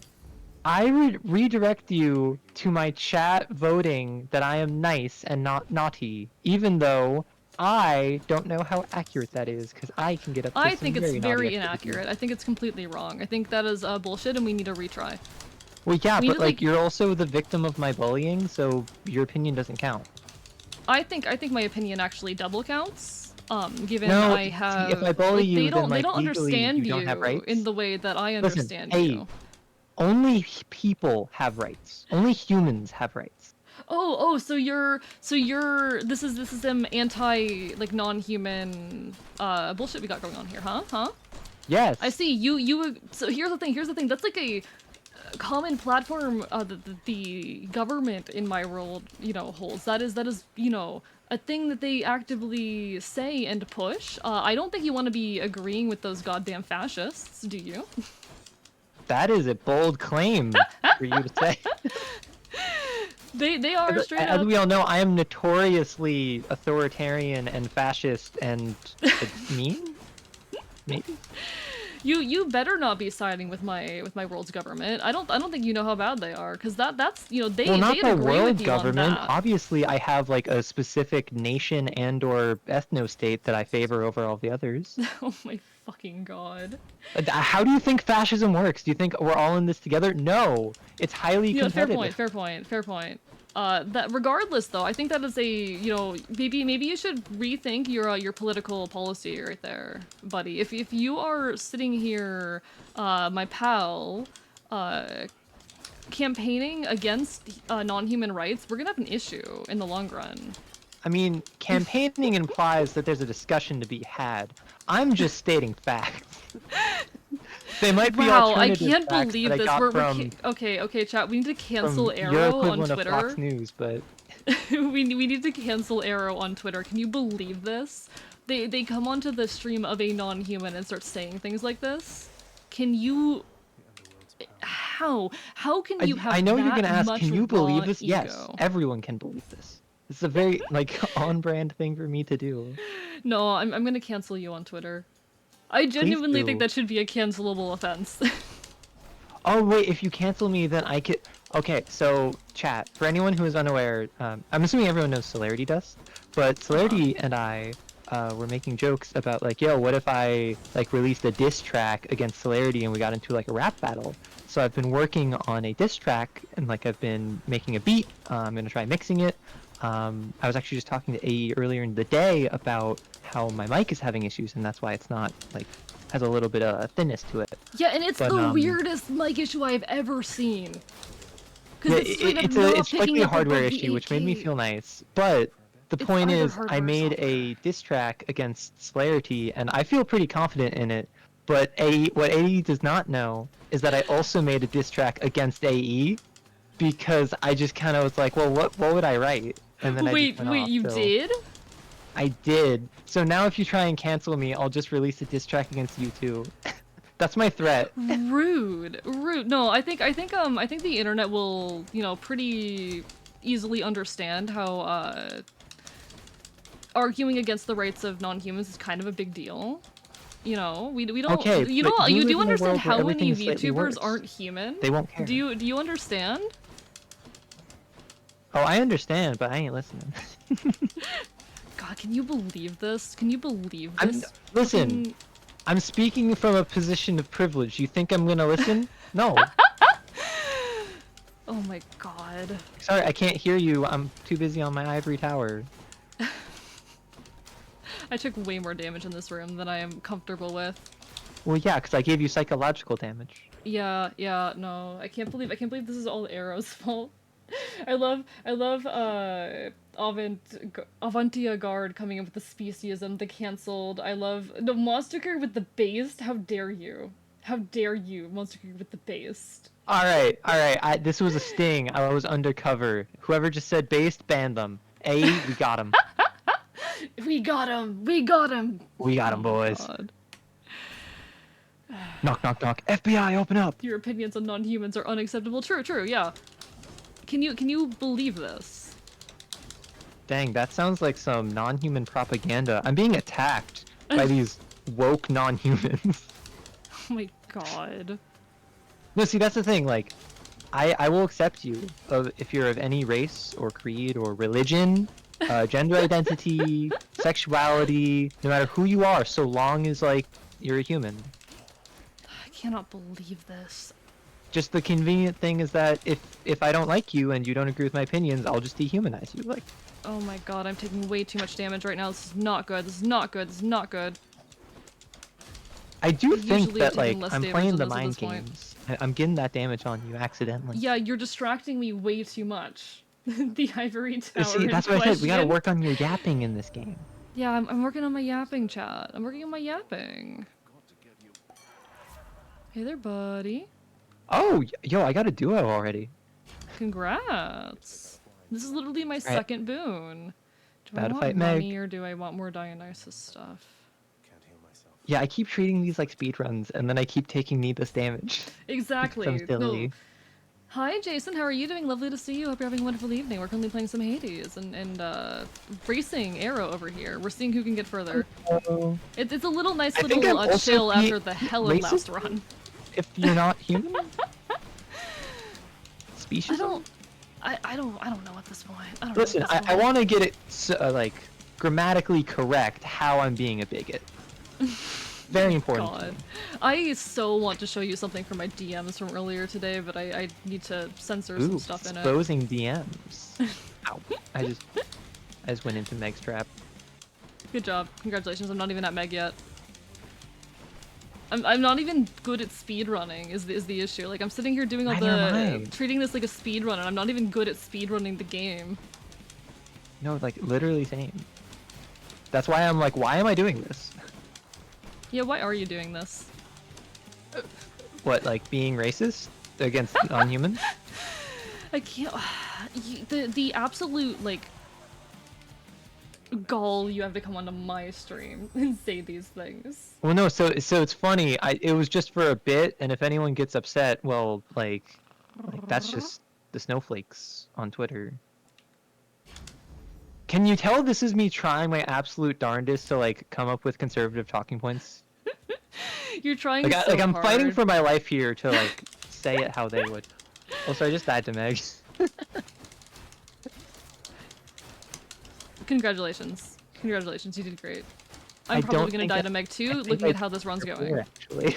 I redirect you to my chat voting that I am nice and not naughty, even though I don't know how accurate that is, because I can get up to I some think it's very very naughty activity. inaccurate. I think it's completely wrong. I think that is bullshit and we need a retry. Well, yeah, We but need, like you're also the victim of my bullying, so your opinion doesn't count. I think my opinion actually double counts. Given No, I have see, if I bully like, you, they don't then, like, don't legally, understand you don't have rights? in the way that I Listen, understand hey, you. only people have rights. Only humans have rights. So you're this is them anti like non-human bullshit we got going on here, huh? Yes. I see you so here's the thing that's like a common platform that the government in my world, you know, holds. That is, you know, a thing that they actively say and push. I don't think you want to be agreeing with those goddamn fascists, do you? That is a bold claim for you to say. They are straight As up. we all know, I am notoriously authoritarian and fascist and mean. Maybe. You better not be siding with my world's government. I don't think you know how bad they are, because that's you know they Well, not they'd the agree world with you government. on that. Obviously, I have like a specific nation and/or ethno-state that I favor over all the others. Oh my fucking god. How do you think fascism works? Do you think we're all in this together? No, it's highly You know, competitive. fair point. That regardless though, I think that is a, you know, maybe you should rethink your political policy right there, buddy. If you are sitting here, my pal, campaigning against non-human rights, we're gonna have an issue in the long run. I mean, campaigning implies that there's a discussion to be had. I'm just stating facts. They might be Wow, I alternative can't facts believe that I this. got Okay, chat. We need to cancel from your Arrow on equivalent of Twitter. Fox News, but we need to cancel Arrow on Twitter. Can you believe this? They come onto the stream of a non-human and start saying things like this. Can you? How can you have? I know you're gonna ask, much can you believe raw this? Yes, ego? everyone can believe this. It's a very like on-brand thing for me to do. No, I'm gonna cancel you on Twitter. I genuinely think that should be a cancelable offense. Oh wait, if you cancel me, then I could. Okay, so chat. For anyone who is unaware, I'm assuming everyone knows Celerity Dust, but Celerity and I were making jokes about like, yo, what if I like released a diss track against Celerity and we got into like a rap battle? So I've been working on a diss track and like I've been making a beat. I'm gonna try mixing it. I was actually just talking to AE earlier in the day about how my mic is having issues and that's why it's not like has a little bit of thinness to it. Yeah, and it's the weirdest mic issue I've ever seen. Because it's likely a hardware issue, which made me feel nice. But the point is, I made a diss track against Celerity, and I feel pretty confident in it. But what AE does not know is that I also made a diss track against AE, because I just kind of was like, well, what would I write? And then wait, you did? I did. So now if you try and cancel me, I'll just release a diss track against you too. That's my threat. Rude. No, I think the internet will, you know, pretty easily understand how arguing against the rights of non-humans is kind of a big deal. You know, we don't. Okay, you know, but you live do in a understand world where how many everything is slightly VTubers worse. aren't human? They won't care. Do you understand? Oh, I understand, but I ain't listening. God, can you believe this? Can you believe this? Listen, I'm speaking from a position of privilege. You think I'm gonna listen? No. Oh my god. Sorry, I can't hear you. I'm too busy on my ivory tower. I took way more damage in this room than I am comfortable with. Well, yeah, because I gave you psychological damage. Yeah, no. I can't believe this is all Arrow's fault. I love Avantia Guard coming up with the speciesism, the cancelled. I love the Monster with the based. How dare you? How dare you, Monster with the based? All right. This was a sting. I was undercover. Whoever just said based, ban them. We got him. We got him. We got him. We got him, boys. God. Knock, knock, knock. FBI, open up. Your opinions on non-humans are unacceptable. True, yeah. Can you believe this? Dang, that sounds like some non-human propaganda. I'm being attacked by these woke non-humans. Oh my god. No, see, that's the thing, like, I will accept you if you're of any race or creed or religion, gender identity, sexuality, no matter who you are, so long as, like, you're a human. I cannot believe this. Just the convenient thing is that if I don't like you and you don't agree with my opinions, I'll just dehumanize you, like. Oh my god, I'm taking way too much damage right now. This is not good. This is not good. This is not good. I do think Usually that, I'm like, taking less I'm damage playing than the this at mind this point. games. I'm getting that damage on you accidentally. Yeah, you're distracting me way too much. The ivory tower. See, that's what I said. We gotta work on your yapping in this game. Yeah, I'm working on my yapping, chat. I'm working on my yapping. Hey there, buddy. Oh, yo, I got a duo already. Congrats. This is literally my second boon. Do I About to want fight money Meg. or do I want more Dionysus stuff? Yeah, I keep treating these like speedruns, and then I keep taking needless damage. Exactly. I'm silly. No. Hi, Jason. How are you doing? Lovely to see you. Hope you're having a wonderful evening. We're currently playing some Hades and racing Arrow over here. We're seeing who can get further. Oh. It's a little nice I think little I'm also chill being after the hell of last racist run. If you're not human? Species? I don't know at this point. I don't Listen, know at this I point. want to get it like grammatically correct how I'm being a bigot. Very important. God. I so want to show you something from my DMs from earlier today, but I need to censor some stuff in it. Exposing DMs. Ow. I just went into Meg's trap. Good job. Congratulations. I'm not even at Meg yet. I'm not even good at speedrunning is the issue. Like, I'm sitting here doing all treating this like a speedrun, and I'm not even good at speedrunning the game. No, like, literally same. That's why I'm like, why am I doing this? Yeah, why are you doing this? What, like, being racist against non-humans? I can't... The absolute, like, gall you have to come onto my stream and say these things. Well, no, so it's funny. It was just for a bit, and if anyone gets upset, well, like that's just the snowflakes on Twitter. Can you tell this is me trying my absolute darndest to, like, come up with conservative talking points? You're trying like, so I'm hard. fighting for my life here to, like, say it how they would. Also, I just died to Meg. Congratulations. Congratulations, you did great. I'm I probably don't gonna think die I- to Meg too, I think looking I at how this run's did going. before, actually.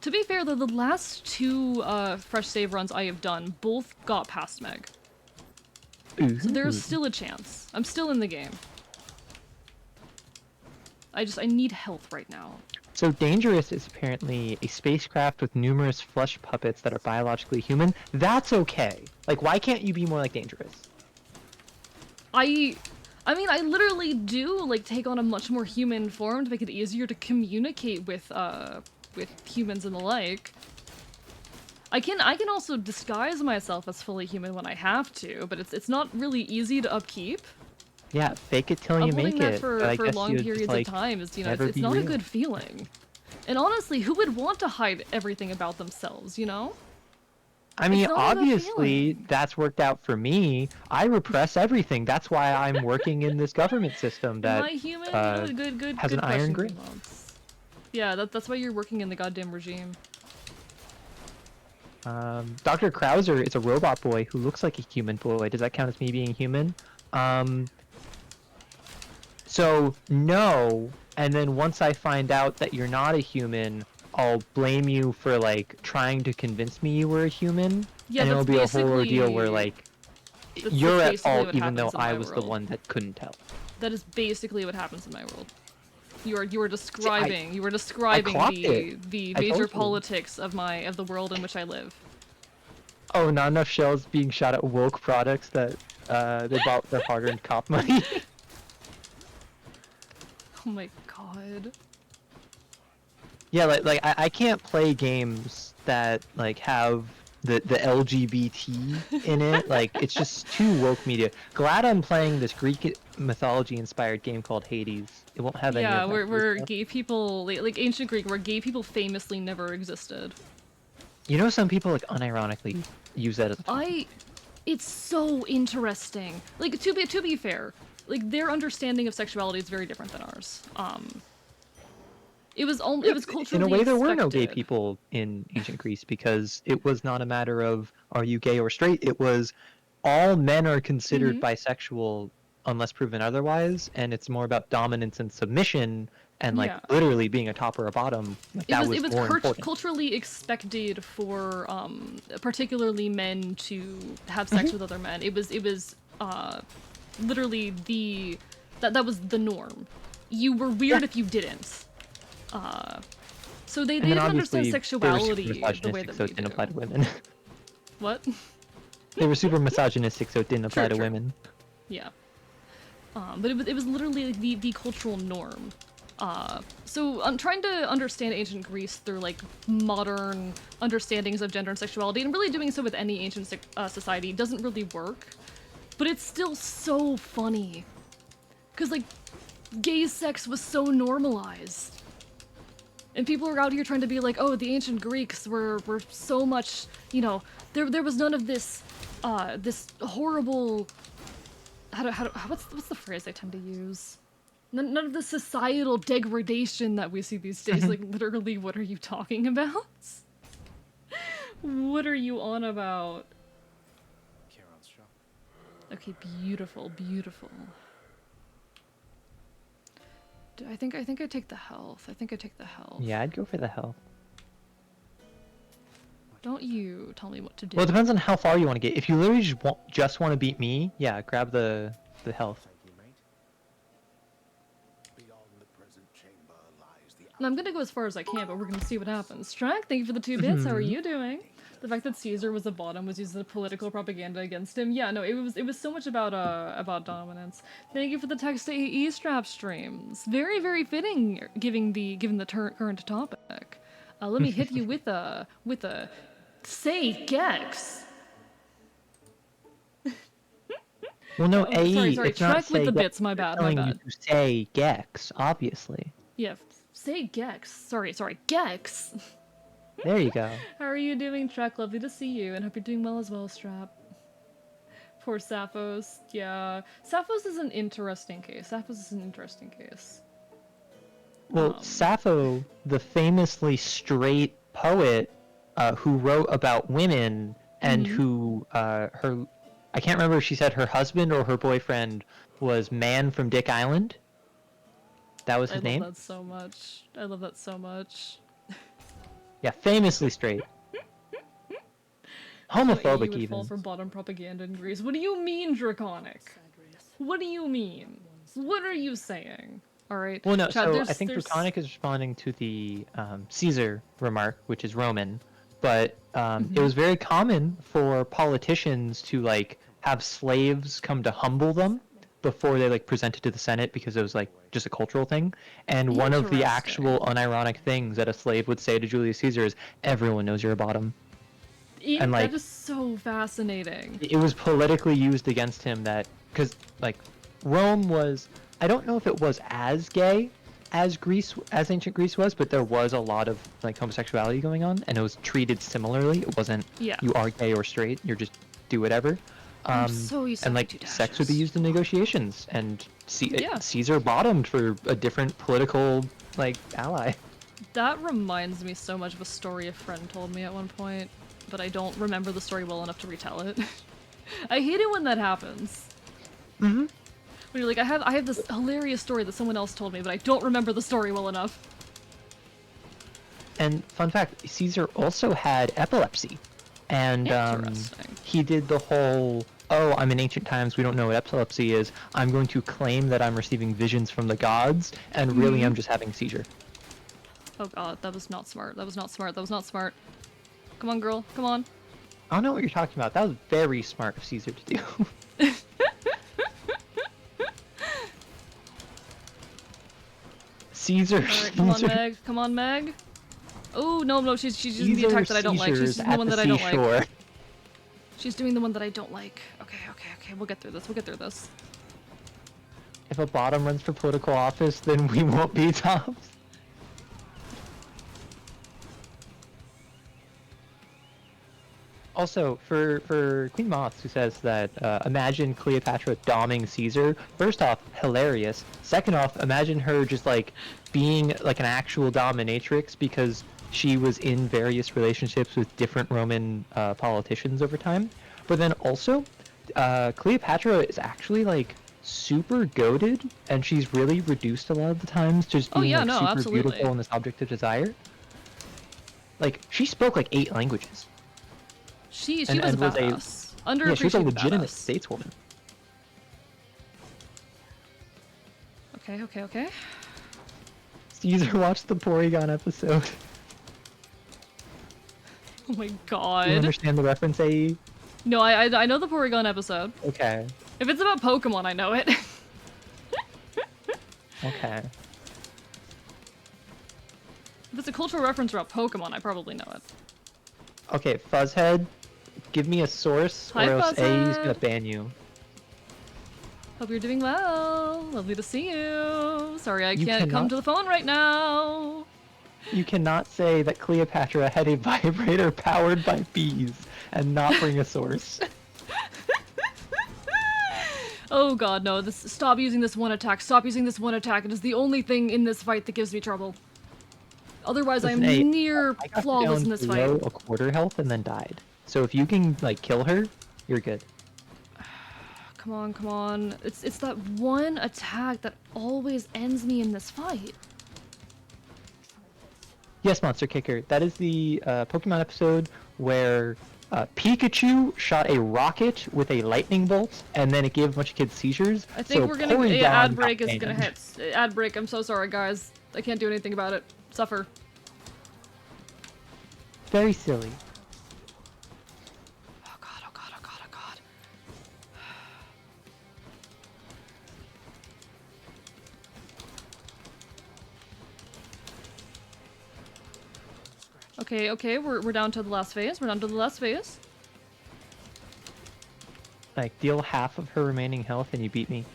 To be fair though, the last two fresh save runs I have done both got past Meg. So there's still a chance. I'm still in the game. I need health right now. So Dangerous is apparently a spacecraft with numerous flesh puppets that are biologically human. That's okay. Like, why can't you be more like Dangerous? I mean, I literally do, like, take on a much more human form to make it easier to communicate with humans and the like. I can also disguise myself as fully human when I have to, but it's not really easy to upkeep. Yeah, fake it till you Upholding make that it. for but I guess long you'd periods just, like, of time is, never it's be not a real. good feeling. And honestly, who would want to hide everything about themselves, you know? I mean, It's not a good obviously, that's worked out for me. I repress everything. That's why I'm working in this government system that Am I human? Good has good an iron question, grip. Greenwalds. Yeah, that's why you're working in the goddamn regime. Dr. Krauser is a robot boy who looks like a human boy. Does that count as me being human? So, no. And then once I find out that you're not a human, I'll blame you for, like, trying to convince me you were a human. Yeah, and it'll that's be a whole ordeal basically- where, like, that's you're at basically fault what even though happens in I my was the world. one that couldn't tell. That is basically what happens in my world. You were describing clocked the I told major you. politics of the world in which I live. Oh, not enough shells being shot at woke products that they bought with their hard-earned cop money. Oh my god. Yeah, like I can't play games that like have the LGBT in it. Like it's just too woke media. Glad I'm playing this Greek mythology inspired game called Hades. It won't have any Yeah, of that where stuff. gay people like ancient Greek, where gay people famously never existed. You know, some people like unironically use that as It's so interesting. Like to be fair, like their understanding of sexuality is very different than ours. It was culturally in a way there were no gay expected. people in ancient Greece because it was not a matter of are you gay or straight. It was all men are considered bisexual unless proven otherwise, and it's more about dominance and submission and like Yeah. literally being a top or a bottom. Like, It that was more important. culturally expected for particularly men to have sex with other men. It was literally that was the norm. You were weird if you didn't. So they didn't understand sexuality the way that so we it didn't do. apply to women. What? They were super misogynistic, so it didn't apply to women. Yeah. But it was literally like the cultural norm. So I'm trying to understand ancient Greece through like modern understandings of gender and sexuality, and really doing so with any ancient society doesn't really work. But it's still so funny. Cause like, gay sex was so normalized. And people are out here trying to be like, oh, the ancient Greeks were so much, you know, there was none of this, this horrible, what's the phrase I tend to use? None of the societal degradation that we see these days. Like, literally, what are you talking about? What are you on about? Okay, beautiful, beautiful. I think I take the health. I think I take the health. Yeah, I'd go for the health. Don't you tell me what to do. Well, it depends on how far you want to get. If you literally just want to beat me, yeah, grab the health. And I'm gonna go as far as I can, but we're gonna see what happens. Strack, thank you for the 2 bits. How are you doing? The fact that Caesar was a bottom was used as a political propaganda against him. Yeah, no, it was so much about dominance. Thank you for the text to AE strap streams. Very, very fitting given the current topic. Let me hit you with a say Gex. Well, no, Oh, AE. sorry. It's not Track with say the Gex, bits. My they're bad. telling you to say Gex, obviously. Yeah, say Gex. Sorry, Gex. There you go. How are you doing, Trek? Lovely to see you, and hope you're doing well as well, Strap. Poor Sappho's. Yeah, Sappho's is an interesting case. Well, Sappho, the famously straight poet who wrote about women and who I can't remember if she said her husband or her boyfriend was Man from Dick Island. That was his name. I love that so much. Yeah, famously straight. Homophobic would even. fall for bottom propaganda in Greece. What do you mean, Draconic? What do you mean? What are you saying? All right. Well, no. Chad, So I think Draconic is responding to the Caesar remark, which is Roman, but it was very common for politicians to like have slaves come to humble them before they like presented to the Senate because it was like just a cultural thing. And one of the actual unironic things that a slave would say to Julius Caesar is, "Everyone knows you're a bottom." And like that is so fascinating. it was politically used against him that because like Rome was, I don't know if it was as gay as ancient Greece was, but there was a lot of like homosexuality going on, and it was treated similarly. It wasn't you are gay or straight, you're just do whatever. I'm so used to and like sex would be used in negotiations, and Caesar bottomed for a different political like ally. That reminds me so much of a story a friend told me at one point, but I don't remember the story well enough to retell it. I hate it when that happens. When you're like, I have this hilarious story that someone else told me, but I don't remember the story well enough. And fun fact, Caesar also had epilepsy, and he did the whole oh, I'm in ancient times, we don't know what epilepsy is, I'm going to claim that I'm receiving visions from the gods, and really I'm just having a seizure. Oh god, that was not smart. That was not smart. That was not smart. Come on, girl. Come on. I don't know what you're talking about. That was very smart of Caesar to do. Caesar. Alright, come on, Meg. Come on, Meg. Oh, no, she's using the attack that I don't like. She's using the one that I don't like. She's doing the one that I don't like. Okay. We'll get through this. We'll get through this. If a bottom runs for political office, then we won't be tops. Also, for Queen Moths, who says that, imagine Cleopatra doming Caesar, first off, hilarious. Second off, imagine her just, like, being, like, an actual dominatrix because she was in various relationships with different Roman politicians over time. But then also, Cleopatra is actually, like, super goated, and she's really reduced a lot of the times to just being, super absolutely. beautiful and this object of desire. Like, she spoke, like, 8 languages. She was a badass. Underappreciated yeah, she was a legitimate badass. stateswoman. Okay. Caesar watched the Porygon episode. Oh my god. Do you understand the reference, AE? No, I know the Porygon episode. Okay. If it's about Pokemon, I know it. Okay. If it's a cultural reference about Pokemon, I probably know it. Okay, Fuzzhead, give me a source, Hi, or else Fuzzhead. AE's gonna ban you. Hope you're doing well. Lovely to see you. Sorry, I can't come cannot- to the phone right now. You cannot say that Cleopatra had a vibrator powered by bees and not bring a source. Oh god, no. Stop using this one attack. Stop using this one attack. It is the only thing in this fight that gives me trouble. Otherwise, I am near flawless in this fight. I got down to 1/4 health and then died. So if you can, like, kill her, you're good. Come on. It's that one attack that always ends me in this fight. Yes, Monster Kicker. That is the Pokemon episode where Pikachu shot a rocket with a lightning bolt, and then it gave a bunch of kids seizures. I think so we're gonna. Porygon Ad break got is gonna banned. hit. Ad break. I'm so sorry, guys. I can't do anything about it. Suffer. Very silly. Oh god. Okay, we're down to the last phase. Like, deal half of her remaining health and you beat me.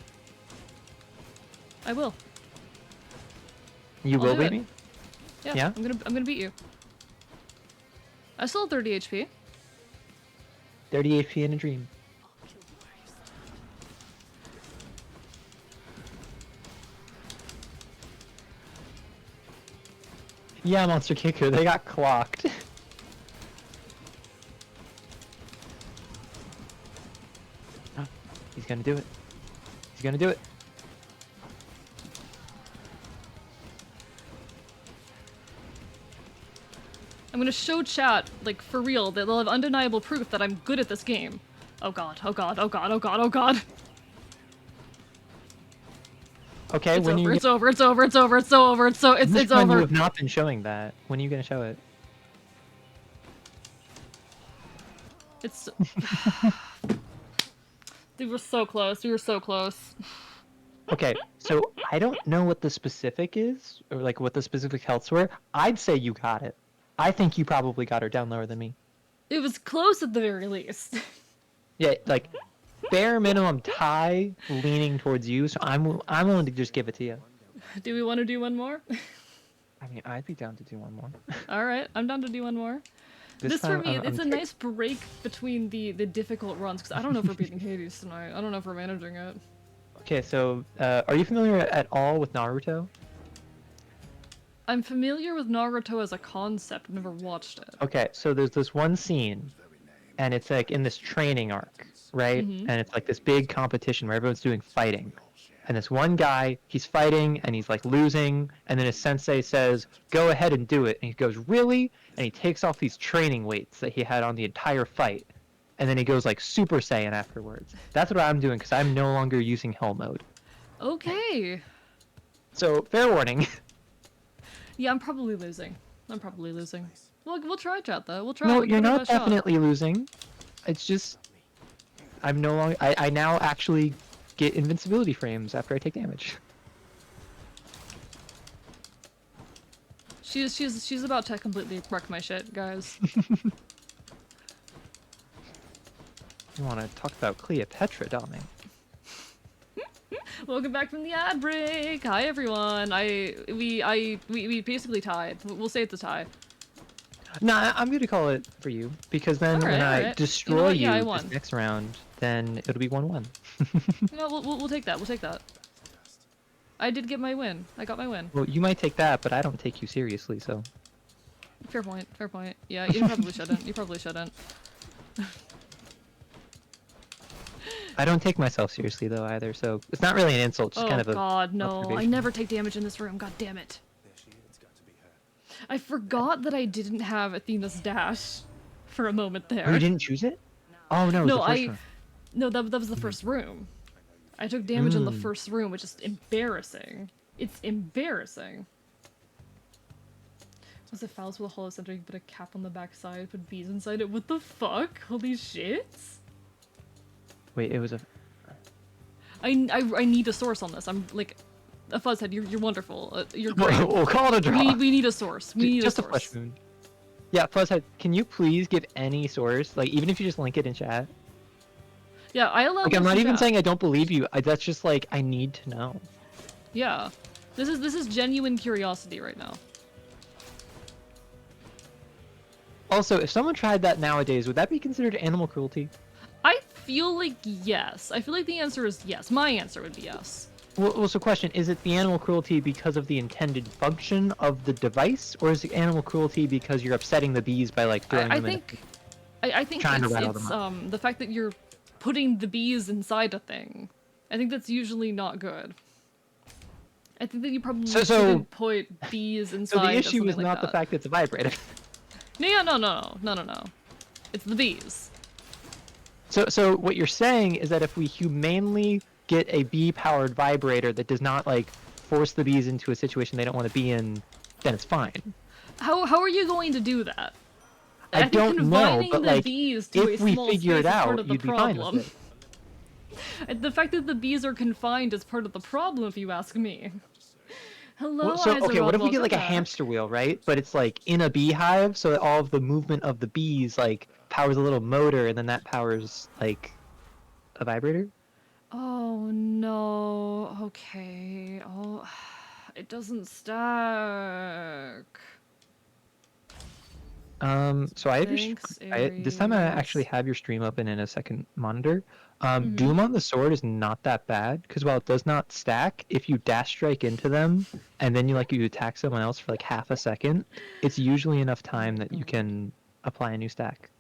I will. You I'll will do beat it. me? Yeah, I'm gonna beat you. I still have 30 HP. 30 HP in a dream. Yeah, Monster Kicker, they got clocked. Oh, he's gonna do it. He's gonna do it. I'm gonna show chat, like, for real, that they'll have undeniable proof that I'm good at this game. Oh god. Okay, It's when over, you it's over. It's This time you over. have not been showing that. When are you gonna show it? It's... We were so close. Okay, so I don't know what the specific is, or like what the specific healths were. I'd say you got it. I think you probably got her down lower than me. It was close at the very least. Yeah, like bare minimum tie leaning towards you, so I'm willing to just give it to you. Do we want to do one more? I mean, I'd be down to do one more. Alright, I'm down to do one more. This for me, it's a nice break between the difficult runs, because I don't know if we're beating Hades tonight. I don't know if we're managing it. Okay, so are you familiar at all with Naruto? I'm familiar with Naruto as a concept, I've never watched it. Okay, so there's this one scene, and it's like in this training arc, right? Mhm. And it's like this big competition where everyone's doing fighting. And this one guy, he's fighting, and he's like losing, and then his sensei says, go ahead and do it. And he goes, really? And he takes off these training weights that he had on the entire fight. and then he goes like Super Saiyan afterwards. That's what I'm doing because I'm no longer using Hell mode. Okay. So fair warning. Yeah, I'm probably losing. We'll try, chat, though. We'll try. No, We'll give you're it our not best shot. definitely losing. It's just I'm no longer. I now actually get invincibility frames after I take damage. She's about to completely wreck my shit, guys. You want to talk about Cleopatra, darling? Welcome back from the ad break. Hi everyone. We basically tied. We'll say it's a tie. Nah, I'm gonna call it for you because then when I destroy you know what? Yeah, I you won. this next round, then it'll be 1-1. No, we'll take that. We'll take that. I did get my win. I got my win. Well, you might take that, but I don't take you seriously, so. Fair point. Fair point. Yeah, you probably shouldn't. You probably shouldn't. I don't take myself seriously though either, so it's not really an insult. Just kind of a. Oh God, no! I observation. never take damage in this room. God damn it! I forgot that I didn't have Athena's dash for a moment there. Oh, you didn't choose it? Oh no, it was the first one. No, that was the first room. I took damage in the first room, which is embarrassing. It's embarrassing. Was it fouls with a hollow center? You put a cap on the back side, put bees inside it. What the fuck? Holy shit! Wait, it was a. I need a source on this. I'm like, a Fuzzhead. You're wonderful. You're great. We'll call it a draw. We need a source. We need just a source. Flesh wound. Yeah, Fuzzhead, can you please give any source? Like, even if you just link it in chat. Yeah, I allow. Like, I'm not even saying I don't believe you. That's just like I need to know. Yeah, this is genuine curiosity right now. Also, if someone tried that nowadays, would that be considered animal cruelty? I feel like yes. I feel like the answer is yes. My answer would be yes. Well, so question, is it the animal cruelty because of the intended function of the device, or is it animal cruelty because you're upsetting the bees by like throwing them in? I think it's the fact that you're putting the bees inside a thing. I think that's usually not good. I think that you probably shouldn't put bees inside. So the issue is like not the fact that it's a vibrator. No. It's the bees. So what you're saying is that if we humanely get a bee-powered vibrator that does not like force the bees into a situation they don't want to be in, then it's fine. How are you going to do that? I don't know, but like if we figure it out, you'd be fine with it. The fact that the bees are confined is part of the problem, if you ask me. Hello, well, so okay, what if we get like a back. hamster wheel, right? But it's like in a beehive, so that all of the movement of the bees like powers a little motor, and then that powers like a vibrator. Oh no. Okay. Oh, it doesn't stack. So I have this time I actually have your stream open in a second monitor. Doom on the sword is not that bad because while it does not stack, if you dash strike into them and then you attack someone else for like half a second, it's usually enough time that you can apply a new stack.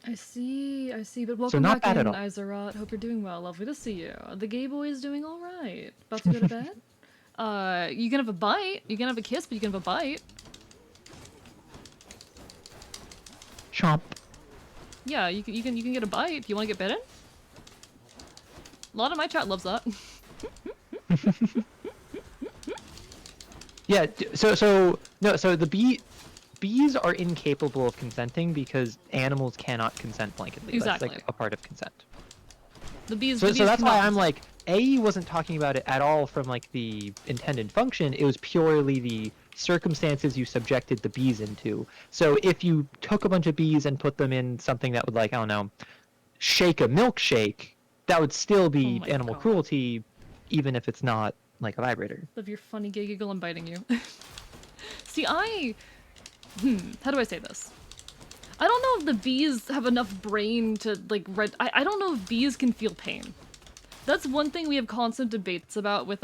I see, but welcome not back bad in, at all. Izarat. Hope you're doing well. Lovely to see you. The gay boy is doing all right. About to go to bed. You can have a bite. You can have a kiss, but you can have a bite. Chomp. Yeah, you can get a bite if you want to get bitten. A lot of my chat loves that. Yeah. So the bees are incapable of consenting because animals cannot consent blanketly. Exactly. That's like a part of consent. The bees. So that's why I'm like, A wasn't talking about it at all from like the intended function. It was purely the circumstances you subjected the bees into. So if you took a bunch of bees and put them in something that would like, I don't know, shake a milkshake, that would still be animal cruelty, even if it's not like a vibrator. Love your funny gay giggle, I'm biting you. See, how do I say this? I don't know if the bees have enough brain to like I don't know if bees can feel pain. That's one thing we have constant debates about with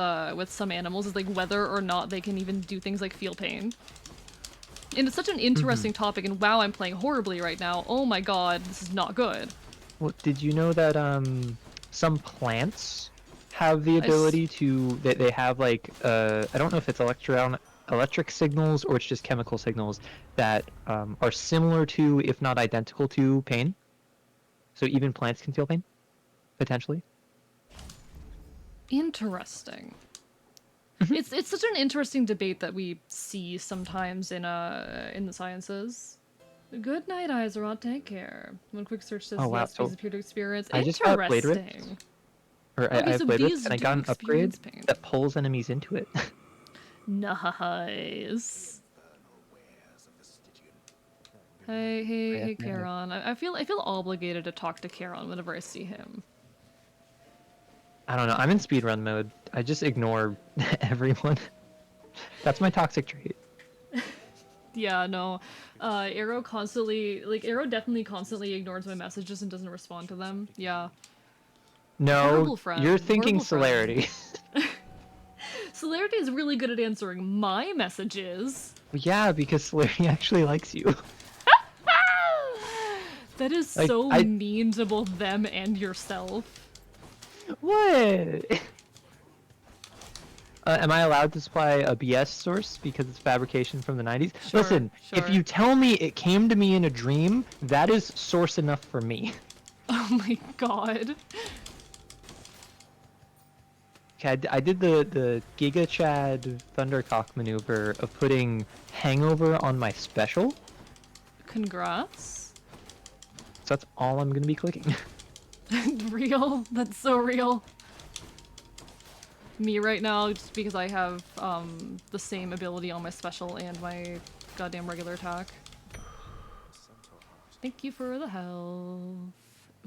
some animals is like whether or not they can even do things like feel pain. And it's such an interesting topic, and wow, I'm playing horribly right now. Oh my god, this is not good. Well, did you know that some plants have the ability to they have like I don't know if it's electric signals or it's just chemical signals that are similar to, if not identical to, pain? So even plants can feel pain, potentially. Interesting. It's such an interesting debate that we see sometimes in the sciences. Good night, Iserot. Take care. One quick search says Oh wow, yes, so bees appear to experience. I just got Blade Rift, Interesting. or Okay, I have so Blade Rift, bees and I do got an upgrade experience pain. that pulls enemies into it. Nice. Hey, Charon. I feel obligated to talk to Charon whenever I see him. I don't know. I'm in speedrun mode. I just ignore everyone. That's my toxic trait. Yeah, no. Arrow definitely constantly ignores my messages and doesn't respond to them. Yeah. No, Horrible friend. you're thinking Horrible friend. Celerity. Celerity is really good at answering my messages. Yeah, because Celerity actually likes you. That is Like, so mean to both them and yourself. What? Am I allowed to supply a BS source because it's fabrication from the 90s? Sure, Listen, if you tell me it came to me in a dream, that is source enough for me. Oh my god. Okay, I did the Giga Chad Thundercock maneuver of putting Hangover on my special. Congrats. So that's all I'm gonna be clicking. Real? That's so real. Me right now, just because I have the same ability on my special and my goddamn regular attack. Thank you for the help.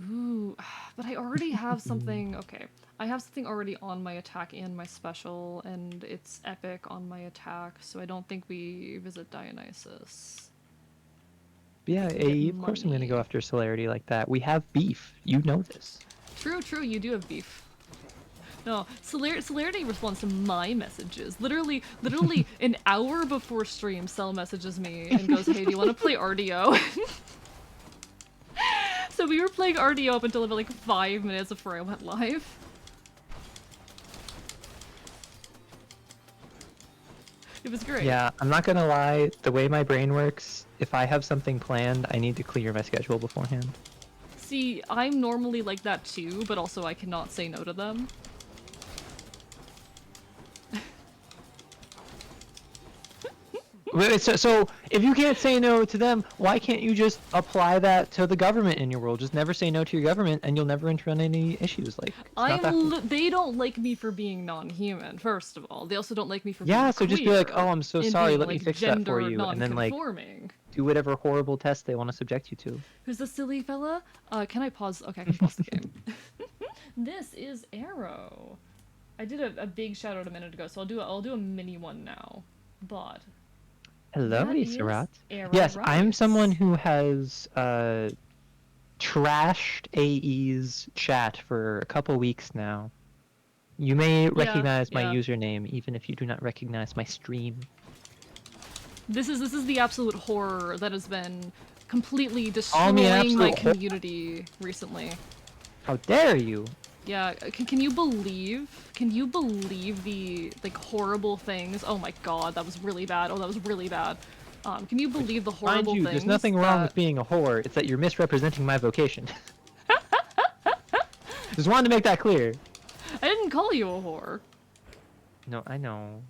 Ooh, but I already have something. Okay, I have something already on my attack and my special, and it's epic on my attack, so I don't think we visit Dionysus. Yeah, AE, of course I'm gonna go after Celerity like that. We have beef. You know this. True, you do have beef. No, Celerity responds to my messages. Literally an hour before stream, Cell messages me and goes, hey, do you want to play RDO? So we were playing RDO up until about like 5 minutes before I went live. It was great. Yeah, I'm not gonna lie, the way my brain works, if I have something planned, I need to clear my schedule beforehand. See, I'm normally like that too, but also I cannot say no to them. So if you can't say no to them, why can't you just apply that to the government in your world? Just never say no to your government, and you'll never run any issues. Like they don't like me for being non-human. First of all, they also don't like me for being so just be like, oh, I'm so sorry. Let me fix that for you, and then like do whatever horrible test they want to subject you to. Who's the silly fella? Can I pause? Okay, I can pause the game. This is Arrow. I did a big shout out a minute ago, so I'll do a mini one now. But. Hello, Iserat. Yes, I'm someone who has trashed AE's chat for a couple weeks now. You may recognize my username, even if you do not recognize my stream. This is the absolute horror that has been completely destroying my community recently. How dare you! Yeah, can you believe the like horrible things? Oh my god, that was really bad. Oh, that was really bad. Can you believe the horrible things? There's nothing wrong with being a whore. It's that you're misrepresenting my vocation. Just wanted to make that clear. I didn't call you a whore. No, I know.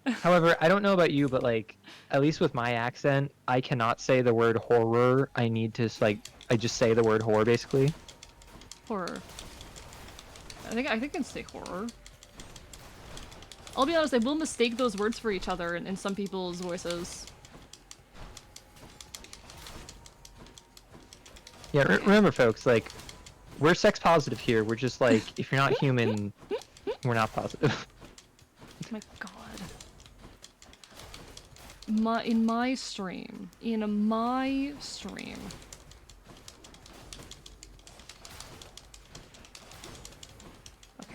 However, I don't know about you, but like, at least with my accent, I cannot say the word horror. I need to I just say the word horror basically. Horror. I think I can say horror. I'll be honest, I will mistake those words for each other in some people's voices. Yeah, remember folks, like, we're sex positive here. We're just like, if you're not human, we're not positive. My god. In my stream.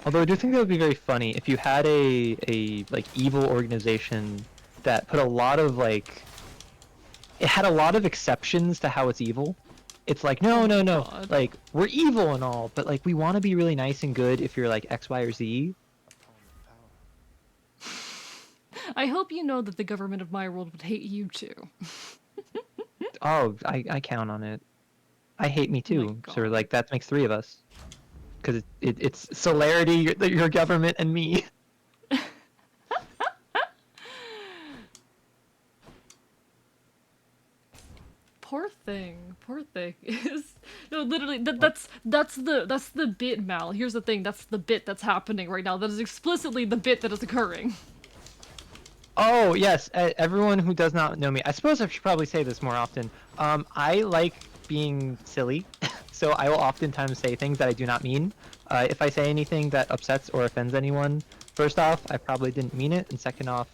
Although I do think that would be very funny if you had a like evil organization that put a lot of like, it had a lot of exceptions to how it's evil. It's like no, like we're evil and all, but like we want to be really nice and good if you're like X, Y, or Z. I hope you know that the government of my world would hate you too. Oh, I count on it. I hate me Oh my too. So God. like that makes 3 of us. Because it's celerity, your government, and me. Poor thing. Poor thing. Is no, literally that's the bit, Mal. Here's the thing. That's the bit that's happening right now. That is explicitly the bit that is occurring. Oh yes, everyone who does not know me. I suppose I should probably say this more often. I like being silly, so I will oftentimes say things that I do not mean. If I say anything that upsets or offends anyone, first off, I probably didn't mean it, and second off,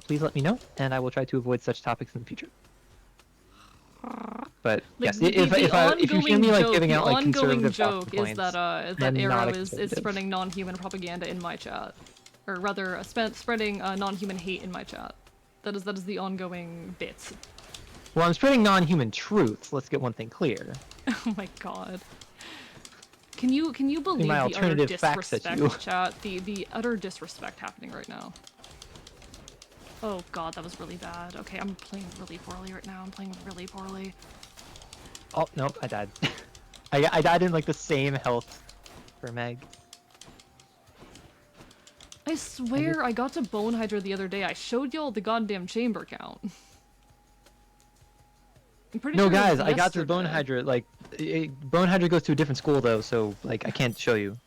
please let me know, and I will try to avoid such topics in the future. But Like, yes, if you hear me like giving out like conservative joke talking is points, that I'm Arrow not is conservative. spreading non-human propaganda in my chat, or rather, spreading non-human hate in my chat. That is the ongoing bit. Well, I'm spreading non-human truths. Let's get one thing clear. Oh my god. Can you believe my the utter alternative facts at you. disrespect, chat? The utter disrespect happening right now. Oh god, that was really bad. Okay, I'm playing really poorly right now. I'm playing really poorly. Oh, nope, I died. I died in like the same health for Meg. I swear I got to Bone Hydra the other day. I showed y'all the goddamn chamber count. I'm pretty No, sure it was guys, I got to the Bone yesterday. Hydra. Like, Bone Hydra goes to a different school though, so like I can't show you.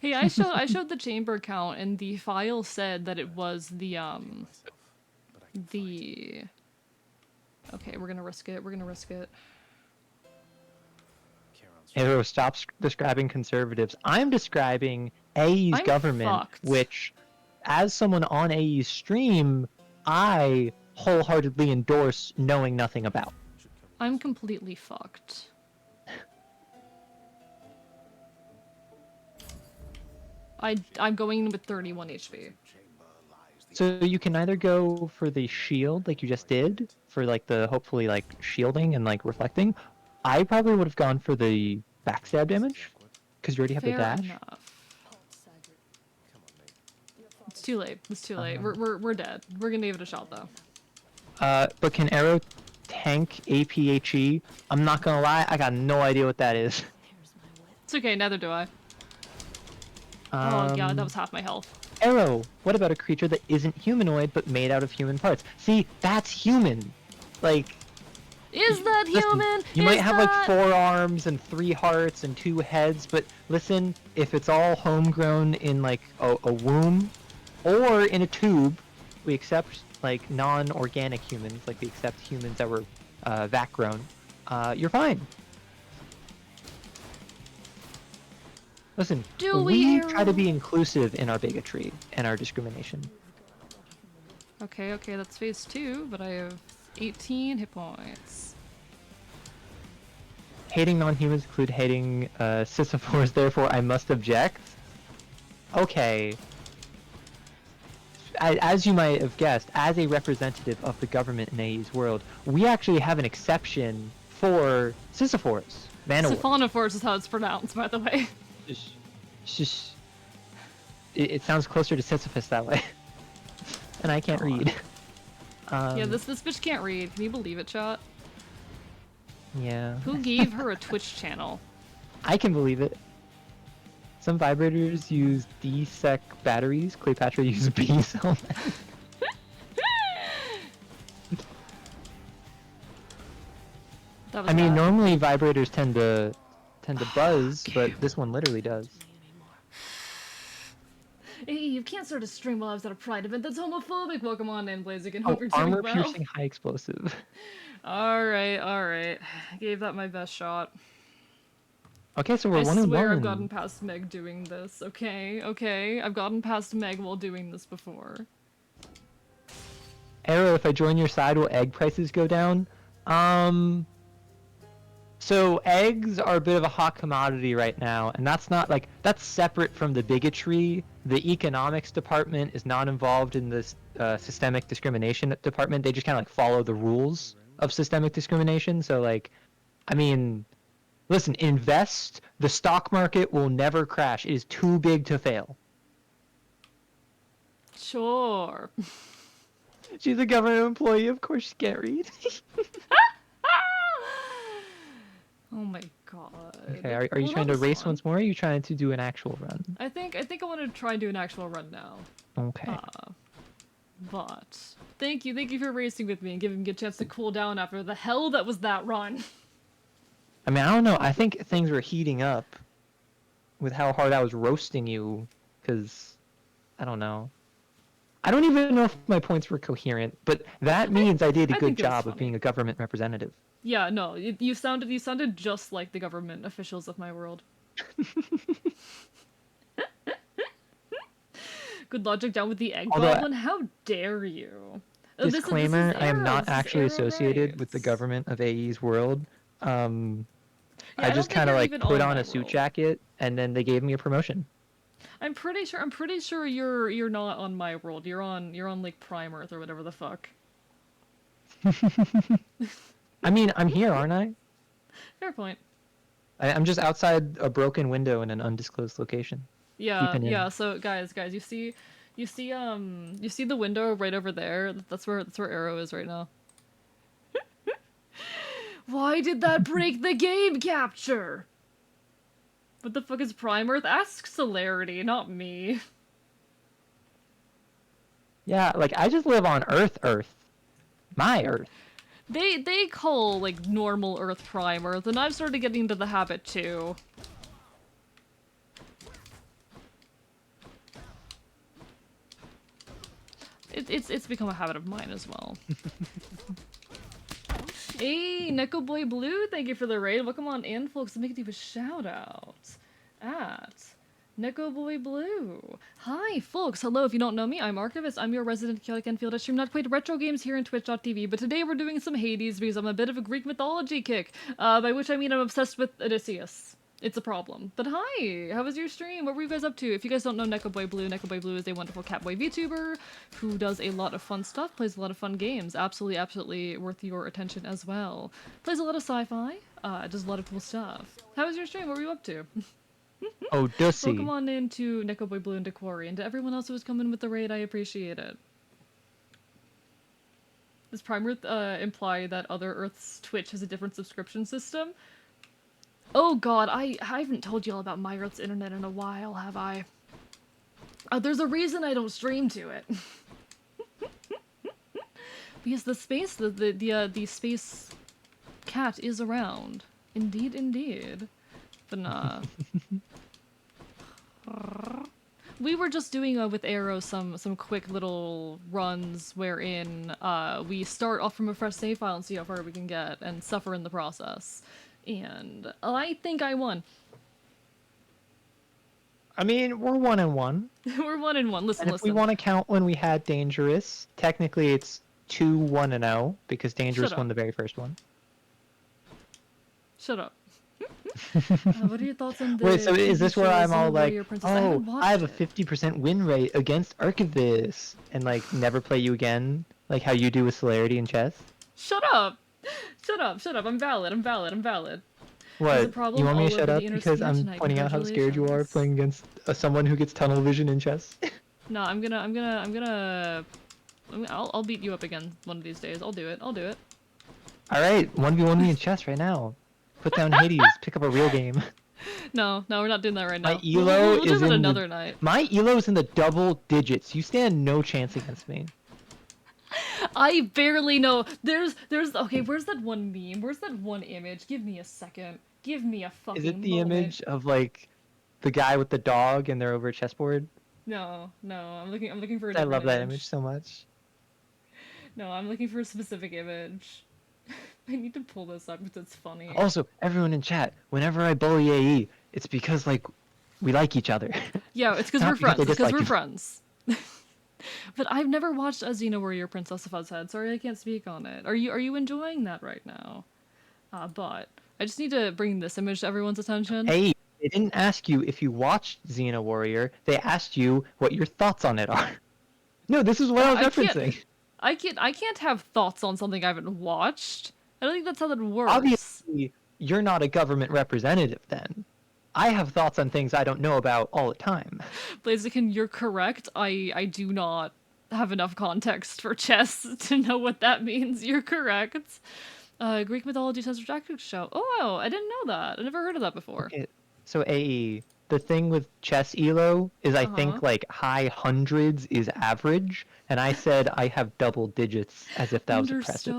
Hey, I showed the chamber count, and the file said that it was the Okay, we're gonna risk it. We're gonna risk it. Arrow, stop describing conservatives. I'm describing AE's I'm government, fucked. which, as someone on AE's stream, I wholeheartedly endorse knowing nothing about. I'm completely fucked. I'm going in with 31 HP. So you can either go for the shield, like you just did, for like the hopefully like shielding and like reflecting. I probably would have gone for the backstab damage, because you already have the Fair dash. enough. It's too late. It's too late. We're dead. We're gonna give it a shot though. But can Arrow tank APHE? I'm not gonna lie, I got no idea what that is. It's okay. Neither do I. Oh god, that was half my health. Arrow, what about a creature that isn't humanoid but made out of human parts? See, that's human. Like, is that human? You might have like 4 arms and 3 hearts and 2 heads, but listen, if it's all homegrown in like a womb or in a tube, we accept like non-organic humans, like we accept humans that were vac grown. You're fine. Listen, we try to be inclusive in our bigotry and our discrimination. Okay, that's phase 2, but I have 18 hit points. Hating non-humans include hating Sisyphors, therefore I must object. Okay. As you might have guessed, as a representative of the government in AE's world, we actually have an exception for Sisyphors. Siphonophores is how it's pronounced, by the way. It sounds closer to Sisyphus that way. And I can't read. Yeah, this bitch can't read. Can you believe it, chat? Yeah. Who gave her a Twitch channel? I can believe it. Some vibrators use D-sec batteries. Cleopatra uses B-cell. I mean, normally vibrators tend to buzz, but this one literally does. Hey, you can't start a stream while I was at a Pride event. That's homophobic. Welcome on in, Blazik, and hope you're doing well. Armor-piercing high explosive. Alright. I gave that my best shot. Okay, so we're 1-1. I swear I've gotten past Meg doing this. Okay. I've gotten past Meg while doing this before. Arrow, if I join your side, will egg prices go down? So eggs are a bit of a hot commodity right now, and that's not like, that's separate from the bigotry. The economics department is not involved in this systemic discrimination department. They just kind of like follow the rules of systemic discrimination. So like, I mean, listen, invest. The stock market will never crash. It is too big to fail. Sure. She's a government employee. Of course she can't read. Oh my god. Okay, are you Well, trying that to was race fun. once more, or are you trying to do an actual run? I think I want to try and do an actual run now. Okay. But thank you for racing with me and giving me a chance to cool down after the hell that was that run. I mean, I don't know. I think things were heating up with how hard I was roasting you, because I don't know. I don't even know if my points were coherent, but that means I did a I good think it was job of funny. being a government representative. Yeah, no, you sounded just like the government officials of my world. Good logic down with the egg Although, goblin. How dare you? This is disclaimer, I am Arrow, not this is actually Arrow associated with the rights. government of AE's world. Yeah, I don't just think kind of you're like even put on my a suit world. jacket, and then they gave me a promotion. I'm pretty sure you're not on my world. You're on like Prime Earth or whatever the fuck. I mean, I'm here, aren't I? Fair point. I'm just outside a broken window in an undisclosed location. Yeah, Peeping in. yeah. So guys, you see the window right over there? That's where Arrow is right now. Why did that break the game capture? What the fuck is Prime Earth? Ask Celerity, not me. Yeah, like I just live on Earth. My Earth. They call like normal Earth Prime Earth, and I've started getting into the habit too. It's become a habit of mine as well. Hey, Neko Boy Blue, thank you for the raid. Welcome on in, folks. Let me give you a shout out at Neko Boy Blue. Hi, folks. Hello. If you don't know me, I'm Archivist. I'm your resident chaotic Enfield. I stream not quite retro games here in Twitch.tv, but today we're doing some Hades because I'm a bit of a Greek mythology kick. By which I mean I'm obsessed with Odysseus. It's a problem. But hi! How was your stream? What were you guys up to? If you guys don't know Neko Boy Blue is a wonderful Catboy VTuber who does a lot of fun stuff, plays a lot of fun games. Absolutely worth your attention as well. Plays a lot of sci-fi, does a lot of cool stuff. How was your stream? What were you up to? Odysseus. Welcome on into Neko Boy Blue and Dequari, and to everyone else who was coming with the raid, I appreciate it. Does Prime Earth imply that Other Earth's Twitch has a different subscription system? Oh god, I haven't told you all about my Earth's internet in a while, have I? There's a reason I don't stream to it. Because the space, the space cat is around. Indeed. But nah. We were just doing with Arrow some quick little runs wherein we start off from a fresh save file and see how far we can get and suffer in the process. And I think I won. I mean, we're 1-1. We're 1-1. Listen. If we want to count when we had Dangerous, technically it's 2-1-0 because Dangerous won the very first one. Shut up. What are your thoughts on the Wait, so is this where I'm all like, oh, I have a it. 50% win rate against Archivist, and like never play you again, like how you do with Celerity in chess? Shut up! Shut up! I'm valid. What? You want me to shut up because I'm tonight. pointing out how scared you are playing against someone who gets tunnel vision in chess? No, I'll beat you up again one of these days. I'll do it. All right, 1v1 me in chess right now. Put down Hades. Pick up a real game. No, we're not doing that right now. My elo we'll is do it in another night. My elo is in the double digits. You stand no chance against me. I barely know. There's okay, where's that one meme? Where's that one image? Give me a second. Give me a fucking Is it the moment. image of like the guy with the dog and they're over a chessboard? No. I'm looking for a I different love that image so much. No, I'm looking for a specific image. I need to pull this up because it's funny. Also, everyone in chat, whenever I bully AE, it's because like we like each other. Yeah, it's because we're friends. It's because we're friends. But I've never watched a Xena Warrior Princess of Fuzzhead. Sorry, I can't speak on it. Are you enjoying that right now? But I just need to bring this image to everyone's attention. Hey, they didn't ask you if you watched Xena Warrior. They asked you what your thoughts on it are. No, this is what I was referencing. I can't have thoughts on something I haven't watched. I don't think that's how that works. Obviously, you're not a government representative then. I have thoughts on things I don't know about all the time. Blaziken, you're correct. I do not have enough context for chess to know what that means. You're correct. Greek mythology science fiction show. Oh, wow, I didn't know that. I never heard of that before. Okay, so AE, the thing with chess elo is I think like high hundreds is average, and I said I have double digits as if that was impressive.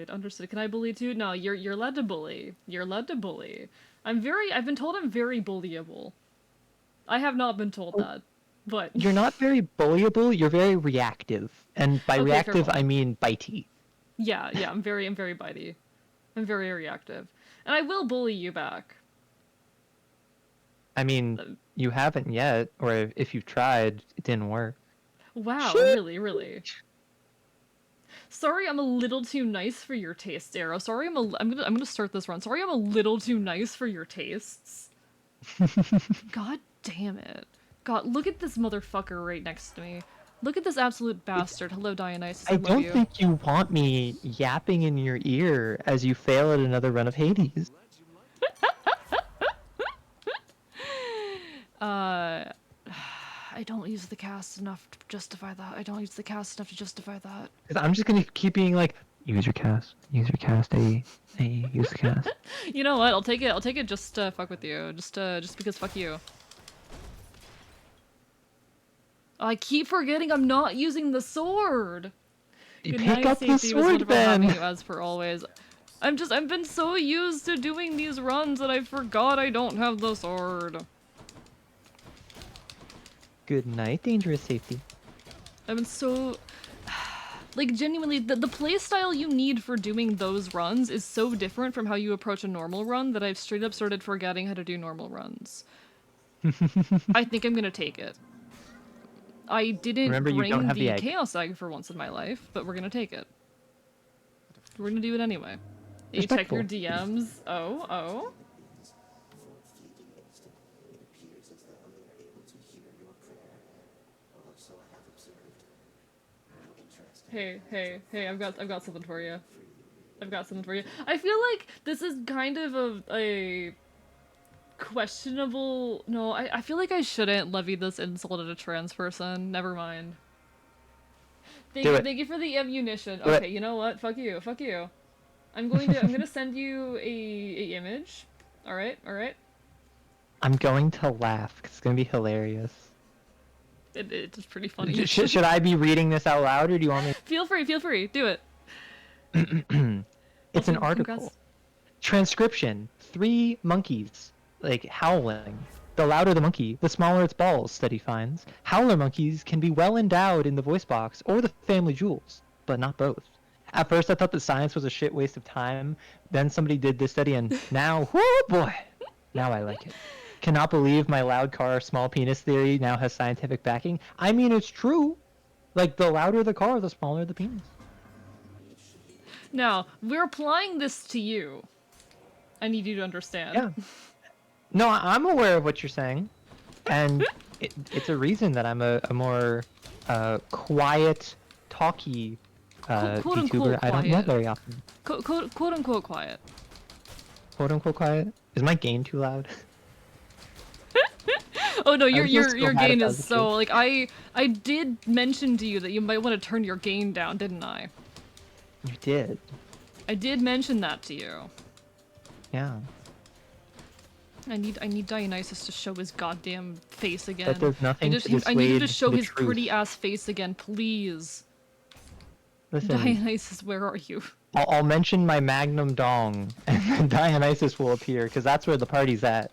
Understood. Can I bully too? No, you're allowed to bully. You're allowed to bully. I've been told I'm very bullyable. I have not been told that, but You're not very bullyable, you're very reactive. And by Okay, fair reactive point. I mean bitey. yeah, I'm very bitey. I'm very reactive. And I will bully you back. I mean, you haven't yet, or if you've tried, it didn't work. Wow, Shit. really. Sorry, I'm a little too nice for your taste, Arrow. Sorry, I'm gonna start this run. Sorry, I'm a little too nice for your tastes. God damn it. God, look at this motherfucker right next to me. Look at this absolute bastard. Hello, Dionysus. I love don't you. think you want me yapping in your ear as you fail at another run of Hades. I don't use the cast enough to justify that. I don't use the cast enough to justify that. Because I'm just gonna keep being like, use your cast, AE, use the cast. You know what? I'll take it just to fuck with you. Just because fuck you. I keep forgetting I'm not using the sword. You Good pick night, up the Safety. It was sword wonderful having then! you as per always. I've been so used to doing these runs that I forgot I don't have the sword. Good night, dangerous safety. I've been so... Like, genuinely, the playstyle you need for doing those runs is so different from how you approach a normal run that I've straight up started forgetting how to do normal runs. I think I'm gonna take it. I didn't Remember, you bring don't have the the egg. Chaos Egg for once in my life, but we're gonna take it. We're gonna do it anyway. You check Respectful. your DMs. Oh. Hey, I've got something for you. I feel like this is kind of a questionable... No, I feel like I shouldn't levy this insult at a trans person. Never mind. Thank you for the ammunition. Okay, you know what? Fuck you. I'm gonna send you a image. Alright? I'm going to laugh, 'cause it's gonna be hilarious. It's pretty funny. Should I be reading this out loud, or do you want me? Feel free, do it. It's Also, an article. congrats. Transcription: 3 monkeys, like, howling. The louder the monkey, the smaller its balls, study finds. Howler monkeys can be well endowed in the voice box or the family jewels, but not both. At first I thought that science was a shit waste of time, then somebody did this study and now, whoo boy, now I like it. Cannot believe my loud car, small penis theory now has scientific backing. I mean, it's true. Like, the louder the car, the smaller the penis. Now, we're applying this to you. I need you to understand. Yeah. No, I'm aware of what you're saying, and it's a reason that I'm a more quiet, talky quote unquote YouTuber. I don't yell quiet. very often. Quote unquote quiet. Quote unquote quiet. Is my gain too loud? Oh no, your so bad gain if I is was a so kid. like I did mention to you that you might want to turn your gain down, didn't I? You did. I did mention that to you. Yeah. I need Dionysus to show his goddamn face again. That does nothing to I need him to dissuade show the his truth. pretty ass face again, please. Listen, Dionysus, where are you? I'll mention my magnum dong, and then Dionysus will appear, because that's where the party's at.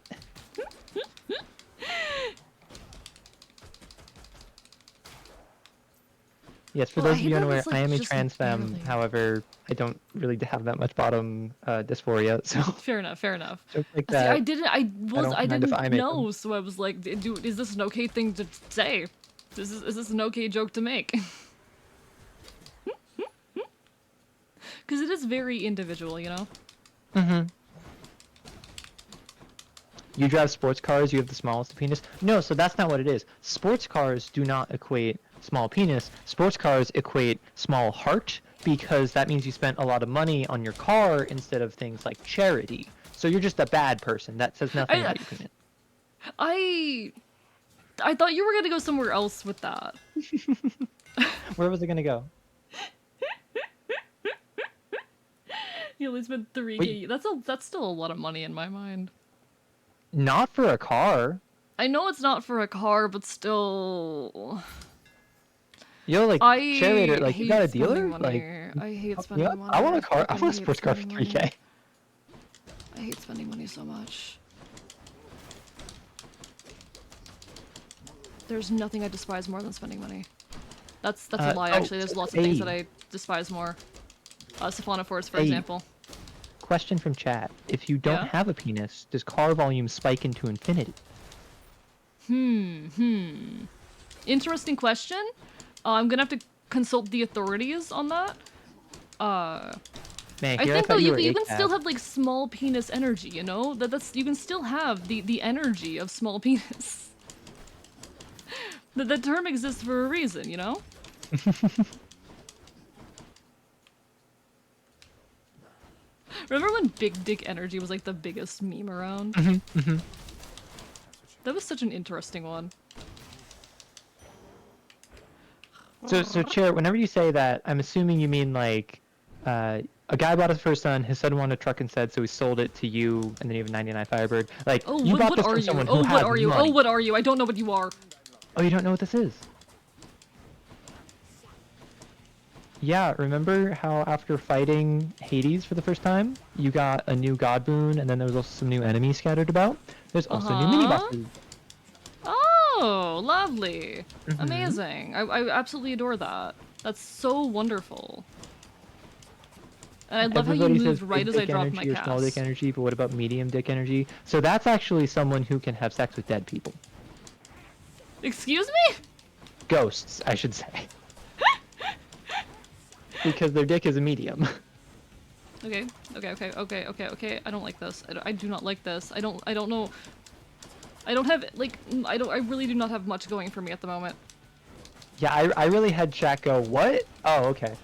Yes, for Well, those I of you hate that unaware, it's, like, I am a just trans femme. barely. However, I don't really have that much bottom dysphoria, so Fair enough. jokes like See, that. I didn't if I make know, them. so I was like, dude, is this an okay thing to say? Is this an okay joke to make? Because it is very individual, you know? Mm-hmm. You drive sports cars, you have the smallest penis? No, so that's not what it is. Sports cars do not equate small penis. Sports cars equate small heart, because that means you spent a lot of money on your car instead of things like charity. So you're just a bad person. That says nothing about your penis. I thought you were gonna go somewhere else with that. You only spent 3K. Wait. That's still a lot of money in my mind. Not for a car. I know it's not for a car, but still. Yo, like, Chariot, like, you hate got a spending dealer? money. Like, I hate help me spending out? money. I want a car. I fucking want a hate sports car for spending 3K. money. I hate spending money so much. There's nothing I despise more than spending money. That's a lie, actually. There's lots of things that I despise more. Siphonophores, for example. Question from chat. If you don't have a penis, does car volume spike into infinity? Interesting question. I'm gonna have to consult the authorities on that. Man, I think though you can still have like small penis energy, you know? That's you can still have the energy of small penis. The term exists for a reason, you know? Remember when big dick energy was like the biggest meme around? That was such an interesting one. So Chair, whenever you say that, I'm assuming you mean like, a guy bought his first son, his son wanted a truck instead, so he sold it to you, and then you have a 99 Firebird. Like, you bought this from someone who had what are you? money. Oh, what are you? I don't know what you are. Oh, you don't know what this is? Yeah, remember how after fighting Hades for the first time, you got a new god boon, and then there was also some new enemies scattered about? There's also new mini-bosses. Oh, lovely. Amazing. I absolutely adore that. That's so wonderful. And I love Everybody how you moved says right big as I dick dropped my energy or cast. small dick energy, but what about medium dick energy? So that's actually someone who can have sex with dead people. Excuse me? Ghosts, I should say. Because their dick is a medium. Okay. I don't like this. I do not like this. I don't know. I don't have, like, I really do not have much going for me at the moment. Yeah, I really had chat go, what? Oh, okay.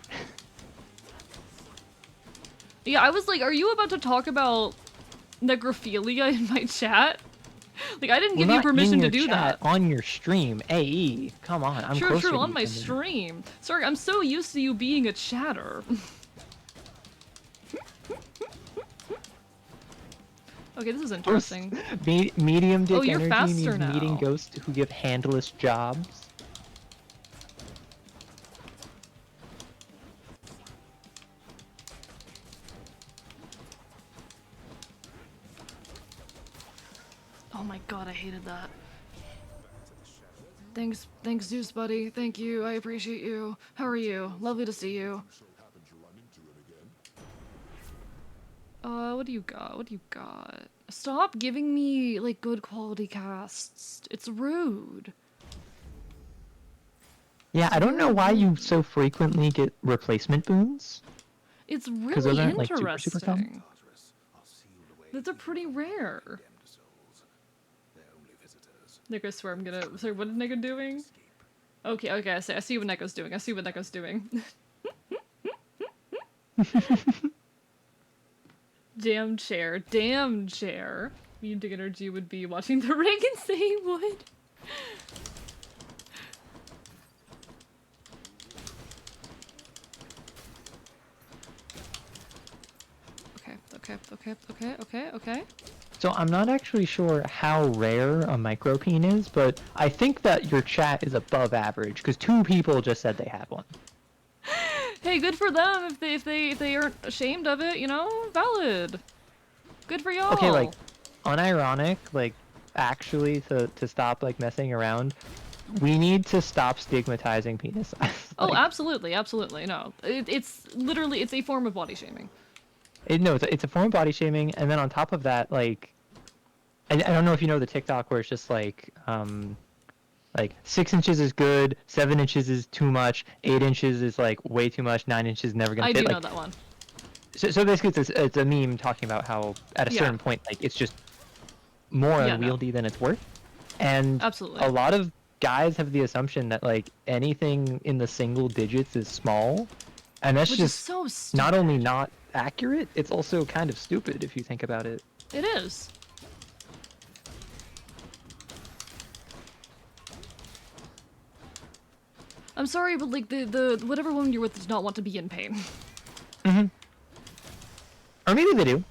Yeah, I was like, are you about to talk about necrophilia in my chat? Like, I didn't give you permission to do that. On your stream, AE. Come on, I'm closer Sure, to on you my than you. stream. Sorry, I'm so used to you being a chatter. Okay, this is interesting. Medium dick you're energy faster means now. meeting ghosts who give handless jobs. Oh my god, I hated that. Thanks, Zeus, buddy. Thank you. I appreciate you. How are you? Lovely to see you. What do you got? What do you got? Stop giving me, like, good quality casts. It's rude. Yeah, I don't know why you so frequently get replacement boons. It's really those aren't, interesting. like, super common. They're pretty rare. Nick, I swear I'm gonna. Sorry, what is Nick doing? Okay, I see what Neko's doing. I see what Neko's doing. Damn chair. Medium dick energy would be watching the ring and say he would. Okay. So I'm not actually sure how rare a micropeen is, but I think that your chat is above average because 2 people just said they have one. Hey, good for them if they aren't ashamed of it, you know? Valid. Good for y'all. Okay, like, unironic, like, actually, to stop, like, messing around, we need to stop stigmatizing penis size. Oh, absolutely. No. It's literally, it's a form of body shaming. No, it's a form of body shaming, and then on top of that, like, I don't know if you know the TikTok where it's just like 6 inches is good, 7 inches is too much, 8 inches is like way too much, 9 inches never gonna fit. I do like, know that one. So basically, it's a meme talking about how at a certain point, like, it's just more unwieldy than it's worth, and absolutely. A lot of guys have the assumption that like anything in the single digits is small, and that's Which just is so stupid. not only not accurate, it's also kind of stupid if you think about it. It is. I'm sorry, but like the whatever woman you're with does not want to be in pain. maybe they do.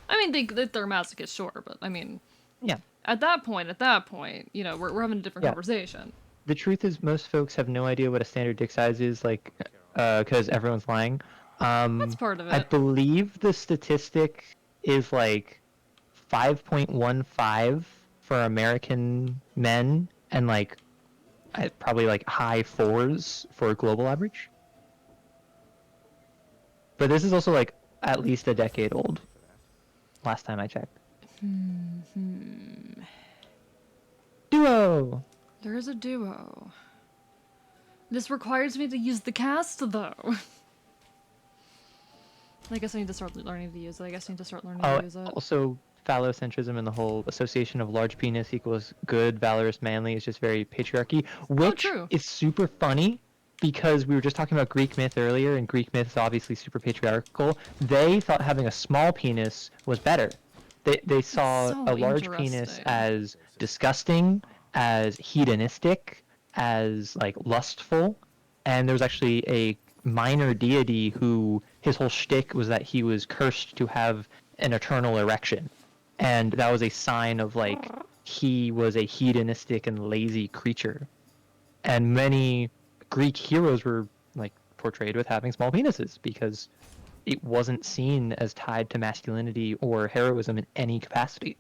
I mean, they're masochists, sure, but I mean, Yeah. At that point, you know, we're having a different conversation. The truth is, most folks have no idea what a standard dick size is, like, because everyone's lying. That's part of it. I believe the statistic is like 5.15 for American men, and like probably like high 4s for global average. But this is also like at least a decade old. Last time I checked. Duo. There is a duo. This requires me to use the cast, though. I guess I need to start learning to use it. to use it. Also, phallocentrism and the whole association of large penis equals good, valorous, manly is just very patriarchy, which is super funny because we were just talking about Greek myth earlier, and Greek myth is obviously super patriarchal. They thought having a small penis was better. They saw a large penis as disgusting, as hedonistic, as like lustful, and there was actually a minor deity who his whole shtick was that he was cursed to have an eternal erection, and that was a sign of like he was a hedonistic and lazy creature, and many Greek heroes were like portrayed with having small penises because it wasn't seen as tied to masculinity or heroism in any capacity.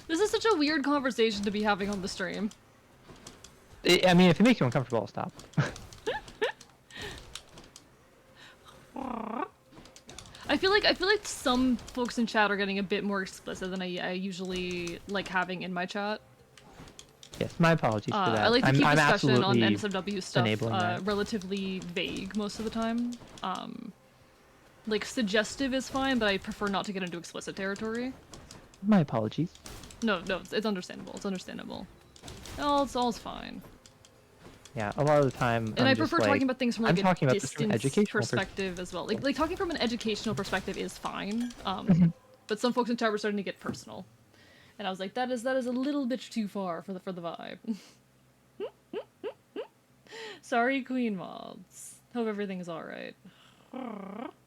This is such a weird conversation to be having on the stream. I mean, if it makes you uncomfortable, I'll stop. I feel like some folks in chat are getting a bit more explicit than I usually like having in my chat. Yes, my apologies for that. I like to keep discussion on NSFW stuff that. relatively vague most of the time. Like suggestive is fine, but I prefer not to get into explicit territory. My apologies. No, it's understandable. It's understandable. All's fine. Yeah, a lot of the time. And I prefer talking about things from like a distance perspective as well. Like talking from an educational perspective is fine. But some folks in chat were starting to get personal, and I was like, that is a little bit too far for the vibe. Sorry, Queen Mods. Hope everything's all right.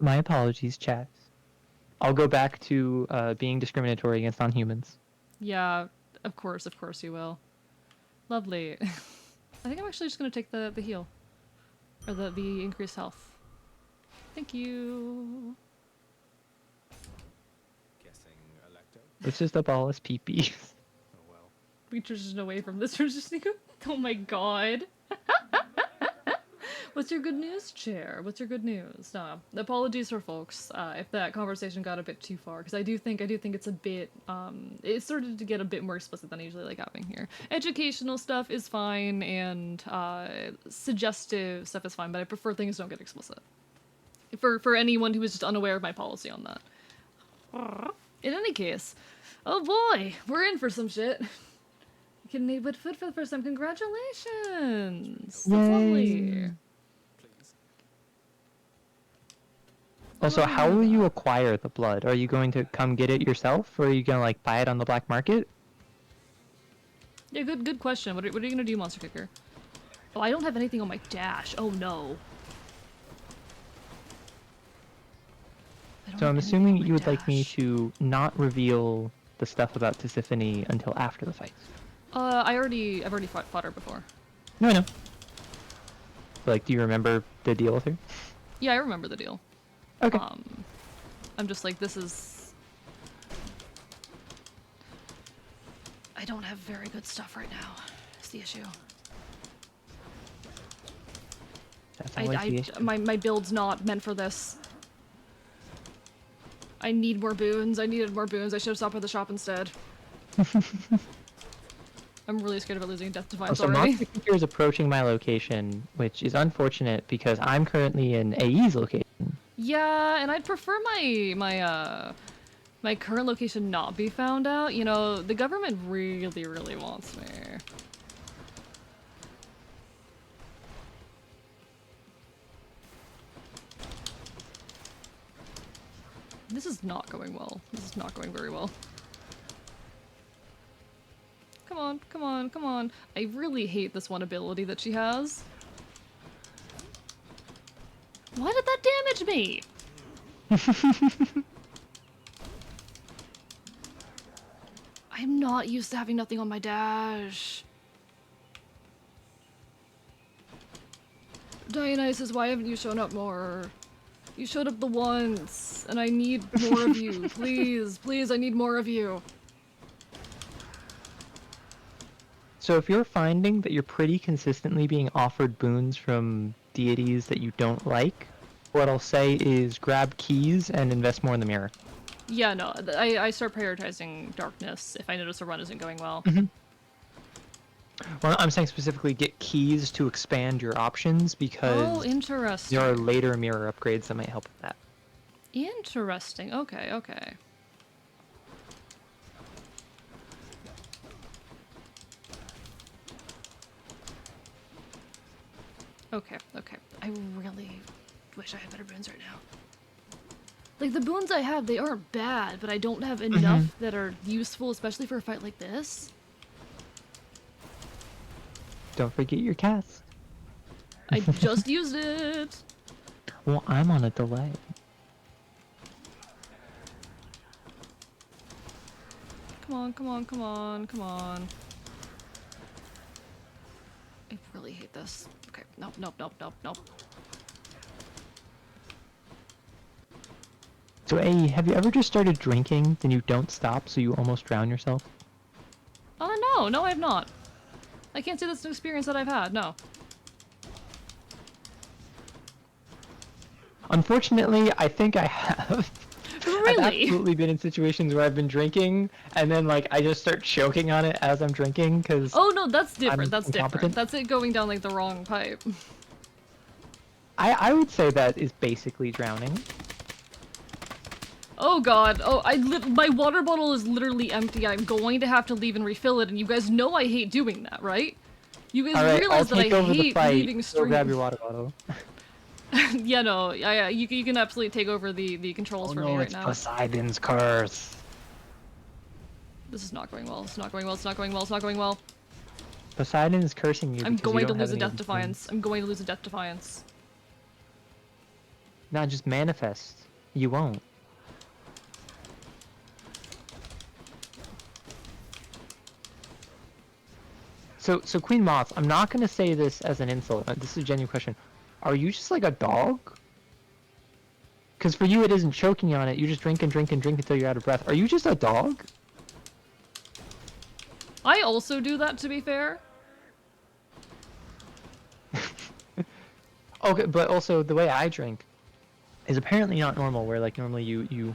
My apologies, chat. I'll go back to being discriminatory against non-humans. Yeah, of course you will. Lovely. I think I'm actually just gonna take the heal. Or the increased health. Thank you. Guessing Electo? It's just a ball of pee-pee. Oh well. We transition away from this transitioning. Oh my god. What's your good news, Chair? What's your good news? No, apologies for folks if that conversation got a bit too far, because I do think it's a bit it started to get a bit more explicit than I usually like having here. Educational stuff is fine, and suggestive stuff is fine, but I prefer things don't get explicit. For anyone who is just unaware of my policy on that. In any case, oh boy, we're in for some shit. You can eat food for the first time. Congratulations! That's lovely. Also, how will you acquire the blood? Are you going to come get it yourself, or are you gonna like buy it on the black market? Yeah, good question. What are you gonna do, Monster Kicker? Oh, I don't have anything on my dash. Oh no. So I'm assuming you would like me to not reveal the stuff about Tisiphone until after the fight. I've already fought her before. No, I know. Like, do you remember the deal with her? Yeah, I remember the deal. Okay. I'm just like, this is... I don't have very good stuff right now. That's the issue. That's always the issue. My build's not meant for this. I need more boons. I needed more boons. I should have stopped at the shop instead. I'm really scared about losing Death Defiance already. Monster Kicker is approaching my location, which is unfortunate because I'm currently in AE's location. Yeah, and I'd prefer my current location not be found out. You know, the government really, really wants me. This is not going well. This is not going very well. Come on, come on, come on. I really hate this one ability that she has. Why did that damage me? I'm not used to having nothing on my dash. Dionysus, why haven't you shown up more? You showed up the once, and I need more of you. Please, please, I need more of you. So if you're finding that you're pretty consistently being offered boons from deities that you don't like, what I'll say is grab keys and invest more in the mirror. Yeah, no, I start prioritizing darkness if I notice a run isn't going well. Well, I'm saying specifically get keys to expand your options because interesting. there are later mirror upgrades that might help with that. Interesting. Okay, okay. Okay, okay. I really wish I had better boons right now. Like, the boons I have, they aren't bad, but I don't have enough that are useful, especially for a fight like this. Don't forget your cast. I just used it! Well, I'm on a delay. Come on, come on, come on, come on. I really hate this. Okay, nope, nope, nope, nope, nope. So, A, have you ever just started drinking, then you don't stop, so you almost drown yourself? Oh, no, I have not. I can't say that's an experience that I've had, no. Unfortunately, I think I have. Really? I've absolutely been in situations where I've been drinking, and then, like, I just start choking on it as I'm drinking, because Oh, no, that's different, I'm that's different. incompetent. That's it going down, like, the wrong pipe. I would say that is basically drowning. Oh god, oh, my water bottle is literally empty. I'm going to have to leave and refill it, and you guys know I hate doing that, right? You guys Alright, realize I'll that I take over the hate fight. leaving Go stream. grab your water bottle. Yeah, no, yeah, you can absolutely take over the controls for me right now. Poseidon's curse. This is not going well, it's not going well, it's not going well, it's not going well. Poseidon is cursing you. I'm because going you to don't lose a have any Death Defiance. I'm going to lose a Death Defiance. No, just manifest. You won't. So Queen Moth, I'm not gonna say this as an insult. This is a genuine question. Are you just like a dog? Because for you, it isn't choking on it. You just drink and drink and drink until you're out of breath. Are you just a dog? I also do that, to be fair. Okay, but also the way I drink is apparently not normal. Where like normally you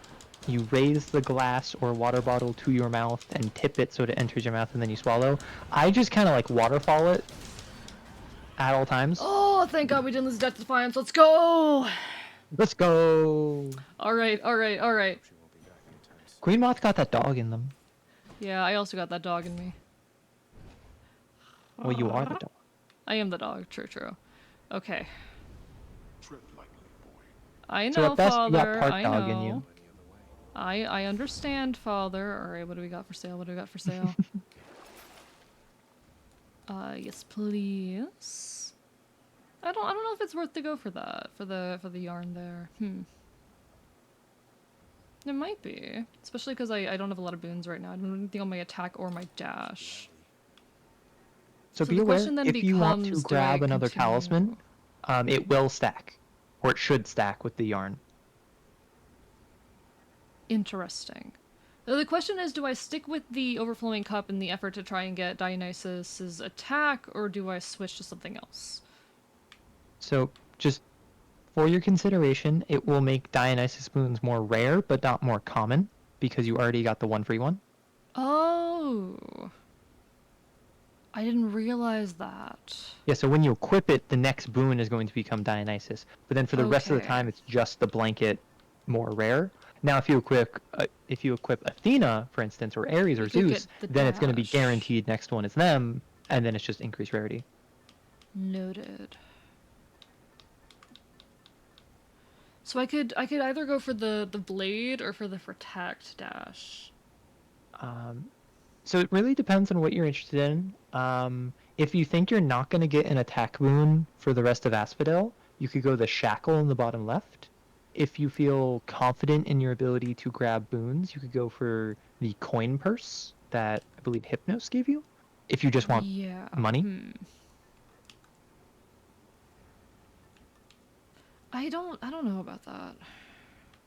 raise the glass or water bottle to your mouth and tip it so it enters your mouth and then you swallow. I just kind of like waterfall it at all times. Oh, thank god we didn't lose Death Defiance. Let's go! Let's go! Alright, alright, alright. Queen Moth got that dog in them. Yeah, I also got that dog in me. Well, you are the dog. I am the dog, true, true. Okay. Tread lightly, boy. I know, So at best, Father, you got part I dog know. in you. I understand, Father. Alright, what do we got for sale? What do we got for sale? Yes, please. I don't know if it's worth to go for that, for the yarn there. It might be. Especially because I don't have a lot of boons right now. I don't have anything on my attack or my dash. So be the aware, question then if you want to becomes, do grab I another continue? talisman, it will stack. Or it should stack with the yarn. Interesting. The question is, do I stick with the Overflowing Cup in the effort to try and get Dionysus's attack, or do I switch to something else? So, just for your consideration, it will make Dionysus boons more rare, but not more common, because you already got the one free one. Oh. I didn't realize that. Yeah, so when you equip it, the next boon is going to become Dionysus. But then for the rest of the Okay. time, it's just the blanket more rare. Now, if you equip Athena, for instance, or Ares or You could Zeus, get the then it's going to be dash. guaranteed next one is them, and then it's just increased rarity. Noted. So I could either go for the blade or for the protect dash. So it really depends on what you're interested in. If you think you're not going to get an attack boon for the rest of Asphodel, you could go the shackle in the bottom left. if you feel confident in your ability to grab boons, you could go for the coin purse that I believe Hypnos gave you. If you just want Yeah. money. I don't know about that.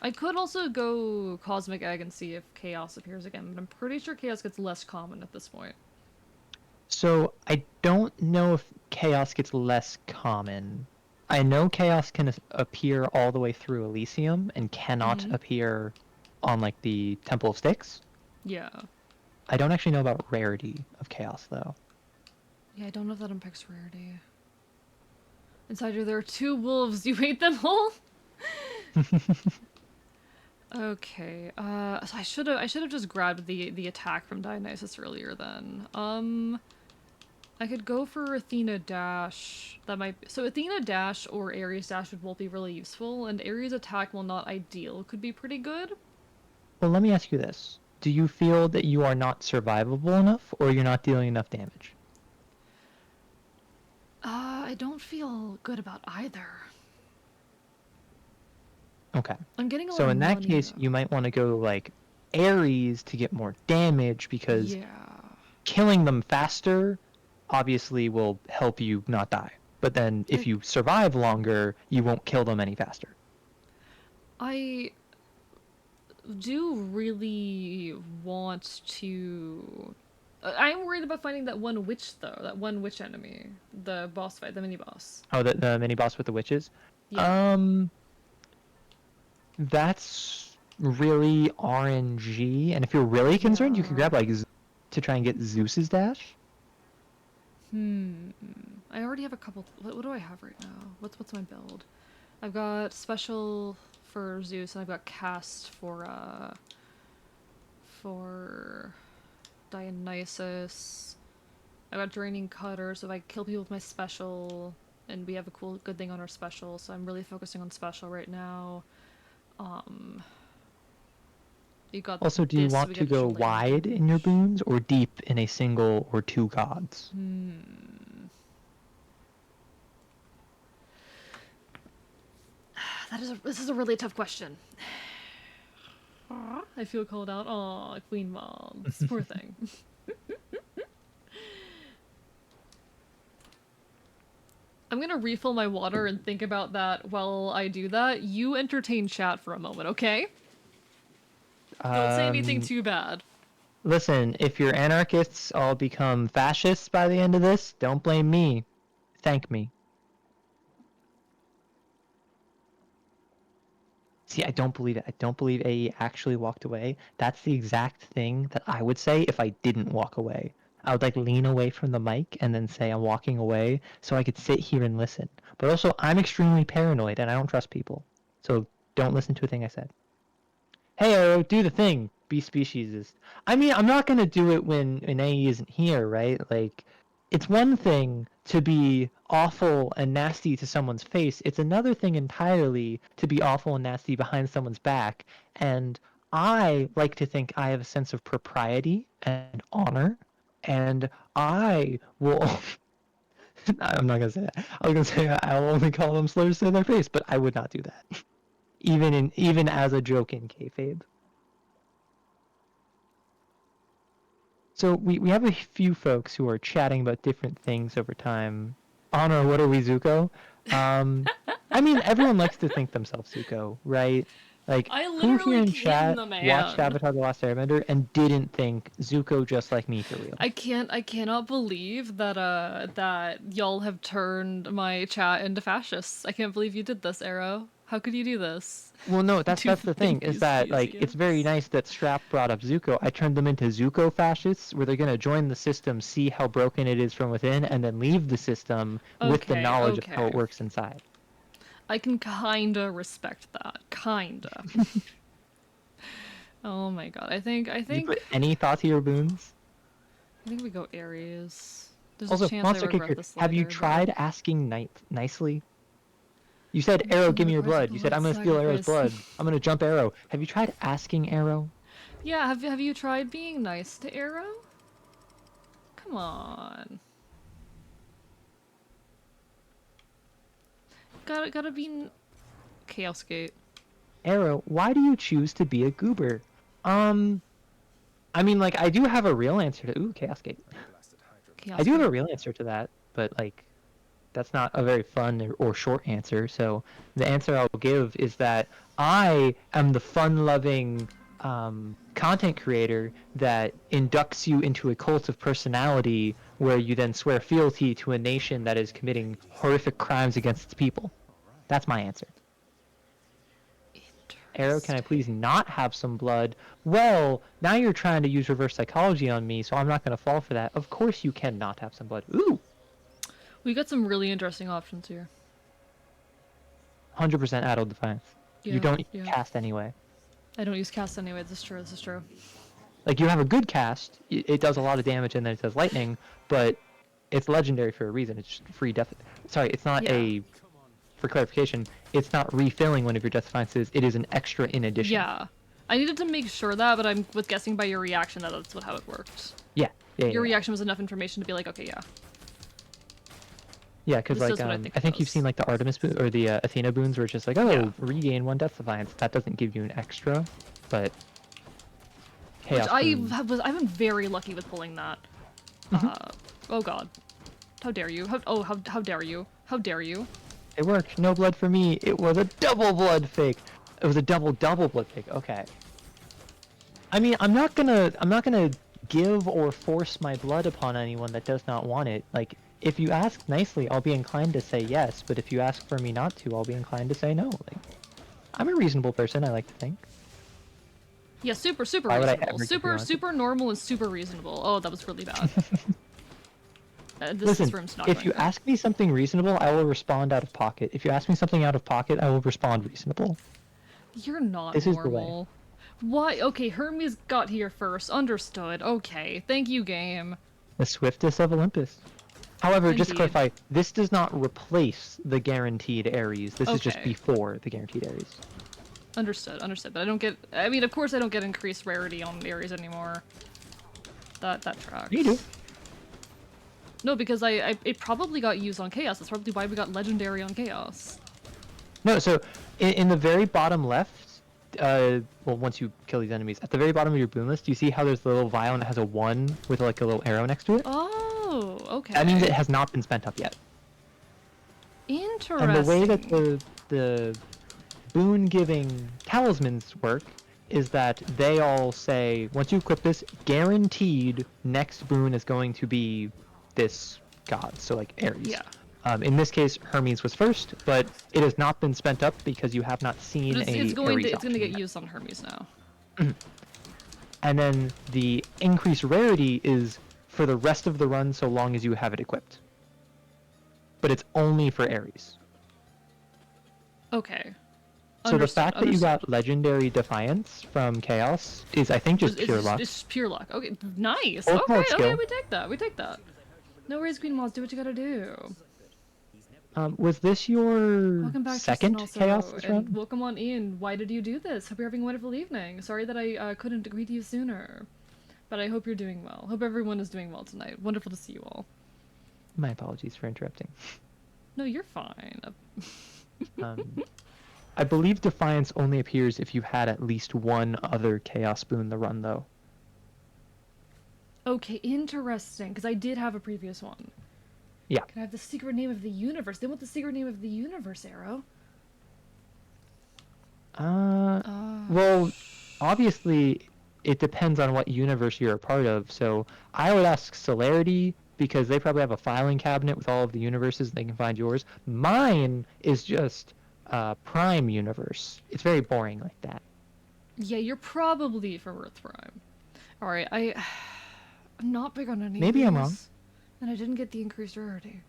I could also go Cosmic Egg and see if Chaos appears again, but I'm pretty sure Chaos gets less common at this point. So I don't know if Chaos gets less common. I know Chaos can appear all the way through Elysium and cannot appear on like the Temple of Styx. Yeah. I don't actually know about rarity of Chaos though. Yeah, I don't know if that impacts rarity. Insider, there are 2 wolves. You hate them all? Okay. So I should have just grabbed the attack from Dionysus earlier then. I could go for Athena Dash. That might so Athena Dash or Ares Dash would both be really useful, and Ares attack, while not ideal, could be pretty good. Well, let me ask you this. Do you feel that you are not survivable enough, or you're not dealing enough damage? I don't feel good about either. Okay. I'm getting a lot So of in that money, case, though. you might want to go like Ares to get more damage because Yeah. killing them faster obviously will help you not die. But then if you survive longer, you won't kill them any faster. I do really want to... I'm worried about finding that one witch, though. That one witch enemy. The boss fight, the mini-boss. Oh, the mini-boss with the witches? Yeah. That's really RNG, and if you're really concerned, you can grab, like, to try and get Zeus's dash. I already have a couple... What do I have right now? What's my build? I've got special for Zeus, and I've got cast for Dionysus. I've got draining cutter, so if I kill people with my special, and we have a good thing on our special, so I'm really focusing on special right now. You got also, do you want to go wide in your boons, or deep in a single or 2 gods? This is a really tough question. I feel called out. Aw, Queen Mods. Poor thing. I'm gonna refill my water and think about that while I do that. You entertain chat for a moment, okay? Don't say anything too bad. Listen, if your anarchists all become fascists by the end of this, don't blame me. Thank me. See, I don't believe it. I don't believe AE actually walked away. That's the exact thing that I would say if I didn't walk away. I would like lean away from the mic and then say I'm walking away so I could sit here and listen. But also, I'm extremely paranoid and I don't trust people. So don't listen to a thing I said. Hey, Arrow, do the thing. Be speciesist. I mean, I'm not gonna do it when AE isn't here, right? Like, it's one thing to be awful and nasty to someone's face. It's another thing entirely to be awful and nasty behind someone's back. And I like to think I have a sense of propriety and honor. And I will... I'm not gonna say that. I was gonna say I'll only call them slurs to their face, but I would not do that. Even as a joke in kayfabe. So we have a few folks who are chatting about different things over time. Honor, what are we, Zuko? I mean, everyone likes to think themselves Zuko, right? Like, who here in chat watched Avatar: The Last Airbender and didn't think Zuko just like me for real? I cannot believe that that y'all have turned my chat into fascists. I can't believe you did this, Arrow. How could you do this? Well, no, that's the thing, is that, like, it's very nice that Strap brought up Zuko. I turned them into Zuko fascists, where they're gonna join the system, see how broken it is from within, and then leave the system with the knowledge of how it works inside. I can kinda respect that. Kinda. Oh my god, I think... You put any thought to your boons? I think we go Aries. There's also, a chance Monster I regret Kicker, this later, have you tried asking nicely? You said, Arrow, give me your blood. You said, I'm gonna steal Arrow's blood. I'm gonna jump Arrow. Have you tried asking Arrow? Yeah, have you tried being nice to Arrow? Come on. Gotta be... Chaos Gate. Arrow, why do you choose to be a goober? I mean, like, I do have a real answer to... Ooh, Chaos Gate. I do have a real answer to that, but, like, that's not a very fun or short answer. So the answer I'll give is that I am the fun-loving content creator that inducts you into a cult of personality where you then swear fealty to a nation that is committing horrific crimes against its people. That's my answer. Arrow, can I please not have some blood? Well, now you're trying to use reverse psychology on me, so I'm not going to fall for that. Of course you cannot have some blood. Ooh! We got some really interesting options here. 100% Adult Defiance. Yeah, you don't yeah. cast anyway. I don't use cast anyway, this is true, this is true. Like, you have a good cast, it does a lot of damage and then it does lightning, but it's legendary for a reason. It's just free death. Sorry, it's not a... For clarification, it's not refilling one of your Death Defiances, it is an extra in addition. Yeah. I needed to make sure that, but I'm with guessing by your reaction that that's how it worked. Yeah. Your reaction was enough information to be like, okay, yeah. Yeah, because like I think you've seen like the Artemis boon or the Athena boons where it's just like, oh, regain 1 Death Defiance. That doesn't give you an extra, but Chaos Which I've been very lucky with pulling that. Oh god, how dare you? How dare you? How dare you? It worked. No blood for me. It was a double blood fake. It was a double blood fake. Okay. I mean, I'm not gonna give or force my blood upon anyone that does not want it. Like, if you ask nicely, I'll be inclined to say yes, but if you ask for me not to, I'll be inclined to say no. Like, I'm a reasonable person, I like to think. Yeah, super reasonable. Super normal and super reasonable. Oh, that was really bad. Listen, if you ask me something reasonable, I will respond out of pocket. If you ask me something out of pocket, I will respond reasonable. You're not this normal. Is the way. Why? Okay, Hermes got here first. Understood. Okay, thank you, game. The swiftest of Olympus. However, just to clarify, this does not replace the guaranteed Ares. This is just before the guaranteed Ares. Understood, but I don't get... I mean, of course I don't get increased rarity on Ares anymore. That tracks. You do. No, because it probably got used on Chaos. That's probably why we got Legendary on Chaos. No, so in the very bottom left, well, once you kill these enemies, at the very bottom of your boon list, do you see how there's the little vial and it has a 1 with like a little arrow next to it? Oh, okay. That means it has not been spent up yet. Interesting. And the way that the boon-giving talismans work is that they all say, once you equip this, guaranteed next boon is going to be this god, so like Ares. Yeah. In this case, Hermes was first, but it has not been spent up because you have not seen it's going to get yet. used on Hermes now. And then the increased rarity is for the rest of the run so long as you have it equipped. But it's only for Ares. Okay. So the fact that you got Legendary Defiance from Chaos is, I think, just pure luck. It's pure luck. Okay, nice. Or Okay, we take that. We take that. No worries, Queen Moss. Do what you gotta do. Was this your welcome back, second Chaos this run? Welcome on in. Why did you do this? Hope you're having a wonderful evening. Sorry that I couldn't agree to you sooner. But I hope you're doing well. Hope everyone is doing well tonight. Wonderful to see you all. My apologies for interrupting. No, you're fine. I believe Defiance only appears if you've had at least one other Chaos Boon the run, though. Okay, interesting, because I did have a previous one. Yeah. Can I have the secret name of the universe? They want the secret name of the universe, Arrow. Well, obviously, it depends on what universe you're a part of, so I would ask Celerity, because they probably have a filing cabinet with all of the universes, and they can find yours. Mine is just Prime universe. It's very boring like that. Yeah, you're probably from Earth Prime. Alright, I'm not big on any Maybe of I'm these, wrong. and I didn't get the increased rarity.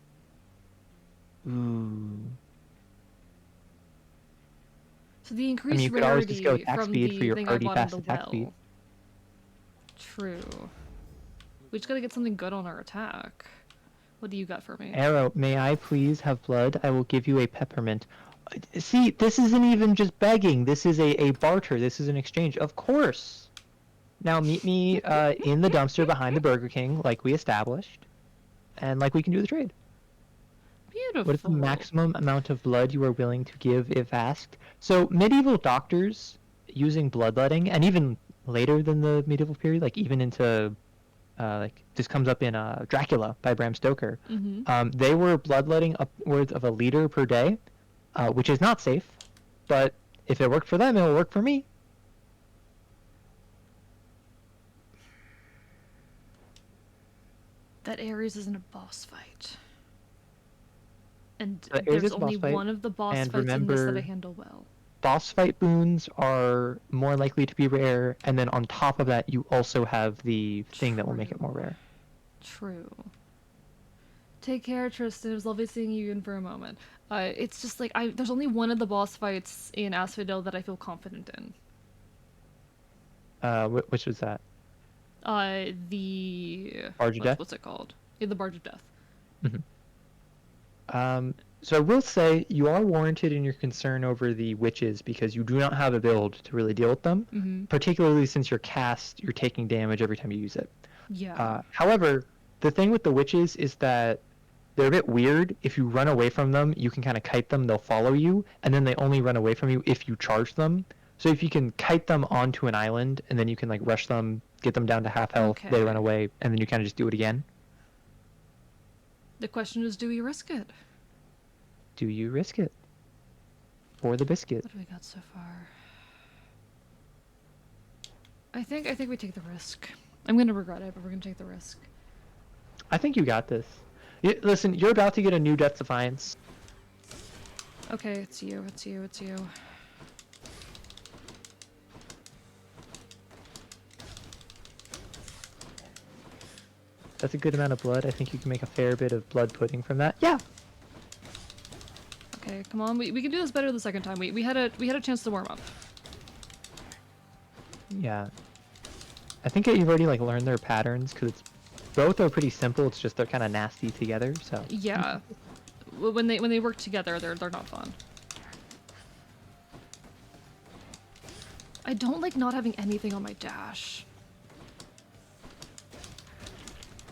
Ooh. So the increased you could always just go rarity attack from speed the for your thing I already bought in fast the attack well. speed. True. We just gotta get something good on our attack. What do you got for me? Arrow, may I please have blood? I will give you a peppermint. See, this isn't even just begging. This is a barter. This is an exchange. Of course. Now meet me in the dumpster behind the Burger King, like we established, and like we can do the trade. Beautiful. What is the maximum amount of blood you are willing to give if asked? So medieval doctors using bloodletting, and even later than the medieval period, like even into like this comes up in Dracula by Bram Stoker. They were bloodletting upwards of 1 liter per day, which is not safe, but if it worked for them, it will work for me. That Ares isn't a boss fight. And Ares there's is a only boss fight, one of the boss and fights in this that I remember, handle well. boss fight boons are more likely to be rare, and then on top of that, you also have the thing that will make it more rare. True. Take care, Tristan. It was lovely seeing you in for a moment. It's just like there's only one of the boss fights in Asphodel that I feel confident in. Which was that? The Barge of Death? What's it called? Yeah, the Barge of Death. So I will say you are warranted in your concern over the witches because you do not have a build to really deal with them, particularly since you're taking damage every time you use it. Yeah. However, the thing with the witches is that they're a bit weird. If you run away from them, you can kind of kite them, they'll follow you, and then they only run away from you if you charge them. So if you can kite them onto an island, and then you can like rush them, get them down to half health, they run away, and then you kind of just do it again. The question is, do we risk it? Do you risk it? For the biscuit? What have we got so far? I think we take the risk. I'm gonna regret it, but we're gonna take the risk. I think you got this. Listen, you're about to get a new Death Defiance. Okay, it's you, it's you, it's you. That's a good amount of blood. I think you can make a fair bit of blood pudding from that. Yeah. Okay, come on. We can do this better the second time. We had a chance to warm up. Yeah. I think that you've already like learned their patterns because both are pretty simple. It's just they're kind of nasty together. So. Yeah. When they work together, they're not fun. I don't like not having anything on my dash.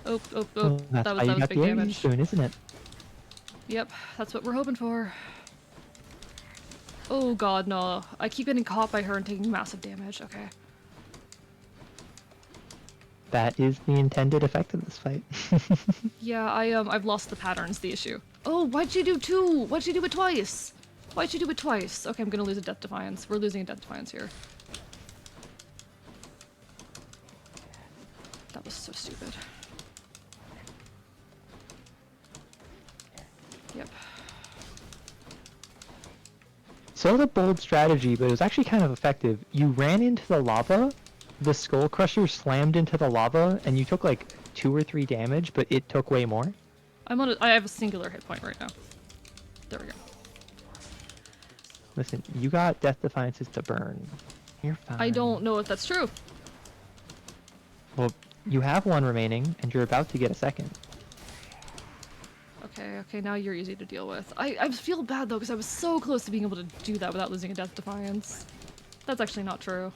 Oh. Well, that's that how you was got big the damage. Ares soon, isn't it? Yep, that's what we're hoping for. Oh god, no. I keep getting caught by her and taking massive damage. Okay. That is the intended effect of this fight. Yeah, I've lost the patterns, the issue. Oh, why'd you do 2? Why'd you do it twice? Why'd you do it twice? Okay, I'm gonna lose a Death Defiance. We're losing a Death Defiance here. That was so stupid. Yep. So the bold strategy, but it was actually kind of effective. You ran into the lava, the Skull Crusher slammed into the lava, and you took like 2 or 3 damage, but it took way more. I have a singular hit point right now. There we go. Listen, you got Death Defiances to burn. You're fine. I don't know if that's true. Well, you have 1 remaining, and you're about to get a second. Okay, now you're easy to deal with. I feel bad though, because I was so close to being able to do that without losing a Death Defiance. That's actually not true.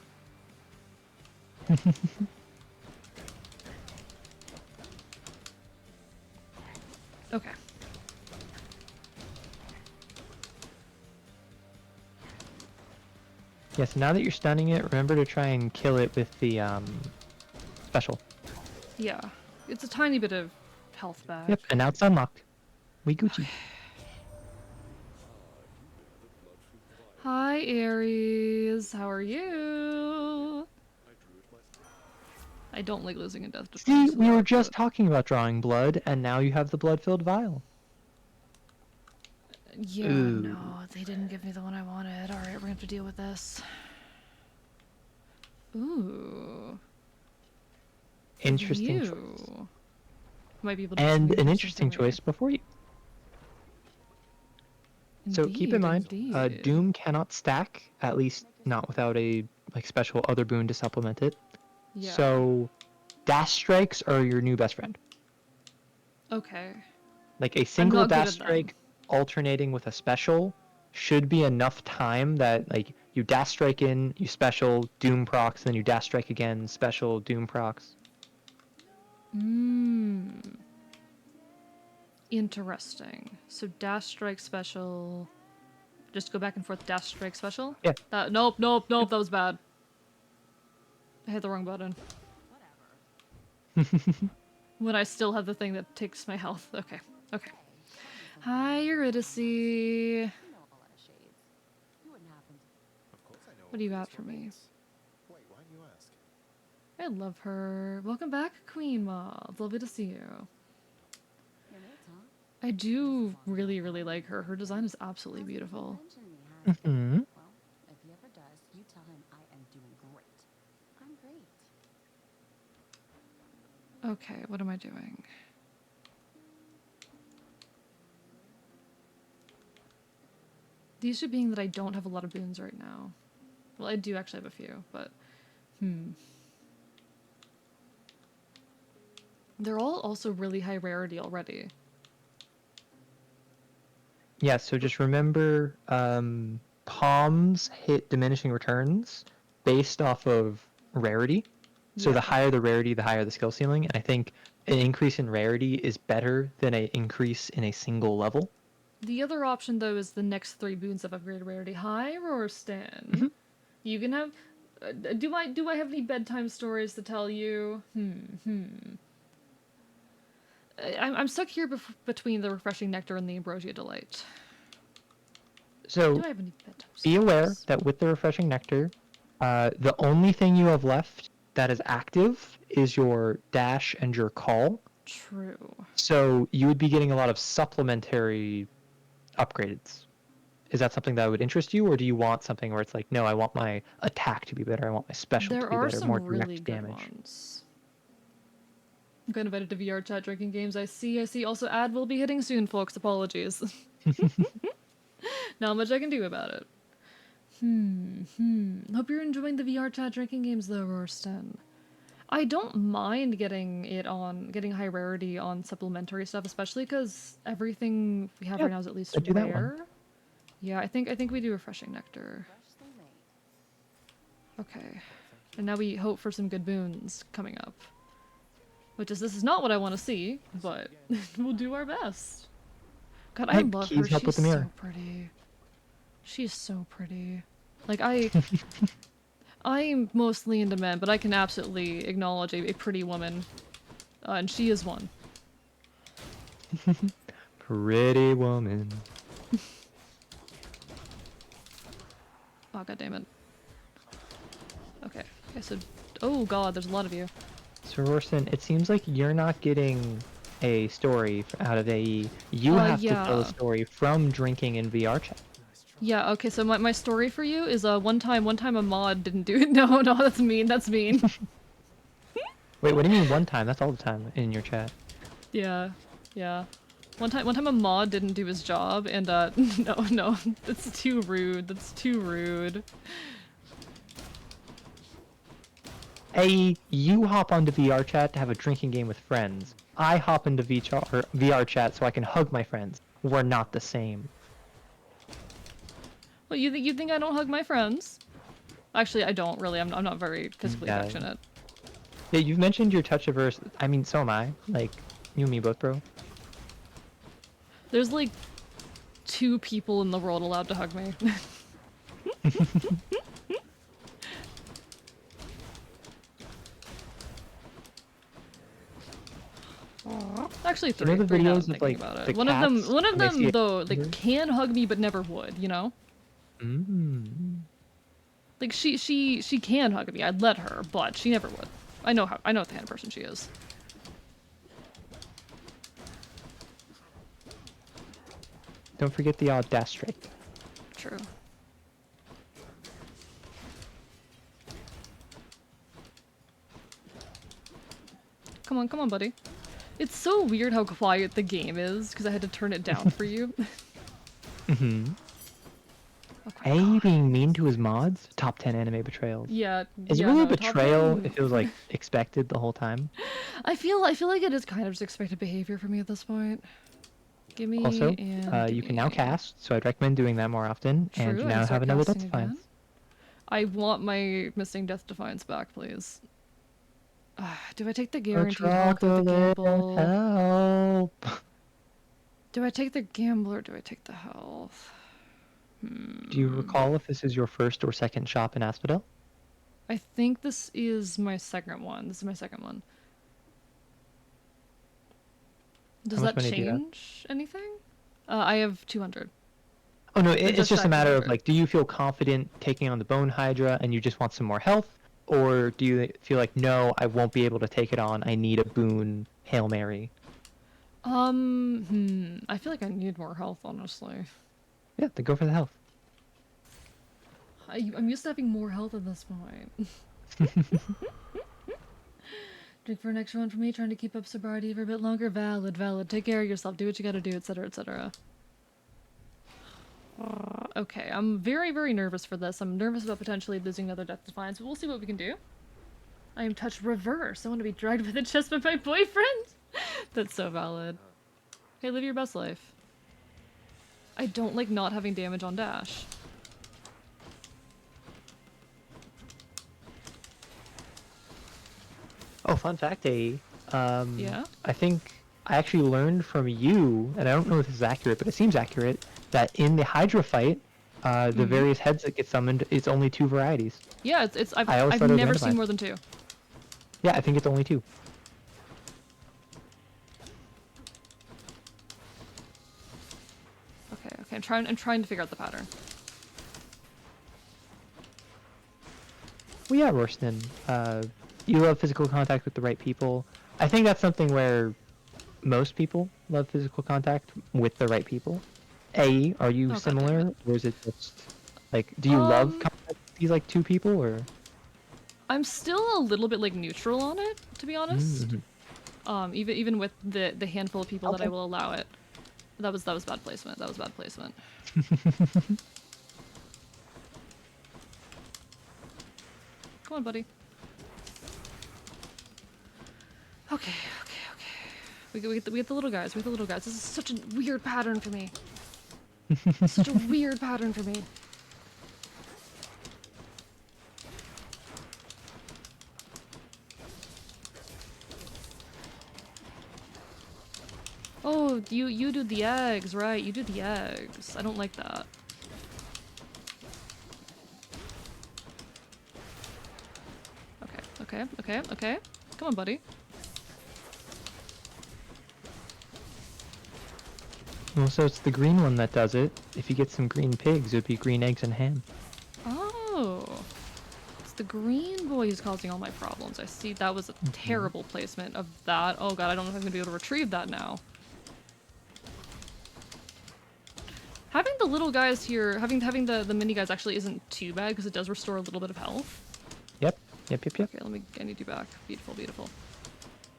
Okay. Yeah, so now that you're stunning it, remember to try and kill it with the special. Yeah. It's a tiny bit of health back. Yep, and now it's unlocked. We Gucci. Hi, Aries. How are you? I don't like losing a Death Defiance. See, we were just talking about drawing blood, and now you have the blood-filled vial. Yeah, Ooh. no, they didn't give me the one I wanted. Alright, we're gonna have to deal with this. Ooh. Interesting You. choice. Might be able to And smooth an this interesting over. choice before you. So keep in mind, Indeed. Doom cannot stack, at least not without a like special other boon to supplement it. Yeah. So dash strikes are your new best friend. Okay. Like a single not good dash at them. strike alternating with a special should be enough time that like you dash strike in, you special, Doom procs, then you dash strike again, special, Doom procs. Interesting. So dash strike special. Just go back and forth dash strike special? Yeah. Nope, that was bad. I hit the wrong button. When I still have the thing that takes my health. Okay. Hi, Eurydice. What do you got for me? Wait, why do you ask? I love her. Welcome back, Queen Moth. Lovely to see you. I do really, really like her. Her design is absolutely beautiful. Mm-hmm. If he ever does, you tell him I am doing great. I'm great. Okay, what am I doing? The issue being that I don't have a lot of boons right now. Well, I do actually have a few, but... They're all also really high rarity already. Yeah, so just remember, palms hit diminishing returns based off of rarity. So Yeah. the higher the rarity, the higher the skill ceiling, and I think an increase in rarity is better than an increase in a single level. The other option, though, is the next 3 boons of upgraded rarity. Hi, Rorston. Mhm. You can have... do I have any bedtime stories to tell you? I'm stuck here between the Refreshing Nectar and the Ambrosia Delight. So Do I have any bedtime be stories? aware that with the Refreshing Nectar, the only thing you have left that is active is your dash and your call. True. So you would be getting a lot of supplementary upgrades. Is that something that would interest you, or do you want something where it's like, no, I want my attack to be better, I want my special There to be are better, some more really direct good damage? ones. I'm got invited to VR chat drinking games. I see. Also, ad will be hitting soon, folks. Apologies. Not much I can do about it. Hope you're enjoying the VR chat drinking games, though, Rorston. I don't mind getting high rarity on supplementary stuff, especially because everything we have right now is at least I do that one. rare. Yeah, I think we do Refreshing Nectar. Okay. And now we hope for some good boons coming up. This is not what I want to see, but we'll do our best. God, I Hey, love Keys, her. help with She's the mirror. so pretty. She's so pretty. Like, I'm mostly into men, but I can absolutely acknowledge a pretty woman. And she is one. Pretty woman. Oh, god damn it. Okay, so... Oh god, there's a lot of you. So, Rorston, it seems like you're not getting a story out of AE. You have to tell a story from drinking in VR chat. Yeah, okay, so my story for you is one time a mod didn't do it. No, that's mean. Wait, what do you mean one time? That's all the time in your chat. Yeah. One time a mod didn't do his job, and no, that's too rude. AE, you hop onto VR chat to have a drinking game with friends. I hop into VR chat so I can hug my friends. We're not the same. Well, you think I don't hug my friends? Actually, I don't really. I'm not very physically affectionate. Yeah, you've mentioned your touch-averse. I mean, so am I. Like, you and me both, bro. There's like 2 people in the world allowed to hug me. Actually, 3. You know the videos of like about it. the One cats, of them though, like can hug me but never would, you know? Like she can hug me. I'd let her, but she never would. I know what the kind of person she is. Don't forget the odd dash strike. True. Come on, buddy. It's so weird how quiet the game is, because I had to turn it down for you. A being mean to his mods? Top 10 anime betrayals. Yeah. Is it really a betrayal if it was like expected the whole time? I feel like it is kind of just expected behavior for me at this point. Give me Also, and you can now cast, so I'd recommend doing that more often, and you now have another Death Defiance. I want my missing Death Defiance back, please. Do I take the guaranteed hawk or the gamble? Help! Do I take the gambler or do I take the health? Do you recall if this is your first or second shop in Asphodel? I think this is my second one. This is my second one. Does How much that money do you have? change anything? I have 200. Oh no, It it's just a back matter of 200. like, do you feel confident taking on the Bone Hydra and you just want some more health? Or do you feel like, no, I won't be able to take it on, I need a boon Hail Mary? I feel like I need more health, honestly. Yeah, then go for the health. I'm used to having more health at this point. Drink for an extra one for me, trying to keep up sobriety for a bit longer. Valid, valid. Take care of yourself, do what you gotta do, etc., etc. Okay, I'm very, very nervous for this. I'm nervous about potentially losing another Death Defiance, but we'll see what we can do. I am touched reverse. I want to be dragged by the chest by my boyfriend. That's so valid. Hey, live your best life. I don't like not having damage on dash. Oh, fun fact, A. Yeah? I think I actually learned from you, and I don't know if this is accurate, but it seems accurate, that in the Hydra fight, the various heads that get summoned, it's only 2 varieties. Yeah, I've always thought it was never seen randomized. more than 2. Yeah, I think it's only 2. Okay, I'm trying to figure out the pattern. Well, yeah, Rorston. You love physical contact with the right people. I think that's something where most people love physical contact with the right people. A, are you similar, or is it just like, do you love contact with these like 2 people, or? I'm still a little bit like neutral on it, to be honest. Even with the handful of people that I will allow it. That was bad placement. That was bad placement. Come on, buddy. Okay. We get the little guys. We get the little guys. This is such a weird pattern for me. Such a weird pattern for me. Oh, you do the eggs, right? You do the eggs. I don't like that. Okay. Come on, buddy. Well, so it's the green one that does it. If you get some green pigs, it would be green eggs and ham. Oh. It's the green boy who's causing all my problems. I see. That was a terrible placement of that. Oh god, I don't know if I'm going to be able to retrieve that now. Having the little guys here, having the mini guys actually isn't too bad because it does restore a little bit of health. Yep. Okay, I need you back. Beautiful.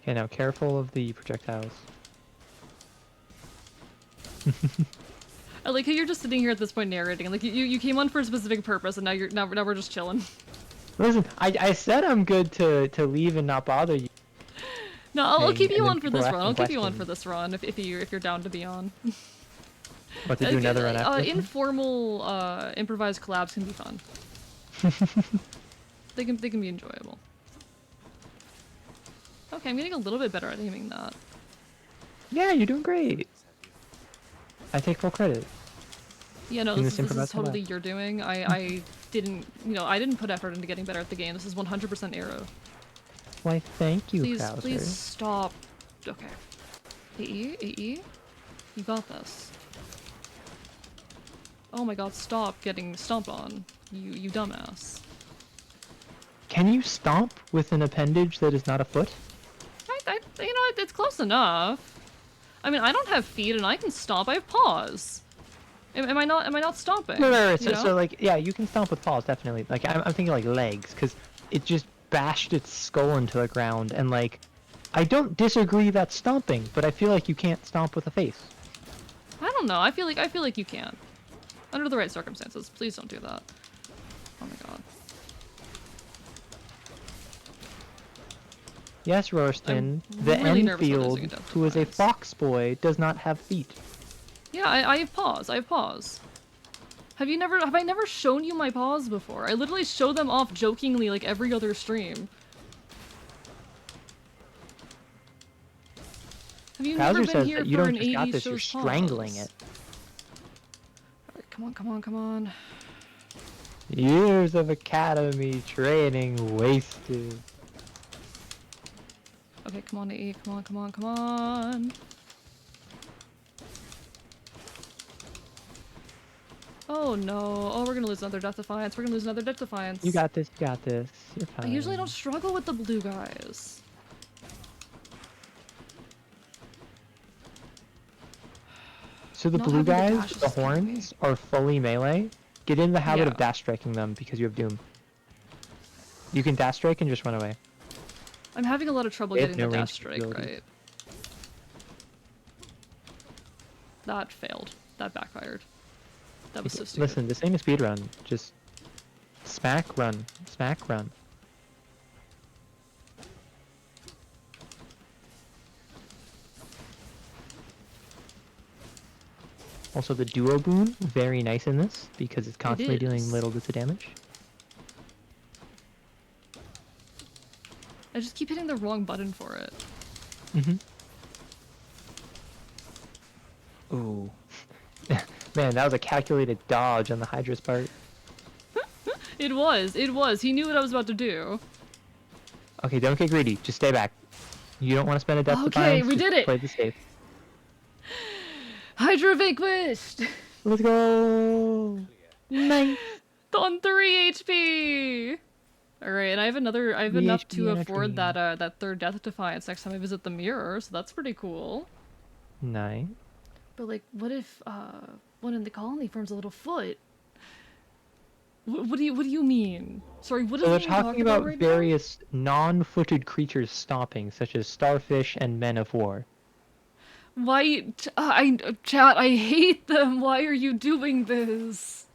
Okay, now careful of the projectiles. I like how you're just sitting here at this point narrating. Like you came on for a specific purpose, and now we're just chilling. Listen, I said I'm good to leave and not bother you. No, I'll keep you on for this run. asking I'll keep you on questions. for this run if you're down to be on. What, to do another run after this one? Informal improvised collabs can be fun. They can be enjoyable. Okay, I'm getting a little bit better at aiming that. Yeah, you're doing great. I take full credit. Yeah, no, In this this is improvised totally collab. your doing. I didn't, I didn't put effort into getting better at the game. This is 100% arrow. Why, thank you, Please, Krauser. please stop. Okay. AE? You got this. Oh my god, stop getting stomped on. You dumbass. Can you stomp with an appendage that is not a foot? It's close enough. I mean, I don't have feet and I can stomp. I have paws. Am I not stomping? No. So like, yeah, you can stomp with paws, definitely. Like, I'm thinking like legs, because it just bashed its skull into the ground, and like, I don't disagree that's stomping, but I feel like you can't stomp with a face. I don't know. I feel like you can. Under the right circumstances. Please don't do that. Oh my god. Yes, Rorston, I'm the really nervous about losing Enfield, a who is a Defiance. fox boy, does not have feet. Yeah, I have paws. I have paws. Have I never shown you my paws before? I literally show them off jokingly like every other stream. Have you Bowser never been says here that you for don't an just got 80s this, you're show's strangling pause? it. Alright, come on, come on, come on. Years of academy training wasted. Okay, come on, AE, come on, come on, come on. Oh no, oh we're gonna lose another Death Defiance, we're gonna lose another Death Defiance. You got this, you got this. You're I fine. usually don't struggle with the blue guys. So the Not blue having the guys dash with the is killing me. horns are fully melee. Get in the habit of Yeah. dash striking them because you have Doom. You can dash strike and just run away. I'm having a lot of trouble They have getting the no dash range strike, capabilities. right? That failed. That backfired. That was so stupid. Listen, this ain't a speed run. Just smack, run, smack, run. Also, the duo boon, very nice in this because it's constantly dealing is. little bits of damage. I just keep hitting the wrong button for it. Ooh. Man, that was a calculated dodge on the Hydra's part. It was. He knew what I was about to do. Okay, don't get greedy. Just stay back. You don't want to spend a death Okay, defiance, we just did it! play the safe. Hydra vanquished! Let's go! Nice! On 3 HP! Alright, and I have enough to afford that that third Death Defiance next time I visit the mirror, so that's pretty cool. Nice. But like, what if one in the colony forms a little foot? What do you mean? Sorry, what is So they're it talking about right various non-footed creatures stomping, such as starfish and men of war. now? Why? Chat, I hate them. Why are you doing this?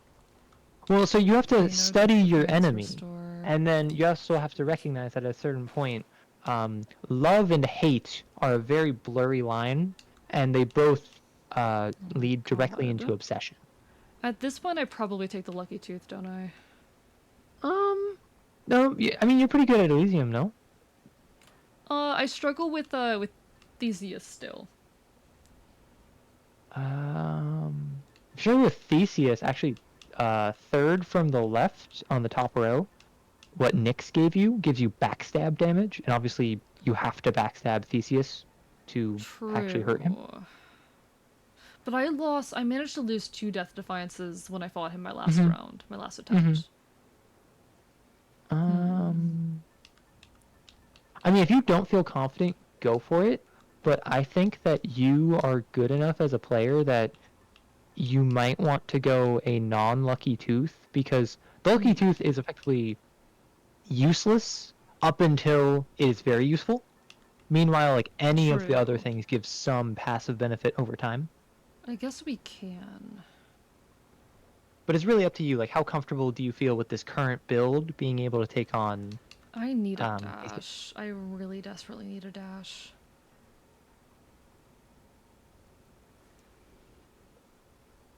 Well, so you have to Okay, no study your defense enemy, restore. and then you also have to recognize that at a certain point, love and hate are a very blurry line, and they both lead directly God. into obsession. At this point, I probably take the Lucky Tooth, don't I? No, I mean, you're pretty good at Elysium, no? I struggle with Theseus still. Sure with Theseus, actually, third from the left on the top row, what Nyx gave you gives you backstab damage, and obviously you have to backstab Theseus to actually hurt him. But I managed to lose 2 Death Defiances when I fought him my last round, my last attempt. I mean, if you don't feel confident, go for it, but I think that you are good enough as a player that you might want to go a non-Lucky Tooth, because the Lucky Tooth is effectively useless up until it is very useful. Meanwhile, like, any of the other things give some passive benefit over time. I guess we can. But it's really up to you, like, how comfortable do you feel with this current build being able to take on... I need a dash. I really desperately need a dash.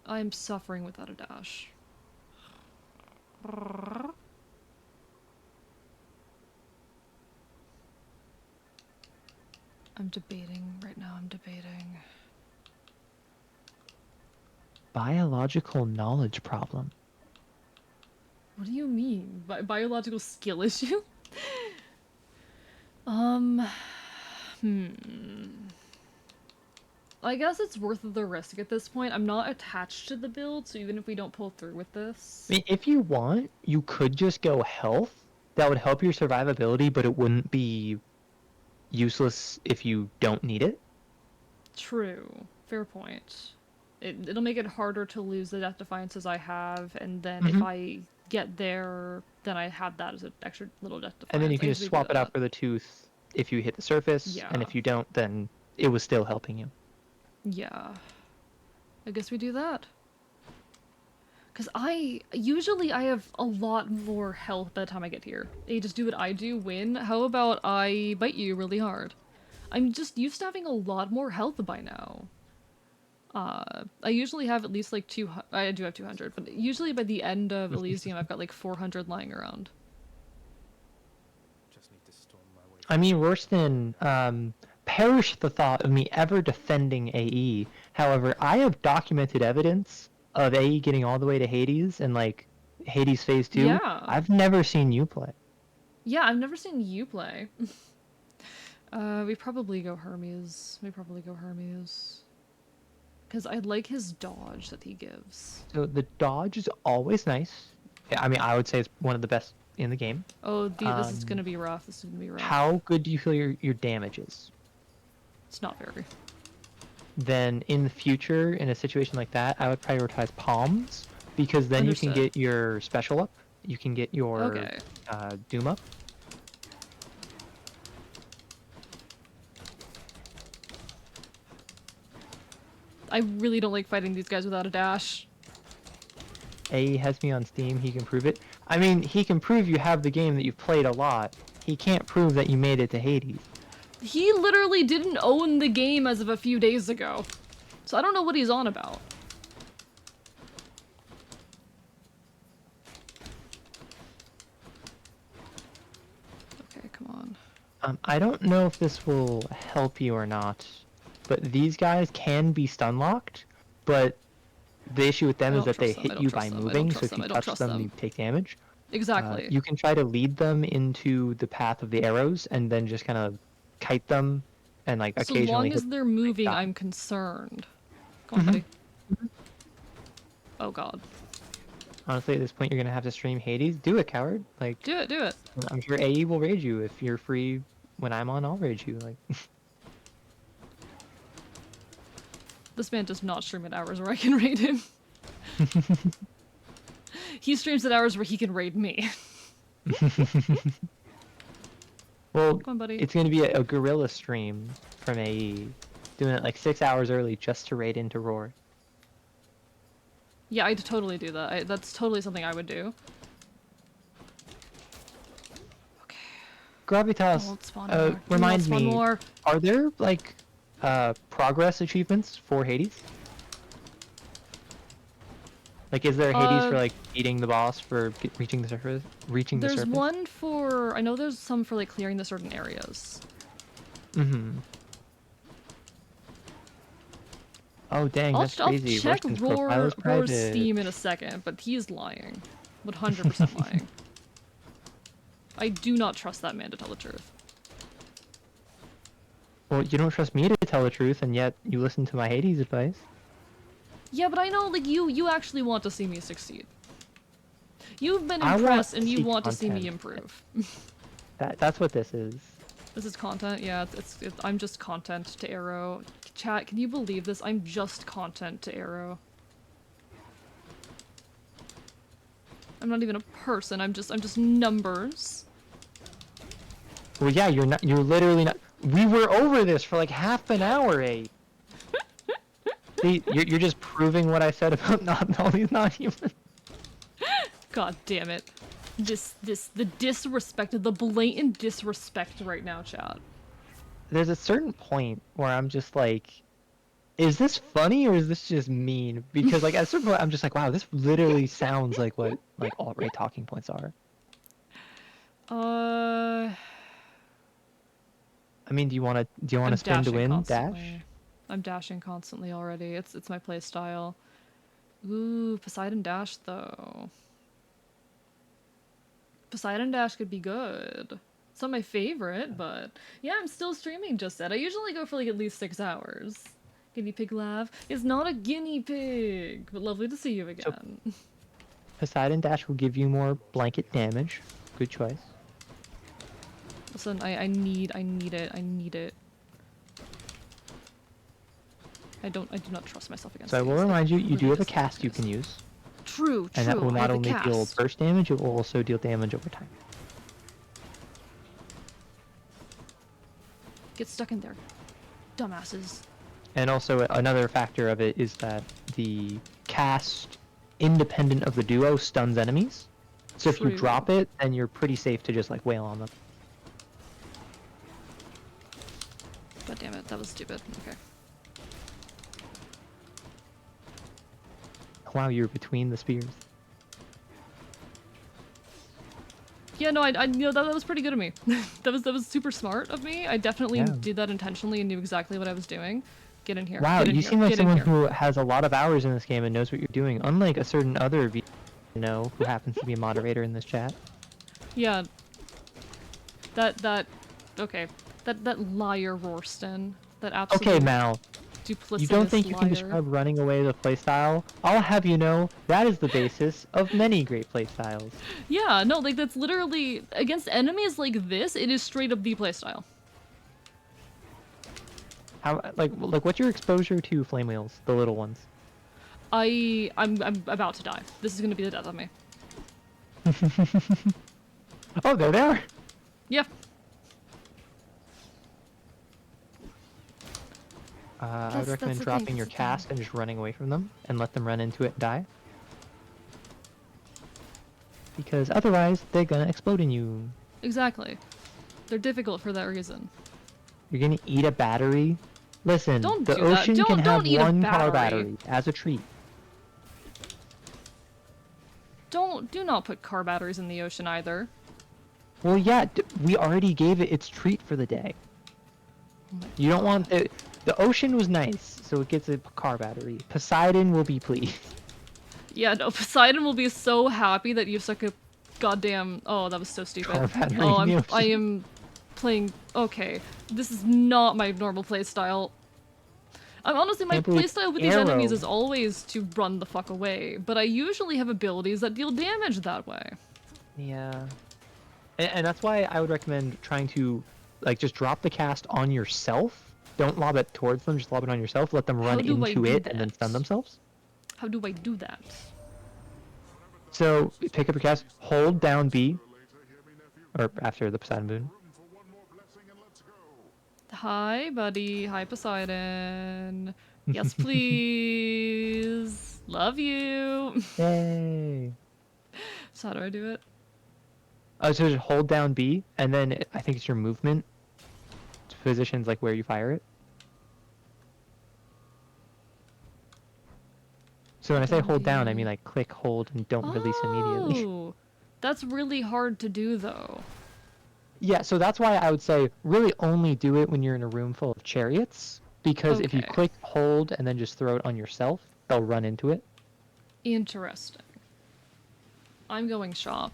I'm suffering without a dash. I'm debating right now, I'm debating. Biological knowledge problem. What do you mean? Biological skill issue? I guess it's worth the risk at this point. I'm not attached to the build, so even if we don't pull through with this... I mean, if you want, you could just go health. That would help your survivability, but it wouldn't be useless if you don't need it. True. Fair point. It'll make it harder to lose the Death Defiances I have, and then if I get there, then I have that as an extra little Death Defiance. And then you can just swap it out for the tooth if you hit the surface, and if you don't, then it was still helping you. Yeah. I guess we do that. Because usually I have a lot more health by the time I get here. Hey, just do what I do, win. How about I bite you really hard? I'm just used to having a lot more health by now. I usually have at least like 200, I do have 200, but usually by the end of Elysium I've got like 400 lying around. Just need to storm my way. I mean, worse than perish the thought of me ever defending AE. However, I have documented evidence of AE getting all the way to Hades and like Hades Phase 2. Yeah. I've never seen you play. Yeah, I've never seen you play. We probably go Hermes. Because I like his dodge that he gives. So the dodge is always nice. I mean, I would say it's one of the best in the game. Oh, this is gonna be rough. How good do you feel your damage is? It's not very. Then in the future, in a situation like that, I would prioritize palms, because then you can get your special up, you can get your doom up. I really don't like fighting these guys without a dash. AE has me on Steam, he can prove it. I mean, he can prove you have the game that you've played a lot. He can't prove that you made it to Hades. He literally didn't own the game as of a few days ago. So I don't know what he's on about. Okay, come on. I don't know if this will help you or not, but these guys can be stun locked, but the issue with them is that they hit you by moving, so if you touch them, you take damage. Exactly. You can try to lead them into the path of the arrows and then just kind of kite them and like occasionally so long as they're moving, like, I'm concerned. Come on, buddy. Oh god. Honestly, at this point, you're gonna have to stream Hades. Do it, coward. Like, do it. I'm sure AE will raid you if you're free. When I'm on, I'll raid you. Like, this man does not stream at hours where I can raid him. He streams at hours where he can raid me. well, come on, buddy. It's gonna be a guerrilla stream from AE, doing it like 6 hours early just to raid into Roar. Yeah, I'd totally do that. That's totally something I would do. Okay. Gravitas, remind me, are there like progress achievements for Hades? Like, is there Hades for like beating the boss, for reaching the surface? There's one for, I know there's some for like clearing the certain areas. Mm-hmm. Oh dang, that's crazy. I'll check Roar's Steam in a second, but he's lying. 100% lying. I do not trust that man to tell the truth. Well, you don't trust me to tell the truth, and yet you listen to my Hades advice. Yeah, but I know, like, you actually want to see me succeed. You've been impressed, and you want to see me improve. That's what this is. This is content? Yeah, I'm just content to Arrow. Chat, can you believe this? I'm just content to Arrow. I'm not even a person, I'm just numbers. Well, yeah, you're literally not. We were over this for like half an hour, eh? See, you're just proving what I said about all these non-humans. God damn it. The disrespect, the blatant disrespect right now, chat. There's a certain point where I'm just like, is this funny or is this just mean? Because like at a certain point I'm just like, wow, this literally sounds like what like alt-right talking points are. I mean, do you want to spin to win? Constantly. Dash? I'm dashing constantly already. It's my play style. Ooh, Poseidon Dash though. Poseidon Dash could be good. It's not my favorite, but yeah, I'm still streaming just that. I usually go for like at least 6 hours. Guinea pig laugh is not a guinea pig, but lovely to see you again. So, Poseidon Dash will give you more blanket damage. Good choice. Listen, I need it. I do not trust myself against. So I will remind you, you do have a cast you can use. True. And that will not only deal burst damage, it will also deal damage over time. Get stuck in there, dumbasses. And also another factor of it is that the cast, independent of the duo, stuns enemies. So if you drop it, then you're pretty safe to just like wail on them. God damn it, that was stupid. Okay. Wow, you're between the spears. Yeah, no, I you know that was pretty good of me. that was super smart of me. I definitely did that intentionally and knew exactly what I was doing. Get in here. Wow, get in you here, seem like get in someone here. who has a lot of hours in this game and knows what you're doing, unlike a certain other who happens to be a moderator in this chat. Yeah. Okay. That liar Rorston. That absolute Okay, Mal. duplicitous You don't think you can liar. describe running away the playstyle? I'll have you know, that is the basis of many great playstyles. Yeah, no, like that's literally against enemies like this, it is straight up the playstyle. How like what's your exposure to flame wheels, the little ones? I'm about to die. This is gonna be the death of me. Oh, there they are. Yeah. I would recommend dropping your cast and just running away from them and let them run into it and die. Because otherwise, they're gonna explode in you. Exactly. They're difficult for that reason. You're gonna eat a battery? Listen, Don't the do that. ocean can have Don't eat a one car battery. battery as a treat. Do not put car batteries in the ocean either. Well, yeah, we already gave it its treat for the day. You don't want the ocean was nice, so it gets a car battery. Poseidon will be pleased. Yeah, no, Poseidon will be so happy that you suck a goddamn. Oh, that was so stupid. Car battery Oh, in the ocean. I am playing. Okay, this is not my normal playstyle. Honestly, my playstyle with these enemies is always to run the fuck away, but I usually have abilities that deal damage that way. Yeah. And that's why I would recommend trying to, like, just drop the cast on yourself. Don't lob it towards them, just lob it on yourself. Let them run into it and then stun themselves. How do I do that? So, pick up your cast, hold down B, or after the Poseidon boon. Hi, buddy. Hi, Poseidon. Yes, please. Love you. Yay. So how do I do it? So just hold down B, and then I think it's your movement positions, like where you fire it. So when I say hold down, I mean like click, hold, and don't release immediately. Oh, that's really hard to do though. Yeah, so that's why I would say really only do it when you're in a room full of chariots, because if you click, hold, and then just throw it on yourself, they'll run into it. Interesting. I'm going shop.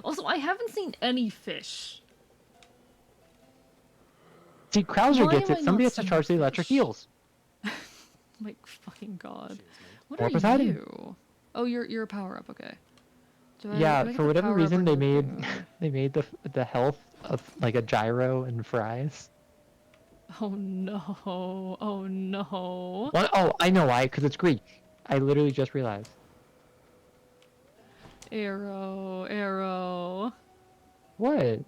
Also, I haven't seen any fish. See, Krauser gets it. Somebody has to charge the electric eels. My fucking god. What Or are Poseidon. you? Oh, you're a power-up, okay. Yeah, for whatever reason they made the health of like a gyro and fries. Oh no! Oh no! What? Oh, I know why. Because it's Greek. I literally just realized. Arrow. What?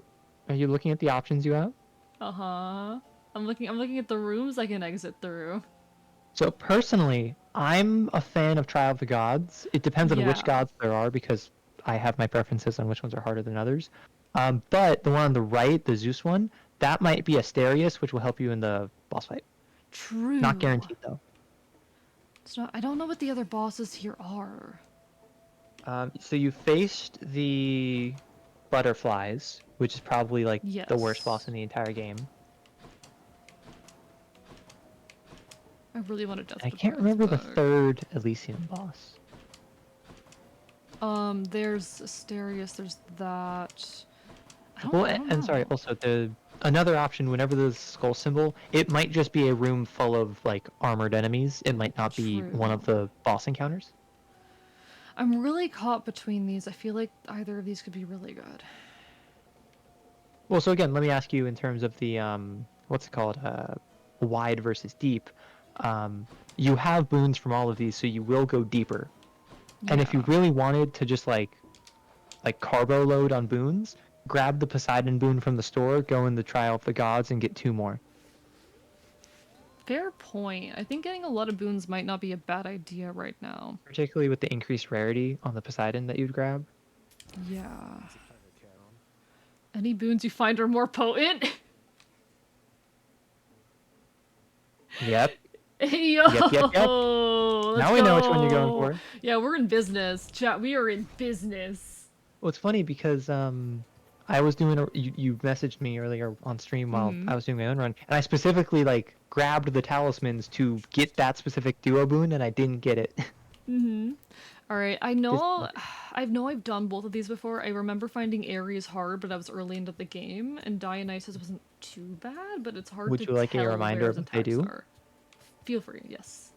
Are you looking at the options you have? Uh-huh. I'm looking at the rooms I can exit through. So personally, I'm a fan of Trial of the Gods. It depends on which gods there are because I have my preferences on which ones are harder than others. But the one on the right, the Zeus one, that might be Asterius, which will help you in the boss fight. True. Not guaranteed though. It's not. I don't know what the other bosses here are. So you faced the butterflies, which is probably like the worst boss in the entire game. I really want to death. I can't remember the third Elysian boss. There's Asterius. There's that. Well, and sorry, also another option. Whenever there's skull symbol, it might just be a room full of like armored enemies. It might not be one of the boss encounters. I'm really caught between these. I feel like either of these could be really good. Well, so again, let me ask you in terms of the what's it called, wide versus deep. You have boons from all of these, so you will go deeper. Yeah. And if you really wanted to just like carbo load on boons, grab the Poseidon boon from the store, go in the Trial of the Gods, and get 2 more. Fair point. I think getting a lot of boons might not be a bad idea right now. Particularly with the increased rarity on the Poseidon that you'd grab. Yeah. Any boons you find are more potent? Yep. Yo! Yep. Now we know which one you're going for. Yeah, we're in business. Chat, we are in business. Well, it's funny because I was doing you messaged me earlier on stream while I was doing my own run, and I specifically like grabbed the talismans to get that specific duo boon, and I didn't get it. All right, I know I've done both of these before. I remember finding Ares hard, but I was early into the game, and Dionysus wasn't too bad, but it's hard Would to you like tell a reminder where of his what they attacks do? are. Feel free, yes.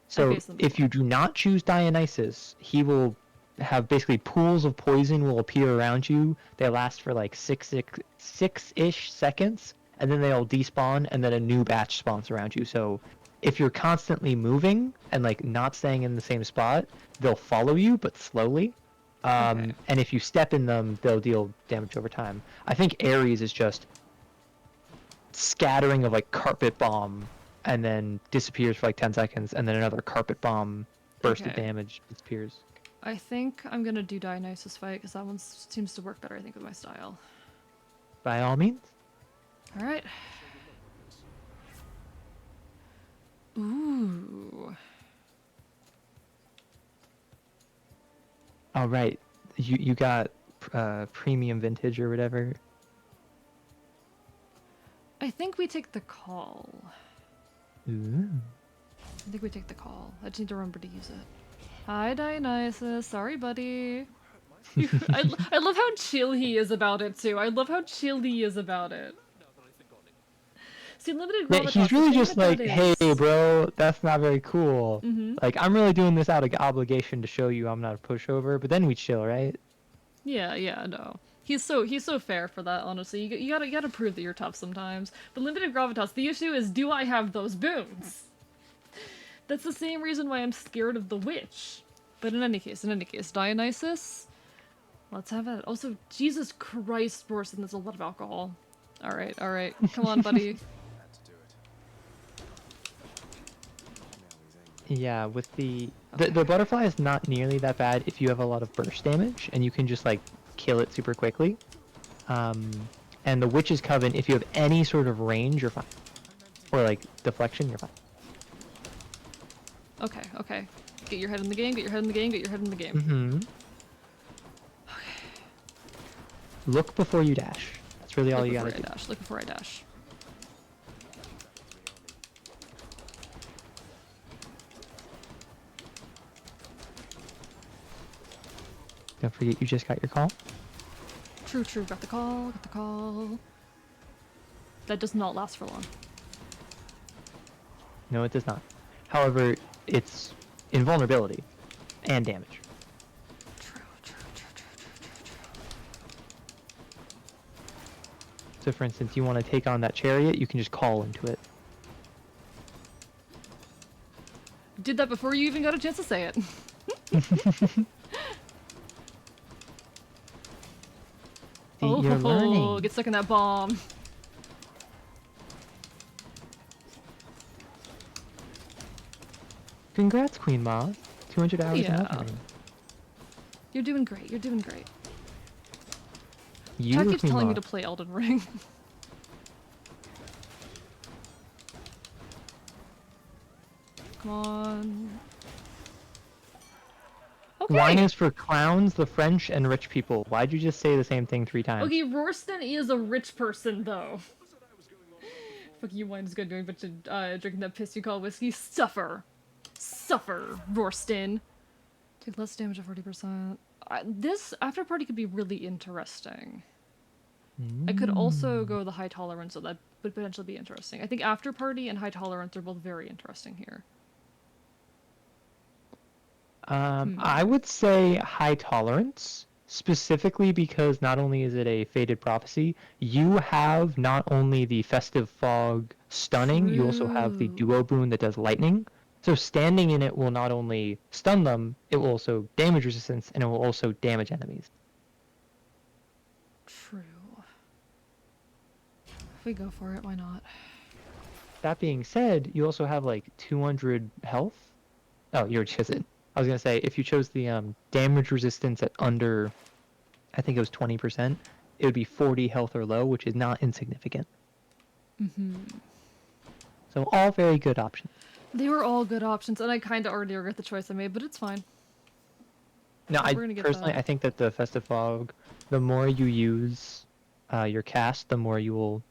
So if you do not choose Dionysus, he will have basically pools of poison will appear around you. They last for like six-ish seconds, and then they'll despawn, and then a new batch spawns around you. So if you're constantly moving and like not staying in the same spot, they'll follow you, but slowly. And if you step in them, they'll deal damage over time. I think Ares is just scattering of like carpet bomb, and then disappears for like 10 seconds, and then another carpet bomb burst of damage disappears. I think I'm gonna do Dionysus fight because that one seems to work better, I think, with my style. By all means. All right. Ooh. All right, you got premium vintage or whatever. I think we take the call. Ooh. I think we take the call. I just need to remember to use it. Hi, Dionysus. Sorry, buddy. I love how chill he is about it, too. I love how chill he is about it. See, limited gravitas, he's really just like, hey, is... bro, that's not very cool. Like, I'm really doing this out of obligation to show you I'm not a pushover, but then we chill, right? Yeah, no. He's so fair for that, honestly. You gotta prove that you're tough sometimes. But limited gravitas, the issue is, do I have those boons? That's the same reason why I'm scared of the witch. But in any case, Dionysus, let's have it. Also, Jesus Christ, Borson, there's a lot of alcohol. Alright, come on, buddy. Yeah, with the butterfly is not nearly that bad if you have a lot of burst damage, and you can just like kill it super quickly. And the Witch's Coven, if you have any sort of range, you're fine. Or like deflection, you're fine. Okay. Get your head in the game, get your head in the game. Okay. Look before you dash. That's really all you gotta do. Look before I dash. Don't forget you just got your call. True, got the call. That does not last for long. No, it does not. However, it's invulnerability and damage. True. So for instance, you want to take on that chariot, you can just call into it. Did that before you even got a chance to say it. You're learning. Get stuck in that bomb. Congrats, Queen Ma. 200 hours in Elden Ring. You're doing great. You Chat keeps Queen telling Ma? me to play Elden Ring. Come on. Okay. Wine is for clowns, the French, and rich people. Why'd you just say the same thing 3 times? Okay, Rorston is a rich person, though. Fuck you, wine is good doing a bunch of drinking that piss you call whiskey. Suffer, Rorston. Take less damage at 40%. This after party could be really interesting. I could also go the high tolerance, so that would potentially be interesting. I think after party and high tolerance are both very interesting here. I would say high tolerance, specifically because not only is it a Fated Prophecy, you have not only the Festive Fog stunning, you also have the duo boon that does lightning. So standing in it will not only stun them, it will also damage resistance, and it will also damage enemies. True. If we go for it, why not? That being said, you also have like 200 health. Oh, you already chose it. I was gonna say, if you chose the damage resistance at under, I think it was 20%, it would be 40 health or low, which is not insignificant. So all very good options. They were all good options, and I kind of already regret the choice I made, but it's fine. No, We're gonna get personally, that. I think that the Festive Fog, the more you use your cast, the more you will,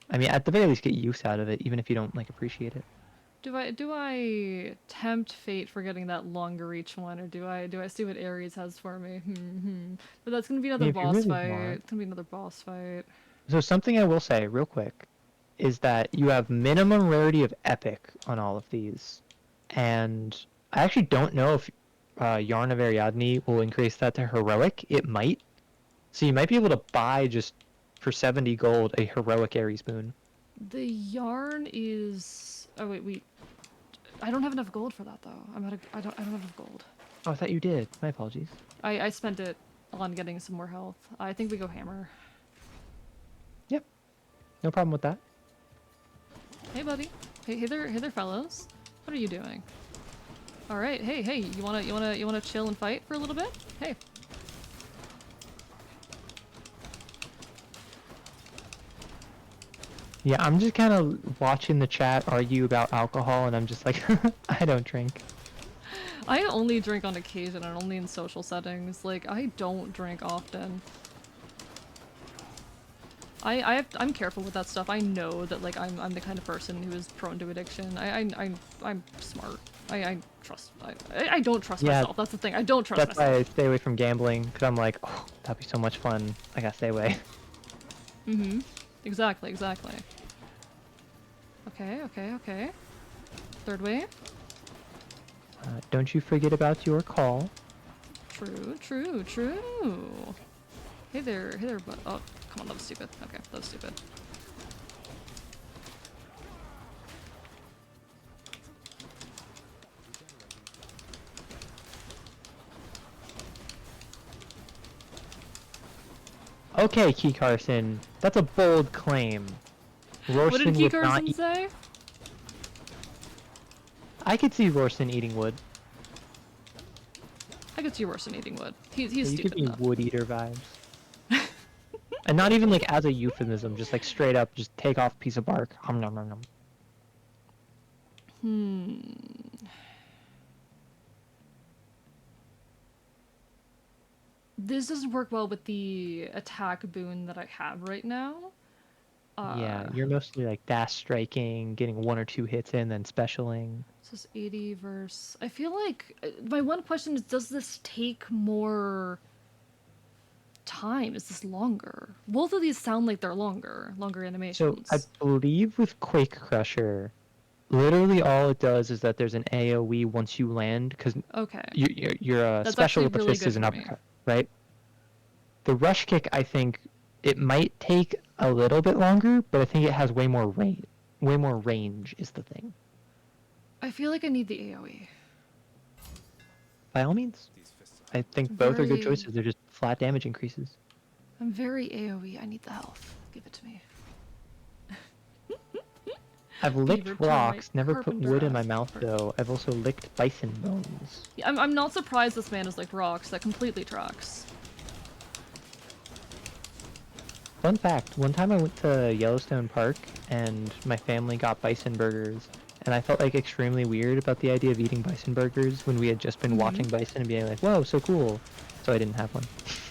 I mean, at the very least get use out of it, even if you don't, like, appreciate it. Do I tempt fate for getting that longer reach one, or do I see what Ares has for me? But that's gonna be another if you boss really fight. want. It's gonna be another boss fight. So something I will say, real quick, is that you have minimum rarity of Epic on all of these. And I actually don't know if Yarn of Ariadne will increase that to Heroic. It might. So you might be able to buy just for 70 gold a Heroic Ares Boon. The yarn is... Oh wait. I don't have enough gold for that though. I don't have enough gold. Oh, I thought you did. My apologies. I spent it on getting some more health. I think we go hammer. Yep. No problem with that. Hey buddy. Hey there fellows. What are you doing? All right. Hey. You wanna chill and fight for a little bit? Hey. Yeah, I'm just kind of watching the chat argue about alcohol, and I'm just like, I don't drink. I only drink on occasion and only in social settings. Like, I don't drink often. I'm careful with that stuff. I know that, like, I'm the kind of person who is prone to addiction. I'm smart. I don't trust myself. That's the thing. I don't trust myself. That's why I stay away from gambling, because I'm like, oh, that'd be so much fun. I gotta stay away. Mm-hmm. Exactly. Okay. Third wave. Don't you forget about your call. True. Hey there, but oh, come on, that was stupid. Okay, that was stupid. Okay, Key Carson, that's a bold claim. What did Key Carson say? I could see Rorson eating wood. I could see Rorson eating wood. He's you stupid give me enough. wood eater vibes. And not even like as a euphemism, just like straight up, just take off a piece of bark. Nom. This doesn't work well with the attack boon that I have right now. Yeah, you're mostly like dash striking, getting 1 or 2 hits in, then specialing. This is 80 verse... I feel like... My one question is, does this take more time? Is this longer? Both of these sound like they're longer animations. So I believe with Quake Crusher, literally all it does is that there's an AoE once you land, because your special with the really fist is an for me. uppercut, right? The rush kick, I think, it might take a little bit longer, but I think it has way more range. Way more range is the thing. I feel like I need the AoE. By all means. I think both are good choices. They're just flat damage increases. I'm very AoE. I need the health. Give it to me. I've licked rocks, never put wood in my mouth though. I've also licked bison bones. Yeah, I'm not surprised this man is like rocks. That completely tracks. Fun fact, one time I went to Yellowstone Park and my family got bison burgers, and I felt like extremely weird about the idea of eating bison burgers when we had just been watching bison and being like, whoa, so cool. So I didn't have one.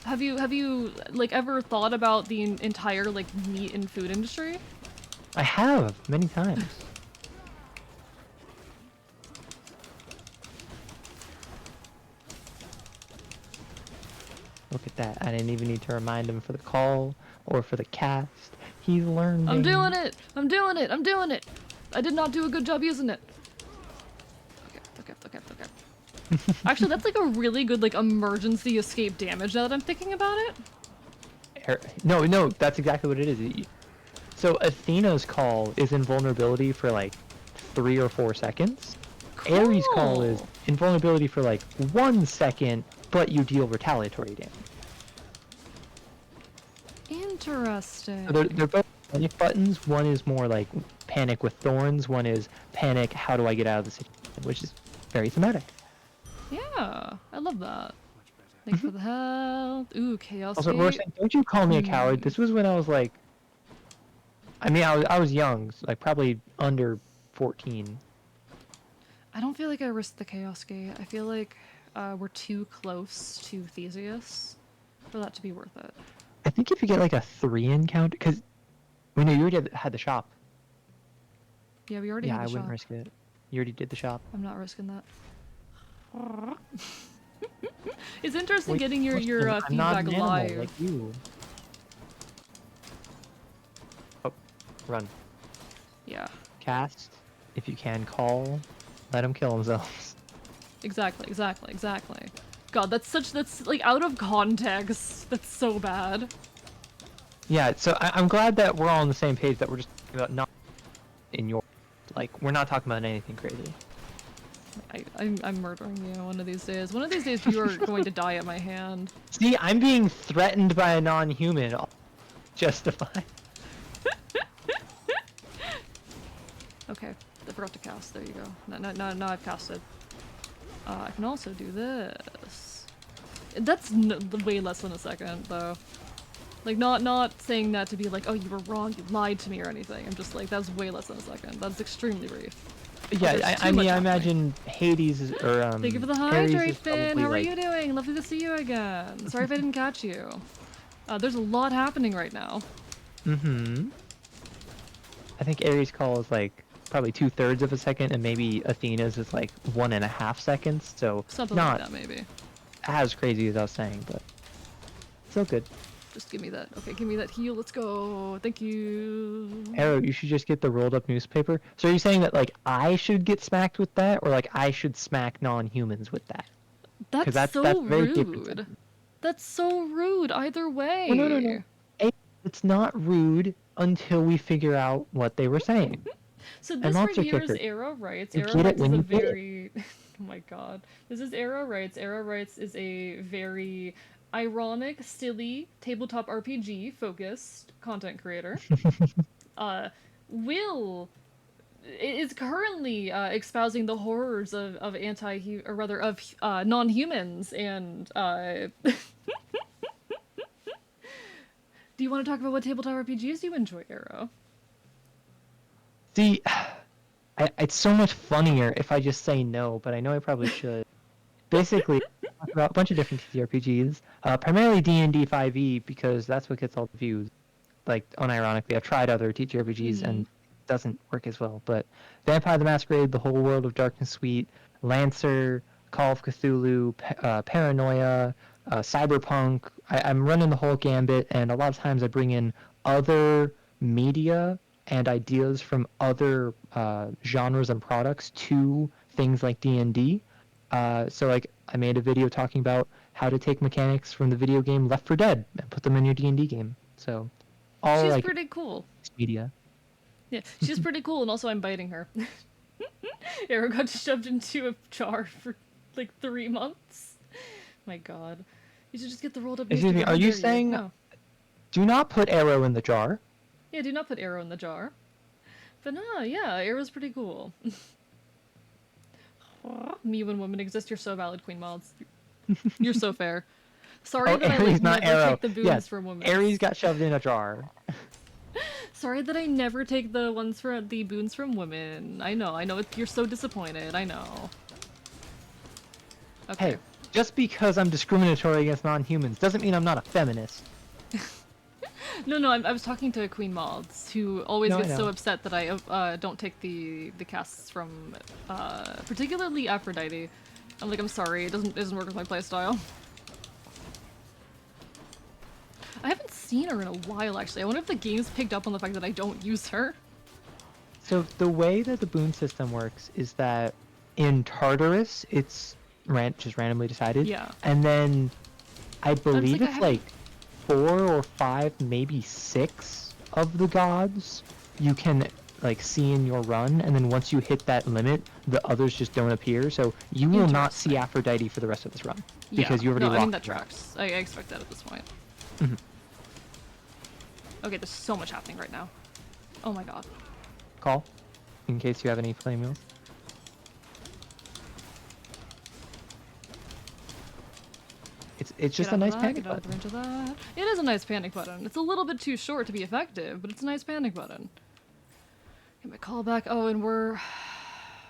Have you like ever thought about the entire like meat and food industry? I have, many times. Look at that. I didn't even need to remind him for the call or for the cast. He's learning. I'm doing it! I did not do a good job using it. Okay. Actually, that's like a really good like emergency escape damage now that I'm thinking about it. No, that's exactly what it is. So Athena's call is invulnerability for like 3 or 4 seconds. Cool. Ares' call is invulnerability for like 1 second, but you deal retaliatory damage. Interesting. So they're both panic buttons. One is more like panic with thorns. One is panic, how do I get out of the situation, which is very thematic. Yeah, I love that. Thanks for the help. Ooh, chaos. Also, Rorson, don't you call me a coward. This was when I was like, I mean, I was young, like probably under 14. I don't feel like I risked the chaos gate. I feel like we're too close to Theseus for that to be worth it. I think if you get like a 3 encounter, because we know you already had the shop. Yeah, we already Yeah, had the I wouldn't shop. risk it. You already did the shop. I'm not risking that. It's interesting Wait, getting your I'm not feedback an animal live. like you. Oh, run. Yeah. Cast. If you can, call. Let them kill themselves. Exactly. God, that's like out of context. That's so bad. Yeah, so I'm glad that we're all on the same page, that we're just talking about not in your... Like, we're not talking about anything crazy. I'm murdering you one of these days. One of these days you are going to die at my hand. See, I'm being threatened by a non-human. Justified. Okay, I forgot to cast. There you go. Now I've casted. I can also do this. That's way less than a second, though. Like, not saying that to be like, oh, you were wrong, you lied to me or anything. I'm just like, that's way less than a second. That's extremely brief. Yeah, I mean, I imagine Hades is, or Thank you for the Ares hydrate, is Finn. probably, How are like... you doing? Lovely to see you again. Sorry if I didn't catch you. There's a lot happening right now. Mm-hmm. I think Ares' call is like probably 2/3 of a second, and maybe Athena's is like 1.5 seconds. So Something not like that, maybe. as crazy as I was saying, but still good. Just give me that. Okay, give me that heal. Let's go. Thank you. Arrow, you should just get the rolled up newspaper. So are you saying that like I should get smacked with that, or like I should smack non-humans with that? That's so very rude. different. That's so rude either way. Well, no. It's not rude until we figure out what they were saying. So this right here is Arrow Writes. Arrow Writes is a very... Oh my god. This is Arrow Writes. Arrow Writes is a very ironic, silly, tabletop RPG focused content creator. Will is currently espousing the horrors of non-humans and Do you want to talk about what tabletop RPGs you enjoy, Arrow? See, it's so much funnier if I just say no, but I know I probably should. Basically, talk about a bunch of different TTRPGs, primarily D&D 5e, because that's what gets all the views. Like, unironically, I've tried other TTRPGs and it doesn't work as well, but Vampire the Masquerade, The Whole World of Darkness Suite, Lancer, Call of Cthulhu, Paranoia, Cyberpunk. I'm running the whole gambit, and a lot of times I bring in other media and ideas from other genres and products to things like D&D. So like I made a video talking about how to take mechanics from the video game Left 4 Dead and put them in your D&D game. So all she's like pretty cool. Media. Yeah, she's pretty cool, and also I'm biting her. Arrow got shoved into a jar for like 3 months. My god. You should just get the rolled up. Excuse me, are you saying no. Do not put Arrow in the jar? Yeah, do not put Arrow in the jar. But no, yeah, Arrow's pretty cool. Me when women exist, you're so valid, Queen Mods. You're so fair. Sorry that Ares, I like not never Arrow. take the boons from women. Ares got shoved in a jar. Sorry that I never take the boons from women. I know, you're so disappointed. I know. Okay. Hey, just because I'm discriminatory against non-humans doesn't mean I'm not a feminist. No, I was talking to Queen Mods, who always gets so upset that I don't take the casts from, particularly Aphrodite. I'm like, I'm sorry, it doesn't work with my playstyle. I haven't seen her in a while, actually. I wonder if the game's picked up on the fact that I don't use her. So the way that the boon system works is that in Tartarus, it's just randomly decided. Yeah. And then I believe like, it's like 4 or 5, maybe 6 of the gods you can like see in your run, and then once you hit that limit, the others just don't appear. So you will not see Aphrodite for the rest of this run because you already locked. I think that tracks. I expect that at this point. Mm-hmm. Okay, there's so much happening right now. Oh my god. Call, in case you have any flame wheels. It's just a nice panic button. It is a nice panic button. It's a little bit too short to be effective, but it's a nice panic button. Get my call back. Oh, and we're...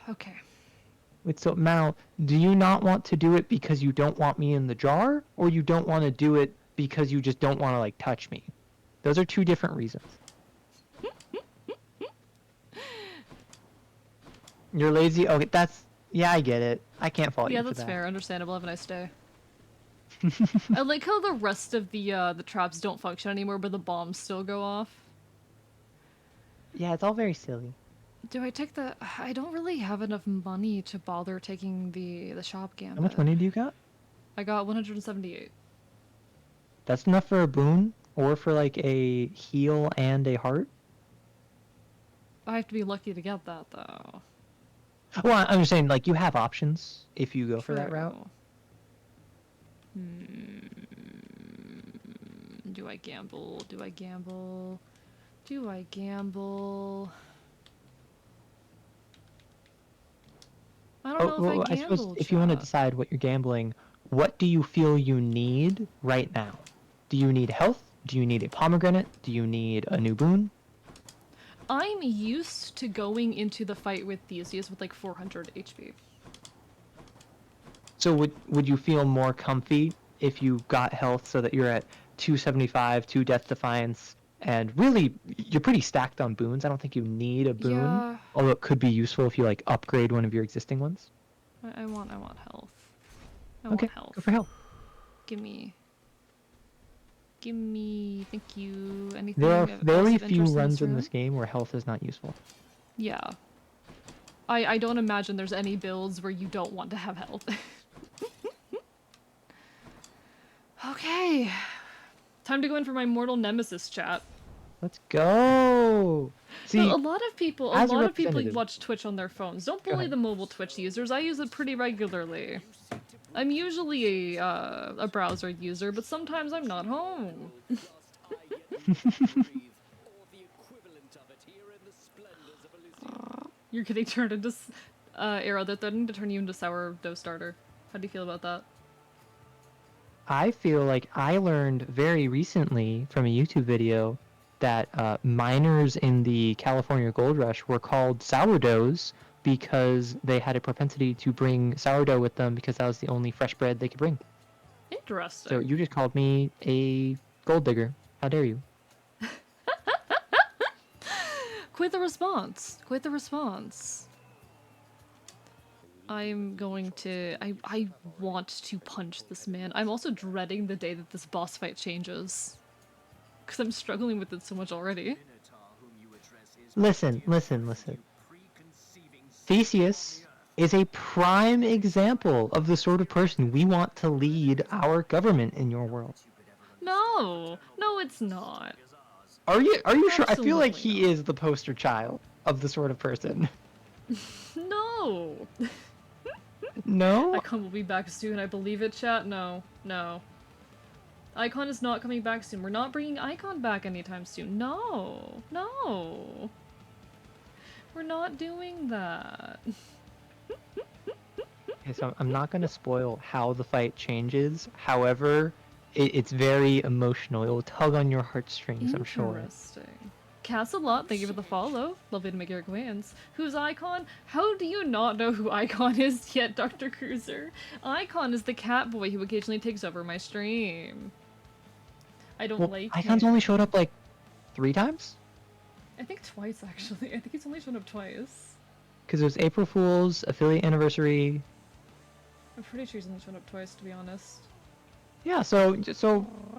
Okay. Wait, so Mal, do you not want to do it because you don't want me in the jar, or you don't want to do it because you just don't want to like touch me? Those are two different reasons. You're lazy. Okay, yeah, I get it. I can't fault you Yeah, for that's that. fair. Understandable. Have a nice day. I like how the rest of the traps don't function anymore, but the bombs still go off. Yeah, it's all very silly. Do I take the... I don't really have enough money to bother taking the shop gambit. How much money do you got? I got 178. That's enough for a boon, or for like a heal and a heart? I have to be lucky to get that, though. Well, I'm just saying, like, you have options if you go for that route. Do I gamble? Do I gamble? Do I gamble? I don't know if I gamble, suppose if you want to decide what you're gambling, what do you feel you need right now? Do you need health? Do you need a pomegranate? Do you need a new boon? I'm used to going into the fight with Theseus with like 400 HP. So would you feel more comfy if you got health so that you're at 275, 2 Death Defiance, and really, you're pretty stacked on boons. I don't think you need a boon, Yeah. although it could be useful if you like upgrade one of your existing ones. I want health. I Okay, want health. go for health. Gimme, thank you. Anything There are else very of few interest runs in room? this game where health is not useful. Yeah. I don't imagine there's any builds where you don't want to have health. Okay. Time to go in for my mortal nemesis chat. Let's go! See, a lot of people as a watch Twitch on their phones. Don't bully ahead. the mobile Twitch users. I use it pretty regularly. I'm usually a browser user, but sometimes I'm not home. You're getting turned into Arrow. They're threatening to turn you into sourdough starter. How do you feel about that? I feel like I learned very recently from a YouTube video that miners in the California Gold Rush were called sourdoughs because they had a propensity to bring sourdough with them because that was the only fresh bread they could bring. Interesting. So you just called me a gold digger. How dare you? Quite the response. Quite the response. I'm going to... I want to punch this man. I'm also dreading the day that this boss fight changes. Because I'm struggling with it so much already. Listen. Theseus is a prime example of the sort of person we want to lead our government in your world. No! No, it's not. Are you sure? I feel like Absolutely he is the poster child of the sort of person. No! No? Icon will be back soon, I believe it, chat? No. No. Icon is not coming back soon. We're not bringing Icon back anytime soon. No! No! We're not doing that. Okay, so I'm not going to spoil how the fight changes. However, it's very emotional. It will tug on your heartstrings, I'm sure. Interesting. Cassalot, thank you for the follow. Lovely to make your acquaintance. Who's Icon? How do you not know who Icon is yet, Dr. Cruiser? Icon is the cat boy who occasionally takes over my stream. I don't like Icon's him. only showed up like 3 times? I think twice, actually. I think he's only shown up twice. Because it was April Fool's, affiliate anniversary. I'm pretty sure he's only shown up twice, to be honest. Yeah, so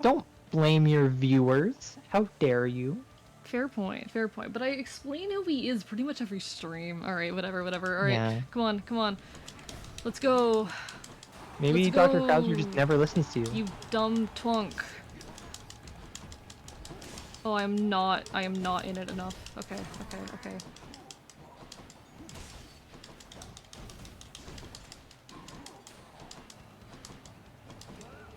don't blame your viewers. How dare you? Fair point, fair point. But I explain who he is pretty much every stream. Alright, whatever. Alright, Yeah. come on. Let's go. Maybe Let's Dr. go. Krauser just never listens to you. You dumb twunk. Oh, I am not in it enough. Okay.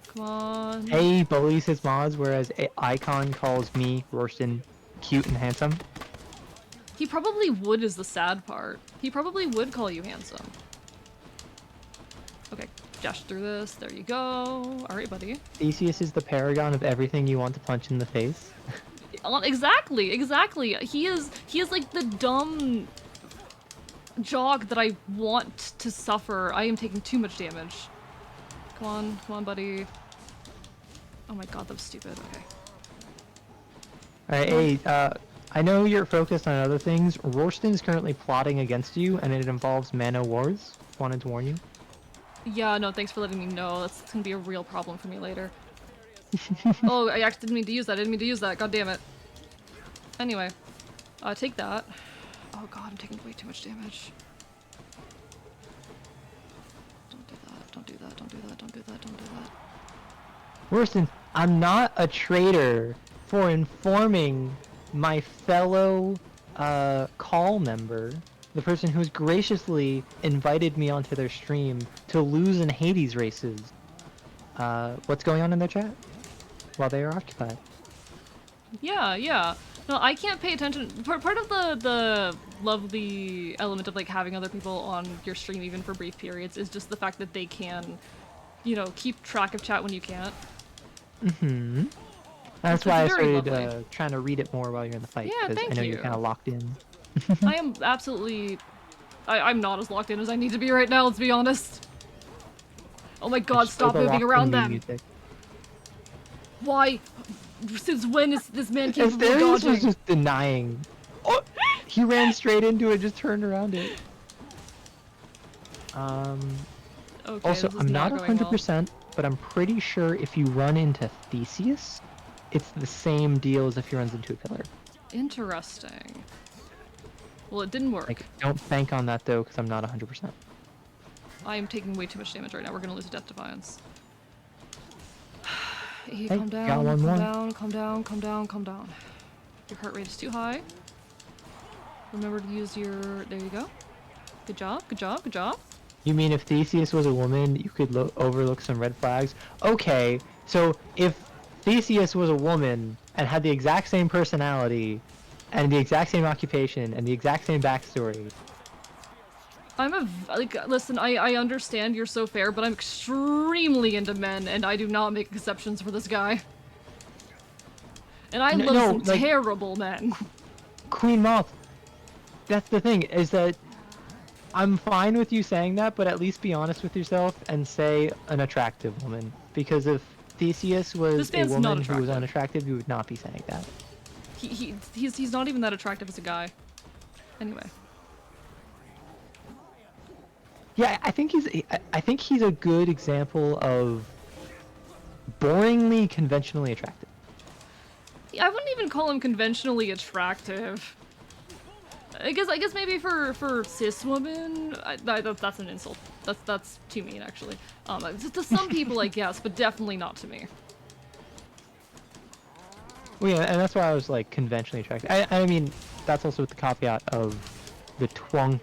Come on. A bullies his mods, whereas Icon calls me, Rorston, cute and handsome. He probably would is the sad part. He probably would call you handsome. Okay, dash through this. There you go. Alright, buddy. Theseus is the paragon of everything you want to punch in the face. Exactly. He is like the dumb jog that I want to suffer. I am taking too much damage. Come on, buddy. Oh my god, that was stupid. Okay. Alright, hey, I know you're focused on other things. Rorston is currently plotting against you, and it involves Mana Wars. Wanted to warn you. Yeah, no, thanks for letting me know. That's gonna be a real problem for me later. Oh, I actually didn't mean to use that. I didn't mean to use that. God damn it. Anyway, take that. Oh god, I'm taking way too much damage. Don't do that. Don't do that. Don't do that. Don't do that. Don't do that. Rorston, I'm not a traitor for informing my fellow call member, the person who's graciously invited me onto their stream to lose in Hades races. What's going on in their chat while they are occupied? Yeah. No, I can't pay attention. Part of the lovely element of like having other people on your stream even for brief periods is just the fact that they can, you know, keep track of chat when you can't. Mm-hmm. That's why I started trying to read it more while you're in the fight, Yeah, because I know you're kind of locked in. I am absolutely... I'm not as locked in as I need to be right now, let's be honest. Oh my god, stop moving around them! Music. Why? Since when is this man capable of Darius dodging? was just denying. Oh, he ran straight into it, just turned around it. Okay, also, I'm not 100%, but I'm pretty sure if you run into Theseus, it's the same deal as if he runs into a pillar. Interesting. Well, it didn't work. Like, don't bank on that though, because I'm not 100%. I am taking way too much damage right now. We're gonna lose a Death Defiance. Hey, Hey, calm down, got one more. calm down. Your heart rate is too high. Remember to use your... There you go. Good job. You mean if Theseus was a woman, you could overlook some red flags? Okay, so if Theseus was a woman and had the exact same personality and the exact same occupation and the exact same backstory... listen, I understand you're so fair, but I'm extremely into men, and I do not make exceptions for this guy. And I love some terrible men. Queen Moth, that's the thing, is that I'm fine with you saying that, but at least be honest with yourself and say an attractive woman. Because if Theseus was a woman who was unattractive, you would not be saying that. He's not even that attractive as a guy. Anyway. Yeah, I think he's a good example of boringly conventionally attractive. I wouldn't even call him conventionally attractive. I guess maybe for cis women, that's an insult. That's too mean actually. To some people I guess, but definitely not to me. Well, yeah, and that's why I was like conventionally attractive. I mean, that's also with the caveat of the twunk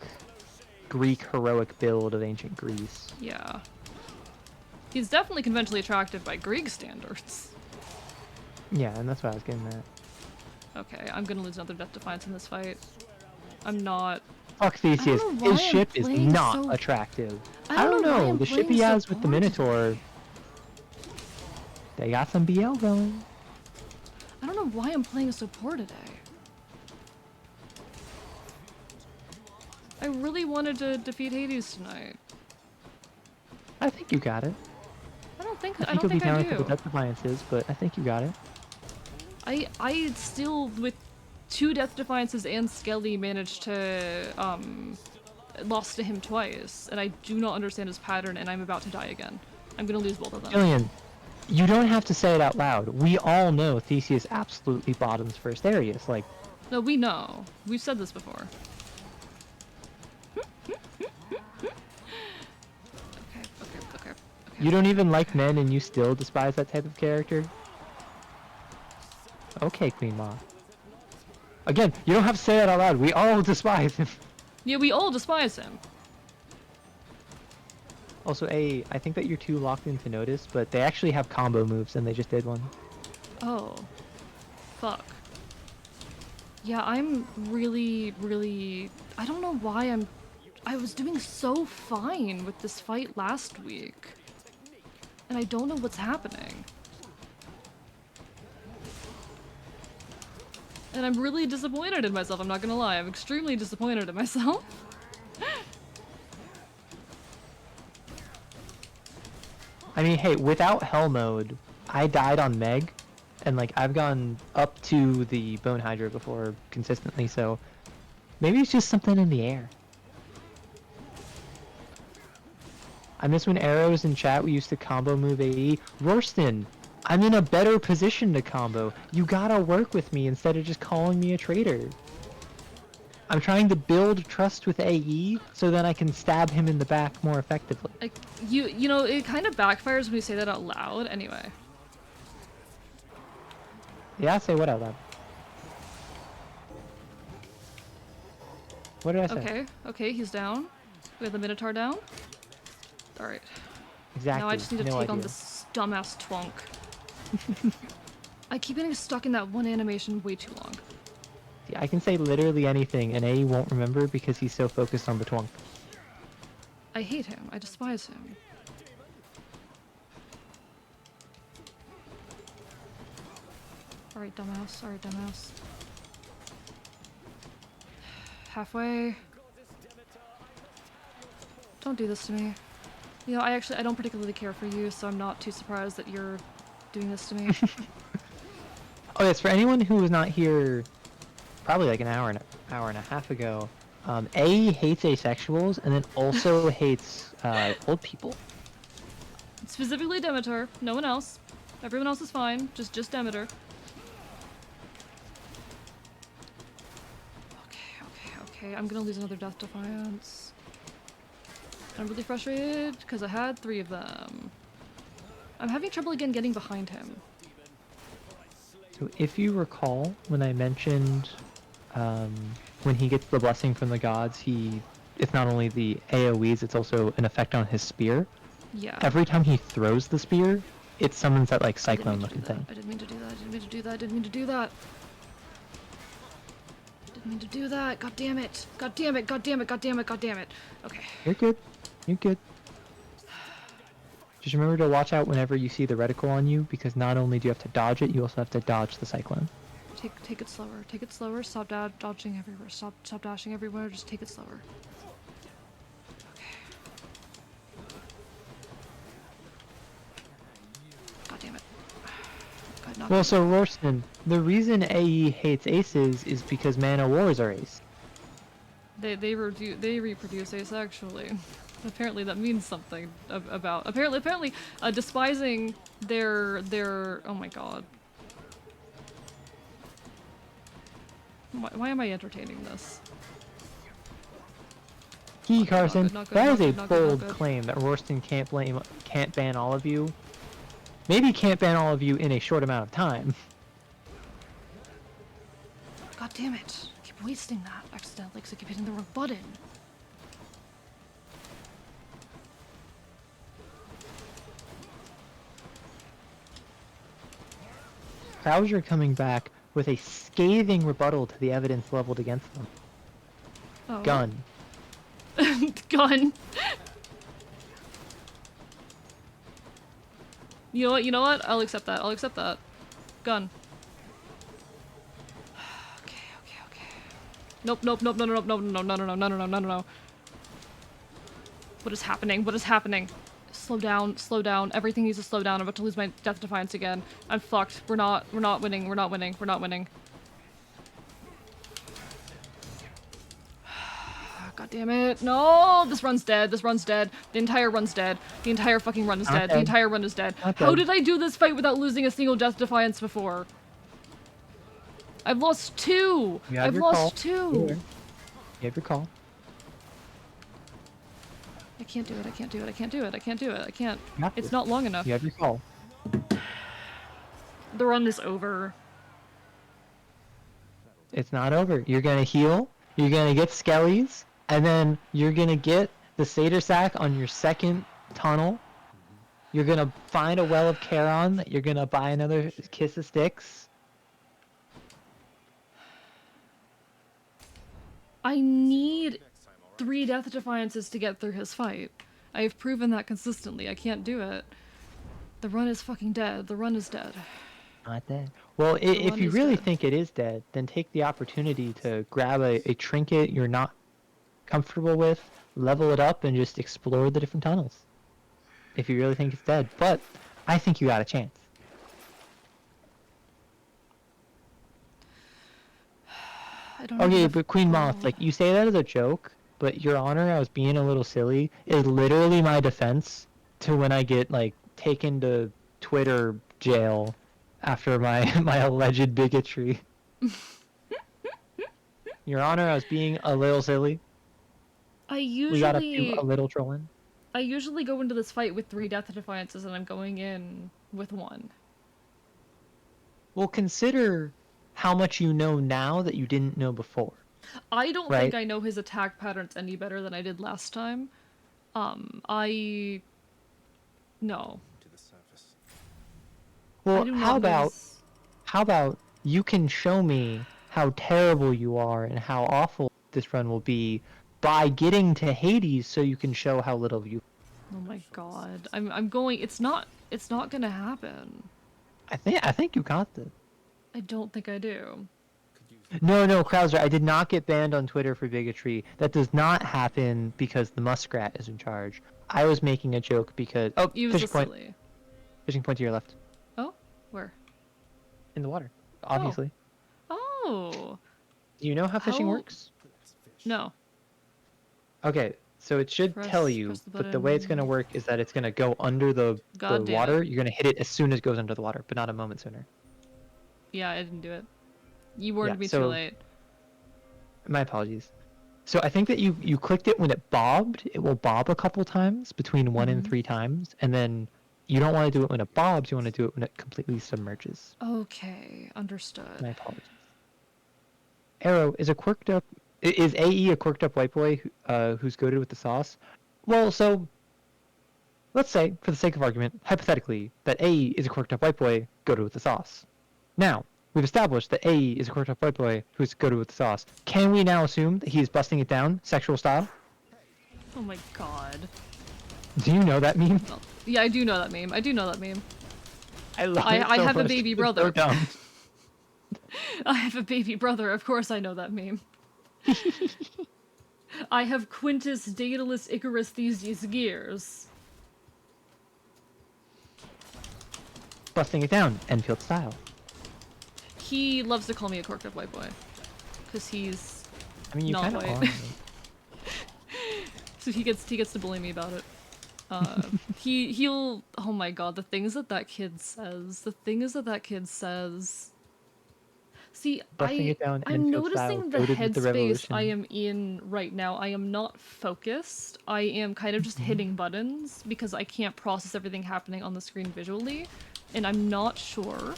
Greek heroic build of ancient Greece. Yeah. He's definitely conventionally attractive by Greek standards. Yeah, and that's what I was getting at. Okay, I'm gonna lose another Death Defiance in this fight. I'm not... Fuck Theseus. His ship is not attractive. I don't know. The ship he has with the Minotaur... They got some BL going. I don't know why I'm playing so poor today. I really wanted to defeat Hades tonight. I think you got it. I don't think you'll be down a couple Death Defiances, but I think you got it. I still, with 2 Death Defiances and Skelly, managed to, lost to him twice, and I do not understand his pattern, and I'm about to die again. I'm gonna lose both of them. Jillian, you don't have to say it out loud. We all know Theseus absolutely bottoms first Arius, like... No, we know. We've said this before. Okay. You don't even like men and you still despise that type of character? Okay, Queen Ma. Again, you don't have to say that out loud. We all despise him. Yeah, we all despise him. Also, I think that you're too locked in to notice, but they actually have combo moves and they just did one. Oh. Fuck. Yeah, I'm really... I don't know why I was doing so fine with this fight last week. And I don't know what's happening. And I'm really disappointed in myself, I'm not gonna lie. I'm extremely disappointed in myself. I mean, hey, without Hell mode, I died on Meg, and like I've gone up to the Bone Hydra before consistently, so maybe it's just something in the air. I miss when arrows in chat we used to combo move AE. Rorston, I'm in a better position to combo. You gotta work with me instead of just calling me a traitor. I'm trying to build trust with AE so then I can stab him in the back more effectively. Like, you know, it kind of backfires when you say that out loud. Anyway. Yeah, say what out loud? What did I say? Okay, okay, he's down. We have the Minotaur down. Alright. Exactly. Now I just need to no take on idea. this dumbass twunk. I keep getting stuck in that one animation way too long. See, I can say literally anything and AE won't remember because he's so focused on the twunk. I hate him. I despise him. Alright, dumbass. Alright, dumbass. Halfway. Don't do this to me. You know, I don't particularly care for you, so I'm not too surprised that you're doing this to me. Oh yes, for anyone who was not here probably like an hour and a half ago, AE hates asexuals and then also hates old people. Specifically Demeter. No one else. Everyone else is fine. Just Demeter. Okay, I'm gonna lose another Death Defiance. I'm really frustrated because I had 3 of them. I'm having trouble again getting behind him. So if you recall, when I mentioned when he gets the blessing from the gods, it's not only the AoEs, it's also an effect on his spear. Yeah. Every time he throws the spear, it summons that like cyclone looking thing. I didn't mean to do that. I didn't mean to do that. I didn't mean to do that. Didn't mean to do that. God damn it. God damn it. God damn it. God damn it. God damn it. Okay. You're good. You're good. Just remember to watch out whenever you see the reticle on you, because not only do you have to dodge it, you also have to dodge the cyclone. Take it slower. Take it slower. Stop dodging everywhere. Stop dashing everywhere. Just take it slower. Okay. God damn it. God, not Well, good. so Rorston, the reason AE hates aces is because Mana Wars are ace. They reproduce asexually. Apparently that means something about apparently despising their oh my god. Why am I entertaining this? Carson, not good, that not is a good, not good, not bold good. claim that Rorston can't ban all of you. Maybe can't ban all of you in a short amount of time. God damn it. I keep wasting that accidentally because I keep hitting the wrong button. Krauser coming back with a scathing rebuttal to the evidence leveled against them. Oh. Gun. Gun. You know what? I'll accept that. I'll accept that. Gun. Okay. Nope, no. What is happening? What is happening? Slow down. Everything needs to slow down. I'm about to lose my Death Defiance again. I'm fucked. We're not winning. God damn it. No! This run's dead. The entire run's dead. The entire fucking run is dead. The entire run is dead. How did I do this fight without losing a single Death Defiance before? I've lost 2! I've lost 2! You have your call. I can't do it. I can't. Not It's this. not long enough. You have your call. The run is over. It's not over. You're gonna heal, you're gonna get skellies, and then you're gonna get the Satyr Sack on your second tunnel. You're gonna find a Well of Charon, you're gonna buy another Kiss of Sticks. I need 3 Death Defiances to get through his fight. I have proven that consistently. I can't do it. The run is fucking dead. The run is dead. Not dead. Well, if you really think it is dead, then take the opportunity to grab a trinket you're not comfortable with, level it up, and just explore the different tunnels. if you really think it's dead, but I think you got a chance. I don't Okay, have but Queen Moth, gold. like, you say that as a joke, but Your Honor, I was being a little silly, is literally my defense to when I get, like, taken to Twitter jail after my my alleged bigotry. Your Honor, I was being a little silly. We got up to a little trolling. I usually go into this fight with 3 Death Defiances, and I'm going in with 1. Well, consider how much you know now that you didn't know before. I don't right? think I know his attack patterns any better than I did last time. No. To the surface. Well, how about you can show me how terrible you are and how awful this run will be by getting to Hades, so you can show how little you. Oh my god, I'm going. It's not gonna happen. I think you got this. I don't think I do. No, Krauser, I did not get banned on Twitter for bigotry. That does not happen because the muskrat is in charge. I was making a joke because fishing point. Silly. Fishing point to your left. Oh, where? In the water, obviously. Oh. Do you know how fishing works? No. Okay, so it should tell you, but the way it's going to work is that it's going to go under the water. You're going to hit it as soon as it goes under the water, but not a moment sooner. Yeah, I didn't do it. You warned me too late. My apologies. So I think that you clicked it when it bobbed. It will bob a couple times, between 1 and 3 times, and then you don't want to do it when it bobs, you want to do it when it completely submerges. Okay, understood. My apologies. Arrow, is AE a quirked up white boy who's goated with the sauce? Well, so let's say, for the sake of argument, hypothetically, that AE is a quirked up white boy goated with the sauce. Now, we've established that AE is a quirked up white boy who's goated with the sauce. Can we now assume that he's busting it down, sexual style? Oh my god. Do you know that meme? Oh, yeah, I do know that meme. I love it so I have much. a baby It's brother. so dumb. I have a baby brother. Of course I know that meme. I have Quintus Daedalus Icarus Theseus Gears. Busting it down, Enfield style. He loves to call me a corked up white boy. Because he's not kind of white. So he gets to bully me about it. He'll oh my god, the things that kid says. See, I'm noticing the headspace I am in right now. I am not focused. I am kind of just hitting buttons because I can't process everything happening on the screen visually, and I'm not sure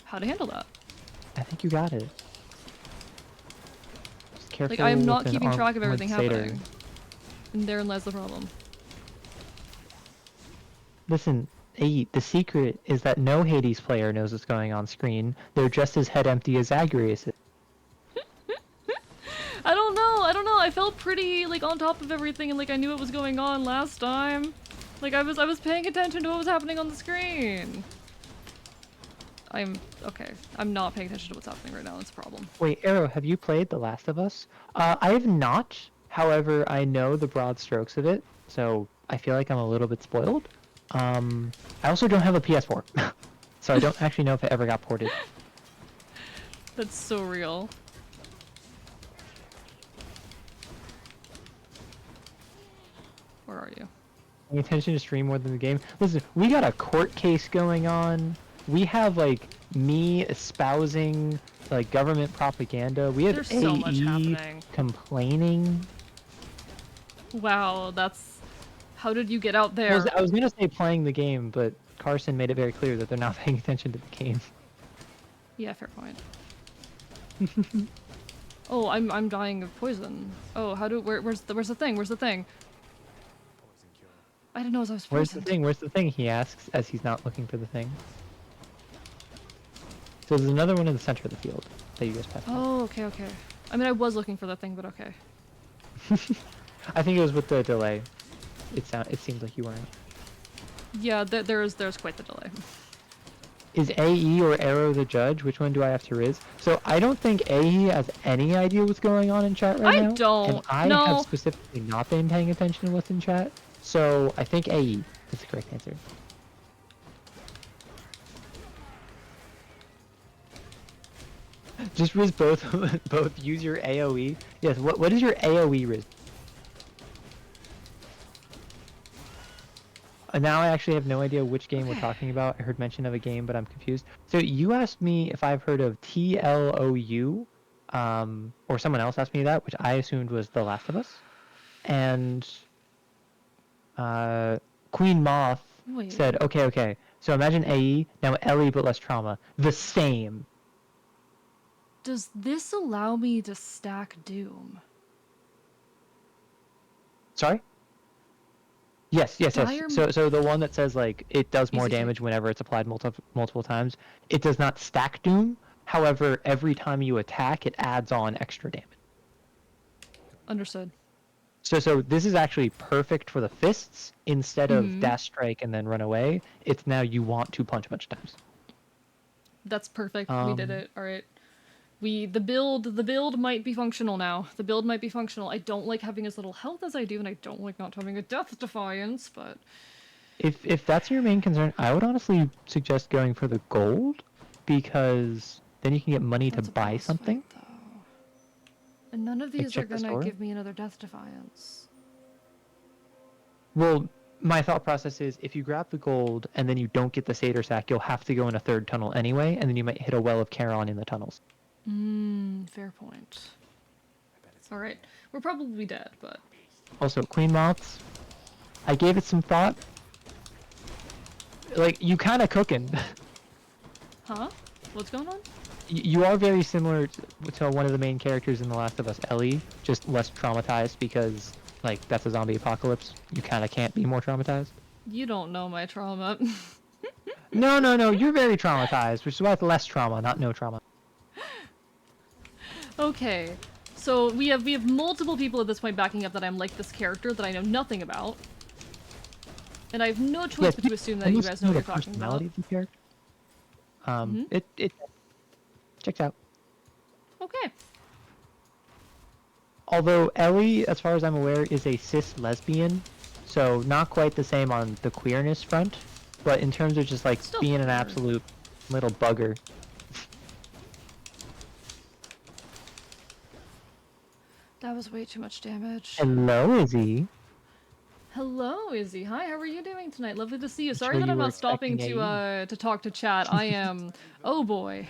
how to handle that. I think you got it. Just careful. Like, I am not keeping track of everything happening. And therein lies the problem. Listen, the secret is that no Hades player knows what's going on screen. They're just as head empty as Zagreus is. I don't know. I felt pretty, like, on top of everything, and, like, I knew what was going on last time. Like, I was paying attention to what was happening on the screen. Okay. I'm not paying attention to what's happening right now. That's a problem. Wait, Arrow, have you played The Last of Us? I have not. However, I know the broad strokes of it, so I feel like I'm a little bit spoiled. I also don't have a PS4, so I don't actually know if it ever got ported. That's so real. Where are you? Paying attention to stream more than the game. Listen, we got a court case going on. We have, like, me espousing, like, government propaganda. We have There's so much AE happening. complaining. Wow, that's... How did you get out there? I was gonna say playing the game, but Carson made it very clear that they're not paying attention to the game. Yeah, fair point. Oh, I'm dying of poison. Oh, where's the thing? I didn't know I was poisoned. Where's the thing? He asks as he's not looking for the thing. So there's another one in the center of the field that you guys passed. Oh, okay. I mean, I was looking for that thing, but okay. I think it was with the delay. It seems like you weren't. Yeah, there's quite the delay. Is AE or Arrow the judge? Which one do I have to riz? So I don't think AE has any idea what's going on in chat right now. I don't. And I have specifically not been paying attention to what's in chat. So I think AE. That's the correct answer. Just Riz both both use your AoE. Yes, what is your AoE, Riz? Now I actually have no idea which game we're talking about. I heard mention of a game, but I'm confused. So you asked me if I've heard of TLOU, or someone else asked me that, which I assumed was The Last of Us. And Queen Moth said, okay. So imagine AE, now Ellie but less trauma. The same. Does this allow me to stack Doom? Sorry? Yes. So the one that says like it does more damage whenever it's applied multiple times. It does not stack Doom. However, every time you attack, it adds on extra damage. Understood. So this is actually perfect for the fists. Instead of dash strike and then run away, it's now you want to punch a bunch of times. That's perfect. We did it. All right. The build might be functional now. The build might be functional. I don't like having as little health as I do, and I don't like not having a death defiance, but if that's your main concern, I would honestly suggest going for the gold, because then you can get money to buy something. Fight, and none of these are gonna give me another death defiance. Well, my thought process is if you grab the gold and then you don't get the Satyr Sack, you'll have to go in a third tunnel anyway, and then you might hit a well of Charon in the tunnels. Fair point. Alright, we're probably dead, but... Also, Queen Moths, I gave it some thought. Like, you kinda cooking. Huh? What's going on? You are very similar to one of the main characters in The Last of Us, Ellie, just less traumatized because, like, that's a zombie apocalypse. You kinda can't be more traumatized. You don't know my trauma. No, you're very traumatized, which is why it's less trauma, not no trauma. Okay, so we have multiple people at this point backing up that I'm like this character that I know nothing about. And I have no choice but to assume that you guys know what you're talking about. Of the character. It checks out. Okay. Although Ellie, as far as I'm aware, is a cis lesbian, so not quite the same on the queerness front, but in terms of just like being an absolute little bugger. That was way too much damage. Hello, Izzy. Hello, Izzy. Hi, how are you doing tonight? Lovely to see you. Sorry that I'm not stopping to talk to chat. I am... Oh boy.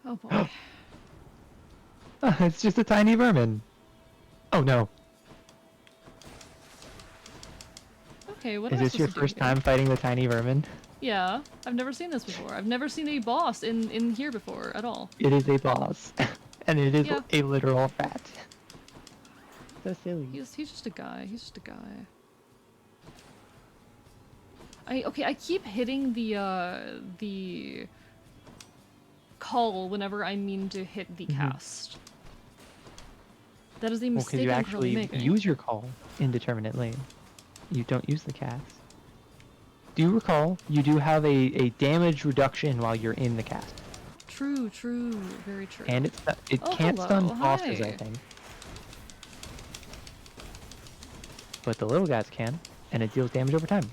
Oh boy. It's just a tiny vermin. Oh no. Okay, what is this your first time fighting the tiny vermin? Yeah, I've never seen this before. I've never seen a boss in here before at all. It is a boss. And it is a literal rat. So silly. He's just a guy. He's just a guy. I keep hitting the call whenever I mean to hit the cast. That is the mistake you I'm currently actually making. use your call indeterminately. You don't use the cast. Do you recall you do have a damage reduction while you're in the cast? True, very true. And it can't stun bosses, I think. But the little guys can, and it deals damage over time.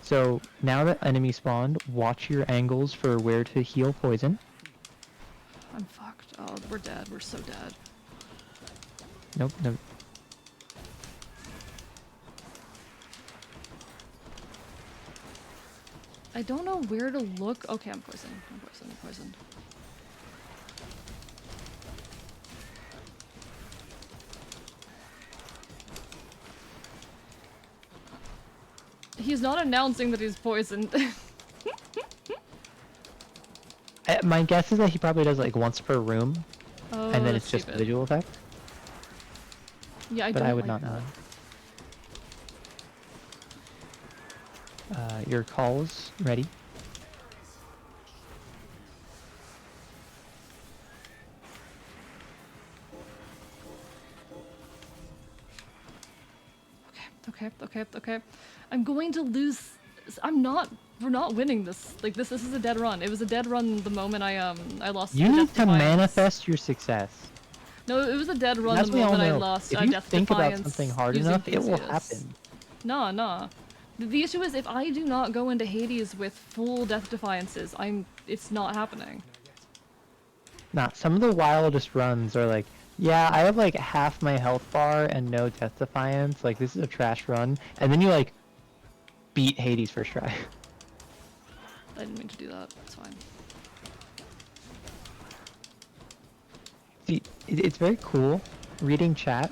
So now that enemy spawned, watch your angles for where to heal poison. I'm fucked. Oh, we're dead. We're so dead. Nope. I don't know where to look. Okay, I'm poisoned. I'm poisoned. He's not announcing that he's poisoned. My guess is that he probably does like once per room, and then it's just a visual effect. Yeah, but I would not know. Your calls ready? Okay. I'm going to lose. We're not winning this. Like this is a dead run. It was a dead run the moment I lost. You need to manifest your success. No, it was a dead run As the we all moment I know, lost if you Death think about Defiance something hard using enough, it will Theseus. happen. Nah. The issue is if I do not go into Hades with full Death Defiances, it's not happening. Nah, some of the wildest runs are like, yeah, I have like half my health bar and no Death Defiance, like this is a trash run, and then you like beat Hades first try. I didn't mean to do that, it's fine. See, it's very cool reading chat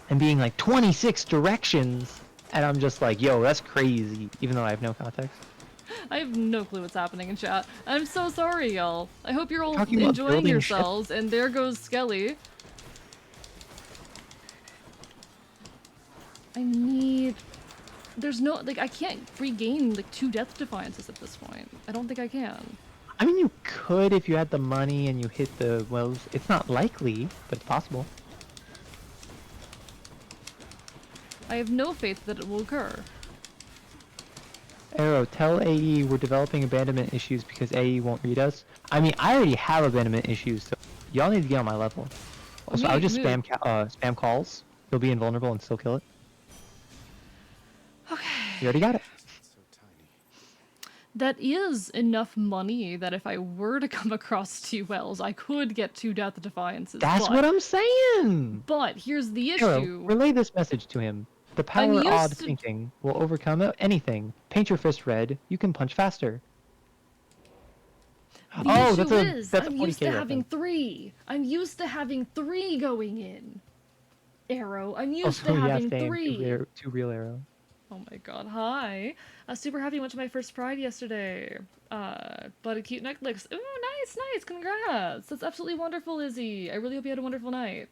and being like 26 directions, and I'm just like, yo, that's crazy, even though I have no context. I have no clue what's happening in chat. I'm so sorry, y'all. I hope you're all Talking about enjoying building yourselves, and there goes Skelly. There's no, like, I can't regain, like, 2 Death Defiances at this point. I don't think I can. I mean, you could if you had the money and you hit the wells. It's not likely, but it's possible. I have no faith that it will occur. Arrow, tell AE we're developing abandonment issues because AE won't read us. I mean, I already have abandonment issues, so y'all need to get on my level. Also, I would just spam calls. You'll be invulnerable and still kill it. Okay. You already got it. That is enough money that if I were to come across 2 wells, I could get 2 Death Defiances. That's what I'm saying! But here's the issue. Arrow, relay this message to him. The power of odd thinking will overcome anything. Paint your fist red. You can punch faster. The issue is, I'm used to having 3. I'm used to having 3 going in. Arrow, I'm used to having 3. 2 real arrow. Oh my god, hi. Super happy, went to my first Pride yesterday. Bought a cute necklace. Ooh, nice, congrats. That's absolutely wonderful, Izzy. I really hope you had a wonderful night.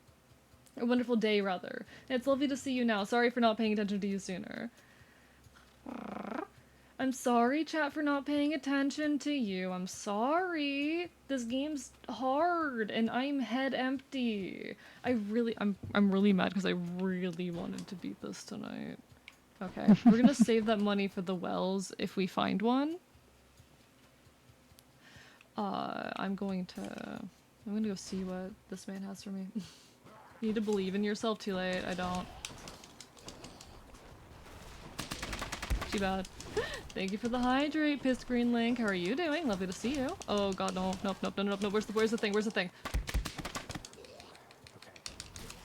A wonderful day, rather. It's lovely to see you now. Sorry for not paying attention to you sooner. I'm sorry, chat, for not paying attention to you. I'm sorry. This game's hard, and I'm head empty. I'm really mad because I really wanted to beat this tonight. Okay, we're gonna save that money for the wells if we find one. I'm going to go see what this man has for me. You need to believe in yourself. Too late. I don't. Too bad. Thank you for the hydrate, Pissed Green Link. How are you doing? Lovely to see you. Oh god, no. Nope. Where's the thing? Where's the thing?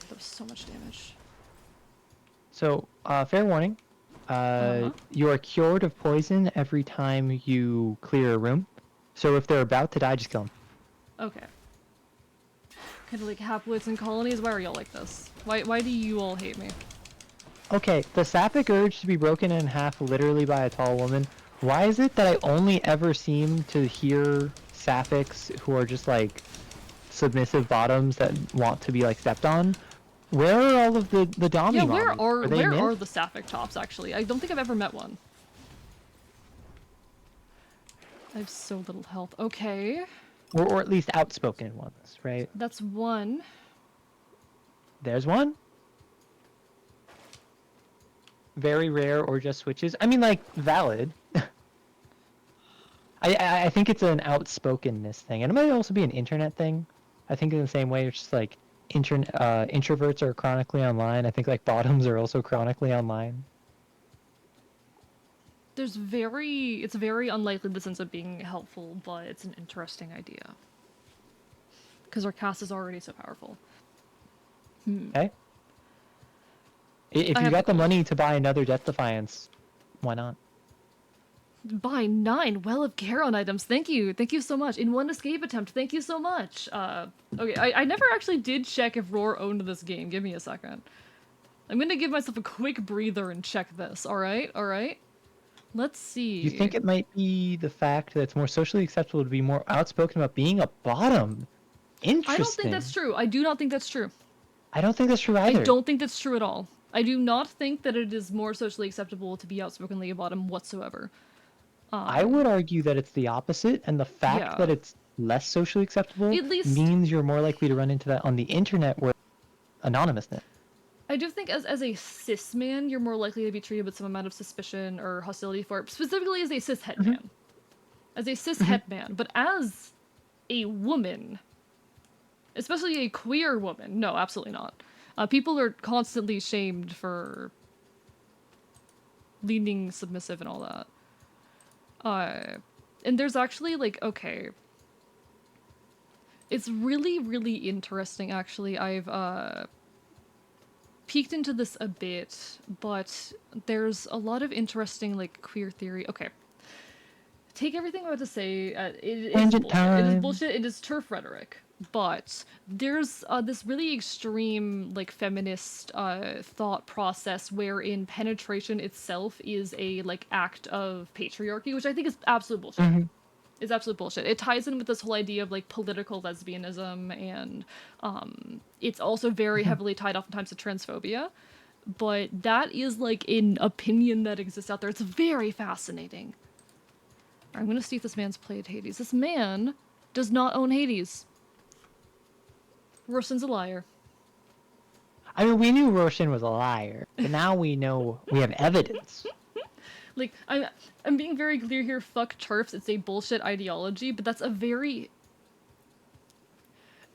That was so much damage. So, fair warning. You are cured of poison every time you clear a room. So if they're about to die, just kill them. Okay. Kind of like haploids and colonies. Why are y'all like this? Why do you all hate me? Okay, the sapphic urge to be broken in half literally by a tall woman. Why is it that I only ever seem to hear sapphics who are just like submissive bottoms that want to be like stepped on? Where are all of the Dami Yeah, where mommies? are the sapphic tops, actually? I don't think I've ever met one. I have so little health. Okay. Or at least outspoken ones, right? That's one. There's one. Very rare or just switches. I mean, like, valid. I think it's an outspokenness thing. And it might also be an internet thing. I think in the same way, it's just like introverts are chronically online. I think like bottoms are also chronically online. It's very unlikely this ends up being helpful, but it's an interesting idea. Because our cast is already so powerful. Okay. If you got the money to buy another Death Defiance, why not? Buy 9 Well of Charon items. Thank you so much. In 1 escape attempt. Thank you so much. Okay, I never actually did check if Roar owned this game. Give me a second. I'm gonna give myself a quick breather and check this. All right. Let's see. You think it might be the fact that it's more socially acceptable to be more outspoken about being a bottom? Interesting. I don't think that's true. I do not think that's true. I don't think that's true either. I don't think that's true at all. I do not think that it is more socially acceptable to be outspokenly a bottom whatsoever. I would argue that it's the opposite, and the fact that it's less socially acceptable means you're more likely to run into that on the internet where anonymousness. I do think as a cis man, you're more likely to be treated with some amount of suspicion or hostility for it, specifically as a cis het man. As a cis het man. But as a woman, especially a queer woman. No, absolutely not. People are constantly shamed for leaning submissive and all that. And there's actually, like, okay. It's really, really interesting, actually. I've, peeked into this a bit, but there's a lot of interesting, like, queer theory. Okay. Take everything I'm about to say, it is bullshit. It is bullshit, it is turf rhetoric. But there's this really extreme, like, feminist thought process wherein penetration itself is a, like, act of patriarchy, which I think is absolute bullshit. Mm-hmm. It's absolute bullshit. It ties in with this whole idea of, like, political lesbianism, and it's also very heavily tied oftentimes to transphobia. But that is, like, an opinion that exists out there. It's very fascinating. I'm gonna see if this man's played Hades. This man does not own Hades. Roshan's a liar. I mean, we knew Roshan was a liar, but now we know we have evidence. Like, I'm being very clear here, fuck TERFs, it's a bullshit ideology, but that's a very...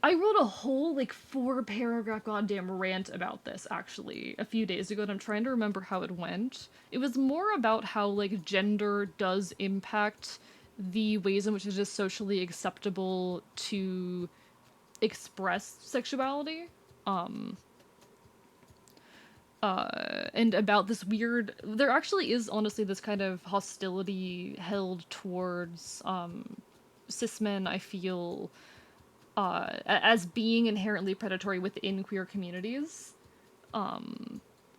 I wrote a whole, like, 4-paragraph goddamn rant about this, actually, a few days ago, and I'm trying to remember how it went. It was more about how, like, gender does impact the ways in which it is socially acceptable to express sexuality. And about this weird... There actually is, honestly, this kind of hostility held towards, cis men, I feel, as being inherently predatory within queer communities.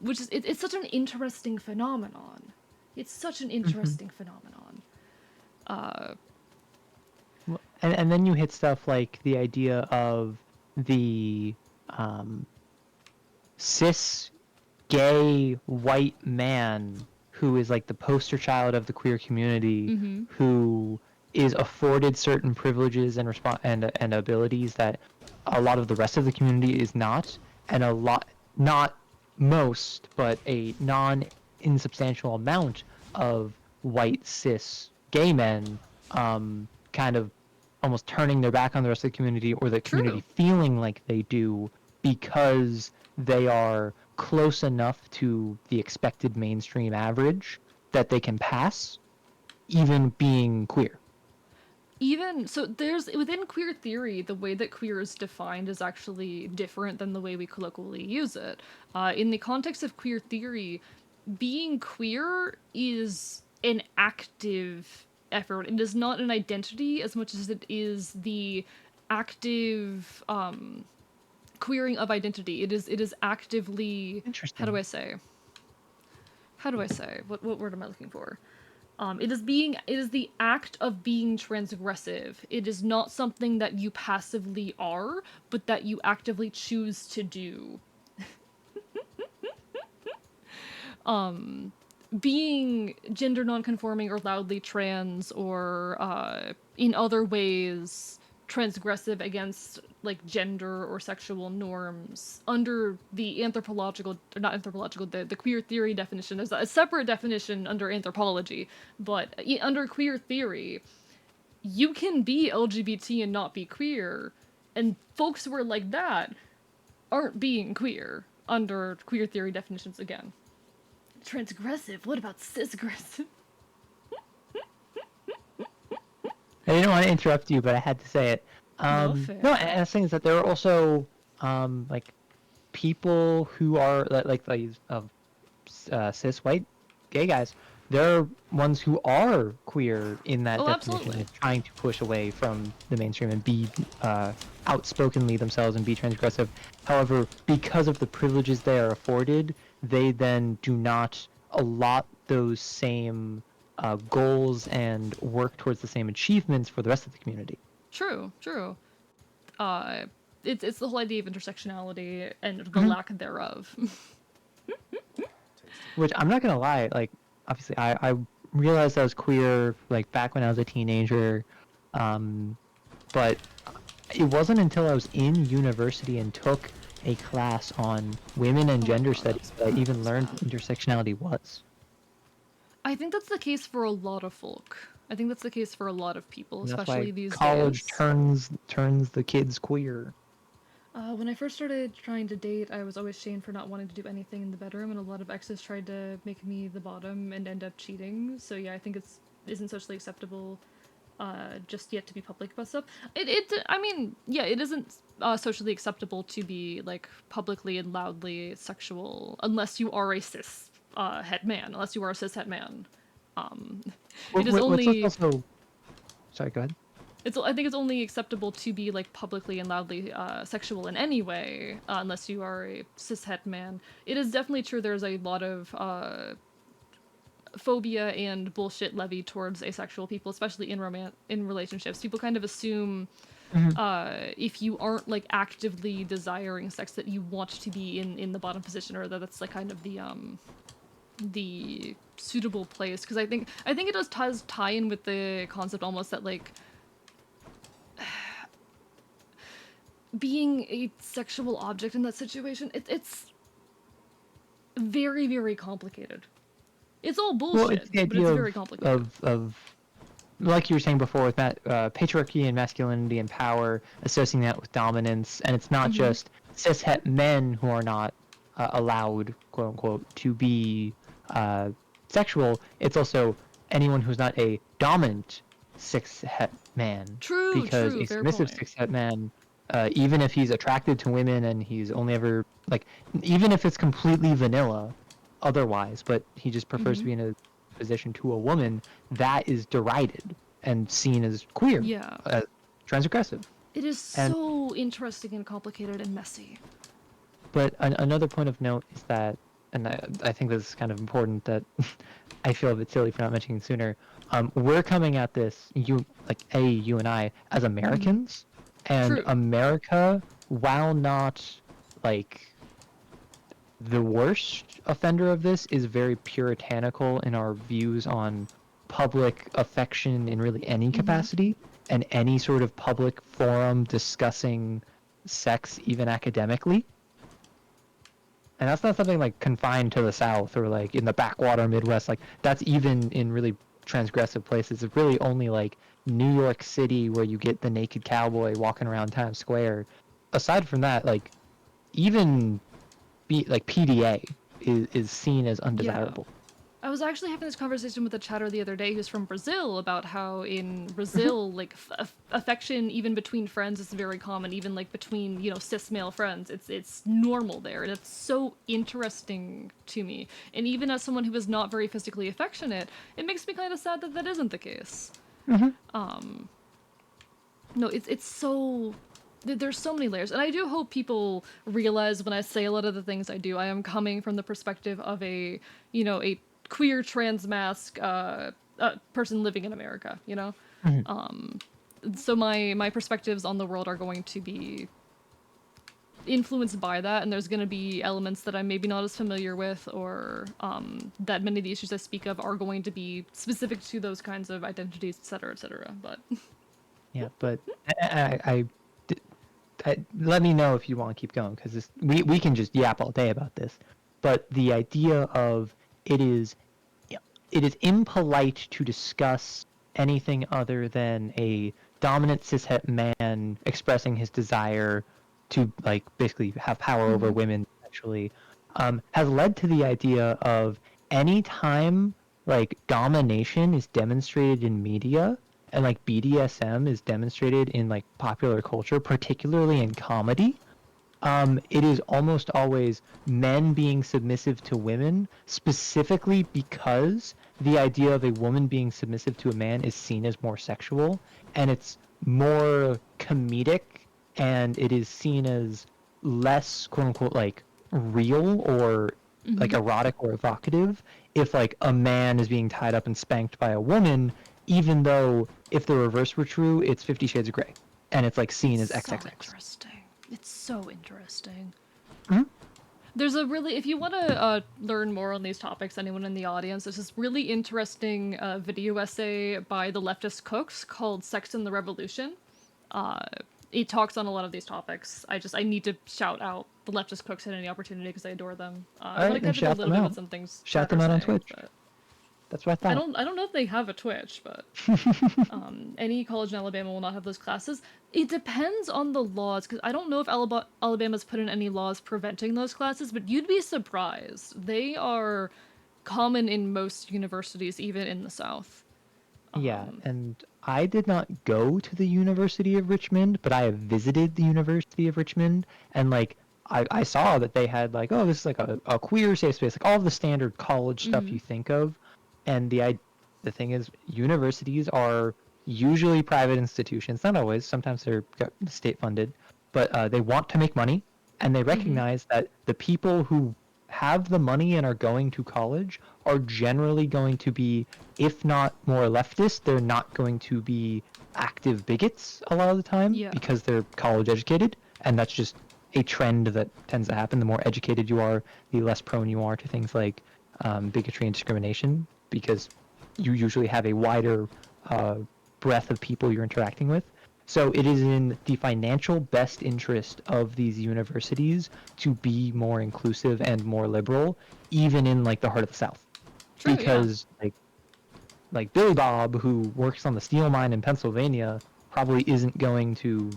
Which is... It's such an interesting phenomenon. It's such an interesting phenomenon. And then you hit stuff like the idea of the cis gay white man who is like the poster child of the queer community, who is afforded certain privileges and and abilities that a lot of the rest of the community is not, and a lot, not most, but a non-insubstantial amount of white cis gay men kind of almost turning their back on the rest of the community, or the community feeling like they do, because they are close enough to the expected mainstream average that they can pass, even being queer. Even, so there's, within queer theory, the way that queer is defined is actually different than the way we colloquially use it. In the context of queer theory, being queer is an active effort. It is not an identity as much as it is the active, queering of identity. It is actively... Interesting. How do I say? What word am I looking for? It is the act of being transgressive. It is not something that you passively are, but that you actively choose to do. Being gender nonconforming or loudly trans, or in other ways transgressive against, like, gender or sexual norms under the the queer theory definition. There's a separate definition under anthropology, but under queer theory, you can be LGBT and not be queer, and folks who are like that aren't being queer under queer theory definitions again. Transgressive? What about cisgressive? I didn't want to interrupt you, but I had to say it. No, and the thing is that there are also like people who are like these cis white gay guys. There are ones who are queer in that definition, absolutely. trying to push away from the mainstream and be outspokenly themselves and be transgressive. However, because of the privileges they are afforded, they then do not allot those same goals and work towards the same achievements for the rest of the community. True. It's the whole idea of intersectionality and the lack thereof. Which, I'm not gonna lie, like, obviously I realized I was queer, like, back when I was a teenager, but it wasn't until I was in university and took a class on women and gender studies that I even learned what intersectionality was. I think that's the case for a lot of folk. I think that's the case for a lot of people, And especially that's why these college days. turns the kids queer. When I first started trying to date, I was always shamed for not wanting to do anything in the bedroom, and a lot of exes tried to make me the bottom and end up cheating. So yeah, I think isn't socially acceptable just yet to be public about stuff. I mean, yeah, it isn't socially acceptable to be like publicly and loudly sexual unless you are a cis het man. Unless you are a cis het man. It is only. Also... Sorry, go ahead. I think it's only acceptable to be like publicly and loudly sexual in any way, unless you are a cis het man. It is definitely true. There's a lot of phobia and bullshit levied towards asexual people, especially in relationships. People kind of assume if you aren't like actively desiring sex that you want to be in the bottom position, or that's like kind of the suitable place. Because I think it does tie in with the concept almost that like being a sexual object in that situation, it's very, very complicated. It's all bullshit, well, but it's very complicated. Of like you were saying before with patriarchy and masculinity and power, associating that with dominance, and it's not just cis het men who are not allowed, quote unquote, to be sexual. It's also anyone who's not a dominant cis het man. Because a submissive cis het man, even if he's attracted to women and he's only ever like, even if it's completely vanilla otherwise, but he just prefers to be in a position to a woman, that is derided and seen as queer, transgressive. It is so interesting and complicated and messy. But another point of note is that, and I think this is kind of important, that I feel a bit silly for not mentioning it sooner. We're coming at this, you and I, as Americans, and America, while not like the worst offender of this, is very puritanical in our views on public affection in really any capacity, and any sort of public forum discussing sex, even academically. And that's not something like confined to the South or like in the backwater Midwest. Like that's even in really transgressive places. It's really only like New York City where you get the naked cowboy walking around Times Square. Aside from that, like even PDA is seen as undesirable. I was actually having this conversation with a chatter the other day who's from Brazil about how in Brazil, like affection even between friends is very common, even like between, you know, cis male friends. It's normal there, and it's so interesting to me. And even as someone who is not very physically affectionate, it makes me kind of sad that that isn't the case. No, it's so... There's so many layers, and I do hope people realize when I say a lot of the things I do, I am coming from the perspective of a queer trans mask person living in America, you know? So my perspectives on the world are going to be influenced by that, and there's going to be elements that I'm maybe not as familiar with, or that many of the issues I speak of are going to be specific to those kinds of identities, etc., etc. But yeah, but I let me know if you want to keep going, because we can just yap all day about this. But the idea of it is impolite to discuss anything other than a dominant cishet man expressing his desire to like basically have power over women sexually, has led to the idea of any time like domination is demonstrated in media, and like BDSM is demonstrated in like popular culture, particularly in comedy, it is almost always men being submissive to women, specifically because the idea of a woman being submissive to a man is seen as more sexual, and it's more comedic, and it is seen as less quote unquote like real or like erotic or evocative if like a man is being tied up and spanked by a woman, even though if the reverse were true, it's 50 Shades of Grey, and it's like seen as XXX. Interesting. It's so interesting. There's a really, if you want to learn more on these topics, anyone in the audience, there's this really interesting video essay by the leftist cooks called Sex and the Revolution. It talks on a lot of these topics. I need to shout out the leftist cooks at any opportunity because I adore them. All right, then shout them out. Shout them out on Twitch. That's what I thought. I don't know if they have a Twitch, but any college in Alabama will not have those classes. It depends on the laws, because I don't know if Alabama's put in any laws preventing those classes, but you'd be surprised. They are common in most universities, even in the South. Yeah, and I did not go to the University of Richmond, but I have visited the University of Richmond, and like I saw that they had like, oh, this is like a queer safe space, like all the standard college stuff you think of, and the thing is, universities are usually private institutions, not always, sometimes they're state funded, but they want to make money, and they recognize that the people who have the money and are going to college are generally going to be, if not more leftist, they're not going to be active bigots a lot of the time because they're college educated, and that's just a trend that tends to happen. The more educated you are, the less prone you are to things like bigotry and discrimination, because you usually have a wider breadth of people you're interacting with. So it is in the financial best interest of these universities to be more inclusive and more liberal, even in like the heart of the South. True, because like Billy Bob, who works on the steel mine in Pennsylvania, probably isn't going to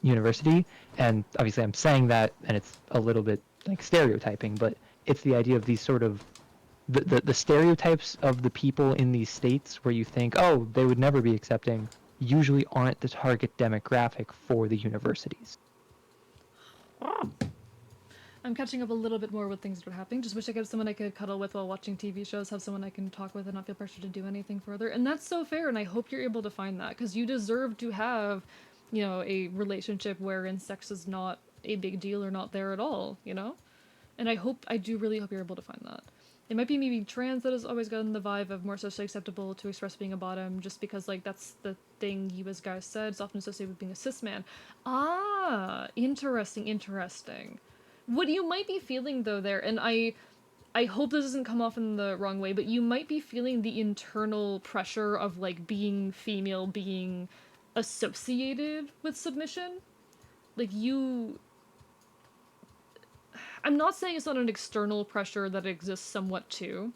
university. And obviously I'm saying that, and it's a little bit like stereotyping, but it's the idea of these sort of the stereotypes of the people in these states where you think, oh, they would never be accepting, usually aren't the target demographic for the universities. I'm catching up a little bit more with things that are happening. Just wish I could have someone I could cuddle with while watching TV shows, have someone I can talk with and not feel pressure to do anything further. And that's so fair, and I hope you're able to find that, because you deserve to have, you know, a relationship wherein sex is not a big deal or not there at all, you know? And I do really hope you're able to find that. It might be me being trans that has always gotten the vibe of more socially acceptable to express being a bottom, just because, like, that's the thing you as guys said. It's often associated with being a cis man. Ah, interesting. What you might be feeling, though, there, and I hope this doesn't come off in the wrong way, but you might be feeling the internal pressure of, like, being female, being associated with submission. Like, I'm not saying it's not an external pressure that exists somewhat too,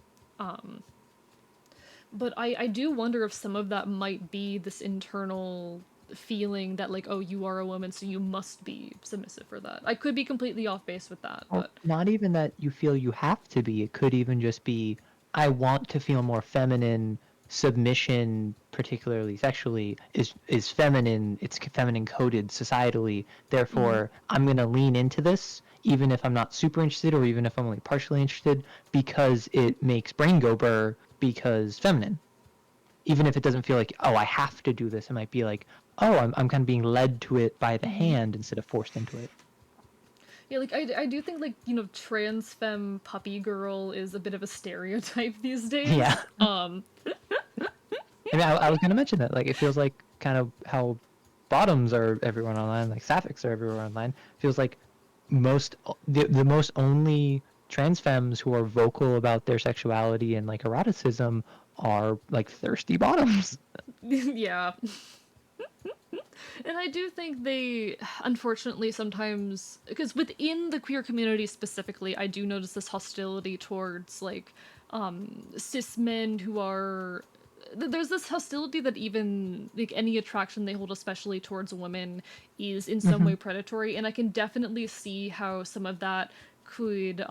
but I do wonder if some of that might be this internal feeling that, like, oh, you are a woman, so you must be submissive for that. I could be completely off base with that, but... Not even that you feel you have to be. It could even just be, I want to feel more feminine. Submission, particularly sexually, is feminine. It's feminine coded societally. Therefore, I'm going to lean into this, even if I'm not super interested or even if I'm only partially interested, because it makes brain go burr, because feminine. Even if it doesn't feel like, oh, I have to do this, it might be like, oh, I'm kind of being led to it by the hand instead of forced into it. Yeah, like, I do think, like, you know, trans femme puppy girl is a bit of a stereotype these days. Yeah. I mean, I was going to mention that. Like, it feels like kind of how bottoms are everyone online, like sapphics are everywhere online. It feels like the most only trans femmes who are vocal about their sexuality and, like, eroticism are, like, thirsty bottoms. Yeah. And I do think they, unfortunately, sometimes, because within the queer community specifically, I do notice this hostility towards, like, cis men who are... There's this hostility that even, like, any attraction they hold, especially towards women, is in some way predatory, and I can definitely see how some of that could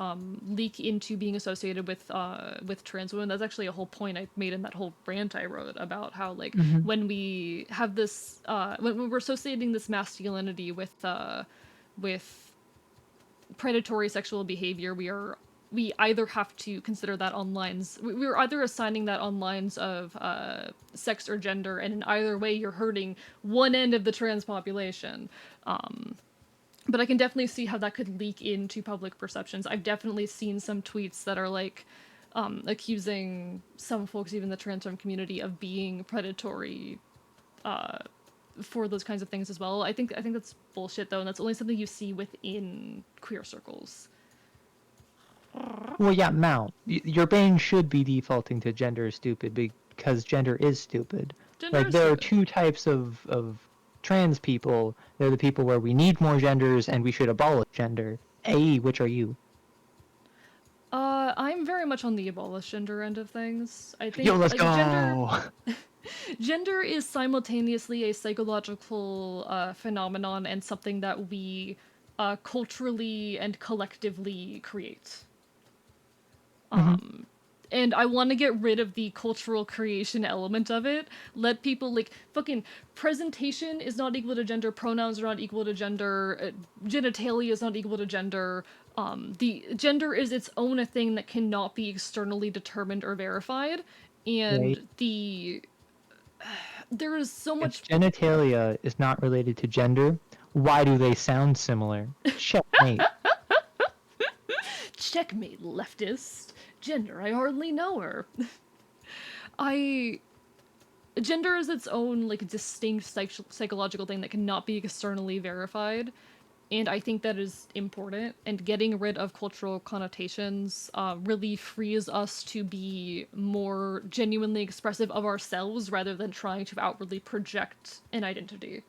leak into being associated with trans women. That's actually a whole point I made in that whole rant I wrote about how, like, when we have this when we're associating this masculinity with predatory sexual behavior, we either have to consider that on lines, we're either assigning that on lines of sex or gender, and in either way you're hurting one end of the trans population. But I can definitely see how that could leak into public perceptions. I've definitely seen some tweets that are, like, accusing some folks, even the trans femme community, of being predatory for those kinds of things as well. I think that's bullshit, though, and that's only something you see within queer circles. Well, yeah, Mal, your brain should be defaulting to gender is stupid because gender is stupid. There are two types of trans people. They're the people where we need more genders and we should abolish gender. AE, which are you? I'm very much on the abolish gender end of things. I think Yo, let's like, go! gender is simultaneously a psychological phenomenon and something that we culturally and collectively create. And I want to get rid of the cultural creation element of it. Let people, like, fucking presentation is not equal to gender, pronouns are not equal to gender, genitalia is not equal to gender. The gender is its own a thing that cannot be externally determined or verified. And Right. there is so much. If genitalia is not related to gender, why do they sound similar? Checkmate. Checkmate, leftist. Gender, I hardly know her. Gender is its own, like, distinct psychological thing that cannot be externally verified, and I think that is important, and getting rid of cultural connotations really frees us to be more genuinely expressive of ourselves rather than trying to outwardly project an identity.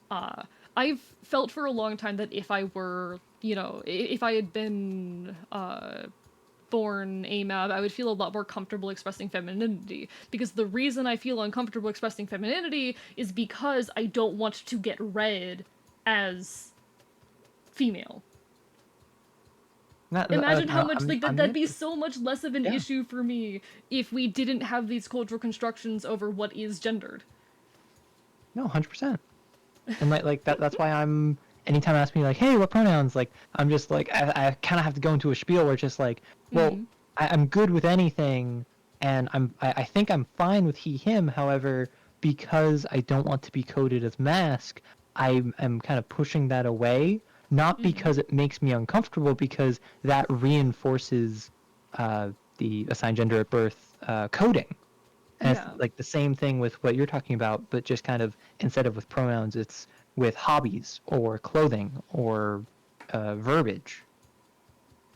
I've felt for a long time that if I were, if I had been born AMAB, I would feel a lot more comfortable expressing femininity. Because the reason I feel uncomfortable expressing femininity is because I don't want to get read as female. Imagine how much, that'd be so much less of an issue for me if we didn't have these cultural constructions over what is gendered. No, 100%. And that's why I'm, anytime I ask me like, hey, what pronouns? Like, I'm just like, I kind of have to go into a spiel where it's just like, well, I'm good with anything, and I think I'm fine with he, him. However, because I don't want to be coded as mask, I'm kind of pushing that away. Not because it makes me uncomfortable, because that reinforces the assigned gender at birth coding. And it's like the same thing with what you're talking about, but just kind of, instead of with pronouns, it's with hobbies or clothing or verbiage.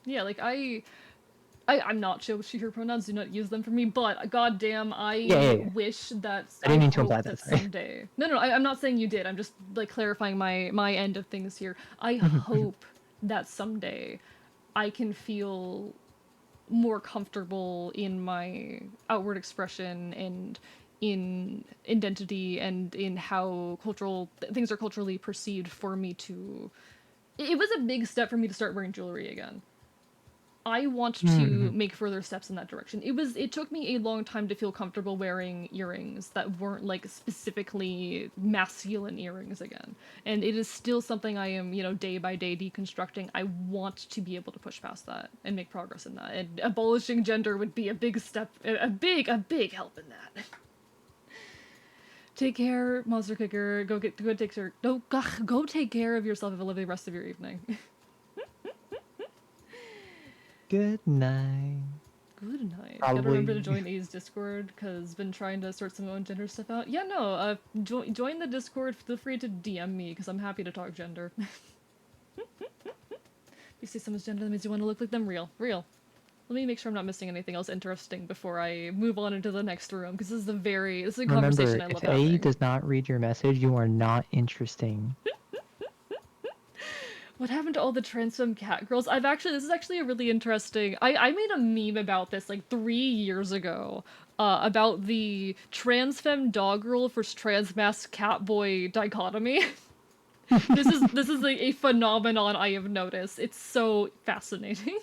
Yeah, like I'm not chill with she, her pronouns, do not use them for me, but goddamn, I wish that I didn't mean to hope imply that that. someday. No, I'm not saying you did. I'm just like clarifying my end of things here. I hope that someday I can feel more comfortable in my outward expression and in identity and in how things are culturally perceived for me to. It was a big step for me to start wearing jewelry again. I want to make further steps in that direction. It took me a long time to feel comfortable wearing earrings that weren't like specifically masculine earrings again. And it is still something I am, day by day deconstructing. I want to be able to push past that and make progress in that. And abolishing gender would be a big step, a big help in that. Take care, Monster Kicker. Go take care of yourself. Have a lovely rest of your evening. Good night. Good night. Gotta remember to join A's Discord, because been trying to sort some own gender stuff out. Yeah, no, join the Discord. Feel free to DM me, because I'm happy to talk gender. If you see someone's gender, that means you want to look like them. Real. Let me make sure I'm not missing anything else interesting before I move on into the next room, because this is a conversation I love having. If A does not read your message, you are not interesting. What happened to all the trans femme cat girls? This is actually a really interesting. I made a meme about this like 3 years ago, about the trans femme dog girl versus trans mask cat boy dichotomy. This is a phenomenon I have noticed. It's so fascinating.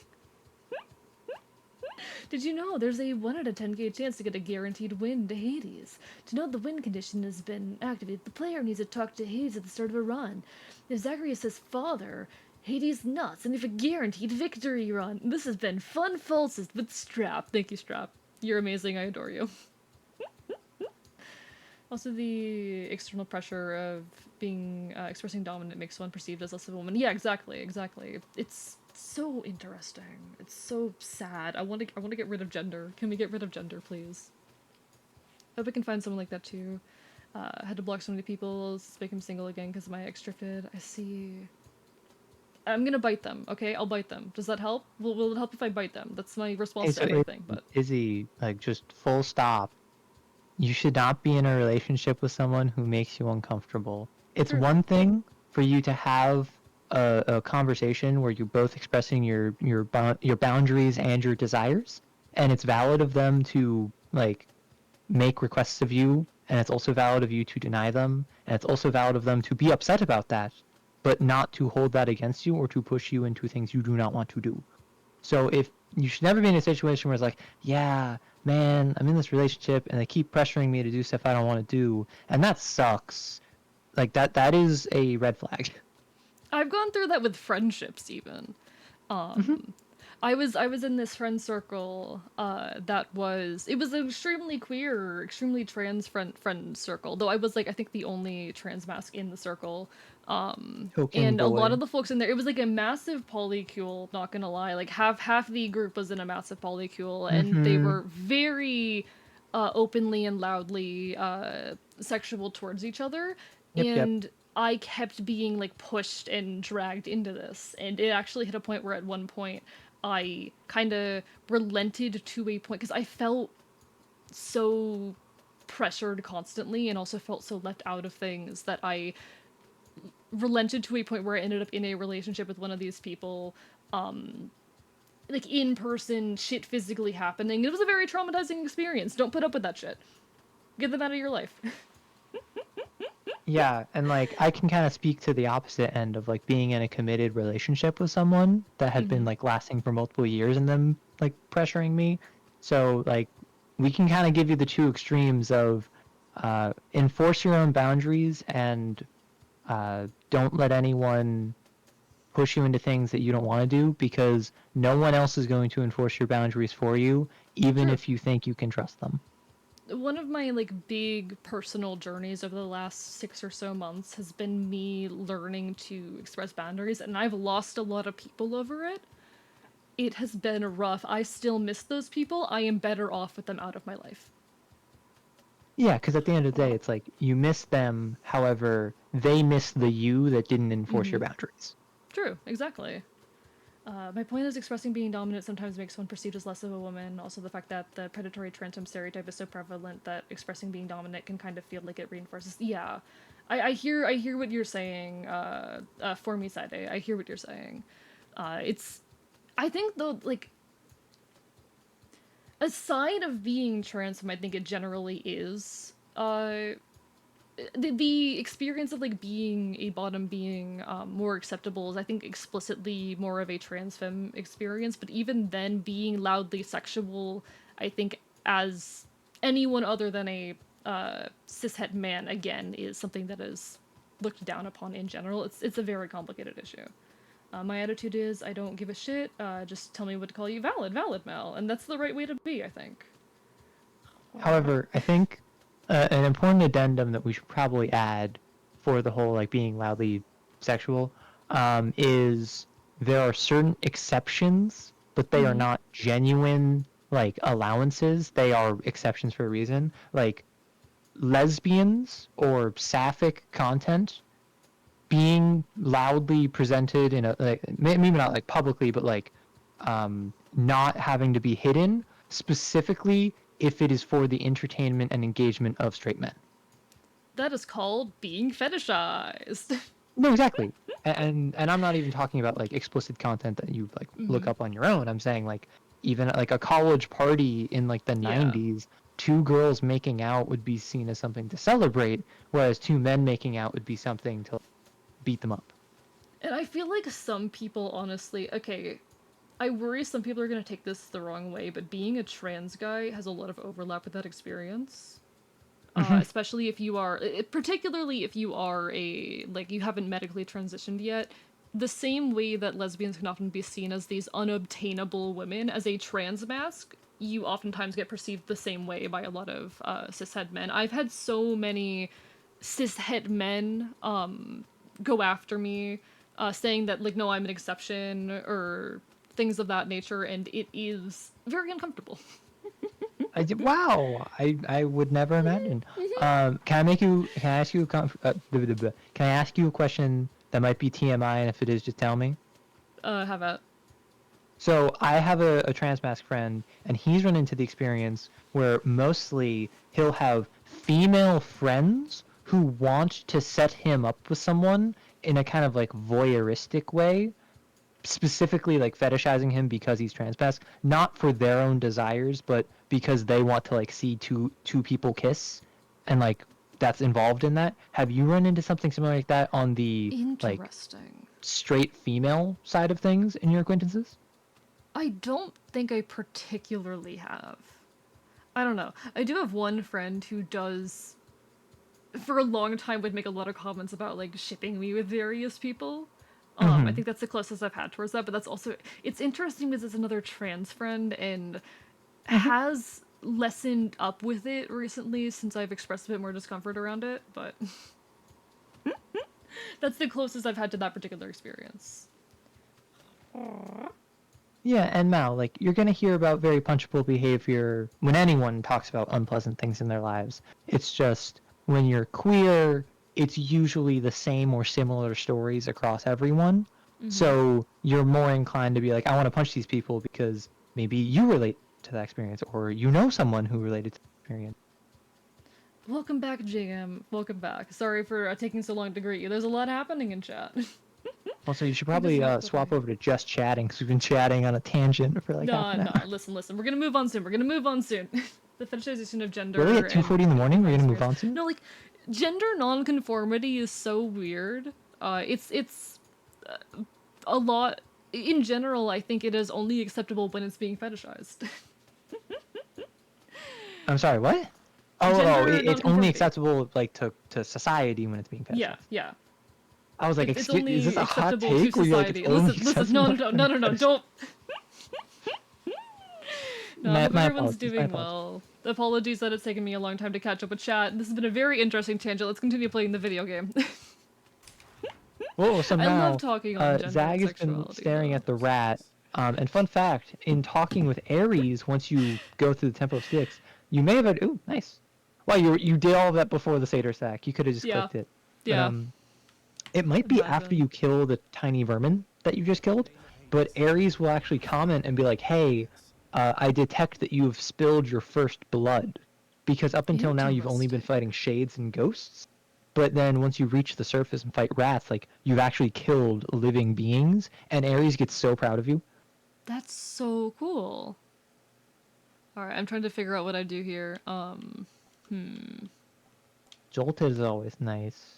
Did you know there's a 1 out of 10k chance to get a guaranteed win to Hades? To know the win condition has been activated, the player needs to talk to Hades at the start of a run. If Zacharias says father, Hades nuts, and if a guaranteed victory run. This has been fun falses with Strap. Thank you, Strap. You're amazing, I adore you. Also, the external pressure of being expressing dominant makes one perceived as less of a woman. Yeah, exactly. It's so interesting. It's so sad. I want to get rid of gender. Can we get rid of gender, please? Hope I can find someone like that too. Had to block so many people, make him single again because my ex drifted. I see. I'm gonna bite them, okay? I'll bite them. Does that help? Will it help if I bite them? That's my response to everything, but... Izzy, like, just full stop. You should not be in a relationship with someone who makes you uncomfortable. It's one thing for you to have a conversation where you're both expressing your boundaries and your desires, and it's valid of them to like make requests of you, and it's also valid of you to deny them, and it's also valid of them to be upset about that, but not to hold that against you or to push you into things you do not want to do. So if you should never be in a situation where it's like, yeah, man, I'm in this relationship and they keep pressuring me to do stuff I don't want to do, and that sucks. Like that is a red flag. I've gone through that with friendships even. I was in this friend circle that was an extremely queer, extremely trans friend circle. Though I was like I think the only trans mask in the circle. And a lot of the folks in there, it was like a massive polycule, not gonna lie. Like half the group was in a massive polycule, and they were very openly and loudly sexual towards each other. Yep. I kept being like pushed and dragged into this, and it actually hit a point where at one point I kind of relented to a point because I felt so pressured constantly and also felt so left out of things that I relented to a point where I ended up in a relationship with one of these people, like in person, shit physically happening. It was a very traumatizing experience. Don't put up with that shit. Get them out of your life. Yeah, and like I can kind of speak to the opposite end of like being in a committed relationship with someone that had been like lasting for multiple years and them like pressuring me. So like we can kind of give you the two extremes of enforce your own boundaries and don't let anyone push you into things that you don't want to do, because no one else is going to enforce your boundaries for you, even if you think you can trust them. One of my like big personal journeys over the last 6 or so months has been me learning to express boundaries, and I've lost a lot of people over it. It has been rough. I still miss those people. I am better off with them out of my life. Yeah, because at the end of the day, it's like you miss them, however, they miss the you that didn't enforce your boundaries. True, exactly. My point is expressing being dominant sometimes makes one perceived as less of a woman. Also, the fact that the predatory trans femme stereotype is so prevalent that expressing being dominant can kind of feel like it reinforces. Yeah, I hear what you're saying. For me, Side, I hear what you're saying. I think though, like, aside of being trans femme, I think it generally is. The experience of like being a bottom being more acceptable is I think explicitly more of a trans femme experience, but even then being loudly sexual, I think as anyone other than a cishet man again is something that is looked down upon in general. It's a very complicated issue. My attitude is I don't give a shit, just tell me what to call you. Valid Mel, and that's the right way to be, I think. However, I think an important addendum that we should probably add for the whole like being loudly sexual is there are certain exceptions, but they are not genuine like allowances. They are exceptions for a reason. Like lesbians or sapphic content being loudly presented in a like maybe not like publicly, but like not having to be hidden, specifically if it is for the entertainment and engagement of straight men. That is called being fetishized. No, exactly. And I'm not even talking about like explicit content that you like look up on your own. I'm saying like even like a college party in like the 90s, two girls making out would be seen as something to celebrate, whereas two men making out would be something to beat them up. And I feel like some people honestly, okay, I worry some people are going to take this the wrong way, but being a trans guy has a lot of overlap with that experience. Especially if you are, particularly if you are like, you haven't medically transitioned yet. The same way that lesbians can often be seen as these unobtainable women, as a trans mask, you oftentimes get perceived the same way by a lot of cishet men. I've had so many cishet men go after me, saying that, like, no, I'm an exception, or things of that nature, and it is very uncomfortable. Wow, I would never imagine. Can I ask you a question that might be TMI, and if it is, just tell me? Have at. So I have a trans mask friend, and he's run into the experience where mostly he'll have female friends who want to set him up with someone in a kind of like voyeuristic way, specifically like fetishizing him because he's transpass, not for their own desires, but because they want to like see two people kiss, and like that's involved in that. Have you run into something similar like that on the like Interesting. straight female side of things in your acquaintances? I don't think I particularly have. I don't know. I do have one friend who does, for a long time, would make a lot of comments about like shipping me with various people. I think that's the closest I've had towards that, but that's also, it's interesting because it's another trans friend and has lessened up with it recently since I've expressed a bit more discomfort around it, but that's the closest I've had to that particular experience. Yeah, and Mal, like, you're gonna hear about very punchable behavior when anyone talks about unpleasant things in their lives. It's just, when you're queer, it's usually the same or similar stories across everyone. So you're more inclined to be like, I want to punch these people because maybe you relate to that experience, or you know someone who related to that experience. Welcome back, JM. Welcome back. Sorry for taking so long to greet you. There's a lot happening in chat. Also, you should probably swap over to just chatting, because we've been chatting on a tangent for like half an hour. Listen. We're gonna move on soon. The fetishization of gender. Really? At 2:40 in the morning? We're gonna move on soon? No, like, gender nonconformity is so weird. It's a lot. In general, I think it is only acceptable when it's being fetishized. I'm sorry, what? It's only acceptable like to society when it's being fetishized. Yeah. I was like, it's only is this a hot acceptable take? to society. Listen, no, don't. No, I hope everyone's doing well. Apologies that it's taken me a long time to catch up with chat. This has been a very interesting tangent. Let's continue playing the video game. Whoa, so now, I love talking on gender Zag and has been sexuality, staring at the rat. And fun fact, in talking with Ares, once you go through the Temple of Sticks, you may have had... Ooh, nice. Wow, you did all of that before the Satyr Sack. You could have just clicked it. Yeah. But, it might be after you kill the tiny vermin that you just killed, but Ares will actually comment and be like, hey, I detect that you have spilled your first blood. Because up until now you've only been fighting shades and ghosts. But then once you reach the surface and fight rats, like, you've actually killed living beings, and Ares gets so proud of you. That's so cool. Alright, I'm trying to figure out what I do here. Jolted is always nice.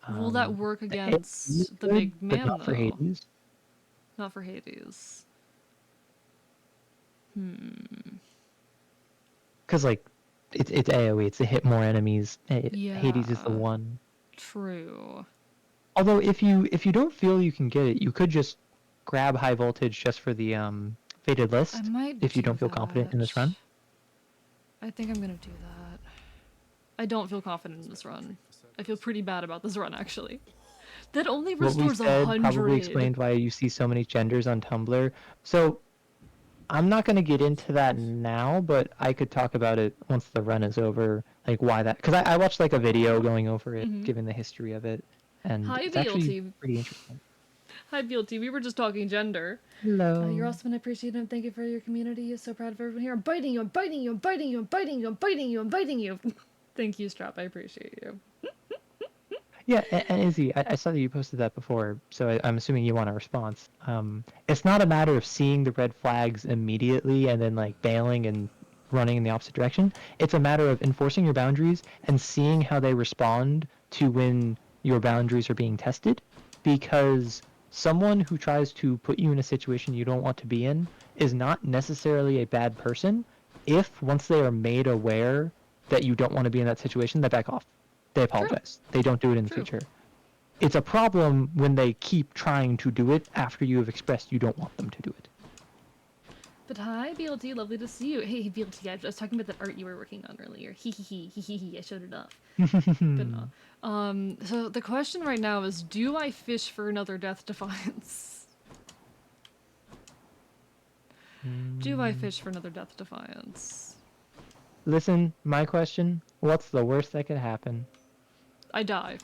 Will that work against the big man, but not for Hades. Not for Hades. Because, like, it's AoE, it's to hit more enemies. Hades is the one. True. Although, if you don't feel you can get it, you could just grab high voltage just for the fated list, if you don't feel confident in this run. I think I'm gonna do that. I don't feel confident in this run. I feel pretty bad about this run, actually. That only restores 100. Probably explained why you see so many genders on Tumblr. So, I'm not going to get into that now, but I could talk about it once the run is over, like why that... Because I watched like a video going over it, given the history of it, and it's actually pretty interesting. Hi, BLT. We were just talking gender. Hello. You're awesome and I appreciate it. And thank you for your community. You're so proud of everyone here. I'm biting you. I'm biting you. I'm biting you. I'm biting you. I'm biting you. I'm biting you. Thank you, Strap. I appreciate you. Yeah, and Izzy, I saw that you posted that before, so I'm assuming you want a response. It's not a matter of seeing the red flags immediately and then like bailing and running in the opposite direction. It's a matter of enforcing your boundaries and seeing how they respond to when your boundaries are being tested, because someone who tries to put you in a situation you don't want to be in is not necessarily a bad person if, once they are made aware that you don't want to be in that situation, they back off. They apologize. They don't do it in the future. It's a problem when they keep trying to do it after you have expressed you don't want them to do it. But hi, BLT. Lovely to see you. Hey, BLT. I was talking about that art you were working on earlier. Hee. I showed it off. But no. So the question right now is, do I fish for another Death Defiance? Do I fish for another Death Defiance? Listen, my question, what's the worst that could happen? I die.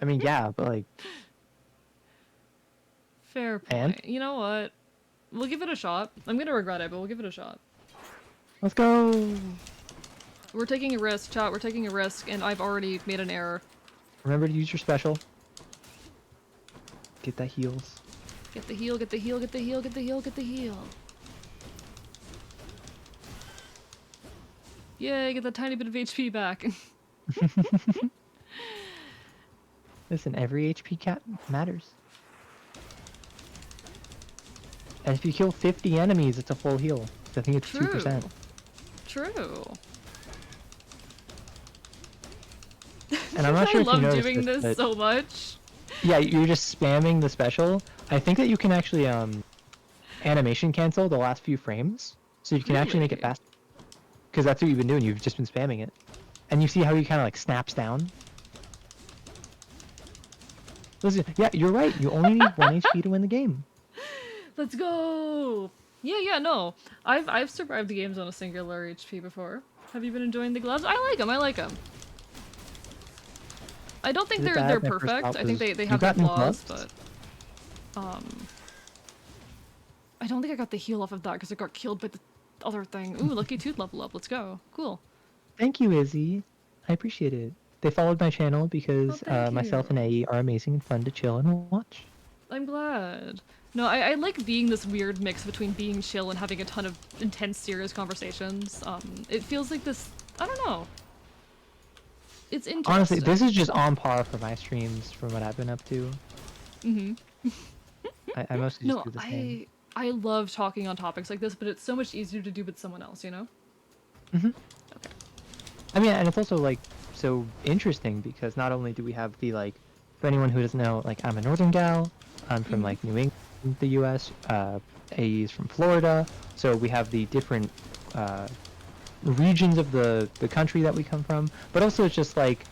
I mean, yeah, but like... Fair point. You know what? We'll give it a shot. I'm gonna regret it, but we'll give it a shot. Let's go! We're taking a risk, chat. We're taking a risk, and I've already made an error. Remember to use your special. Get that heals. Get the heal, get the heal, get the heal, get the heal, get the heal. Yay, get that tiny bit of HP back. Listen, every HP cap matters. And if you kill 50 enemies, it's a full heal. I think it's 2%. True. And I'm not sure I if you love noticed doing this but so much. yeah, you're just spamming the special. I think that you can actually animation cancel the last few frames, so you can actually make it Really? faster. Because that's what you've been doing. You've just been spamming it, and you see how he kind of like snaps down. Listen, yeah, you're right. You only need 1 HP to win the game. Let's go. Yeah, no. I've survived the games on a singular HP before. Have you been enjoying the gloves? I like them. I like them. I don't think Is it they're bad? My first perfect. thought I think was, they "You have their got new flaws, gloves?" but I don't think I got the heal off of that because I got killed by the other thing. Ooh, lucky tooth level up. Let's go. Cool. Thank you, Izzy. I appreciate it. They followed my channel because thank myself you. and AE are amazing and fun to chill and watch. I'm glad. No, I like being this weird mix between being chill and having a ton of intense, serious conversations. It feels like this. I don't know. It's interesting. Honestly, this is just on par for my streams from what I've been up to. I mostly just No, do the same. I love talking on topics like this, but it's so much easier to do with someone else, you know? Okay. I mean, and it's also like so interesting because not only do we have the like, for anyone who doesn't know, like I'm a northern gal, I'm from like New England, the U.S. AE is from Florida, so we have the different regions of the country that we come from. But also it's just like,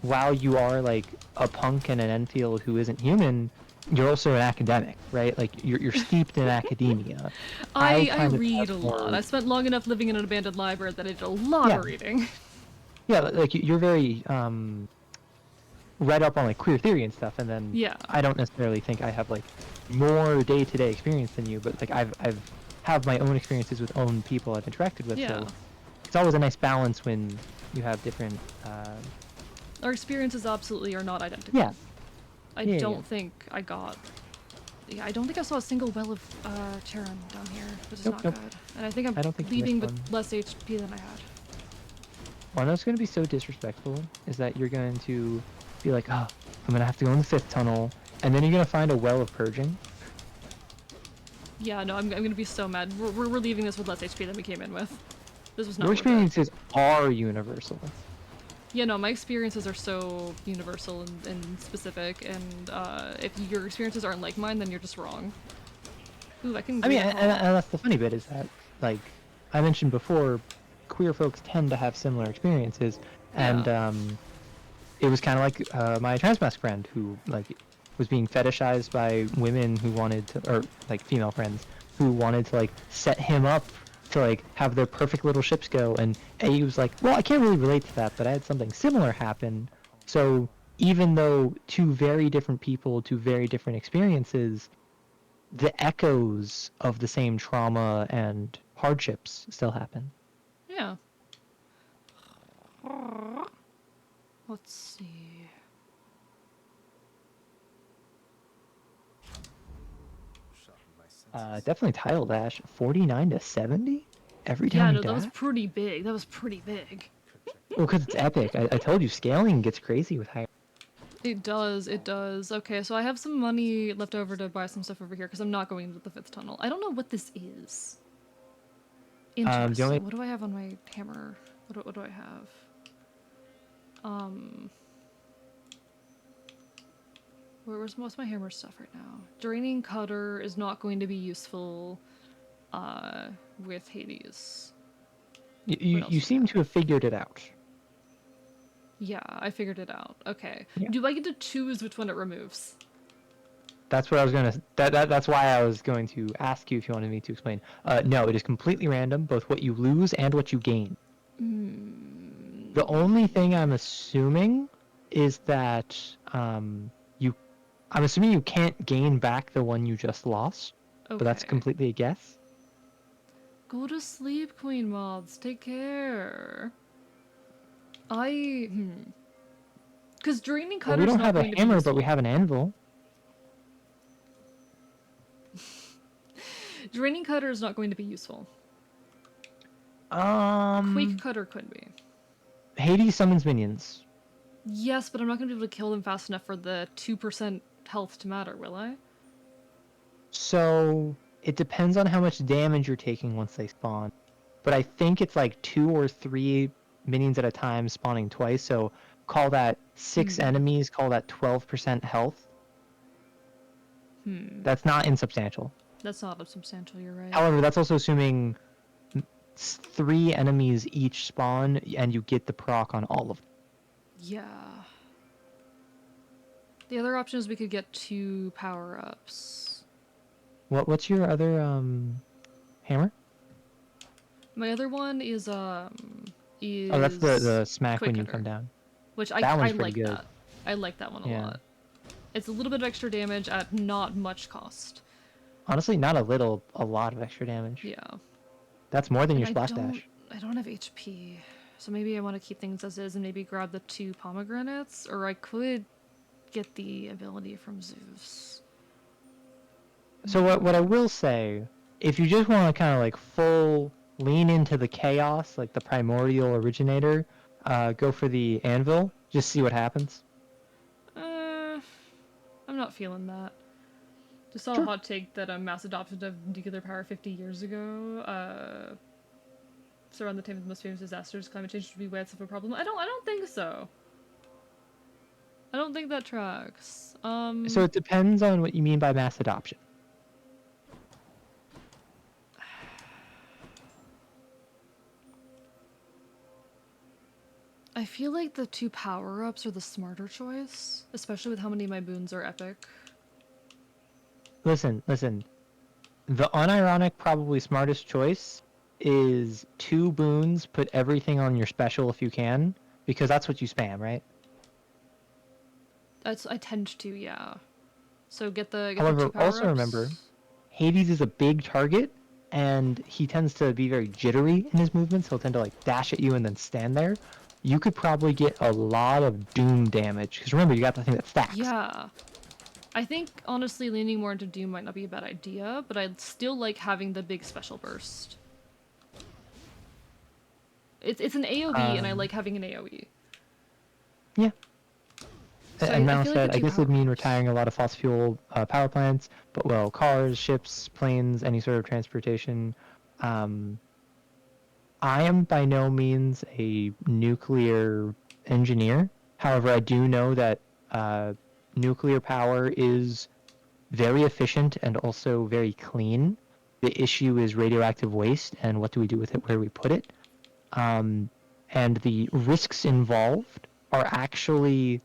while you are like a punk and an Enfield who isn't human, you're also an academic, right? Like you're steeped in academia. I read a lot. I spent long enough living in an abandoned library that I did a lot of reading. Yeah, like you're very read up on like queer theory and stuff, and then I don't necessarily think I have like more day-to-day experience than you, but like I've have my own experiences with own people I've interacted with. So it's always a nice balance when you have different. Our experiences absolutely are not identical. Yeah. I don't think I got. Yeah, I don't think I saw a single well of Charon down here, which is not good. And I think I'm leaving with less HP than I had. One that's going to be so disrespectful is that you're going to be like, oh, I'm going to have to go in the 5th tunnel, and then you're going to find a well of purging. Yeah, no, I'm going to be so mad. We're leaving this with less HP than we came in with. This was not Your experiences are universal. Yeah, no, my experiences are so universal and specific, and if your experiences aren't like mine, then you're just wrong. Ooh, I can. I mean, and that's the funny bit is that, like I mentioned before, queer folks tend to have similar experiences, and it was kind of like my trans mask friend who like was being fetishized by women who wanted to, or like female friends who wanted to like set him up to like have their perfect little ships go, and he was like, well, I can't really relate to that, but I had something similar happen. So even though two very different people, two very different experiences, the echoes of the same trauma and hardships still happen. Yeah. Let's see. Definitely Tile Dash, 49 to 70 every time. Yeah, you no, dash? that was pretty big. That was pretty big. Well, because it's epic. I told you, scaling gets crazy with higher. It does, it does. Okay, so I have some money left over to buy some stuff over here because I'm not going to the 5th tunnel. I don't know what this is. Interesting. What do I have on my hammer? What do I have? What's my hammer stuff right now? Draining Cutter is not going to be useful with Hades. You seem to have figured it out. Yeah, I figured it out. Okay. Yeah. Do I get to choose which one it removes? That's what I was gonna. That's why I was going to ask you if you wanted me to explain. No, it is completely random, both what you lose and what you gain. The only thing I'm assuming is that I'm assuming you can't gain back the one you just lost, but that's completely a guess. Go to sleep, Queen Moths. Take care. Because draining Well, cutter's we don't not have a going to be hammer, useful. but we have an anvil. Draining cutter is not going to be useful. Um, Quake cutter could be. Hades summons minions. Yes, but I'm not going to be able to kill them fast enough for the 2% health to matter, will I? So it depends on how much damage you're taking once they spawn. But I think it's like 2 or 3 minions at a time spawning twice. So call that 6 enemies, call that 12% health. That's not insubstantial. That's not substantial, you're right. However, that's also assuming 3 enemies each spawn and you get the proc on all of them. Yeah. The other option is we could get 2 power-ups. What's your other hammer? My other one is Oh, that's the smack Quick when you Cutter, come down. which That I one's pretty like good. that. I like that one a Yeah. lot. It's a little bit of extra damage at not much cost. Honestly, not a little, a lot of extra damage. Yeah. That's more than And your splash dash. I don't have HP, so maybe I want to keep things as is and maybe grab the 2 pomegranates, or I could get the ability from Zeus. So what I will say, if you just want to kind of like full lean into the chaos, like the primordial originator, go for the anvil. Just see what happens. I'm not feeling that. Just saw a hot take that mass adoption of nuclear power 50 years ago. So around the time of the most famous disasters, climate change should be way of a problem. I don't think so. I don't think that tracks. So it depends on what you mean by mass adoption. I feel like the 2 power-ups are the smarter choice, especially with how many of my boons are epic. Listen. The unironic, probably smartest choice is 2 boons, put everything on your special if you can, because that's what you spam, right? I tend to, yeah. So get the However, 2 power-ups. also remember, Hades is a big target, and he tends to be very jittery in his movements. He'll tend to like dash at you and then stand there. You could probably get a lot of doom damage, because remember, you got the thing that stacks. Yeah. I think, honestly, leaning more into Doom might not be a bad idea, but I'd still like having the big special burst. It's an AoE, and I like having an AoE. Yeah. So and I Mal feel like said, the I 2 guess it would mean power-ups. retiring a lot of fossil fuel power plants, but well, cars, ships, planes, any sort of transportation. I am by no means a nuclear engineer. However, I do know that nuclear power is very efficient and also very clean. The issue is radioactive waste and what do we do with it, where we put it. And the risks involved are actually,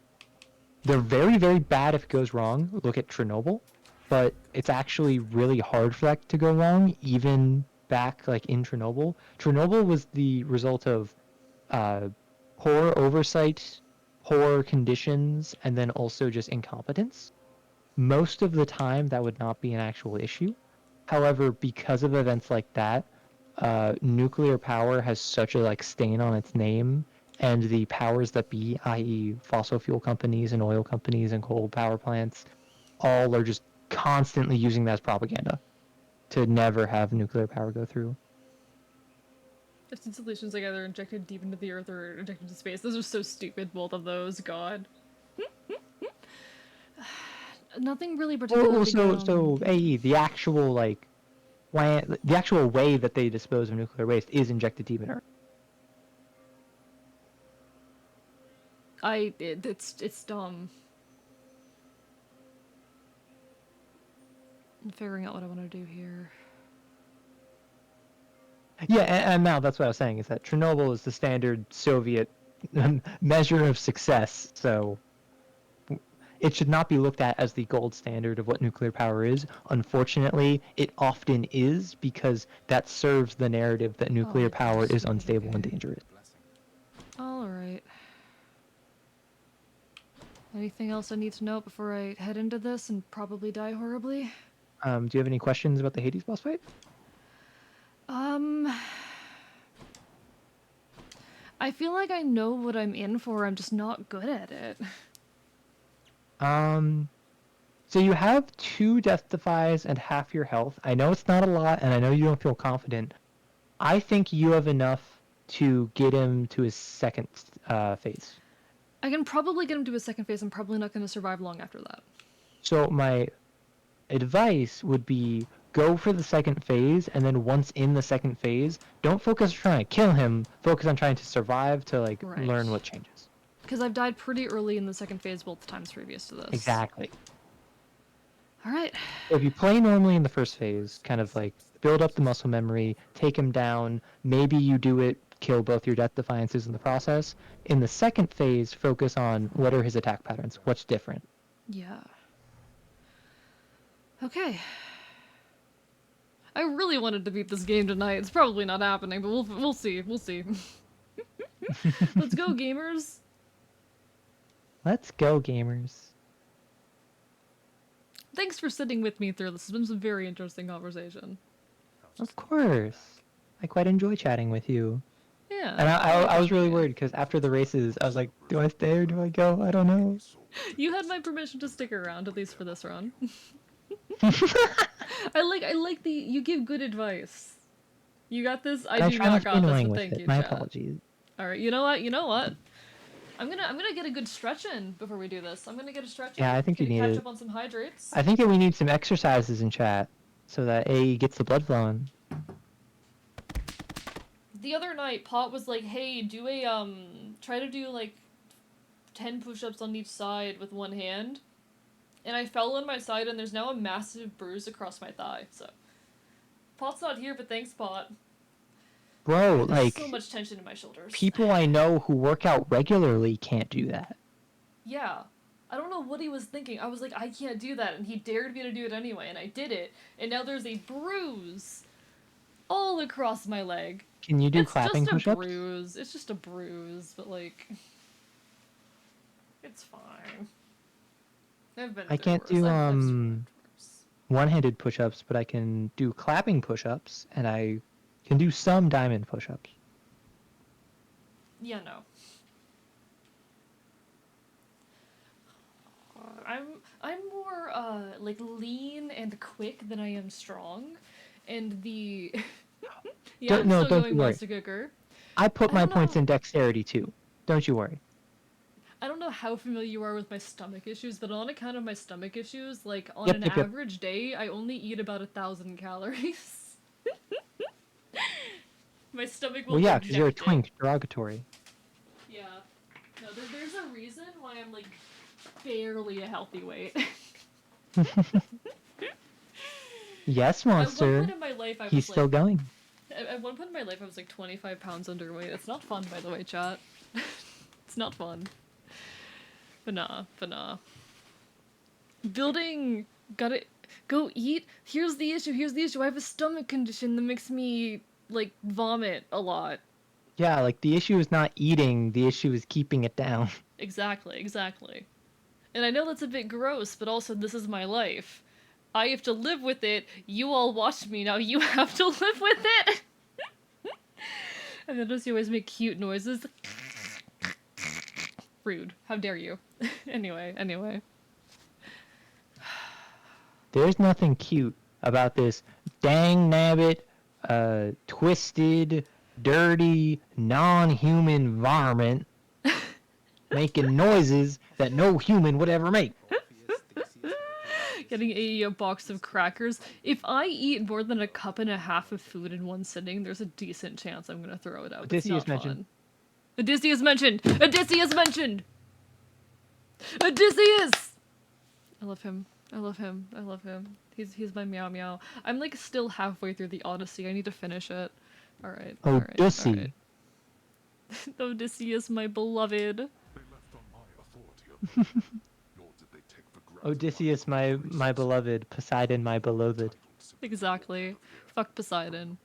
they're very, very bad if it goes wrong. Look at Chernobyl. But it's actually really hard for that to go wrong, even back like in Chernobyl. Chernobyl was the result of poor oversight, poor conditions, and then also just incompetence. Most of the time, that would not be an actual issue. However, because of events like that, nuclear power has such a like stain on its name, and the powers that be, i.e., fossil fuel companies and oil companies and coal power plants, all are just constantly using that as propaganda to never have nuclear power go through. I've seen solutions like either injected deep into the earth or injected into space. Those are so stupid, both of those. God. Nothing really particularly So AE, the actual like plant, the actual way that they dispose of nuclear waste is injected deep in Earth. It's dumb. I'm figuring out what I want to do here. Yeah, and now that's what I was saying, is that Chernobyl is the standard Soviet measure of success, so it should not be looked at as the gold standard of what nuclear power is. Unfortunately, it often is, because that serves the narrative that nuclear power is unstable and dangerous. Alright. Anything else I need to know before I head into this and probably die horribly? Do you have any questions about the Hades boss fight? I feel like I know what I'm in for, I'm just not good at it. So you have 2 death defies and half your health. I know it's not a lot, and I know you don't feel confident. I think you have enough to get him to his second phase. I can probably get him to his second phase. I'm probably not going to survive long after that. So my advice would be go for the second phase, and then once in the second phase, don't focus on trying to kill him. Focus on trying to survive to like learn what changes. Because I've died pretty early in the second phase both times previous to this. Exactly. All right. If you play normally in the first phase, kind of like build up the muscle memory, take him down, maybe you do it, kill both your death defiances in the process. In the second phase, focus on what are his attack patterns, what's different. Yeah. Okay. I really wanted to beat this game tonight. It's probably not happening, but we'll see. We'll see. Let's go, gamers. Let's go, gamers. Thanks for sitting with me through this. It's been some very interesting conversation. Of course. I quite enjoy chatting with you. Yeah. And I was really worried because after the races, I was like, do I stay or do I go? I don't know. You had my permission to stick around, at least for this run. I like the you give good advice. You got this. I do not got this. But thank you. My chat. apologies. All right. You know what? I'm gonna get a good stretch in before we do this. I'm gonna get a stretch in. Yeah, I think you need catch it. up on some hydrates. I think that we need some exercises in chat so that A gets the blood flowing. The other night, Pot was like, "Hey, do a try to do like 10 push-ups on each side with one hand," and I fell on my side, and there's now a massive bruise across my thigh. So, Pot's not here, but thanks, Pot. Bro, There's like so much tension in my shoulders. people I know who work out regularly can't do that. Yeah. I don't know what he was thinking. I was like, I can't do that, and he dared me to do it anyway, and I did it, and now there's a bruise all across my leg. Can you do clapping push-ups? push-ups? Bruise. It's just a bruise, but like, it's fine. I can't do one-handed push-ups, but I can do clapping push-ups, and I can do some diamond push-ups. Yeah, no. I'm more like lean and quick than I am strong, and the yeah, I'm still going monster cooker. I put my points in dexterity too. Don't you worry. I don't know how familiar you are with my stomach issues, but on account of my stomach issues, like on an average day, I only eat about 1,000 calories. My stomach will. Well, yeah, because you're a twink. Derogatory. Yeah. No, there's a reason why I'm like barely a healthy weight. Yes, monster. At one point in my life, I was He's still going. At one point in my life, I was like 25 pounds underweight. It's not fun, by the way, chat. It's not fun. But nah. Building, gotta go eat. Here's the issue. I have a stomach condition that makes me like vomit a lot. Yeah, like the issue is not eating, the issue is keeping it down. Exactly. And I know that's a bit gross, but also this is my life. I have to live with it. You all watch me, now you have to live with it! I notice you always make cute noises. Rude. How dare you. Anyway. There's nothing cute about this dang nabbit, twisted, dirty, non-human varmint making noises that no human would ever make. Getting a box of crackers. If I eat more than 1.5 cups of food in one sitting, there's a decent chance I'm gonna throw it out. Odysseus mentioned. Odysseus mentioned! Odysseus! I love him. He's my meow meow. I'm like still halfway through the Odyssey. I need to finish it. Alright. Odyssey. Odysseus, my beloved. Odysseus, my beloved. Poseidon, my beloved. Exactly. Fuck Poseidon.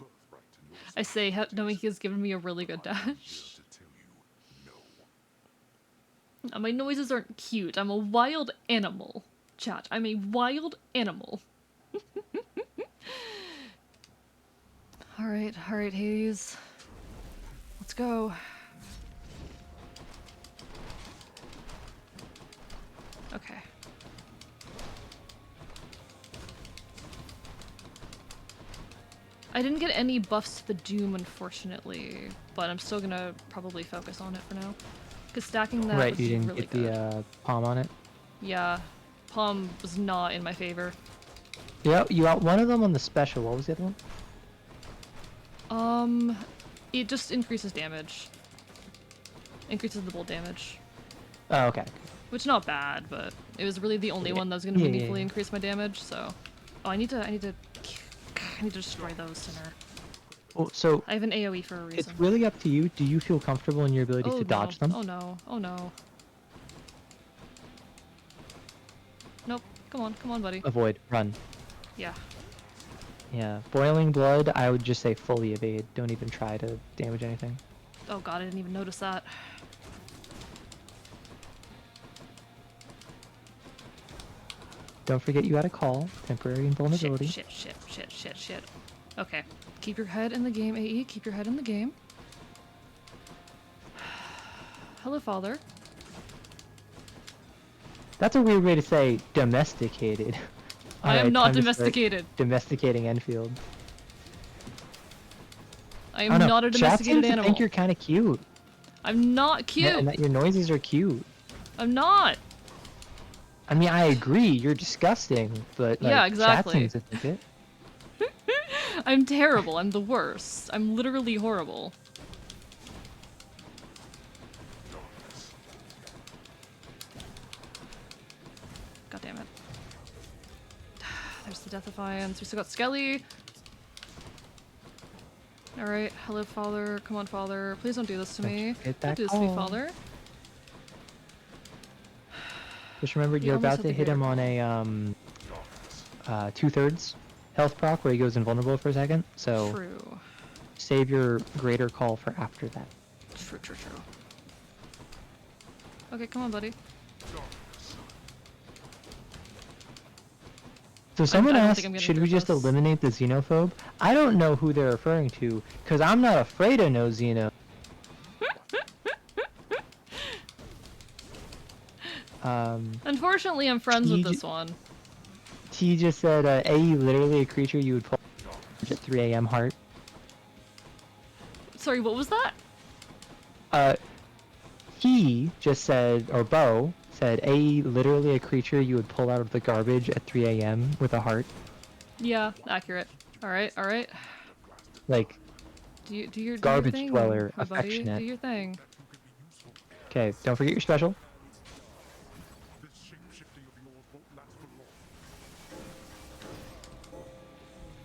I say, knowing he has given me a really good dash. My noises aren't cute. I'm a wild animal. Chat, I'm a wild animal. Alright, Hades. Let's go. Okay. I didn't get any buffs to the Doom, unfortunately, but I'm still gonna probably focus on it for now. Because stacking that Right, would you be didn't really get good. the palm on it. Yeah, Palm was not in my favor. Yeah, you got one of them on the special. What was the other one? It just increases damage. Increases the bolt damage. Oh, okay. Which not bad, but it was really the only one that was gonna meaningfully increase my damage. So, oh, I need to destroy those sooner. Well, so I have an AOE for a reason. it's really up to you. Do you feel comfortable in your ability to dodge them? Oh no! Oh no! Nope. Come on, buddy. Avoid. Run. Yeah. Yeah. Boiling blood, I would just say fully evade. Don't even try to damage anything. Oh god, I didn't even notice that. Don't forget you had a call. Temporary invulnerability. Shit. Okay. Keep your head in the game, AE. Keep your head in the game. Hello, father. That's a weird way to say domesticated. I am not domesticated. Domesticating Enfield. I am not a domesticated animal. I think you're kind of cute. I'm not cute. Yeah, and that your noises are cute. I'm not. I mean, I agree. You're disgusting, but like, yeah, exactly. Chat seems to think it. I'm terrible. I'm the worst. I'm literally horrible. God damn it. There's the Deathifiance. We still got Skelly. Alright, hello, father. Come on, father. Please don't do this to me. Don't do this to me, father. Just remember, you're about to hit him on a 2/3 health proc where he goes invulnerable for a second. So True. Save your greater call for after that. True. Okay, come on, buddy. So someone asked, should we just eliminate the xenophobe? I don't know who they're referring to, because I'm not afraid of no xeno. Unfortunately, I'm friends with this one. T just said, AE literally a creature you would pull at 3 AM heart. Sorry, what was that? He just said, or Bo said, AE literally a creature you would pull out of the garbage at 3 AM with a heart. Yeah, accurate. Alright. Like, do your garbage thing, dweller, my buddy. affectionate. Do your thing. Okay, don't forget your special.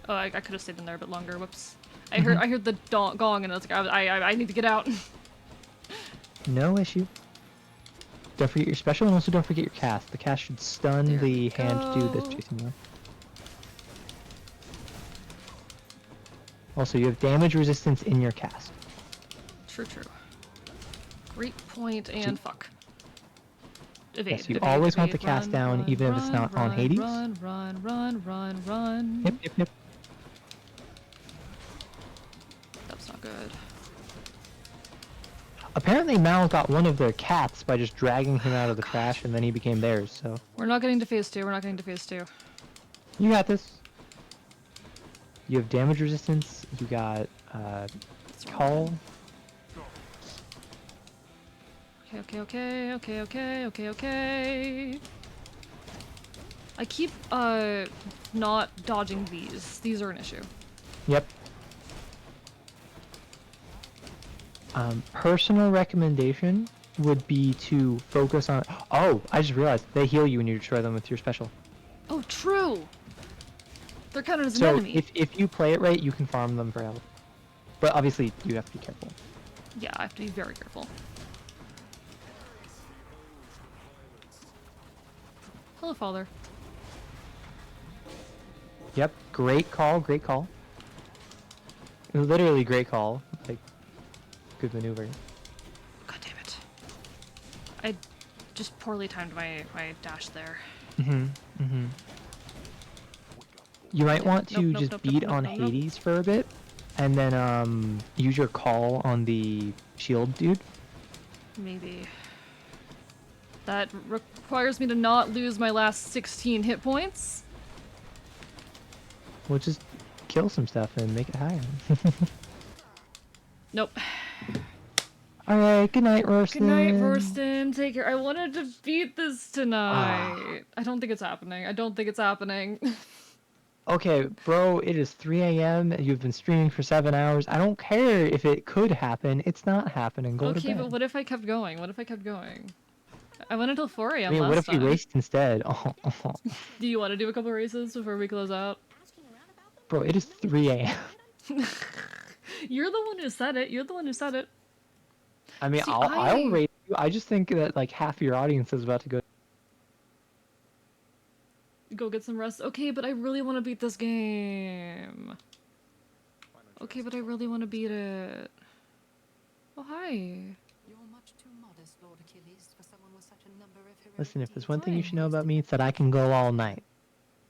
Oh, I could have stayed in there a bit longer. Whoops. I heard the gong and I was like, I need to get out. No issue. Don't forget your special, and also don't forget your cast. The cast should stun the hand dude that's chasing you. Also, you have damage resistance in your cast. True. Great point, and fuck. Evade, yes, you always want the cast down, even if it's not on Hades. Run. Yep. That's not good. Apparently Mal got one of their cats by just dragging him out of the trash, and then he became theirs, so... We're not getting to phase 2, You got this. You have damage resistance, you got, call. Okay. I keep, not dodging these. These are an issue. Yep. Personal recommendation would be to focus on... Oh, I just realized they heal you when you destroy them with your special. Oh, true! They're counted as an enemy. So, if you play it right, you can farm them for health. But obviously, you have to be careful. Yeah, I have to be very careful. Hello, father. Yep, great call. Literally great call. Like, good maneuver. God damn it. I just poorly timed my dash there. You might want to just beat on Hades for a bit, and then use your call on the shield dude. Maybe. That requires me to not lose my last 16 hit points. We'll just kill some stuff and make it higher. Nope. Alright, good night, Rorston. Good night, Rorston. Take care. I wanted to beat this tonight. I don't think it's happening. I don't think it's happening. Okay, bro, it is 3 a.m. You've been streaming for 7 hours. I don't care if it could happen. It's not happening. Go to Okay, bed. but what if I kept going? What if I kept going? I went until 4 a.m. I mean, last what if time. we raced instead? Do you want to do a couple races before we close out? Bro, it is 3 a.m. You're the one who said it. You're the one who said it. I mean, See, I'll race you. I just think that like half your audience is about to go. Go get some rest. Okay, but I really want to beat this game. Okay, but I really want to beat it. Oh, hi. You're much too modest, Lord Achilles, for someone with such a number of heroic Listen, if there's deeds. one thing you should know about me, it's that I can go all night.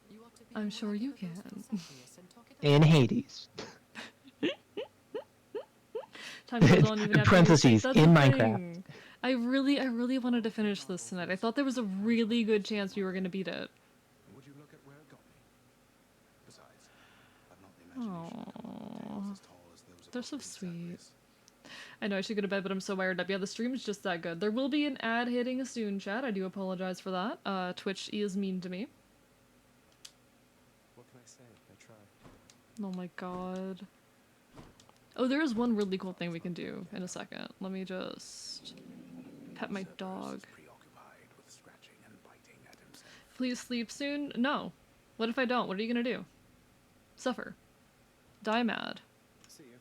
You ought to be I'm more sure like you the ghost can. of Cepheus and talk it In over. Hades. Time goes on even after Parentheses, That's in the Minecraft. thing. I really wanted to finish this tonight. I thought there was a really good chance we were going to beat it. Would you look at where it got me? Besides, I've not the imagination to come up with tales as tall as those They're above so these sweet. families. I know I should go to bed, but I'm so wired up. Yeah, the stream's just that good. There will be an ad hitting soon, chat. I do apologize for that. Twitch is mean to me. What can I say? I try. Oh my god. Oh, there is one really cool thing we can do in a second. Let me just pet my dog. Preoccupied with scratching and biting at himself. Please sleep soon? No. What if I don't? What are you gonna do? Suffer. Die mad. See you.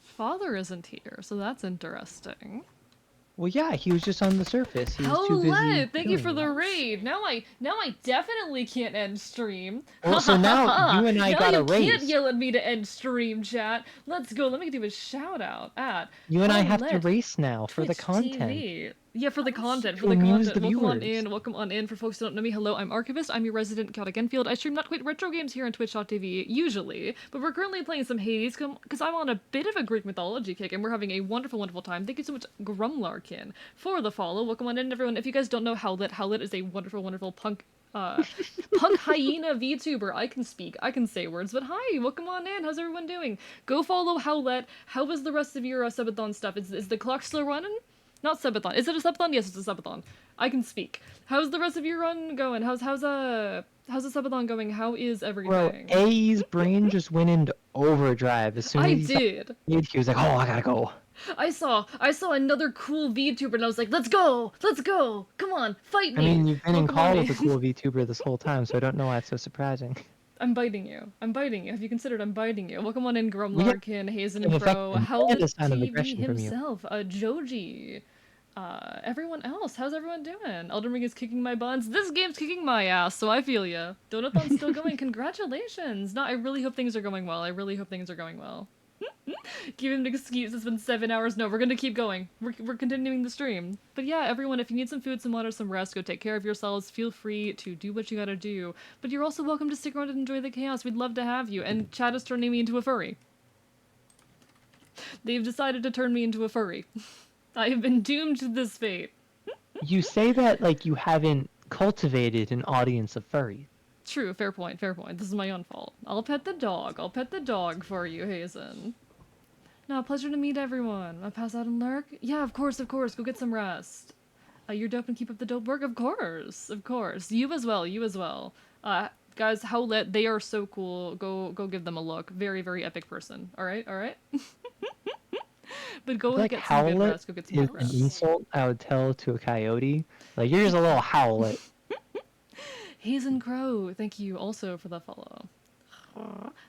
Father isn't here, so that's interesting. Well, yeah, he was just on the surface. He was too busy. Hello! Thank you killing for the raid. Now I definitely can't end stream. Well, so now you and I now got a you can't race. yell at me to end stream, chat. Let's go. Let me do a shout out at You and I have to Paulette race now for the Twitch content. TV. Yeah, for the content. For To the amuse content. the Welcome on viewers. in. Welcome on in. For folks who don't know me, hello, I'm Archivist. I'm your resident chaotic Enfield. I stream not quite retro games here on Twitch.tv, usually, but we're currently playing some Hades because I'm on a bit of a Greek mythology kick and we're having a wonderful, wonderful time. Thank you so much, Grumlarkin, for the follow. Welcome on in, everyone. If you guys don't know Howlet is a wonderful, wonderful punk hyena VTuber. I can speak. I can say words. But hi, welcome on in. How's everyone doing? Go follow Howlet. How was the rest of your subathon stuff? Is the clock still running? Not subathon. Is it a subathon? Yes, it's a subathon. I can speak. How's the rest of your run going? How's the subathon going? How is everything? Bro, A's brain just went into overdrive as soon as I he saw did. it, he was like, "Oh, I gotta go." I saw another cool VTuber and I was like, let's go! Come on, fight I me! mean, you've been in Welcome on call with a in. cool VTuber this whole time, so I don't know why it's so surprising. I'm biting you. Have you considered I'm biting you? Welcome on in, We Grumlarkin, Hazen in and effect, Pro, a Howlet sign of TV aggression from you. himself, Joji, everyone else. How's everyone doing? Elden Ring is kicking my buns. This game's kicking my ass, so I feel ya. Donathon's still going. Congratulations! No, I really hope things are going well. Give him an excuse. It's been 7 hours. No, we're gonna keep going. We're continuing the stream. But yeah, everyone, if you need some food, some water, some rest, go take care of yourselves. Feel free to do what you gotta do. But you're also welcome to stick around and enjoy the chaos. We'd love to have you. And Chad is turning me into a furry. They've decided to turn me into a furry. I have been doomed to this fate. You say that like you haven't cultivated an audience of furries. True, fair point. This is my own fault. I'll pet the dog for you, Hazen. No, pleasure to meet everyone. I'll pass out and lurk? Yeah, of course. Go get some rest. You're dope and keep up the dope work? Of course. You as well. Guys, Howlet, they are so cool. Go give them a look. Very, very epic person. Alright? But go Like get some good Howlet rest. Go get some is good an rest. insult I would tell to a coyote. Like, you're just a little Howlet. Hazen Crow, thank you also for the follow.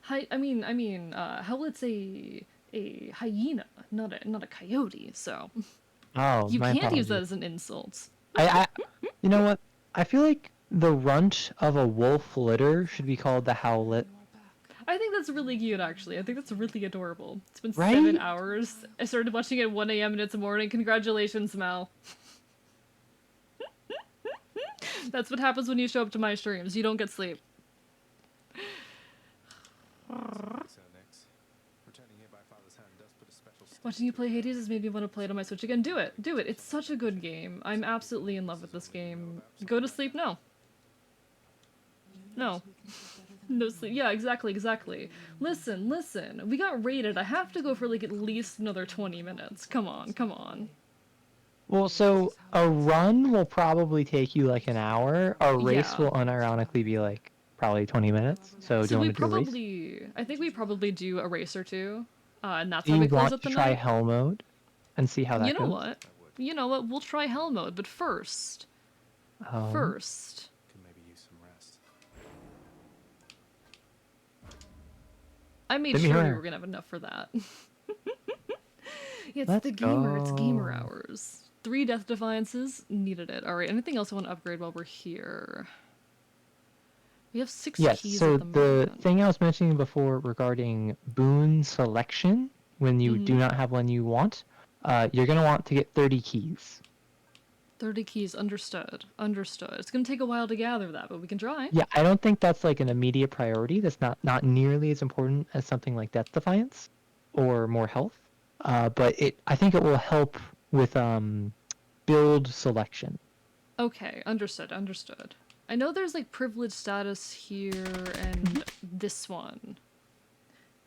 Howlet's a hyena, not a coyote, so Oh, you my can't use apologies. that as an insult. You know what? I feel like the runt of a wolf litter should be called the Howlet. I think that's really cute, actually. I think that's really adorable. It's been Right? 7 hours. I started watching at 1 a.m. and it's morning. Congratulations, Mel. That's what happens when you show up to my streams. You don't get sleep. Watching you play Hades has made me want to play it on my Switch again. Do it. It's such a good game. I'm absolutely in love with this game. Go to sleep now. No. No sleep. Yeah, exactly. Listen. We got raided. I have to go for like at least another 20 minutes. Come on. Well, so a run will probably take you like an hour. A race Yeah. will unironically be like probably 20 minutes. So do you want to do a race? I think we probably do a race or two. And that's Do how you we close want up to the try night. hell mode and see how that goes? You know what? We'll try hell mode, but first. Can maybe use some rest. I made sure we were gonna have enough for that. Yeah, it's it's gamer hours. 3 death defiances, needed it. Alright, anything else I want to upgrade while we're here? We have 6 keys so at the moment. the thing I was mentioning before regarding boon selection, when you do not have one you want, you're going to want to get 30 keys. 30 keys, understood. It's going to take a while to gather that, but we can try. Yeah, I don't think that's like an immediate priority. That's not nearly as important as something like Death Defiance or more health. But I think it will help with build selection. Okay, understood. I know there's like privilege status here and this one.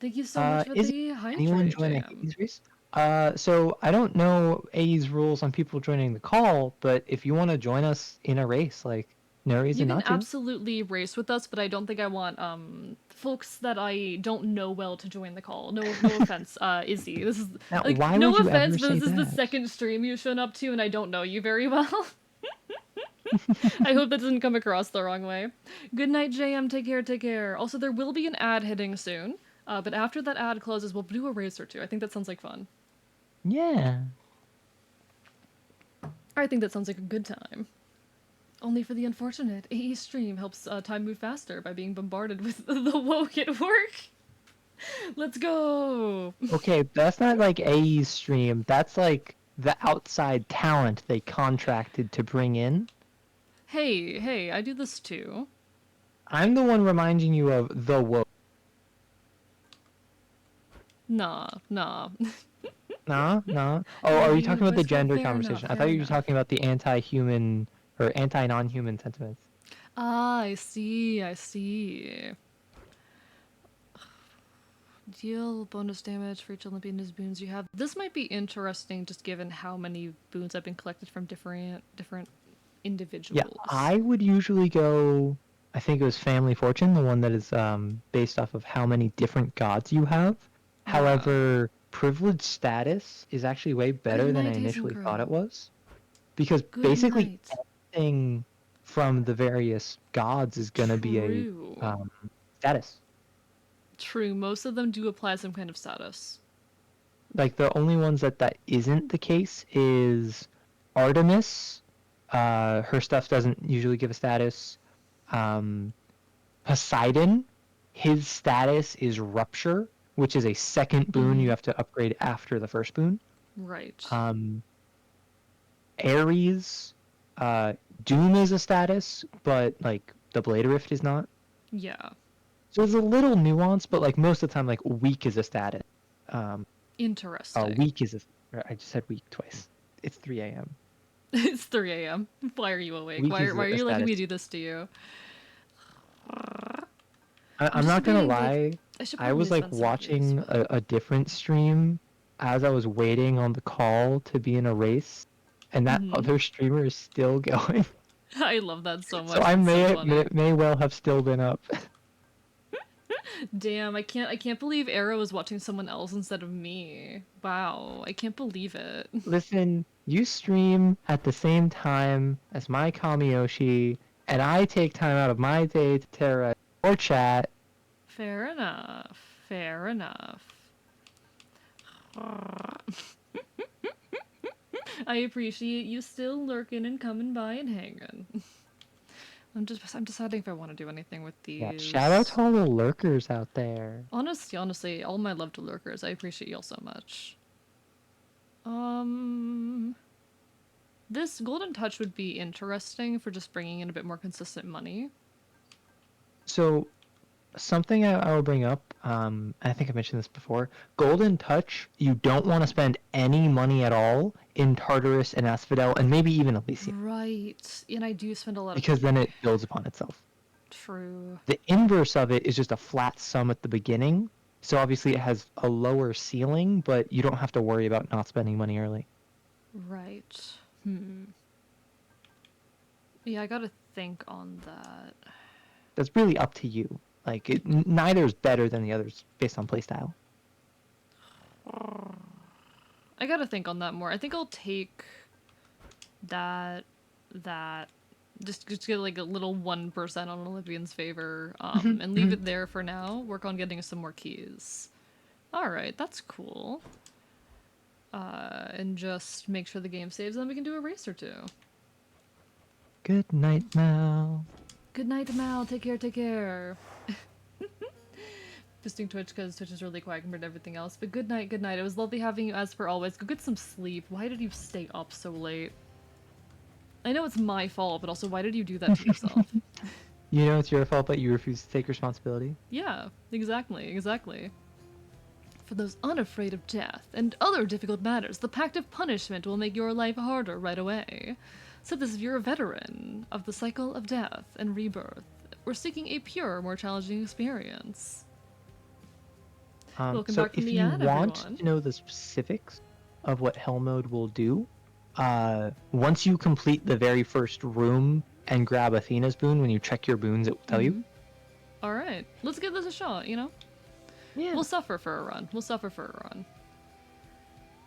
Thank you so much for the hydrate, JM. So I don't know AE's rules on people joining the call, but if you want to join us in a race, like no reason not to. You can absolutely race with us, but I don't think I want folks that I don't know well to join the call. No offense, Izzy. This is now, like why no would you offense, ever but this say is the that? second stream you've shown up to, and I don't know you very well. I hope that doesn't come across the wrong way. Good night, JM. Take care. Also, there will be an ad hitting soon, but after that ad closes, we'll do a race or two. I think that sounds like fun. Yeah. I think that sounds like a good time. Only for the unfortunate, AE stream helps time move faster by being bombarded with the woke at work. Let's go! Okay, that's not like AE's stream. That's like the outside talent they contracted to bring in. Hey, I do this too. I'm the one reminding you of the woke. Nah. Nah? Oh, are you talking about the gender conversation? I thought you were talking about the anti-human or anti-non-human sentiments. Ah, I see. Deal bonus damage for each Olympian's boons you have. This might be interesting just given how many boons have been collected from different individuals. Yeah, I would usually go, I think it was Family Fortune, the one that is based off of how many different gods you have. Yeah. However, privilege status is actually way better than I initially thought it was. Because basically everything from the various gods is going to be a status. True, most of them do apply some kind of status. Like, the only ones that isn't the case is Artemis. Her stuff doesn't usually give a status. Poseidon, his status is Rupture, which is a second boon you have to upgrade after the first boon. Right. Ares, Doom is a status, but, like, the Blade Rift is not. Yeah. So there's a little nuance, but like most of the time, like weak is a status. Interesting. Weak is I just said weak twice. It's 3 a.m. It's 3 a.m. Why are you awake? Why are you letting me do this to you? I'm not gonna lie. I was like watching a different stream as I was waiting on the call to be in a race, and that other streamer is still going. I love that so much. So I may well have still been up. Damn, I can't believe Arrow is watching someone else instead of me. Wow, I can't believe it. Listen, you stream at the same time as my Kamiyoshi, and I take time out of my day to terrorize or chat. Fair enough. I appreciate you still lurking and coming by and hanging. I'm deciding if I want to do anything with these. Yeah, shout out to all the lurkers out there. Honestly, all my love to lurkers. I appreciate y'all so much. This Golden Touch would be interesting for just bringing in a bit more consistent money. So, something I will bring up, I think I mentioned this before, Golden Touch, you don't want to spend any money at all in Tartarus and Asphodel, and maybe even Elysium. Right, and I do spend a lot of because then it builds upon itself. True. The inverse of it is just a flat sum at the beginning. So obviously it has a lower ceiling, but you don't have to worry about not spending money early. Right. Yeah, I gotta think on that. That's really up to you. Like, neither is better than the others based on playstyle. I gotta think on that more. I think I'll take that, just get like a little 1% on Olympian's favor, and leave it there for now. Work on getting some more keys. Alright, that's cool. And just make sure the game saves, and then we can do a race or two. Good night, Mal. Good night, Mal. Take care, take care. Fisting Twitch because Twitch is really quiet compared to everything else. But good night, good night. It was lovely having you as per always. Go get some sleep. Why did you stay up so late? I know it's my fault, but also why did you do that to yourself? You know it's your fault, but you refuse to take responsibility. Yeah, exactly. For those unafraid of death and other difficult matters, the Pact of Punishment will make your life harder right away. So this if you're a veteran of the cycle of death and rebirth, we're seeking a pure, more challenging experience. Welcome So back from if the you ad, want everyone. to know the specifics of what Hell Mode will do, once you complete the very first room and grab Athena's boon, when you check your boons, it will tell you. Alright, let's give this a shot, you know? Yeah. We'll suffer for a run.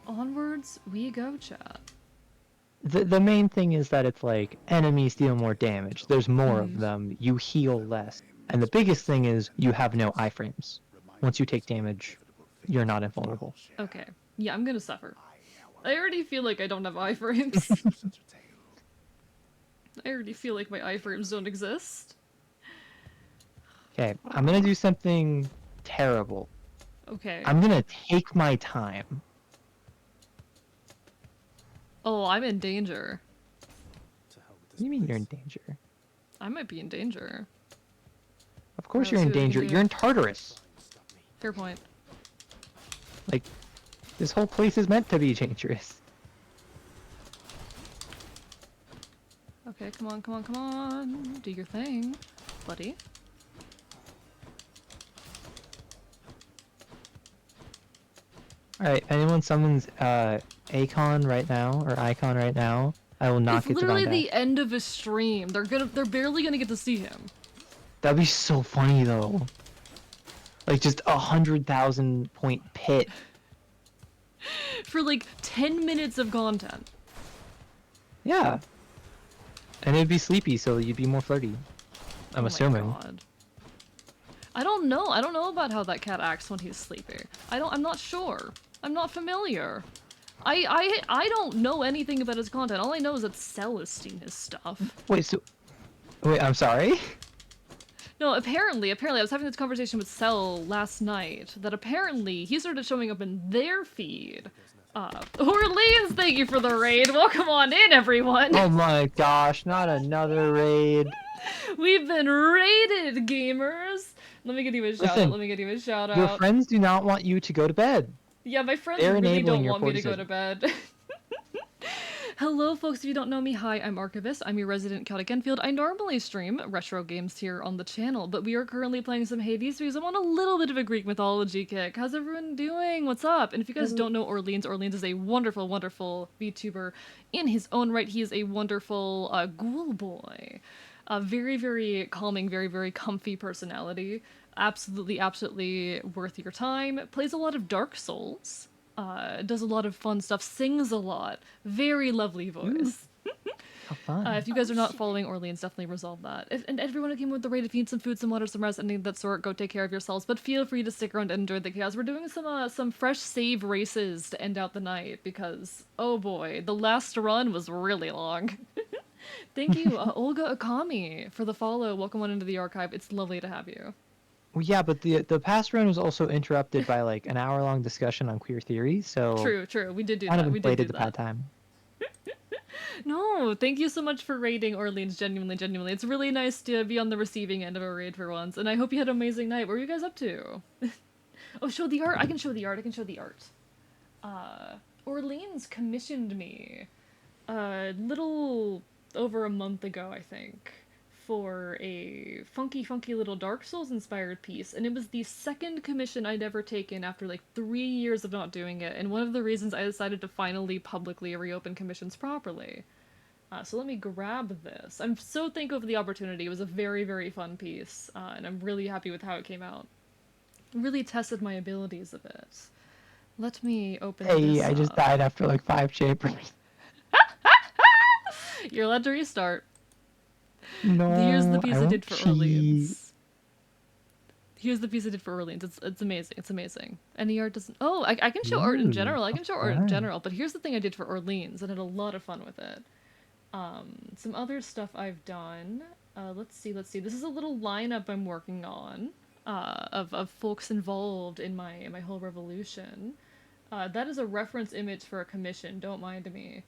Onwards we go, chat. The main thing is that it's like, enemies deal more damage, there's more of them, you heal less. And the biggest thing is, you have no iframes. Once you take damage, you're not invulnerable. Okay. Yeah, I'm gonna suffer. I already feel like I don't have iframes. I already feel like my iframes don't exist. Okay, I'm gonna do something terrible. Okay. I'm gonna take my time. Oh, I'm in danger. What do you mean you're in danger? I might be in danger. Of course Let's you're see in what we can danger. do. You're in Tartarus. Fair point. Like, this whole place is meant to be dangerous. Okay, come on. Do your thing, buddy. Alright, anyone summons Acon right now, or Icon right now, I will not It's get to literally Divine the end of his stream. They're barely gonna get to see him. That'd be so funny though. Like just 100,000 point pit. For like 10 minutes of content. Yeah. And it'd be sleepy, so you'd be more flirty. I'm assuming. My God. I don't know about how that cat acts when he's sleepy. I'm not sure. I'm not familiar. I don't know anything about his content. All I know is that Celestine his stuff. Wait, I'm sorry? No, apparently, I was having this conversation with Cell last night, that apparently he started showing up in their feed. Orleans, thank you for the raid. Welcome on in, everyone. Oh my gosh, not another raid. We've been raided, gamers. Let me give you a shout out. Your friends do not want you to go to bed. Yeah, my friends They're really enabling don't your want me to poor go to bed. Hello folks, if you don't know me, hi, I'm Archivist. I'm your resident Chaotic Enfield. I normally stream retro games here on the channel, but we are currently playing some Hades because I'm on a little bit of a Greek mythology kick. How's everyone doing? What's up? And if you guys don't know Orleans is a wonderful, wonderful VTuber in his own right. He is a wonderful ghoul boy. A very, very calming, very, very comfy personality. Absolutely worth your time. Plays a lot of Dark Souls. Does a lot of fun stuff, sings a lot. Very lovely voice. How fun. If you guys are not following Orleans, definitely resolve that. And everyone who came with the raid, if you need some food, some water, some rest, anything of that sort, go take care of yourselves. But feel free to stick around and enjoy the chaos. We're doing some fresh save races to end out the night because, oh boy, the last run was really long. Thank you, Olga Akami, for the follow. Welcome on into the archive. It's lovely to have you. Well, yeah, but the past run was also interrupted by like an hour-long discussion on queer theory, so True. We did do kind that. of We did do inflated the that. bad time. No, thank you so much for raiding Orleans. Genuinely. It's really nice to be on the receiving end of a raid for once, and I hope you had an amazing night. What were you guys up to? Oh, show the art. I can show the art. Orleans commissioned me a little over a month ago, I think, for a funky little Dark Souls inspired piece, and it was the second commission I'd ever taken after like 3 years of not doing it, and one of the reasons I decided to finally publicly reopen commissions properly. So let me grab this. I'm so thankful for the opportunity. It was a very fun piece, and I'm really happy with how it came out. It really tested my abilities a bit. Let me open this Hey, I just up. died after like 5 chambers. You're allowed to restart. No, Here's the piece I did for cheat. Orleans. Here's the piece I did for Orleans. It's amazing. It's amazing. Any art doesn't... Oh, I can show art in general. I can show art in general. But here's the thing I did for Orleans. And I had a lot of fun with it. Some other stuff I've done. Let's see. This is a little lineup I'm working on. Of folks involved in my whole revolution. That is a reference image for a commission. Don't mind me.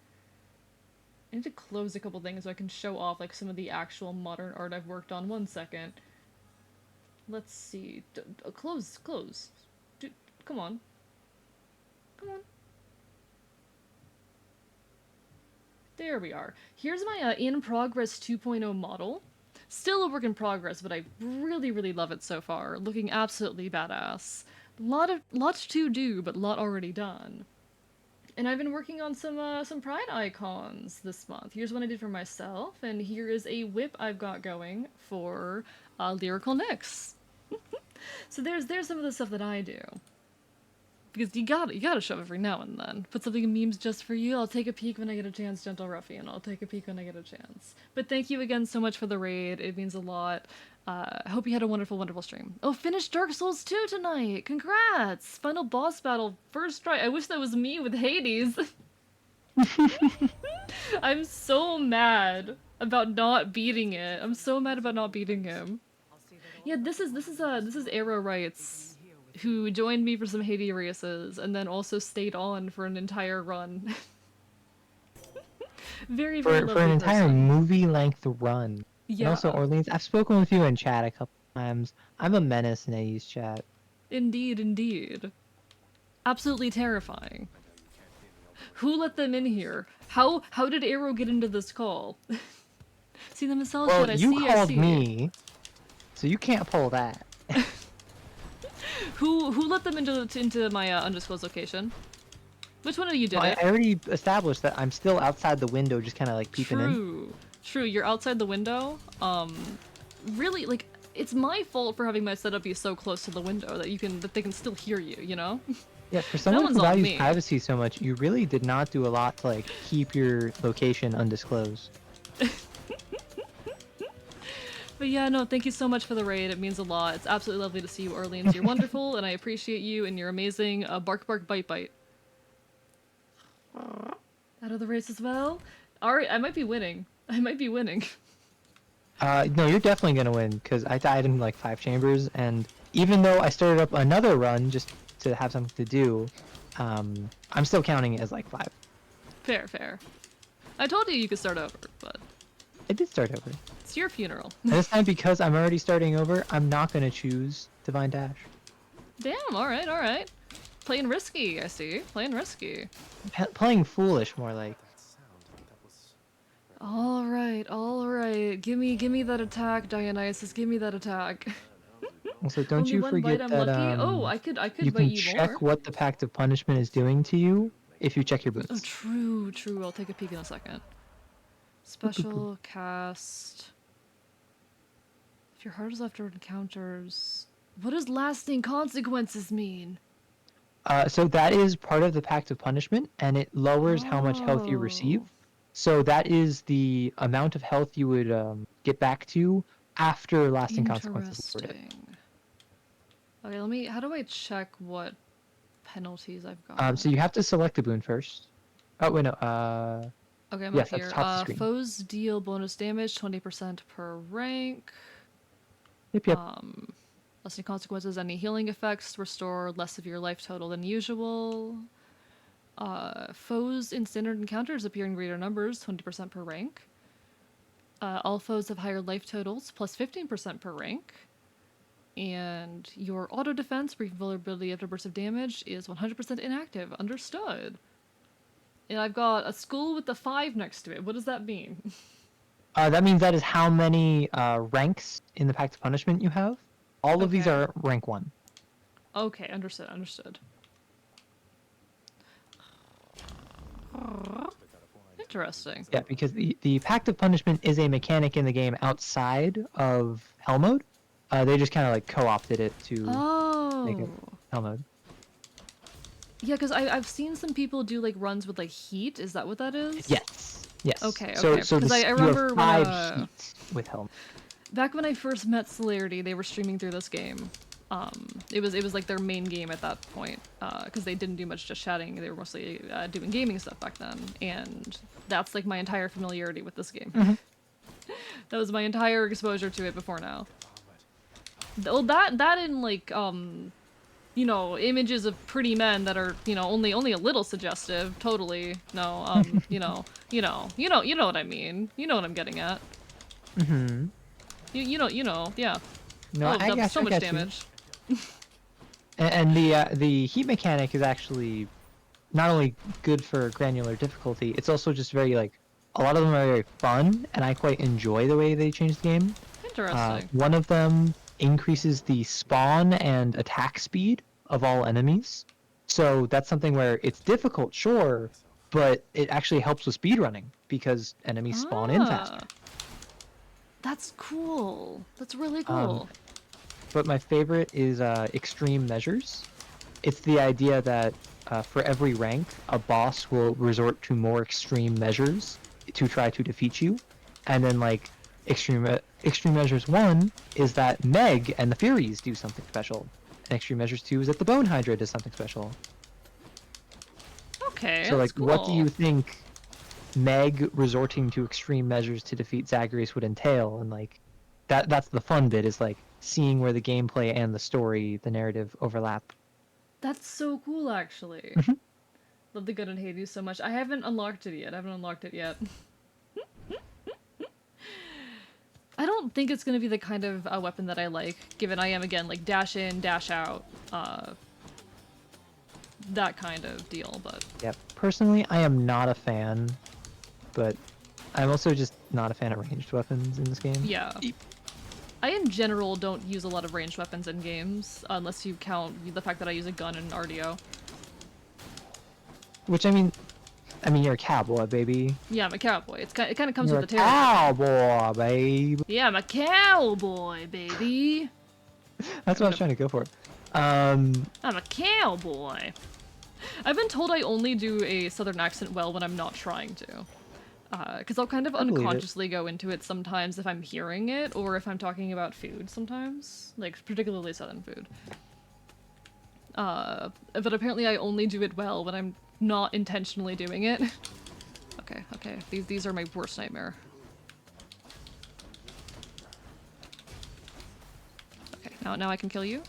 I need to close a couple things so I can show off like some of the actual modern art I've worked on. 1 second. Let's see. Close. Dude, come on. There we are. Here's my in progress 2.0 model. Still a work in progress, but I really love it so far. Looking absolutely badass. Lots to do, but lot already done. And I've been working on some Pride icons this month. Here's one I did for myself, and here is a whip I've got going for Lyrical Nyx. So there's some of the stuff that I do. Because you gotta show every now and then. Put something in memes just for you. I'll take a peek when I get a chance, Gentle Ruffian. I'll take a peek when I get a chance. But thank you again so much for the raid. It means a lot. I hope you had a wonderful stream. Oh, finished Dark Souls 2 tonight! Congrats! Final boss battle, first try. I wish that was me with Hades. I'm so mad about not beating it. I'm so mad about not beating him. Yeah, this is Arrow Rights, who joined me for some Hades races and then also stayed on for an entire run. very for lovely an entire person. movie-length run. Yeah. And also, Orleans, I've spoken with you in chat a couple times. I'm a menace in AE's chat. Indeed. Absolutely terrifying. Who let them in here? How did Arrow get into this call? See the massage Well, that I you see. called me, so you can't pull that. Who let them into my undisclosed location? Which one of you did it? I already established that I'm still outside the window, just kind of like peeping in. True, you're outside the window. Really, like, it's my fault for having my setup be so close to the window that they can still hear you, you know? Yeah, for someone who values privacy so much, you really did not do a lot to like keep your location undisclosed. But yeah, no, thank you so much for the raid. It means a lot. It's absolutely lovely to see you, Orleans. You're wonderful, and I appreciate you, and you're amazing. Bark, bark, bite, bite. Out of the race as well? Alright, I might be winning. No, you're definitely gonna win, because I died in like 5 chambers, and even though I started up another run just to have something to do, I'm still counting it as like 5. Fair. I told you could start over, but... I did start over. It's your funeral. And this time, because I'm already starting over, I'm not gonna choose Divine Dash. Damn, alright. Playing risky, I see. Playing risky. Playing foolish, more like. Alright. Give me that attack, Dionysus. Give me that attack. Also, don't you forget that I could you bite can you check more. what the Pact of Punishment is doing to you if you check your boots. Oh, true. I'll take a peek in a second. Special cast. If your heart is left over encounters... What does lasting consequences mean? So that is part of the Pact of Punishment, and it lowers how much health you receive. So that is the amount of health you would get back to after lasting consequences. Okay, how do I check what penalties I've got? So you have to select the boon first. Oh, wait, no, okay, I'm yes, up here. Foes deal bonus damage, 20% per rank. Yep. Lasting consequences, any healing effects restore less severe life total than usual. Foes in standard encounters appear in greater numbers, 20% per rank. All foes have higher life totals, plus 15% per rank. And your auto defense, brief vulnerability after burst of damage, is 100% inactive. Understood. And I've got a skull with the 5 next to it. What does that mean? That means that is how many ranks in the Pact of Punishment you have. All of these Okay. are rank 1. Okay, understood. Interesting. Yeah, because the Pact of Punishment is a mechanic in the game outside of Hell Mode. They just kind of like co-opted it to make it Oh. Hell Mode. Yeah, because I've seen some people do like runs with like heat. Is that what that is? Yes. Yes. Okay. So Because I you remember have when 5 heats with Hell Mode. back when I first met Celerity, they were streaming through this game. It was like their main game at that point, because they didn't do much just chatting. They were mostly doing gaming stuff back then, and that's like my entire familiarity with this game. That was my entire exposure to it before now. Well, that and like you know, images of pretty men that are, you know, only a little suggestive. Totally. No, you know what I mean. You know what I'm getting at. Mm-hmm. You know, yeah. No, Oh, I that was got so you, I much got you. damage. And the heat mechanic is actually not only good for granular difficulty, it's also just very like a lot of them are very fun, and I quite enjoy the way they changed the game. Interesting. One of them increases the spawn and attack speed of all enemies, so that's something where it's difficult, sure, but it actually helps with speedrunning because enemies spawn in faster. That's cool. That's really cool. But my favorite is extreme measures. It's the idea that for every rank, a boss will resort to more extreme measures to try to defeat you. And then like extreme measures 1 is that Meg and the Furies do something special. And extreme measures 2 is that the Bone Hydra does something special. Okay, So that's like what do cool. you think Meg resorting to extreme measures to defeat Zagreus would entail? And like that's the fun bit, is like seeing where the gameplay and the story, the narrative overlap. That's so cool, actually. Love the Good and Hades so much. I haven't unlocked it yet. I don't think it's gonna be the kind of weapon that I like, given I am, again, like dash in, dash out, that kind of deal, but... Yeah, personally, I am not a fan, but I'm also just not a fan of ranged weapons in this game. Yeah. I, in general, don't use a lot of ranged weapons in games, unless you count the fact that I use a gun in RDO. Which, I mean, you're a cowboy, baby. Yeah, I'm a cowboy. It kind of comes You're with the a territory. cowboy, baby. Yeah, I'm a cowboy, baby. That's what I was trying to go for. I'm a cowboy. I've been told I only do a southern accent well when I'm not trying to. Because I'll kind of unconsciously go into it sometimes if I'm hearing it, or if I'm talking about food sometimes. Like, particularly southern food. But apparently I only do it well when I'm not intentionally doing it. Okay. These are my worst nightmare. Okay, now I can kill you.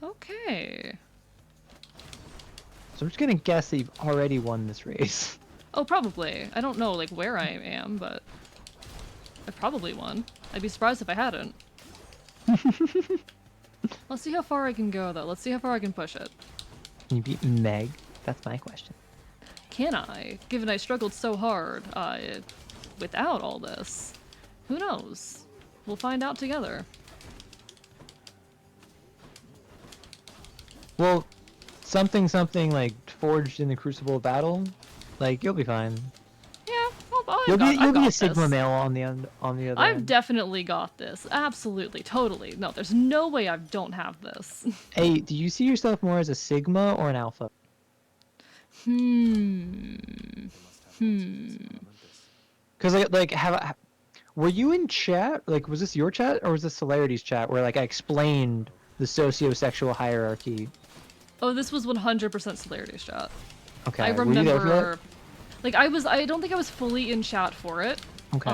Okay. So I'm just gonna guess that you've already won this race. Oh, probably. I don't know, like, where I am, but... I probably won. I'd be surprised if I hadn't. Let's see how far I can go, though. Let's see how far I can push it. Can you beat Meg? That's my question. Can I? Given I struggled so hard, without all this. Who knows? We'll find out together. Well, something like forged in the crucible of battle, like you'll be fine. Yeah, You'll be a this. Sigma male on the other I've end. definitely got this. Absolutely, totally. No, there's no way I don't have this. Hey, do you see yourself more as a Sigma or an Alpha? Because were you in chat? Like, was this your chat or was this Celerity's chat where like I explained the socio-sexual hierarchy? Oh, this was 100% Celerity's chat. Okay. I were you there for remember, that? like, I don't think I was fully in chat for it. Okay.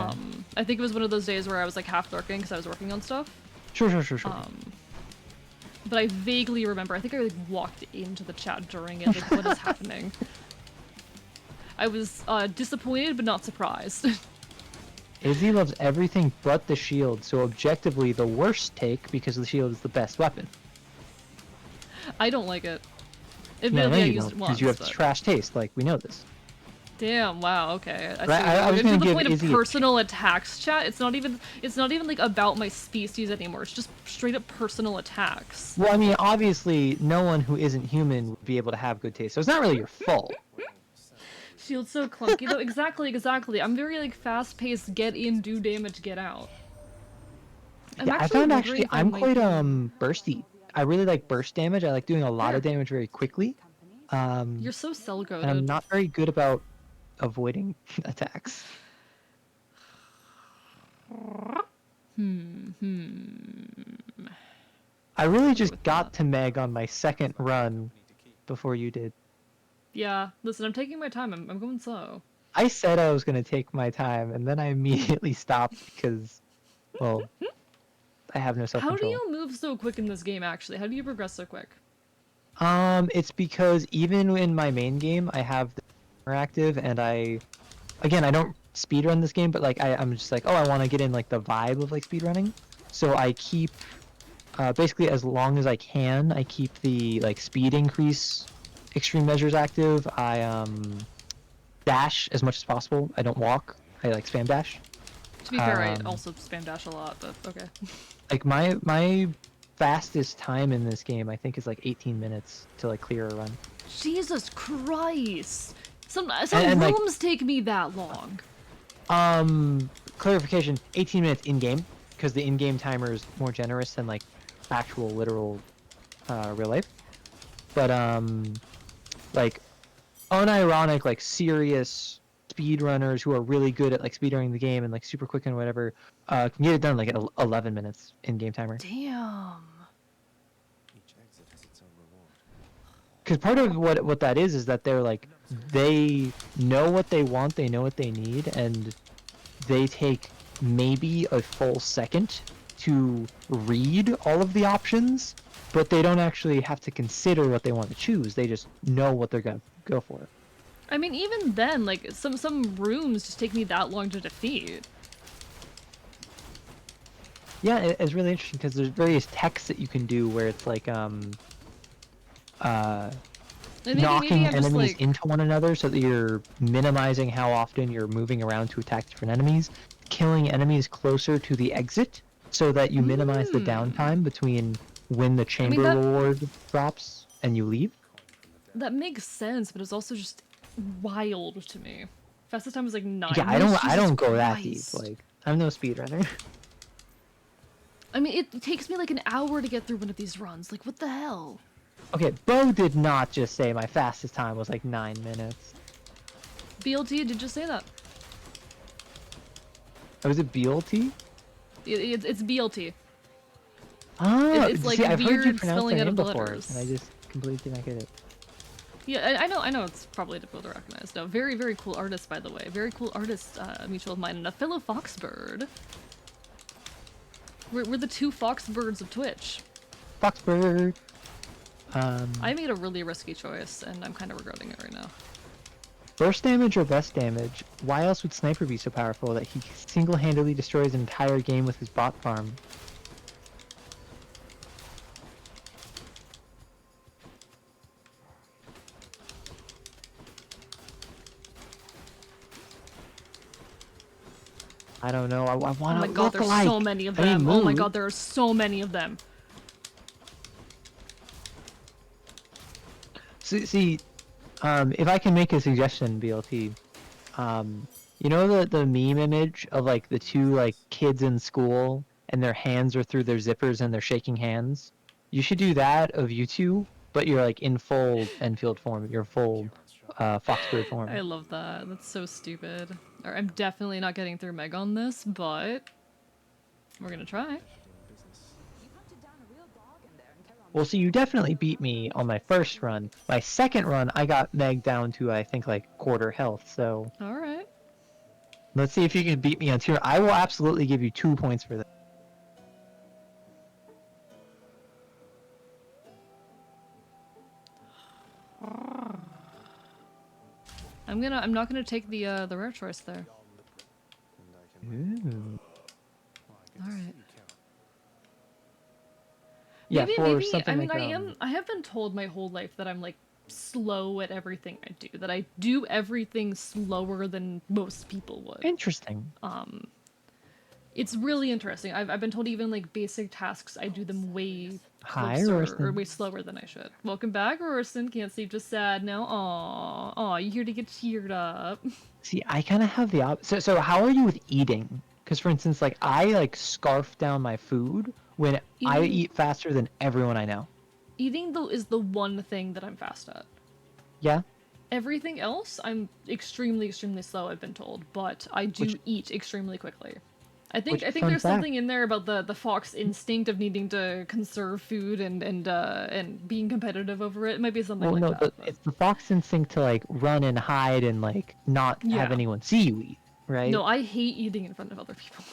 I think it was one of those days where I was like half lurking because I was working on stuff. Sure. But I vaguely remember, I think I like walked into the chat during it, like, what is happening? I was disappointed but not surprised. Izzy loves everything but the shield, so objectively the worst take because the shield is the best weapon. I don't like it. No, Admittedly, I you used don't, it once, because you have but... trash taste, like we know this. Damn! Wow. Okay. I see. Right, I was to gonna the give point of Izzy a personal attacks, chat. It's not even like about my species anymore. It's just straight up personal attacks. Well, I mean, obviously, no one who isn't human would be able to have good taste, so it's not really your fault. Shield's so clunky though. Exactly. I'm very like fast-paced. Get in, do damage, get out. Yeah, I found actually I'm quite bursty. I really like burst damage. I like doing a lot of damage very quickly. You're so cell-goated. And I'm not very good about avoiding attacks. I really just got to Meg on my second run before you did. Yeah, listen, I'm taking my time. I'm going slow. I said I was going to take my time, and then I immediately stopped because, well, I have no self-control. How do you move so quick in this game, actually? How do you progress so quick? It's because even in my main game, I have the interactive, and I don't speedrun this game, but like I'm just like, oh, I want to get in like the vibe of like speedrunning, so I keep basically as long as I can, I keep the like speed increase extreme measures active. I dash as much as possible. I don't walk. I like spam dash. To be fair, I also spam dash a lot, but okay. Like my fastest time in this game, I think, is like 18 minutes to like clear a run. Jesus Christ! Some and, rooms like, take me that long. Clarification: 18 minutes in game, because the in-game timer is more generous than like actual literal real life. But like unironic, like serious speedrunners who are really good at like speedrunning the game and like super quick and whatever can get it done like at 11 minutes in-game timer. Damn. Because part of what that is that they're like, they know what they want, they know what they need, and they take maybe a full second to read all of the options, but they don't actually have to consider what they want to choose. They just know what they're gonna go for. I mean, even then, like some rooms just take me that long to defeat. Yeah, it's really interesting because there's various texts that you can do where it's like knocking enemies like into one another so that you're minimizing how often you're moving around to attack different enemies, killing enemies closer to the exit so that you minimize the downtime between when the chamber reward drops and you leave. That makes sense, but it's also just wild to me. Fastest time was like 9 Yeah, minutes. I don't go that deep. Like, I'm no speedrunner. I mean, it takes me like an hour to get through one of these runs. Like, what the hell? Okay, Bo did not just say my fastest time was like 9 minutes. BLT did just say that. Oh, is it BLT? It's BLT. Ah, it's like I've heard you weird pronounce spelling that out of name before, letters. and I just completely did not get it. Yeah, I know it's probably difficult to recognize. No, very, very cool artist, by the way. Very cool artist, mutual of mine, and a fellow Foxbird. We're the two Foxbirds of Twitch. Foxbird! I made a really risky choice, and I'm kind of regretting it right now. Burst damage or best damage? Why else would Sniper be so powerful that he single-handedly destroys an entire game with his bot farm? I don't know. I want to. Oh my god, there's so many of them. Oh my god, there are so many of them. See, if I can make a suggestion, BLT, you know the meme image of like the two like kids in school and their hands are through their zippers and they're shaking hands? You should do that of you two, but you're like in full Enfield form. You're full Foxbird form. I love that. That's so stupid. I'm definitely not getting through Meg on this, but we're gonna try. Well, see, you definitely beat me on my first run. My second run, I got Meg down to, I think, like, quarter health, so... Alright. Let's see if you can beat me on 2. I will absolutely give you 2 points for that. I'm not gonna take the rare choice there. Ooh. Alright. Yeah, maybe, something I mean, like, I have been told my whole life that I'm like slow at everything I do. That I do everything slower than most people would. Interesting. It's really interesting. I've been told even like basic tasks, I do them way Hi, closer or Royston. way slower than I should. Welcome back, Royston. Can't sleep, just sad now. Aw, you here to get cheered up. See, I kind of have the opposite. So how are you with eating? Because for instance, like I like scarf down my food when I Eating- eat faster than everyone I know. Eating though is the one thing that I'm fast at. Yeah. Everything else, I'm extremely slow, I've been told, but I do eat extremely quickly. I think fun there's fact. something in there about the fox instinct of needing to conserve food and being competitive over it. It might be something Well, like no, that. but it's the fox instinct to like run and hide and like not Yeah. have anyone see you eat, right? No, I hate eating in front of other people.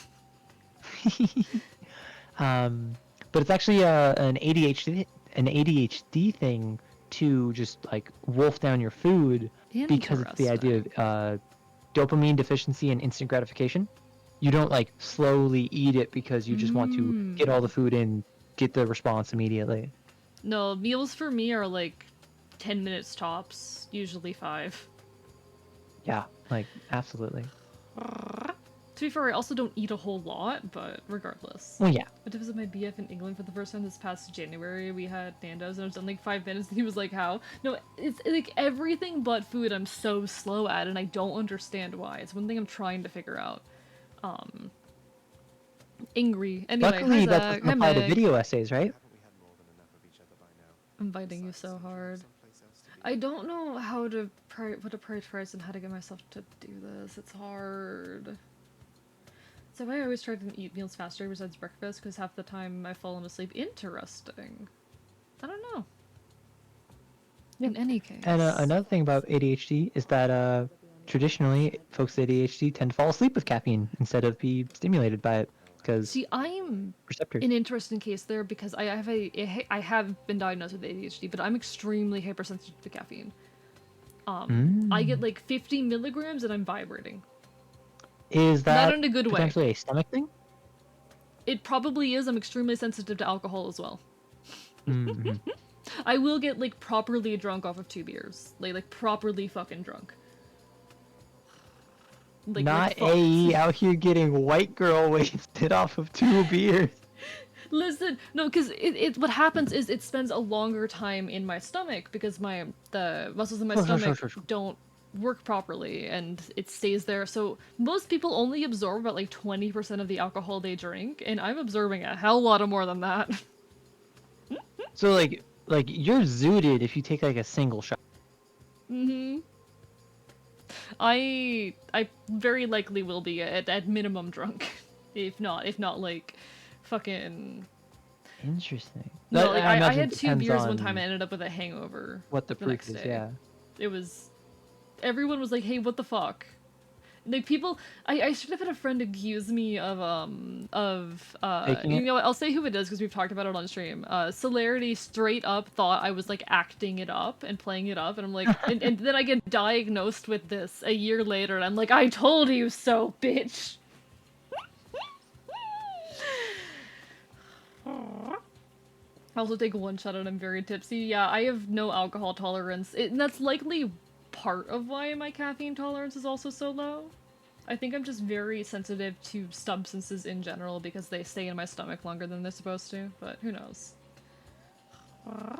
But it's actually an ADHD thing to just like wolf down your food because it's the idea of dopamine deficiency and instant gratification. You don't like slowly eat it because you just want to get all the food in, get the response immediately. No, meals for me are like 10 minutes tops, usually 5. Yeah, like absolutely. To be fair, I also don't eat a whole lot, but regardless. Well, yeah. I did visit my BF in England for the first time this past January. We had Nando's and I was done like 5 minutes and he was like, how? No, it's like everything but food I'm so slow at and I don't understand why. It's one thing I'm trying to figure out. Angry. Anyway, Luckily, hi that Zach. doesn't Hi apply to Meg. video essays, right? Haven't we had more than enough of each other by now? I'm biting you so hard. I don't know how to what to prioritize and how to get myself to do this. It's hard. So I always try to eat meals faster besides breakfast because half the time I've fallen asleep. Interesting. I don't know. In any case. And another thing about ADHD is that traditionally folks with ADHD tend to fall asleep with caffeine instead of be stimulated by it because See, I'm receptors. an interesting case there because I have been diagnosed with ADHD, but I'm extremely hypersensitive to caffeine. I get like 50 milligrams and I'm vibrating. Is that Not in a good way. potentially a stomach thing? It probably is. I'm extremely sensitive to alcohol as well. Mm-hmm. I will get like properly drunk off of 2 beers. Like properly fucking drunk. Like, Not fucked. AE out here getting white girl wasted off of 2 beers. Listen, no, because what happens is it spends a longer time in my stomach because the muscles in my stomach don't work properly and it stays there. So most people only absorb about like 20% of the alcohol they drink, and I'm absorbing a hell lot of more than that. So like you're zooted if you take like a single shot. Mm-hmm. I very likely will be at minimum drunk, if not like fucking. Interesting. No, like, I imagine had it 2 beers depends one time on and ended up with a hangover. what the proof next is, day. yeah. It was. Everyone was like, "Hey, what the fuck?" Like people, I should have had a friend accuse me of Faking you it? know what, I'll say who it is because we've talked about it on stream. Celerity straight up thought I was like acting it up and playing it up, and I'm like, and then I get diagnosed with this a year later, and I'm like, I told you so, bitch. I also take 1 shot and I'm very tipsy. Yeah, I have no alcohol tolerance. And that's likely part of why my caffeine tolerance is also so low. I think I'm just very sensitive to substances in general because they stay in my stomach longer than they're supposed to, but who knows.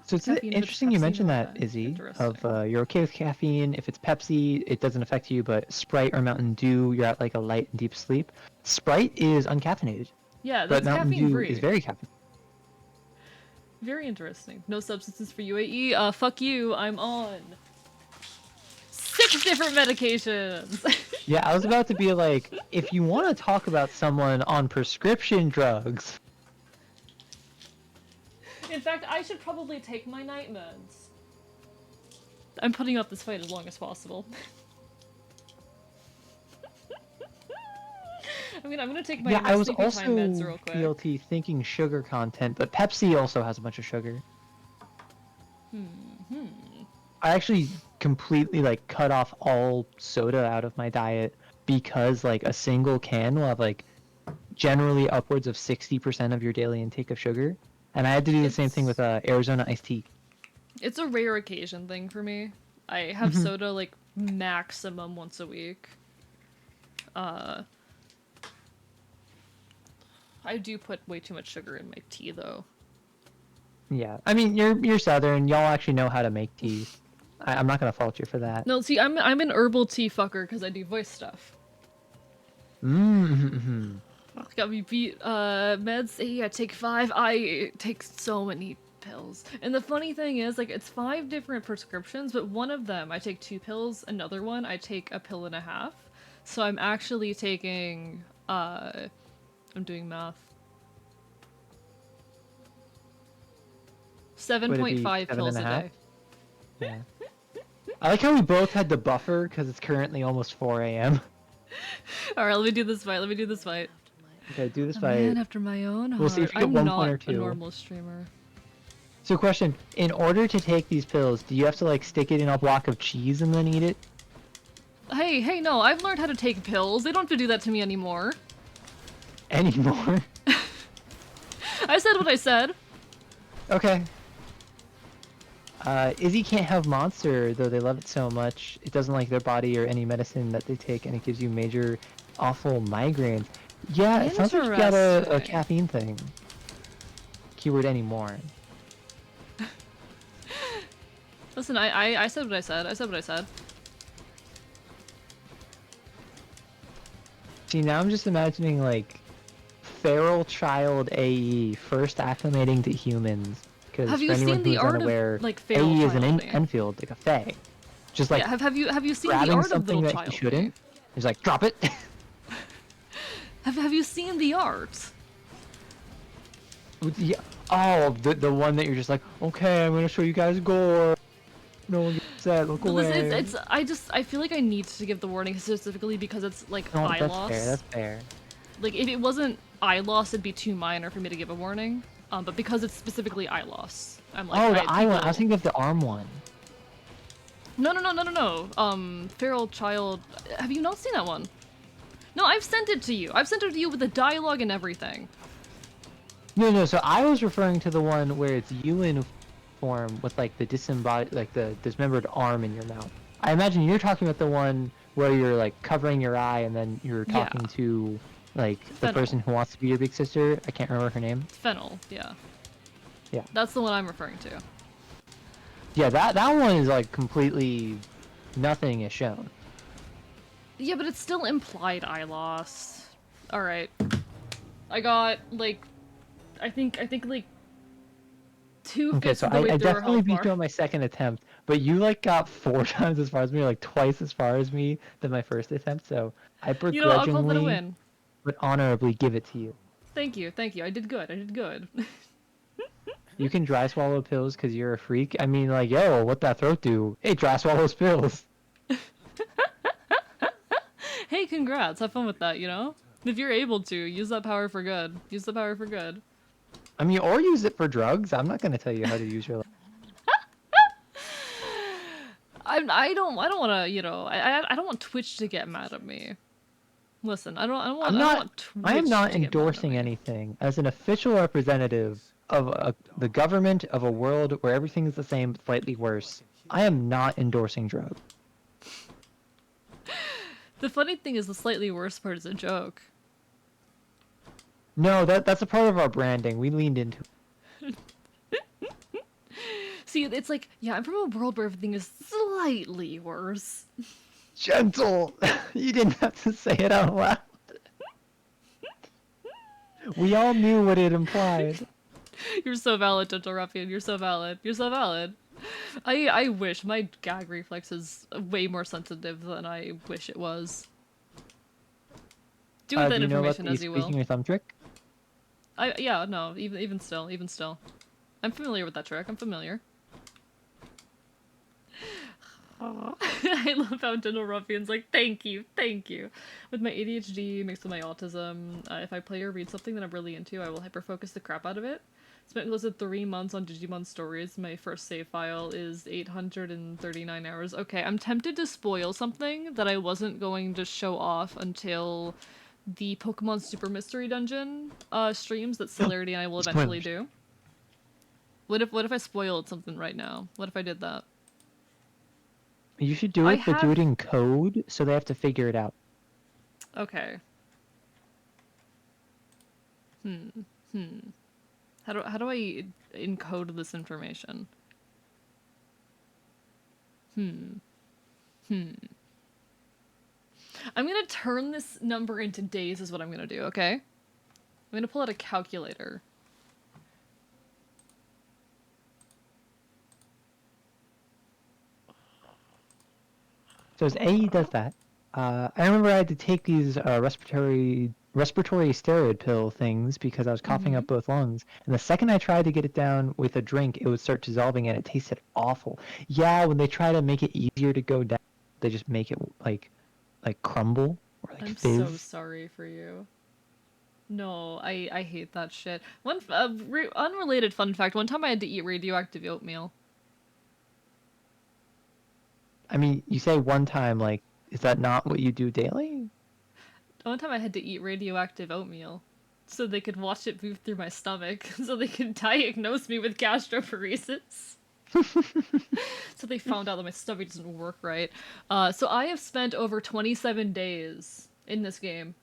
So it's Caffeine, if it's interesting you Pepsi, mentioned no, that, Izzy, interesting. of you're okay with caffeine. If it's Pepsi, it doesn't affect you, but Sprite or Mountain Dew, you're at like a light and deep sleep. Sprite is uncaffeinated, Yeah, but that's Mountain caffeine Dew free. is very caffeinated. Very interesting. No substances for UAE. Fuck you. I'm on 6 different medications. Yeah, I was about to be like, if you want to talk about someone on prescription drugs. In fact, I should probably take my night meds. I'm putting up this fight as long as possible. I'm gonna take my I was sleepy also time meds real quick. guilty thinking sugar content, but Pepsi also has a bunch of sugar. I actually completely like cut off all soda out of my diet because like a single can will have like generally upwards of 60% of your daily intake of sugar, and I had to do the same thing with Arizona iced tea. It's a rare occasion thing for me. I have soda like maximum once a week. I do put way too much sugar in my tea though. Yeah, I mean you're Southern. Y'all actually know how to make tea. I'm not gonna fault you for that. No, see, I'm an herbal tea fucker because I do voice stuff. Mm-hmm. Got me beat. Meds. Hey, I take 5. I take so many pills. And the funny thing is, like, it's 5 different prescriptions, but one of them I take 2 pills. Another one I take a pill and a half. So I'm actually taking. I'm doing math. 7.5 pills a day. Yeah. I like how we both had to buffer because it's currently almost 4 a.m. Alright, let me do this fight. Okay, do this A fight. man after my own heart. We'll see if you get I'm 1 not point or 2. a normal streamer. So question, in order to take these pills, do you have to like stick it in a block of cheese and then eat it? Hey, no, I've learned how to take pills. They don't have to do that to me anymore. Anymore? I said what I said. Okay. Izzy can't have Monster, though they love it so much. It doesn't like their body or any medicine that they take, and it gives you major, awful migraines. Yeah, it sounds like you got a caffeine thing. Keyword anymore. Listen, I said what I said. I said what I said. See, now I'm just imagining, like, feral child AE first acclimating to humans. Because Have for you anyone seen the who's art unaware, of, like, feral AE is an child? Enfield, like a fae. Just like Yeah, have you seen the grabbing art of something little that child? he shouldn't. He's like, drop it. Have you seen the art? Yeah. Oh, the one that you're just like, okay, I'm gonna show you guys gore. No one gets upset. Look No, away. it's I feel like I need to give the warning specifically because it's like No, eye that's loss. fair. That's fair. Like if it wasn't eye loss, it'd be too minor for me to give a warning. But because it's specifically eye loss, I'm like, Oh, the eye one. people... I was thinking of the arm one. No. Feral child. Have you not seen that one? No, I've sent it to you. I've sent it to you with the dialogue and everything. No. So I was referring to the one where it's you in form with like the the dismembered arm in your mouth. I imagine you're talking about the one where you're like covering your eye and then you're talking to like the Fennel. person who wants to be your big sister. I can't remember her name. Fennel, yeah. Yeah. That's the one I'm referring to. Yeah, that one is like completely nothing is shown. Yeah, but it's still implied eye loss. Alright. I got, like... I think like... 2/5 Okay, so of the way I through our definitely health beat bar. you on my second attempt, but you like got 4 times as far as me, or like twice as far as me than my first attempt, so I You know, I'll call that a begrudgingly win. but honorably give it to you. Thank you. I did good. You can dry swallow pills because you're a freak. I mean, like, yo, what that throat do? Hey, dry swallows pills. Hey, congrats. Have fun with that, you know? If you're able to, use that power for good. I mean, or use it for drugs. I'm not gonna tell you how to use your life. I don't want to, you know, I don't want Twitch to get mad at me. Listen, I don't want Twitch I am not to get mad at endorsing me. anything. As an official representative of the government of a world where everything is the same, slightly worse, I am not endorsing drugs. The funny thing is the slightly worse part is a joke. No, that's a part of our branding. We leaned into it. See, it's like, yeah, I'm from a world where everything is slightly worse. Gentle! You didn't have to say it out loud. We all knew what it implied. You're so valid, Gentle Ruffian. You're so valid. I wish my gag reflex is way more sensitive than I wish it was. Do with that Do you know about information the as you will. squeaking your thumb trick? Yeah, no, even still. I'm familiar with that trick. I'm familiar. Aw. I love how Gentle Ruffian's like, thank you. With my ADHD mixed with my autism, if I play or read something that I'm really into, I will hyperfocus the crap out of it. Spent close to 3 months on Digimon Stories. My first save file is 839 hours. Okay, I'm tempted to spoil something that I wasn't going to show off until the Pokemon Super Mystery Dungeon streams that Celerity and I will eventually do. What if I spoiled something right now? What if I did that? You should do it, but do it in code, so they have to figure it out. Okay. How do I encode this information? I'm gonna turn this number into days is what I'm gonna do, okay? I'm gonna pull out a calculator. So as AE does that, I remember I had to take these respiratory steroid pill things because I was coughing up both lungs. And the second I tried to get it down with a drink, it would start dissolving and it tasted awful. Yeah, when they try to make it easier to go down, they just make it like crumble or like fizz. I'm so sorry for you. No, I hate that shit. One unrelated fun fact, one time I had to eat radioactive oatmeal. I mean, you say one time, like, is that not what you do daily? One time I had to eat radioactive oatmeal so they could watch it move through my stomach so they could diagnose me with gastroparesis. So they found out that my stomach doesn't work right. So I have spent over 27 days in this game.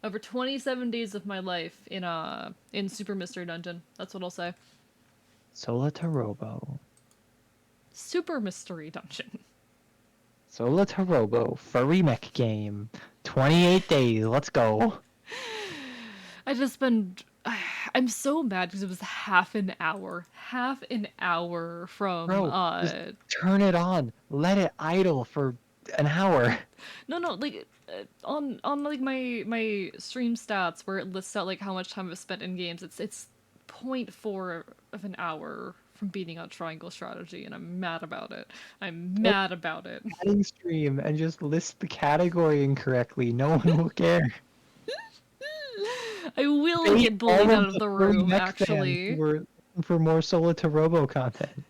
Over 27 days of my life in Super Mystery Dungeon. That's what I'll say. Solitarobo. Super Mystery Dungeon. Solitarobo, furry mech game. 28 days, let's go. I'm so mad because it was half an hour from Bro, just turn it on. Let it idle for an hour. No, like on like my stream stats where it lists out like how much time I've spent in games, it's 0.4 of an hour from beating out Triangle Strategy, and I'm mad about it. Adding stream and just list the category incorrectly. No one will care. I will get bullied out of the room, actually. We're for more Solitarobo content.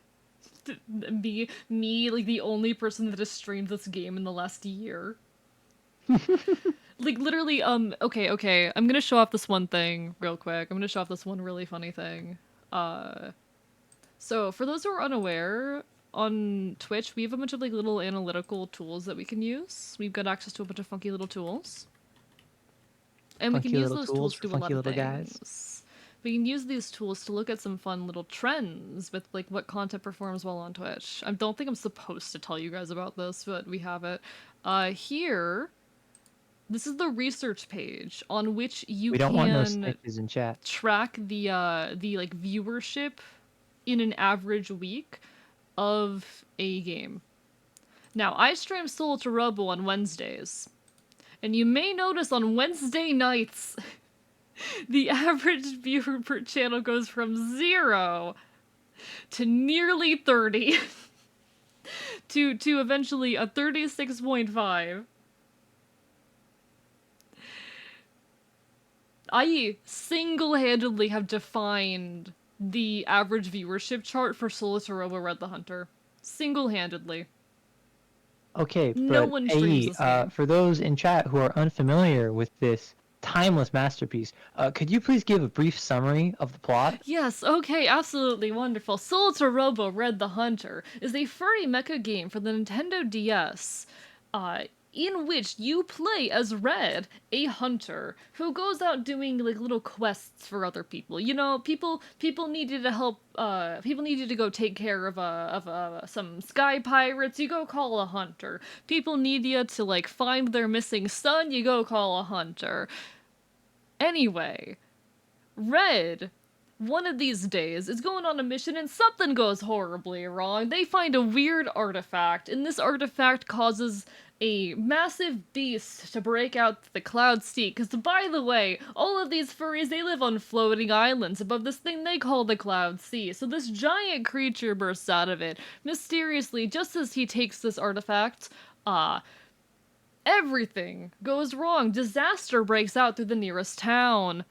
Me, like the only person that has streamed this game in the last year. Like literally, okay. I'm gonna show off this one thing real quick. I'm gonna show off this one really funny thing. So for those who are unaware, on Twitch we have a bunch of like little analytical tools that we can use. We've got access to a bunch of funky little tools. And we can use those tools to do a lot of things. We can use these tools to look at some fun little trends with like what content performs well on Twitch. I don't think I'm supposed to tell you guys about this, but we have it. Here, this is the research page on which you we don't want no snitches in chat. Track the like viewership in an average week of a game. Now, I stream Solitarobo on Wednesdays. And you may notice on Wednesday nights, the average viewer per channel goes from 0 to nearly 30 to eventually a 36.5. I single-handedly have defined the average viewership chart for Solitarobo Red the Hunter. Single-handedly. Okay, but no one streams this game. For those in chat who are unfamiliar with this timeless masterpiece, could you please give a brief summary of the plot? Yes, okay, absolutely wonderful. Solitarobo Red the Hunter is a furry mecha game for the Nintendo DS, in which you play as Red, a hunter, who goes out doing like little quests for other people. You know, people need you to help, people need you to go take care of some sky pirates, you go call a hunter. People need you to like find their missing son, you go call a hunter. Anyway, Red, one of these days, is going on a mission and something goes horribly wrong. They find a weird artifact, and this artifact causes a massive beast to break out the Cloud Sea. Because, by the way, all of these furries, they live on floating islands above this thing they call the Cloud Sea. So this giant creature bursts out of it, mysteriously, just as he takes this artifact. Everything goes wrong. Disaster breaks out through the nearest town.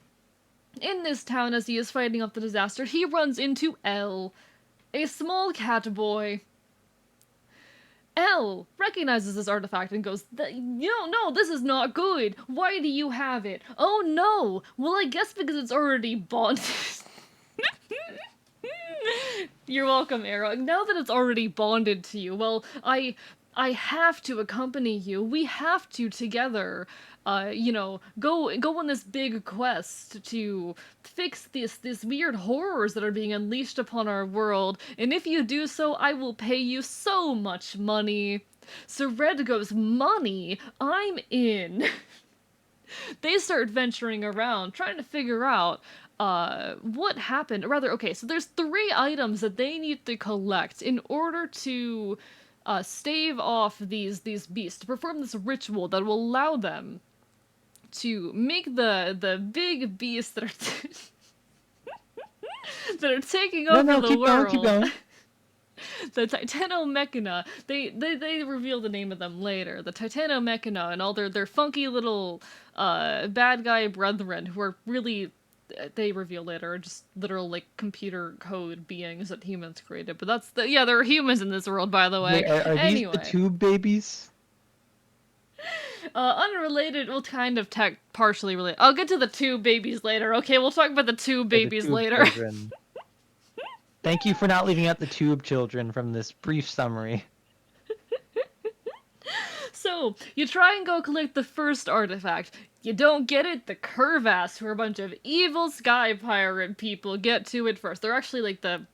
In this town, as he is fighting off the disaster, he runs into L, a small cat boy. L recognizes this artifact and goes, no, this is not good. Why do you have it? Oh no, well I guess because it's already bonded. You're welcome, Arrow. Now that it's already bonded to you, well, I have to accompany you. We have to together, go on this big quest to fix these weird horrors that are being unleashed upon our world. And if you do so, I will pay you so much money. So Red goes, money? I'm in. They start venturing around, trying to figure out what happened. Rather, okay, so there's 3 items that they need to collect in order to stave off these beasts, to perform this ritual that will allow them to make the big beasts that are that are taking over the world. Keep going. The Titanomechana, they reveal the name of them later. The Titanomechana and all their funky little bad guy brethren, who are really, they reveal later, are just literal like computer code beings that humans created. But there are humans in this world, by the way. Wait, are anyway. these the tube babies? Unrelated, well, kind of partially related. I'll get to the 2 babies later. Okay, we'll talk about the 2 babies later. Thank you for not leaving out the tube children from this brief summary. So, you try and go collect the first artifact. You don't get it, the Curvass, who are a bunch of evil sky pirate people, get to it first. They're actually like the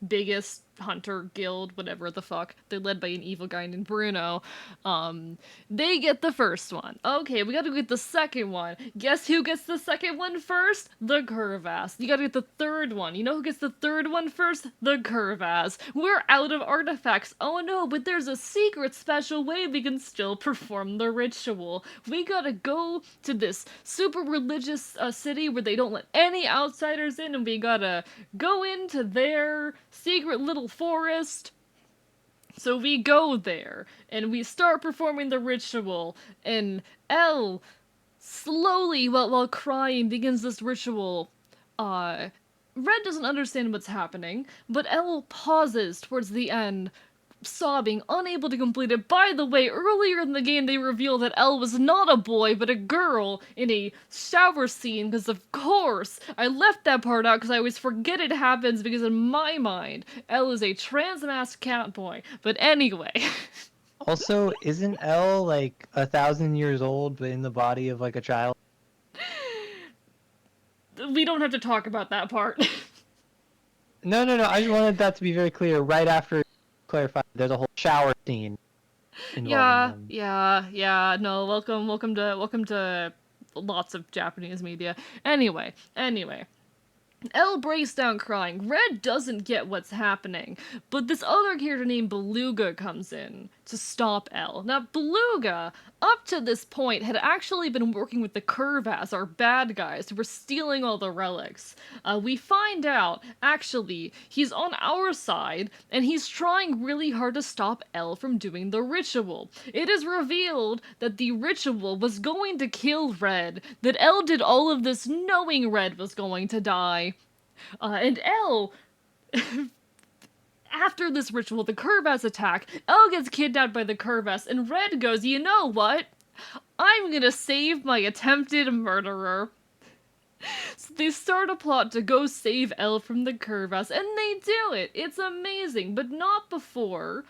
biggest hunter guild, whatever the fuck. They're led by an evil guy named Bruno. They get the first one. Okay, we gotta get the second one. Guess who gets the second one first? The Curvass. You gotta get the third one. You know who gets the third one first? The Curvass. We're out of artifacts. Oh no, but there's a secret special way we can still perform the ritual. We gotta go to this super religious city where they don't let any outsiders in, and we gotta go into their secret little forest. So we go there, and we start performing the ritual, and Elle, slowly, while crying, begins this ritual. Red doesn't understand what's happening, but Elle pauses towards the end, sobbing, unable to complete it. By the way, earlier in the game they revealed that Elle was not a boy, but a girl in a shower scene, because of course, I left that part out because I always forget it happens, because in my mind, Elle is a trans-masked cat boy. But anyway. Also, isn't Elle like 1,000 years old, but in the body of like a child? We don't have to talk about that part. No, I just wanted that to be very clear right after clarify there's a whole shower scene involving them. Yeah, no, welcome to lots of Japanese media. Anyway, Elle breaks down crying. Red doesn't get what's happening, but this other character named Beluga comes in to stop Elle. Now, Beluga, up to this point, had actually been working with the Curvass, our bad guys, who were stealing all the relics. We find out, actually, he's on our side, and he's trying really hard to stop Elle from doing the ritual. It is revealed that the ritual was going to kill Red, that Elle did all of this knowing Red was going to die. And Elle, after this ritual, the Curvass attack, Elle gets kidnapped by the Curvass, and Red goes, you know what? I'm gonna save my attempted murderer. So they start a plot to go save Elle from the Curvass, and they do it. It's amazing, but not before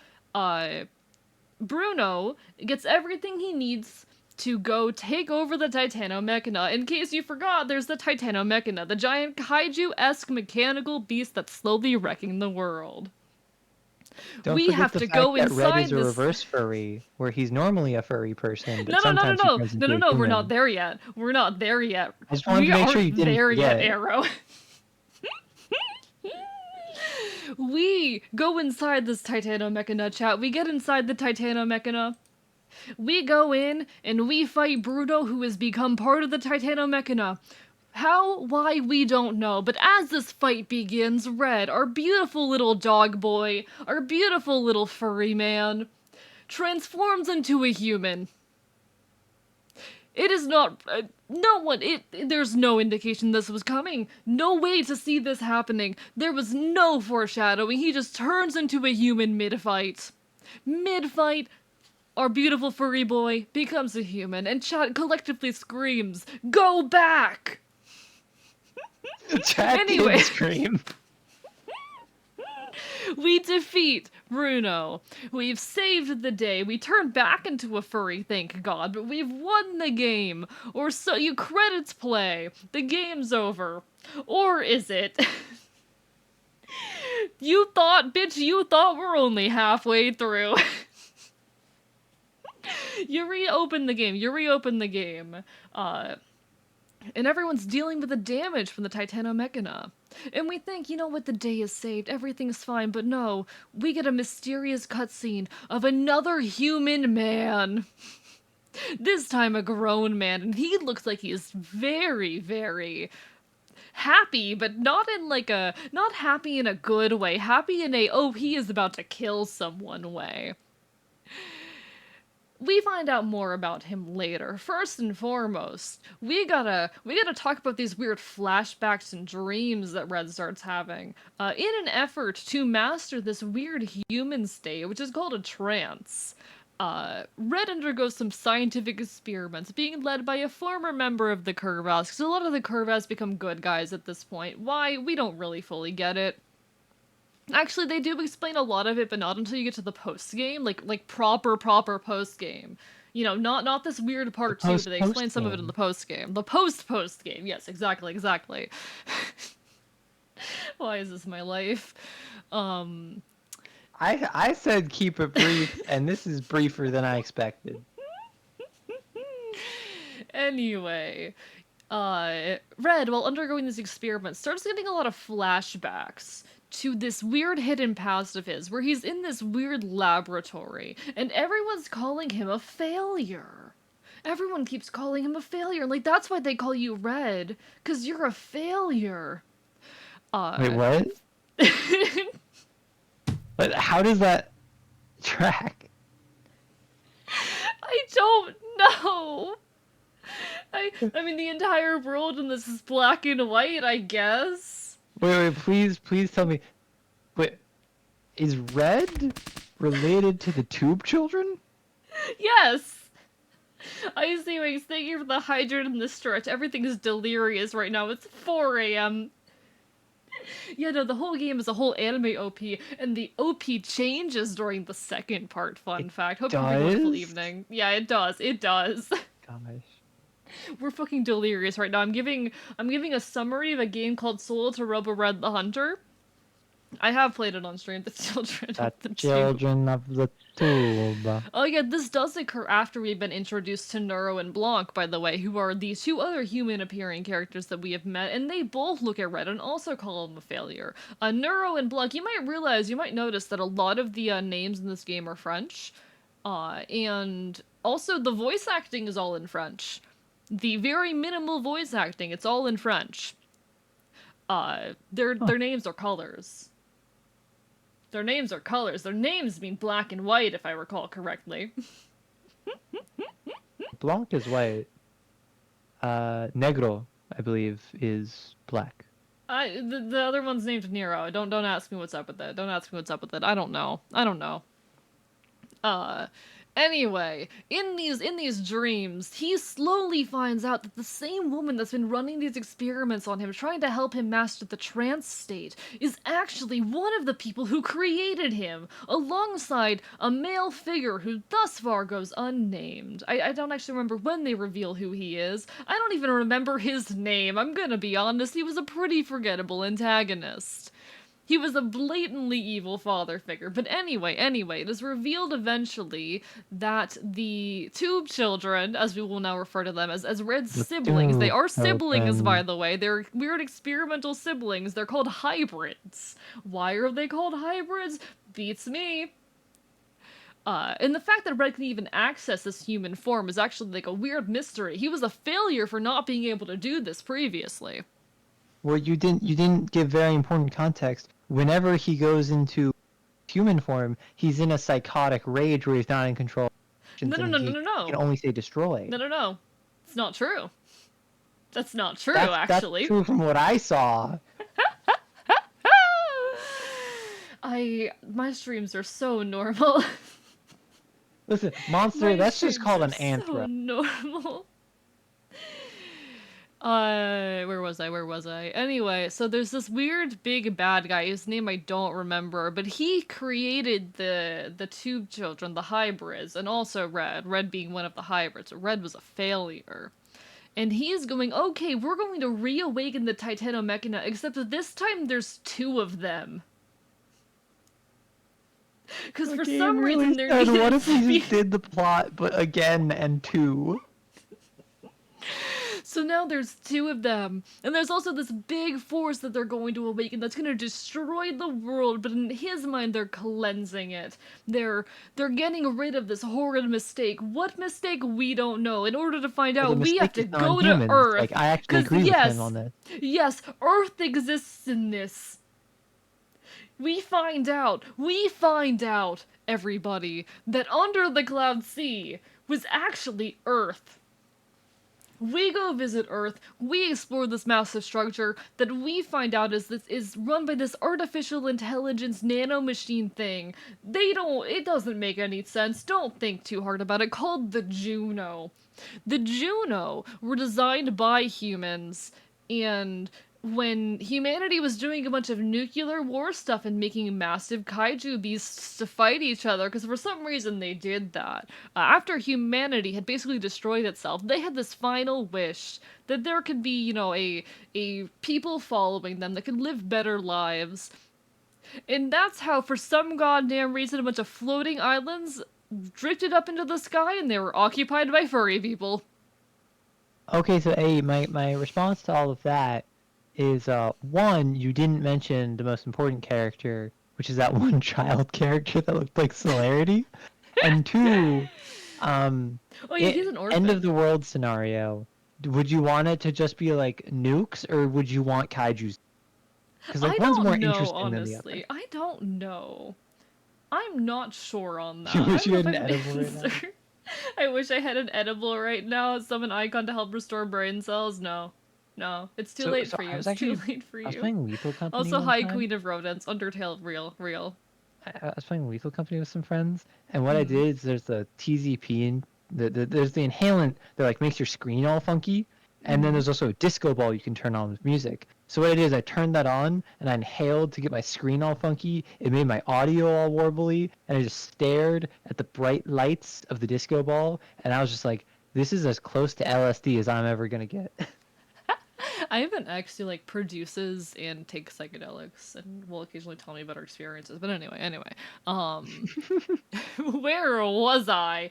Bruno gets everything he needs to go take over the Titanomechana. In case you forgot, there's the Titanomechana, the giant kaiju-esque mechanical beast that's slowly wrecking the world. Don't we forget have the to fact go that inside Red is a this. reverse furry, where he's normally a furry person, but No, sometimes he turns into a we're human. not there yet. We're not there yet. I just wanted to make sure you didn't there forget. yet, Arrow. We go inside this Titanomechana, chat. We get inside the Titanomechana. We go in, and we fight Bruno, who has become part of the Titanomechana. How, why, we don't know, but as this fight begins, Red, our beautiful little dog boy, our beautiful little furry man, transforms into a human. It is not, there's no indication this was coming. No way to see this happening. There was no foreshadowing. He just turns into a human mid-fight. Mid-fight, our beautiful furry boy becomes a human, and chat collectively screams, "Go back!" Chat Anyway. did scream. We defeat Bruno. We've saved the day. We turn back into a furry, thank God, but we've won the game. Or so you credits play. The game's over. Or is it? You thought we're only halfway through. You reopen the game. And everyone's dealing with the damage from the Titanomechana. And we think, you know what, the day is saved, everything's fine, but no, we get a mysterious cutscene of another human man. This time a grown man, and he looks like he's very, very happy, but not happy in a good way, happy in a, oh, he is about to kill someone way. We find out more about him later. First and foremost, we gotta talk about these weird flashbacks and dreams that Red starts having, in an effort to master this weird human state, which is called a trance. Red undergoes some scientific experiments, being led by a former member of the Curvas, because a lot of the Curvas become good guys at this point. Why? We don't really fully get it. Actually, they do explain a lot of it, but not until you get to the post-game, like proper post-game. You know, not this weird part 2, but they explain some of it in the post-game. The post-game, yes, exactly. Why is this my life? I said keep it brief, and this is briefer than I expected. Anyway, Red, while undergoing this experiment, starts getting a lot of flashbacks to this weird hidden past of his, where he's in this weird laboratory, and everyone's calling him a failure. Everyone keeps calling him a failure, like, that's why they call you Red, 'cause you're a failure. Wait, what? But how does that track? I don't know. I mean, the entire world in this is black and white, I guess. Wait, please tell me. Wait, is Red related to the Tube Children? Yes! I see, like, thank you for the hydrant and the stretch. Everything is delirious right now. It's 4 a.m. Yeah, no, the whole game is a whole anime OP, and the OP changes during the second part, fun fact. Hope you have a wonderful evening. Yeah, it does. Gosh. We're fucking delirious right now. I'm giving a summary of a game called Soul to Robo Red the Hunter. I have played it on stream. The Children of the Tube. Oh yeah, this does occur after we've been introduced to Neuro and Blanc, by the way, who are the 2 other human-appearing characters that we have met, and they both look at Red and also call him a failure. Neuro and Blanc, you might notice that a lot of the names in this game are French, and also the voice acting is all in French. The very minimal voice acting, it's all in French. Their names are colors. Their names mean black and white, if I recall correctly. Blanc is white. Negro, I believe, is black. The other one's named Nero. Don't ask me what's up with that. I don't know. Anyway, in these dreams, he slowly finds out that the same woman that's been running these experiments on him, trying to help him master the trance state, is actually one of the people who created him, alongside a male figure who thus far goes unnamed. I don't actually remember when they reveal who he is. I don't even remember his name. I'm gonna be honest, he was a pretty forgettable antagonist. He was a blatantly evil father figure. But anyway, it is revealed eventually that the Tube Children, as we will now refer to them as Red's siblings, they are siblings, by the way. They're weird experimental siblings. They're called hybrids. Why are they called hybrids? Beats me. And the fact that Red can even access this human form is actually like a weird mystery. He was a failure for not being able to do this previously. Well, you didn't give very important context. Whenever he goes into human form, he's in a psychotic rage where he's not in control. No. He can only say destroy. No. It's not true. That's not true, actually. That's true from what I saw. My streams are so normal. Listen, Monster, that's just called an anthro. So normal. Where was I? Anyway, so there's this weird big bad guy, whose name I don't remember, but he created the two children, the hybrids, and also Red being one of the hybrids. Red was a failure. And he's going, okay, we're going to reawaken the Titanomechana, except that this time there's two of them. Because for some reason they're needed. What if we just did the plot, but again and two? So now there's two of them, and there's also this big force that they're going to awaken that's going to destroy the world, but in his mind they're cleansing it. They're getting rid of this horrid mistake. What mistake? We don't know. In order to find out, we have to go to Earth. Like, I actually agree with him on this. Yes, Earth exists in this. We find out, everybody, that under the Cloud Sea was actually Earth. We go visit Earth, we explore this massive structure that we find out is run by this artificial intelligence nanomachine thing. It doesn't make any sense, don't think too hard about it, called the Juno. The Juno were designed by humans, and when humanity was doing a bunch of nuclear war stuff and making massive kaiju beasts to fight each other, because for some reason they did that, after humanity had basically destroyed itself, they had this final wish that there could be, a people following them that could live better lives. And that's how, for some goddamn reason, a bunch of floating islands drifted up into the sky and they were occupied by furry people. Okay, so my response to all of that is, one, you didn't mention the most important character, which is that one child character that looked like Celerity. And two, he's an orphan. End of the world scenario, would you want it to just be like nukes, or would you want kaijus? Because one's more interesting than the other. I don't know. I'm not sure on that. You wish you had an edible right now? I wish I had an edible right now. Summon Icon to help restore brain cells. No, it's too late for you. It's too late for you. I was playing Lethal Company. Also, hi, Queen of Rodents. Undertale, real. I was playing Lethal Company with some friends, and what I did is there's the TZP and there's the inhalant that like makes your screen all funky, and then there's also a disco ball you can turn on with music. So what I did is I turned that on and I inhaled to get my screen all funky. It made my audio all warbly, and I just stared at the bright lights of the disco ball, and I was just like, this is as close to LSD as I'm ever gonna get. I have an ex who like produces and takes psychedelics and will occasionally tell me about her experiences. But anyway, where was I?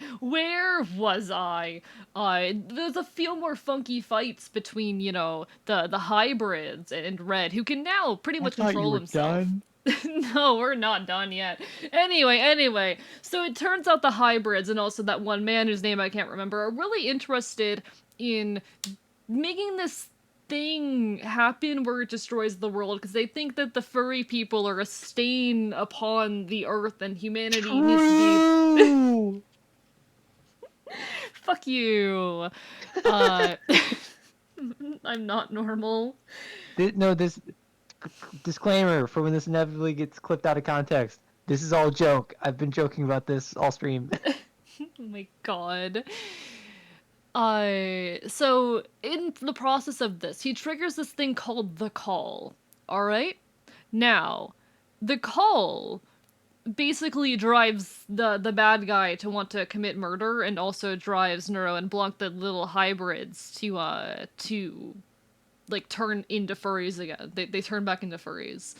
There's a few more funky fights between, the hybrids and Red, who can now pretty much control himself. Done. No, we're not done yet. Anyway, so it turns out the hybrids and also that one man whose name I can't remember are really interested in making this thing happen where it destroys the world, because they think that the furry people are a stain upon the earth and humanity needs to be... Fuck you. I'm not normal. This disclaimer for when this inevitably gets clipped out of context. This is all joke. I've been joking about this all stream. Oh my god. So in the process of this, he triggers this thing called the Call. Alright? Now, the Call basically drives the bad guy to want to commit murder, and also drives Neuro and Blanc, the little hybrids, to like turn into furries again. They turn back into furries.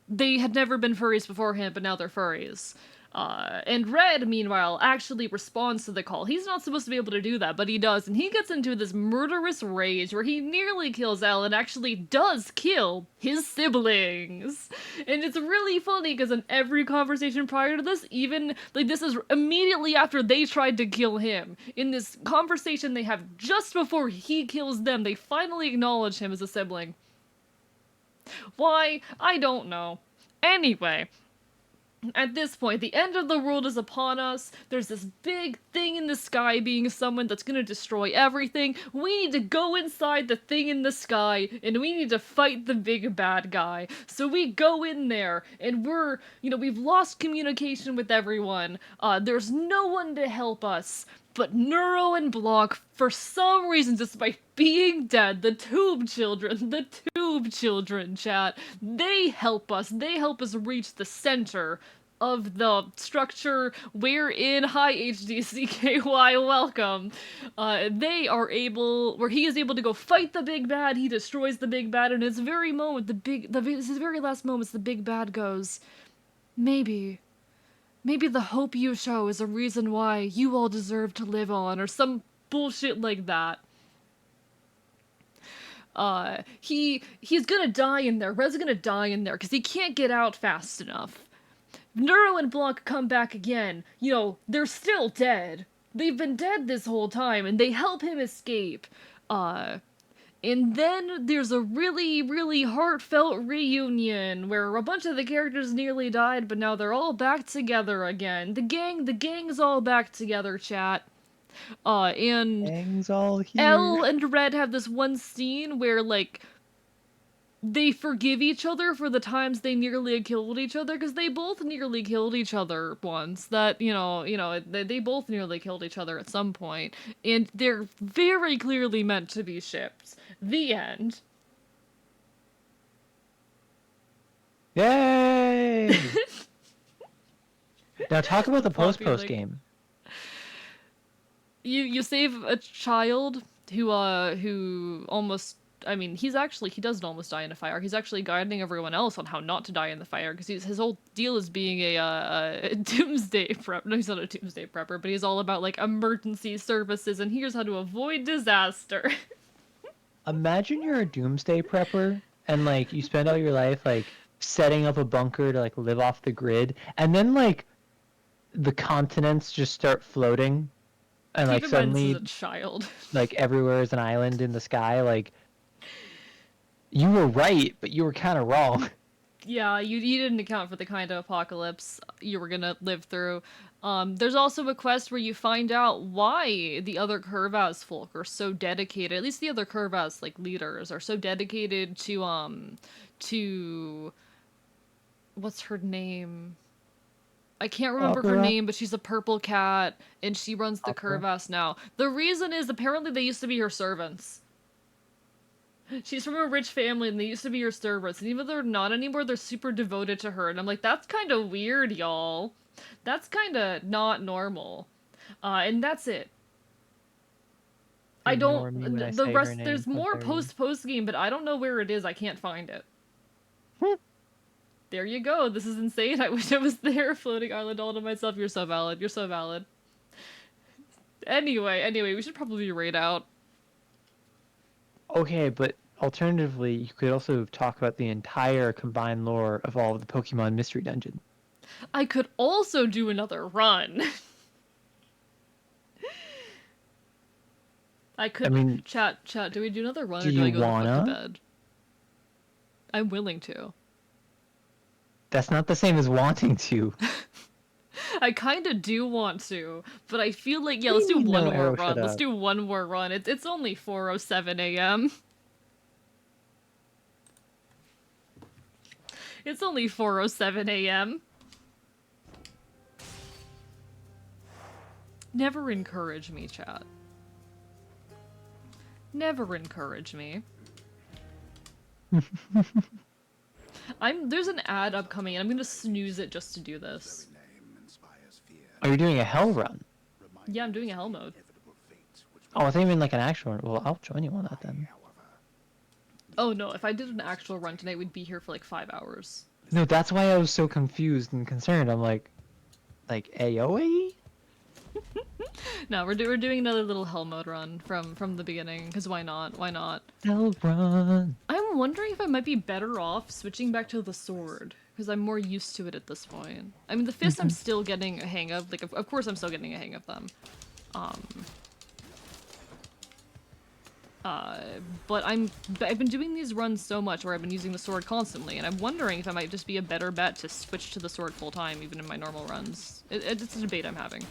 They had never been furries beforehand, but now they're furries. And Red, meanwhile, actually responds to the call. He's not supposed to be able to do that, but he does, and he gets into this murderous rage where he nearly kills Al and actually does kill his siblings. And it's really funny, because in every conversation prior to this, even, like, this is immediately after they tried to kill him. In this conversation they have just before he kills them, they finally acknowledge him as a sibling. Why? I don't know. Anyway, at this point, the end of the world is upon us. There's this big thing in the sky being summoned that's gonna destroy everything. We need to go inside the thing in the sky, and we need to fight the big bad guy. So we go in there, and we've lost communication with everyone. There's no one to help us. But Neuro and Block, for some reason, despite being dead, the tube children, chat, they help us reach the center of the structure wherein, hi HDCKY, welcome. They are able, where he is able to go fight the big bad, he destroys the big bad, and at his very moment, his very last moments, the big bad goes, maybe the hope you show is a reason why you all deserve to live on, or some bullshit like that. He's gonna die in there. Red's gonna die in there, because he can't get out fast enough. Neuro and Blanc come back again. You know, they're still dead. They've been dead this whole time, and they help him escape. And then there's a really, really heartfelt reunion where a bunch of the characters nearly died, but now they're all back together again. The gang's all back together, chat. And Gang's all here. Elle and Red have this one scene where, like, they forgive each other for the times they nearly killed each other, because they both nearly killed each other once. That, they both nearly killed each other at some point. And they're very clearly meant to be shipped. The end. Yay! Now talk about the post game. You save a child who almost, I mean, he doesn't almost die in a fire. He's actually guiding everyone else on how not to die in the fire, because his whole deal is being a doomsday prep. No, he's not a doomsday prepper, but he's all about, like, emergency services, and here's how to avoid disaster. Imagine you're a doomsday prepper, and, like, you spend all your life, like, setting up a bunker to, like, live off the grid, and then, like, the continents just start floating, and, like, suddenly, as a child. like, everywhere is an island in the sky, like, you were right, but you were kind of wrong. Yeah, you didn't account for the kind of apocalypse you were gonna live through. There's also a quest where you find out why the other Curvaz folk are so dedicated, at least the other Curvaz, like, leaders, are so dedicated to... What's her name? I can't remember her name, but she's a purple cat, and she runs the Curvaz now. The reason is, apparently they used to be her servants. She's from a rich family, and they used to be her servants, and even though they're not anymore, they're super devoted to her, and I'm like, that's kind of weird, y'all. That's kind of not normal. And that's it. I don't... The rest... There's more post-game, but I don't know where it is. I can't find it. There you go. This is insane. I wish I was there, floating island all to myself. You're so valid. You're so valid. Anyway, we should probably raid out. Okay, but alternatively, you could also talk about the entire combined lore of all of the Pokemon Mystery Dungeon. I could also do another run. I could... I mean... Chat, do we do another run, or do I go to bed? I'm willing to. That's not the same as wanting to. I kind of do want to, but I feel like, yeah, let's do one more run. Let's do one more run. It's only 4:07 a.m. It's only 4:07 a.m. Never encourage me, chat. Never encourage me. There's an ad upcoming, and I'm gonna snooze it just to do this. Are you doing a hell run? Yeah, I'm doing a hell mode. Oh, I think even like an actual one. Well, I'll join you on that then. Oh no, if I did an actual run tonight, we'd be here for like 5 hours. No, that's why I was so confused and concerned. I'm like AOE? No, we're doing another little hell mode run from the beginning, because why not? Why not? Hell run. I'm wondering if I might be better off switching back to the sword, because I'm more used to it at this point. I mean, the fist I'm still getting a hang of. Like, of course I'm still getting a hang of them. But I've been doing these runs so much where I've been using the sword constantly, and I'm wondering if I might just be a better bet to switch to the sword full time, even in my normal runs. It's a debate I'm having.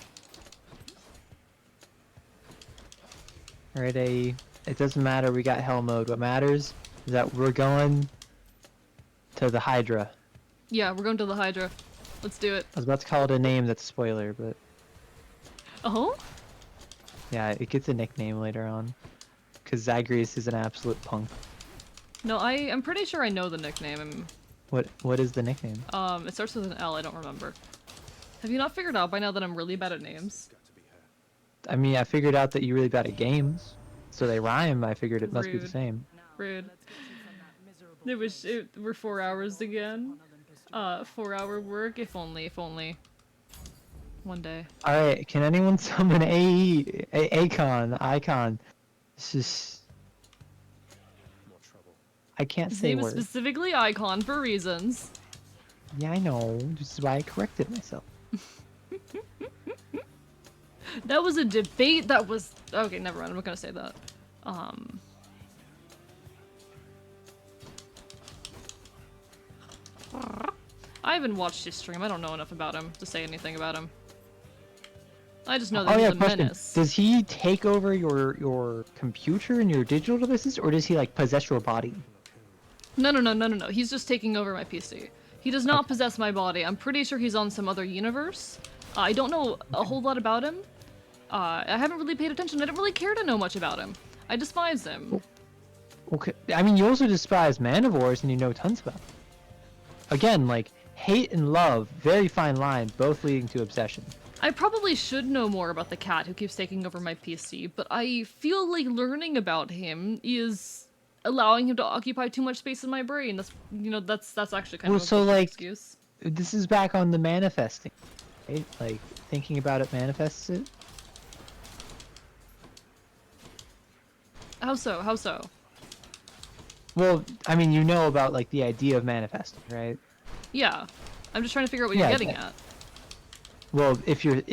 Alright, it doesn't matter, we got hell mode. What matters is that we're going to the Hydra. Yeah, we're going to the Hydra. Let's do it. I was about to call it a name that's a spoiler, but... Oh? Yeah, it gets a nickname later on. Because Zagreus is an absolute punk. No, I'm pretty sure I know the nickname. What is the nickname? It starts with an L, I don't remember. Have you not figured out by now that I'm really bad at names? I mean, I figured out that you're really bad at games. So they rhyme, I figured it must be the Rude. same. Rude. We're 4 hours again. 4-hour work, if only. One day. Alright, can anyone summon Icon? This is... I can't His say name is words. specifically Icon for reasons. Yeah, I know. This is why I corrected myself. That was a debate that was... Okay, never mind, I'm not gonna say that. I haven't watched his stream, I don't know enough about him to say anything about him. I just know that he's a menace. Does he take over your computer and your digital devices, or does he like possess your body? No. He's just taking over my PC. He does not possess my body. I'm pretty sure he's on some other universe. I don't know a whole lot about him. I haven't really paid attention. I didn't really care to know much about him. I despise him. Okay, I mean, you also despise manivores and you know tons about them. Again, like, hate and love, very fine line, both leading to obsession. I probably should know more about the cat who keeps taking over my PC, but I feel like learning about him is allowing him to occupy too much space in my brain. That's, you know, that's actually kind of a good excuse. This is back on the manifesting, right? Like, thinking about it manifests it? How so? How so? Well, I mean, you know about, like, the idea of manifesting, right? Yeah. I'm just trying to figure out what you're getting at. Well, if you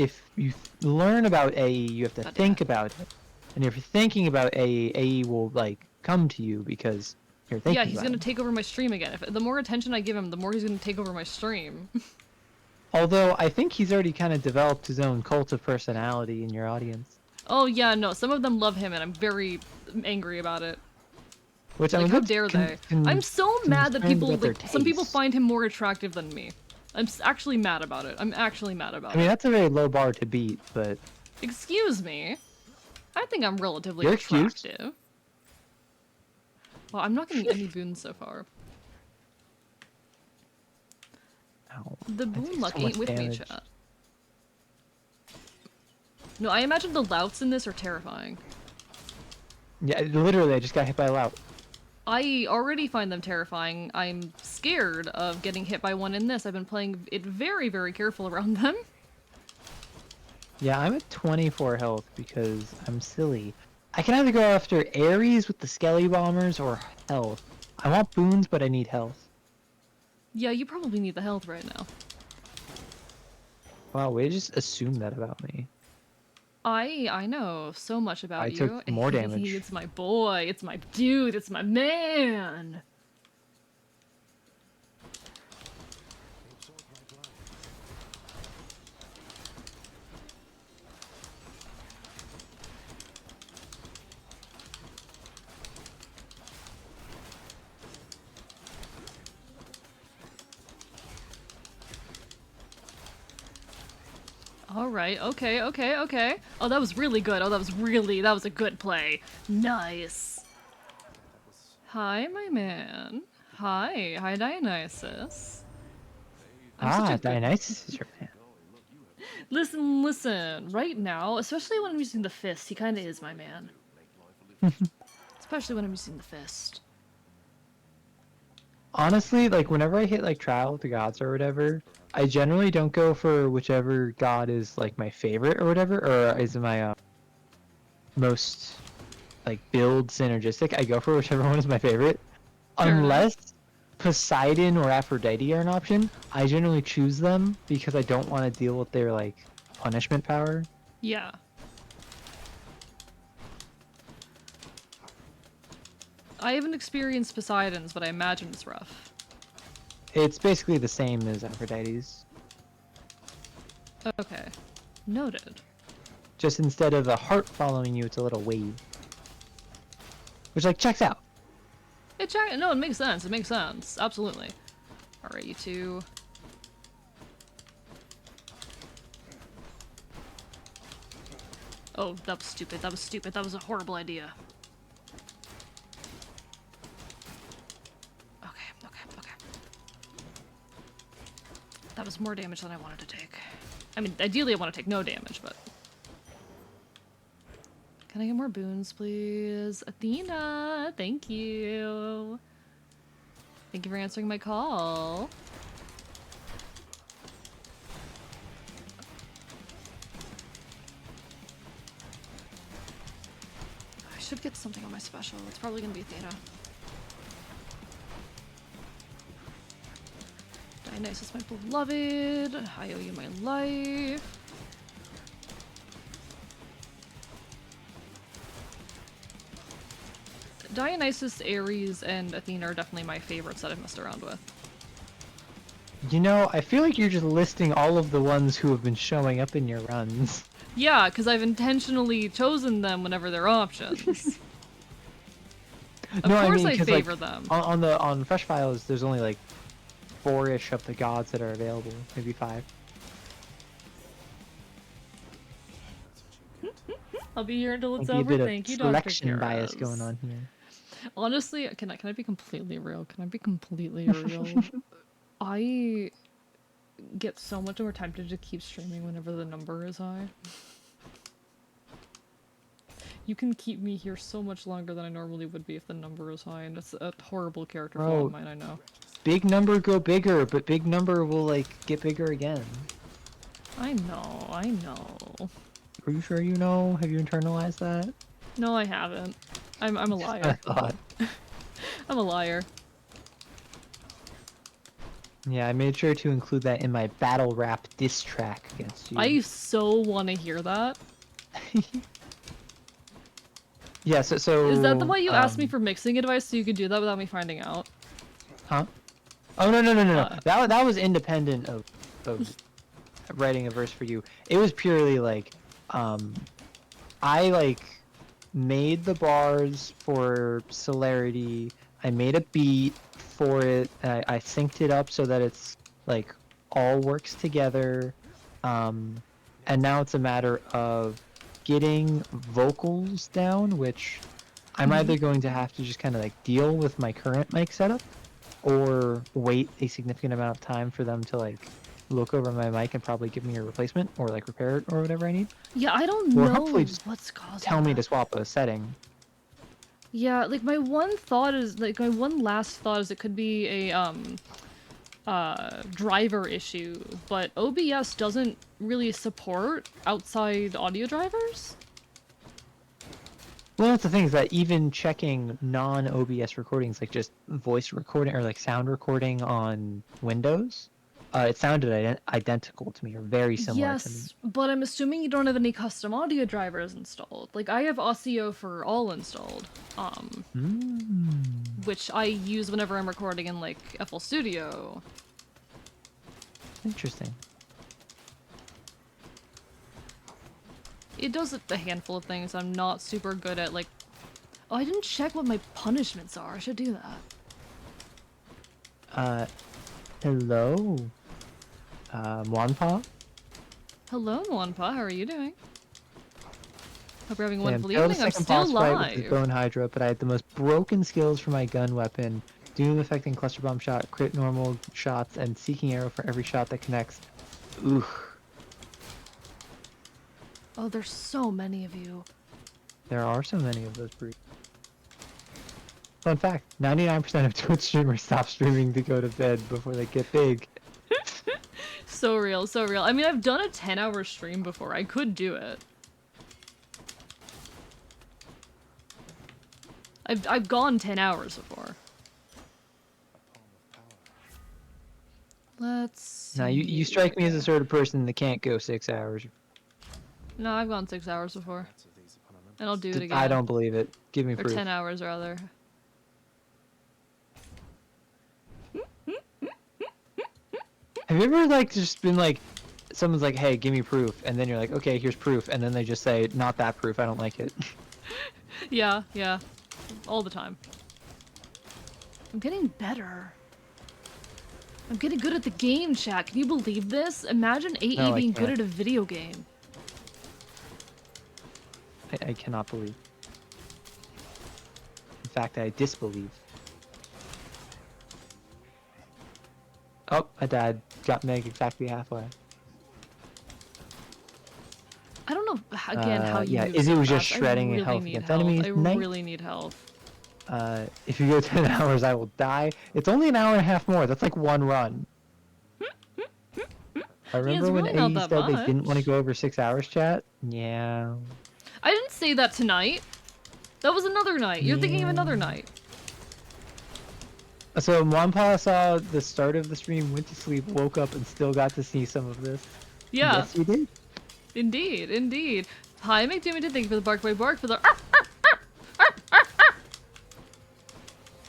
learn about AE, you have to think about it. And if you're thinking about AE, AE will, like, come to you because you're thinking about it. Yeah, he's gonna take over my stream again. The more attention I give him, the more he's gonna take over my stream. Although, I think he's already kind of developed his own cult of personality in your audience. Oh yeah, no, some of them love him and I'm very angry about it. Which, like, I mean, how dare they? I'm so mad that people, like, some people taste. find him more attractive than me. I'm actually mad about it. I'm actually mad about it. I mean, that's a very low bar to beat, but... Excuse me? I think I'm relatively You're attractive. Well, I'm not getting any boons so far. Ow, The boon luck so ain't much with me, damage. chat. No, I imagine the louts in this are terrifying. Yeah, literally, I just got hit by a lout. I already find them terrifying. I'm scared of getting hit by one in this. I've been playing it very, very careful around them. Yeah, I'm at 24 health because I'm silly. I can either go after Ares with the Skelly Bombers or health. I want boons, but I need health. Yeah, you probably need the health right now. Wow, way to just assume that about me. I know so much about I you. took more damage. It's my boy. It's my dude. It's my man. Alright, okay. Oh, that was really good. Oh, that was a good play. Nice. Hi, my man. Hi, Dionysus. Dionysus is your man. Listen. Right now, especially when I'm using the fist, he kinda is my man. Especially when I'm using the fist. Honestly, like, whenever I hit, like, Trial with the Gods or whatever, I generally don't go for whichever god is, like, my favorite or whatever, or is my, most, like, build synergistic. I go for whichever one is my favorite. Unless Poseidon or Aphrodite are an option, I generally choose them because I don't want to deal with their, like, punishment power. Yeah. I haven't experienced Poseidon's, but I imagine it's rough. It's basically the same as Aphrodite's. Okay. Noted. Just instead of a heart following you, it's a little wave. Which, like, checks out. No, it makes sense. It makes sense. Absolutely. Alright, you two. Oh, that was stupid. That was stupid. That was a horrible idea. Okay. That was more damage than I wanted to take. I mean, ideally I want to take no damage, but... Can I get more boons, please? Athena, thank you. Thank you for answering my call. I should get something on my special. It's probably gonna be Athena. Dionysus, my beloved. I owe you my life. Dionysus, Ares, and Athena are definitely my favorites that I've messed around with. You know, I feel like you're just listing all of the ones who have been showing up in your runs. Yeah, because I've intentionally chosen them whenever they're options. Of course I favor them. On Fresh Files, there's only like 4-ish of the gods that are available, maybe 5. I'll be here until it's Maybe over. a bit Thank of you, Dr. selection bias Kiros. going on here. Honestly, can I be completely real? Can I be completely real? I get so much more tempted to keep streaming whenever the number is high. You can keep me here so much longer than I normally would be if the number is high, and it's a horrible character flaw of mine, I know. Big number go bigger, but big number will like get bigger again. I know. Are you sure you know? Have you internalized that? No, I haven't. I'm a liar. I thought. I'm a liar. Yeah, I made sure to include that in my battle rap diss track against you. I so want to hear that. Yeah, so... Is that the way you asked me for mixing advice so you could do that without me finding out? Huh? Oh, no. That was independent of writing a verse for you. It was purely like, I like made the bars for Celerity. I made a beat for it. I synced it up so that it's like all works together. And now it's a matter of getting vocals down, which I'm either going to have to just kind of like deal with my current mic setup or wait a significant amount of time for them to like look over my mic and probably give me a replacement or like repair it or whatever I need. Yeah, I don't or know hopefully just what's causing tell me that. to swap a setting. Yeah, like my one thought is like my one last thought is it could be a driver issue, but OBS doesn't really support outside audio drivers. Well, that's the thing is that even checking non-OBS recordings, like just voice recording or like sound recording on Windows, it sounded identical to me or very similar to me. Yes, but I'm assuming you don't have any custom audio drivers installed. Like I have Audio for All installed, which I use whenever I'm recording in like FL Studio. Interesting. It does a handful of things I'm not super good at, like... Oh, I didn't check what my punishments are. I should do that. Hello? Wanpa? Hello, Monpa. How are you doing? Hope you're having a wonderful Failed evening. I'm second still boss fight with the live. Bone Hydra, but I had the most broken skills for my gun weapon. Doom affecting cluster bomb shot, crit normal shots, and seeking arrow for every shot that connects. Ooh. Oh, there's so many of you. There are so many of those brutes. Fun fact, 99% of Twitch streamers stop streaming to go to bed before they get big. So real, so real. I mean, I've done a 10-hour stream before. I could do it. I've gone 10 hours before. Let's see. Now, you strike me as the sort of person that can't go 6 hours. No, I've gone 6 hours before. And I'll do it again. I don't believe it. Give me Or proof. 10 hours, rather. Have you ever, like, just been like, someone's like, hey, give me proof, and then you're like, okay, here's proof, and then they just say, not that proof, I don't like it. Yeah. All the time. I'm getting better. I'm getting good at the game, chat. Can you believe this? Imagine AE No, I being good can't. at a video game. I cannot believe. In fact, I disbelieve. Oh, I died. Got Meg exactly halfway. I don't know again how you yeah, move Izzy so was just fast. shredding I really health need against health. enemies. I Nice. really need health. If you go 10 hours, I will die. It's only an hour and a half more. That's like one run. I remember it's when really not AE that said they didn't want to much. go over 6 hours, chat? Yeah. I didn't say that tonight. That was another night. You're thinking of another night. So Monpa saw the start of the stream, went to sleep, woke up, and still got to see some of this. Yeah. Yes, you did. Indeed, indeed. Hi, McDoomington. Thank you for the bark by bark for the.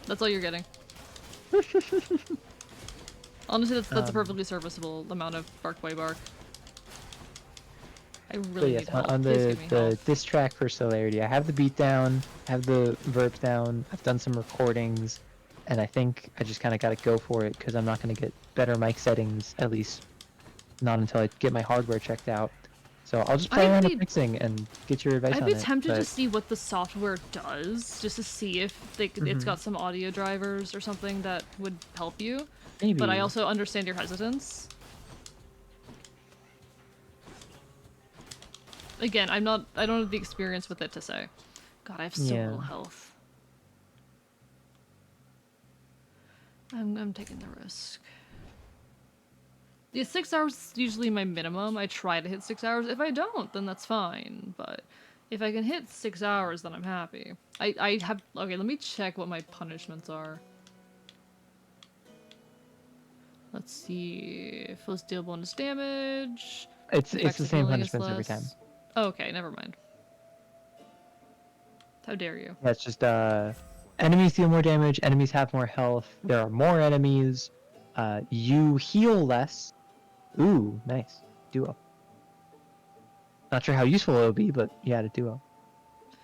That's all you're getting. Honestly, that's a perfectly serviceable amount of bark by bark. I really need help. On the diss track for Celerity, I have the beat down, I have the verb down, I've done some recordings, and I think I just kind of got to go for it because I'm not going to get better mic settings, at least not until I get my hardware checked out. So I'll just play around with mixing and get your advice on it. I'd be tempted to see what the software does, just to see if it's got some audio drivers or something that would help you. Maybe. But I also understand your hesitance. Again, I don't have the experience with it to say. God, I have so little health. I'm taking the risk. Yeah, 6 hours is usually my minimum. I try to hit 6 hours. If I don't, then that's fine. But if I can hit 6 hours, then I'm happy. I have... Okay, let me check what my punishments are. Let's see... First deal bonus damage. It's the same punishments every time. Oh, okay, never mind. How dare you? Yeah, it's just, enemies deal more damage, enemies have more health, there are more enemies, you heal less. Ooh, nice. Duo. Not sure how useful it'll be, but you had a duo.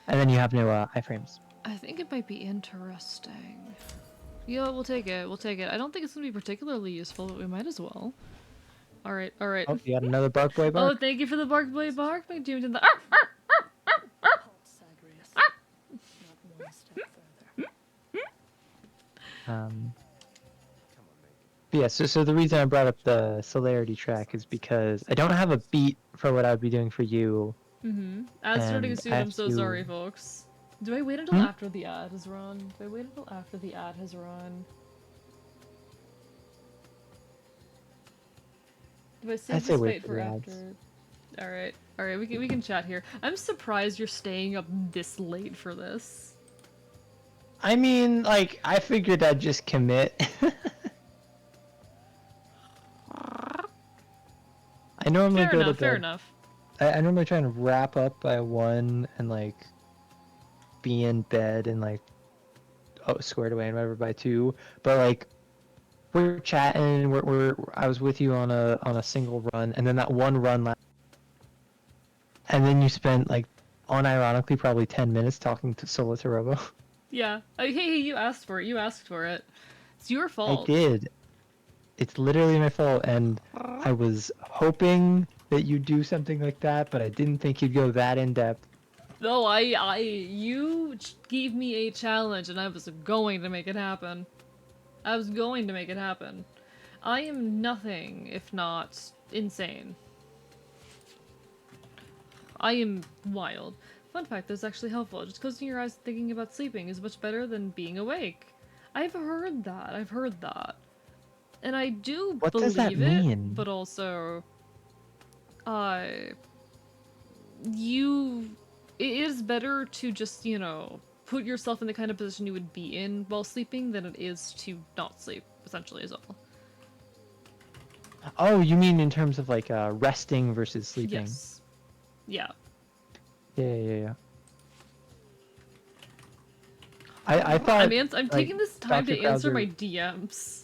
And then you have no, iframes. I think it might be interesting. Yeah, we'll take it, we'll take it. I don't think it's gonna be particularly useful, but we might as well. Alright, alright. Oh, you got another bark boy bark? Oh, thank you for the bark boy bark. Thank you to the Yeah, so the reason I brought up the Celerity track is because I don't have a beat for what I would be doing for you. Ad starting soon, I'm so sorry, folks. Do I wait until after the ad has run? Do I wait until after the ad has run? Do I save this fight for after? Alright, alright, we can chat here. I'm surprised you're staying up this late for this. I mean, like, I figured I'd just commit. I normally go to bed. Fair enough. I normally try and wrap up by 1 and like be in bed and like squared away and whatever by 2. But like we're chatting, I was with you on a single run, and then that one run last, and then you spent like unironically probably 10 minutes talking to Solo to Robo. Yeah. Hey, you asked for it. You asked for it. It's your fault. I did. It's literally my fault, and I was hoping that you'd do something like that, but I didn't think you'd go that in depth. No, you gave me a challenge, and I was going to make it happen. I was going to make it happen. I am nothing if not insane. I am wild. Fun fact, that's actually helpful. Just closing your eyes and thinking about sleeping is much better than being awake. I've heard that. And I do what believe does that mean? it, but also, it is better to just, you know, put yourself in the kind of position you would be in while sleeping than it is to not sleep, essentially, is all. Oh, you mean in terms of like resting versus sleeping? Yes. Yeah. Yeah. I thought... I'm taking this time Dr. to answer Krauser, my DMs.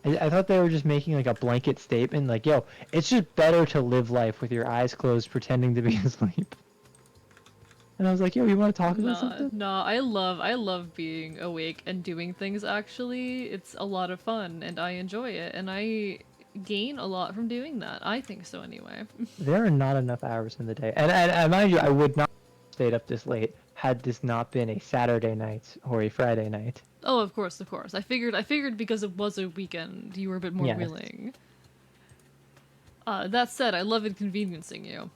I thought they were just making like a blanket statement, like, yo, it's just better to live life with your eyes closed pretending to be asleep. And I was like, yo, you want to talk about something? No, I love being awake and doing things, actually. It's a lot of fun, and I enjoy it, and I gain a lot from doing that. I think so, anyway. There are not enough hours in the day. And mind you, I would not stayed up this late had this not been a Saturday night or a Friday night. Oh, of course, of course. I figured because it was a weekend, you were a bit more Yes. willing. That said, I love inconveniencing you.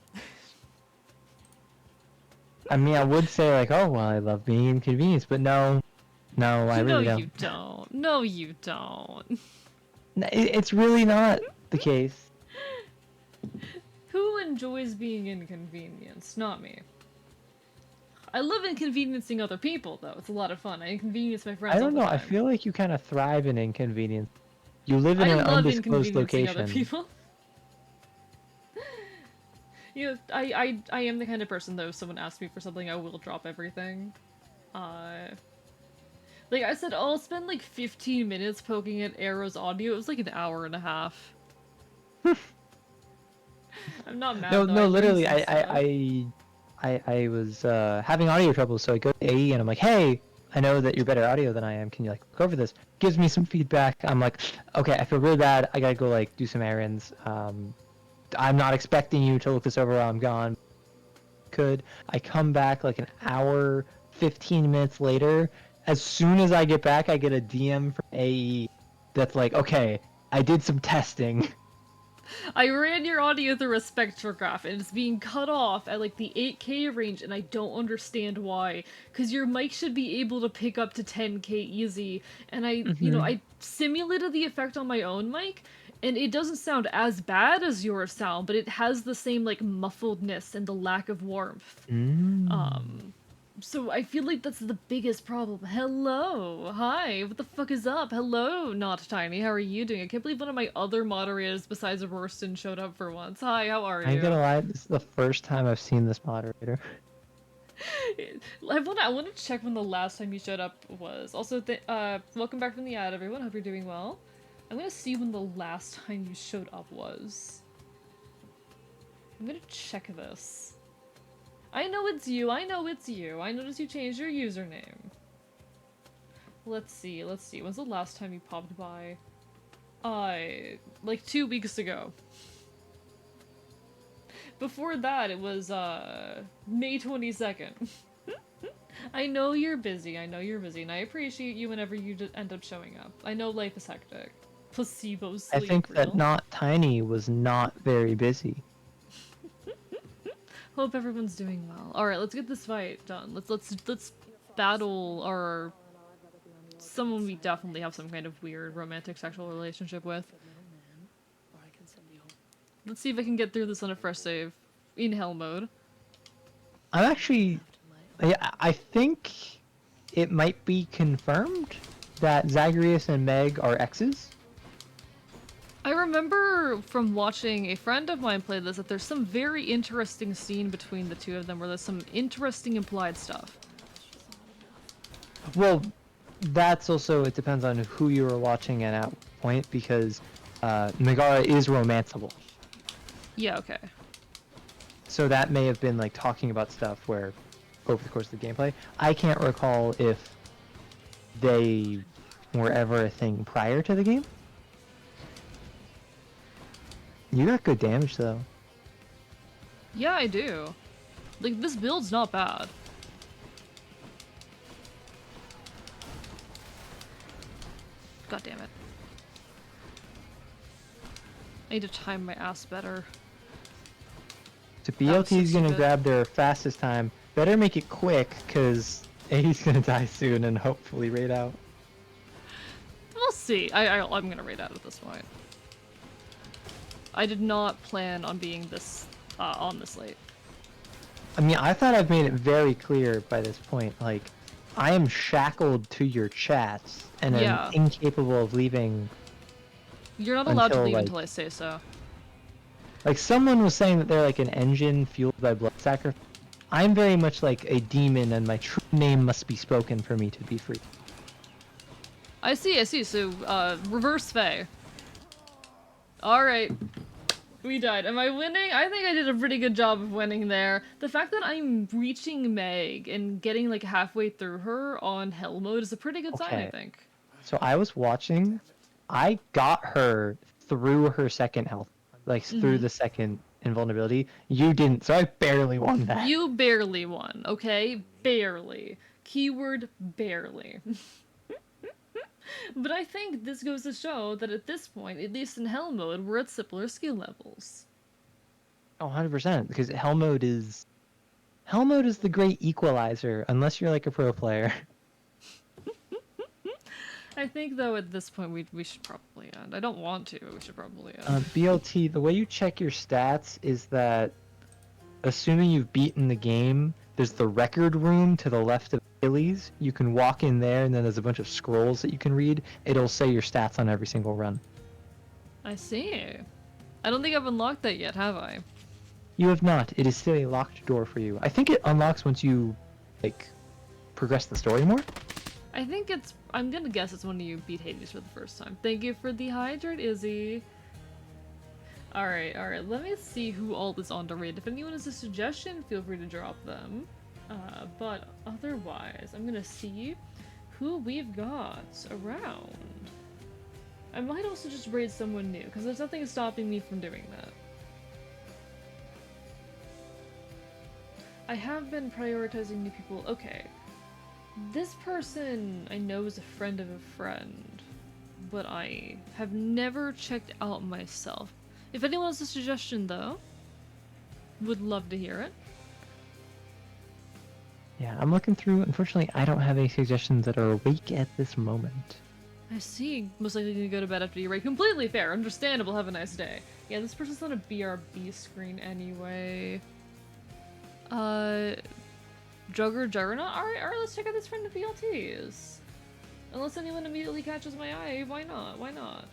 I mean, I would say like, oh well, I love being inconvenienced, but no, I really No, don't. you don't. No, you don't. It's really not the case. Who enjoys being inconvenienced? Not me. I love inconveniencing other people, though. It's a lot of fun. I inconvenience my friends I don't all the know. time. I feel like you kind of thrive in inconvenience. You live in I an love undisclosed inconveniencing location. other people. You know, I am the kind of person, though, if someone asks me for something, I will drop everything. Like I said, I'll spend like 15 minutes poking at Arrow's audio. It was like an hour and a half. I'm not mad, No, though. no, I learned literally, some stuff. I was having audio trouble, so I go to AE and I'm like, hey, I know that you're better audio than I am. Can you like look over this? Gives me some feedback. I'm like, okay, I feel really bad. I gotta go like do some errands. I'm not expecting you to look this over while I'm gone. I come back like an hour, 15 minutes later. As soon as I get back, I get a DM from AE that's like, okay, I did some testing. I ran your audio through a spectrograph and it's being cut off at like the 8K range and I don't understand why. Cause your mic should be able to pick up to 10K easy. And I simulated the effect on my own mic and it doesn't sound as bad as yours sound, but it has the same like muffledness and the lack of warmth. So I feel like that's the biggest problem. Hello! Hi! What the fuck is up? Hello, Not Tiny. How are you doing? I can't believe one of my other moderators besides Rorston showed up for once. Hi, how are you? I ain't gonna lie, this is the first time I've seen this moderator. I want to check when the last time you showed up was. Also, welcome back from the ad, everyone. Hope you're doing well. I'm gonna see when the last time you showed up was. I'm gonna check this. I know it's you, I know it's you. I noticed you changed your username. Let's see. When's the last time you popped by? Like 2 weeks ago. Before that, it was, May 22nd. I know you're busy, and I appreciate you whenever you end up showing up. I know life is hectic. Placebo sleep, I think that real. Not Tiny was not very busy. Hope everyone's doing well. Alright, let's get this fight done. Let's battle our... someone we definitely have some kind of weird romantic sexual relationship with. Let's see if I can get through this on a fresh save. In hell mode. I'm actually... I think it might be confirmed that Zagreus and Meg are exes. I remember from watching a friend of mine play this that there's some very interesting scene between the two of them where there's some interesting implied stuff. Well, that's also, it depends on who you were watching and at what point, because Megara is romanceable. Yeah, okay. So that may have been like talking about stuff where, over the course of the gameplay, I can't recall if they were ever a thing prior to the game. You got good damage though. Yeah, I do. Like, this build's not bad. God damn it. I need to time my ass better. So BLT's gonna grab their fastest time. Better make it quick, cause A's gonna die soon and hopefully raid out. We'll see. I'm gonna raid out at this point. I did not plan on being this, on this late. I mean, I thought I've made it very clear by this point, like, I am shackled to your chats, and I'm incapable of leaving. You're not allowed to leave like, until I say so. Like, someone was saying that they're like an engine fueled by blood sacrifice. I'm very much like a demon, and my true name must be spoken for me to be free. I see, so, reverse Fae. Alright. We died. Am I winning? I think I did a pretty good job of winning there. The fact that I'm reaching Meg and getting like halfway through her on hell mode is a pretty good sign, I think. So I was watching, I got her through her second health, like through the second invulnerability. You didn't, so I barely won that. You barely won, okay? Barely. Keyword barely. But I think this goes to show that at this point, at least in Hell mode, we're at similar skill levels. Oh, 100%, because Hell mode is the great equalizer, unless you're like a pro player. I think, though, at this point, we should probably end. I don't want to, but we should probably end. BLT, the way you check your stats is that, assuming you've beaten the game, there's the record room to the left of Achilles. You can walk in there, and then there's a bunch of scrolls that you can read. It'll say your stats on every single run. I see. I don't think I've unlocked that yet, have I? You have not. It is still a locked door for you. I think it unlocks once you, like, progress the story more. I think it's... I'm gonna guess it's when you beat Hades for the first time. Thank you for the hydrate, Izzy. Alright, let me see who all is on to raid. If anyone has a suggestion, feel free to drop them. But otherwise, I'm gonna see who we've got around. I might also just raid someone new, because there's nothing stopping me from doing that. I have been prioritizing new people. Okay. This person I know is a friend of a friend, but I have never checked out myself. If anyone has a suggestion, though, would love to hear it. Yeah, I'm looking through. Unfortunately, I don't have any suggestions that are awake at this moment. I see. Most likely gonna go to bed after you raid. Completely fair. Understandable. Have a nice day. Yeah, this person's on a BRB screen anyway. Juggernaut? Alright, let's check out this friend of BLTs. Unless anyone immediately catches my eye, why not? Why not?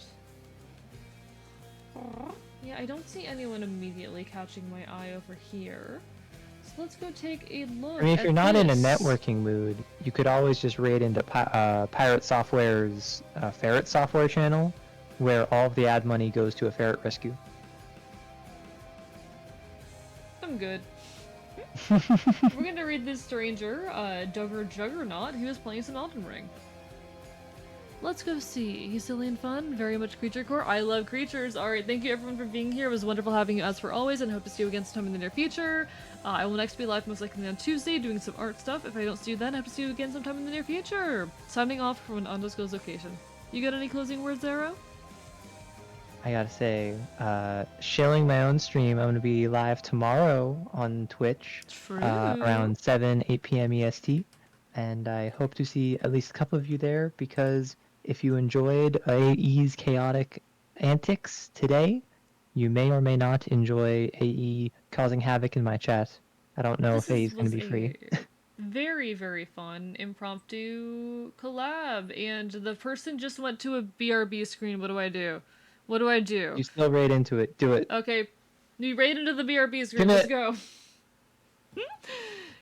Yeah, I don't see anyone immediately catching my eye over here. So let's go take a look. I mean, if you're not in a this. networking mood, you could always just raid into Pirate Software's Ferret Software channel, where all of the ad money goes to a ferret rescue. I'm good. We're gonna read this stranger, Juggernaut, who is playing some Elden Ring. Let's go see. He's silly and fun, very much creature core. I love creatures. Alright, thank you everyone for being here. It was wonderful having you as for always, and hope to see you again sometime in the near future. I will next be live most likely on Tuesday doing some art stuff. If I don't see you then, I hope to see you again sometime in the near future. Signing off from an undisclosed location. You got any closing words, Zero? I gotta say, shilling my own stream. I'm gonna be live tomorrow on Twitch around 8 p.m. EST, and I hope to see at least a couple of you there, because if you enjoyed AE's chaotic antics today, you may or may not enjoy AE causing havoc in my chat. I don't know if AE is gonna be free. Very, very fun impromptu collab, and the person just went to a BRB screen. What do I do? What do I do? You still raid into it. Do it. Okay. You raid into the BRB screen. Let's go.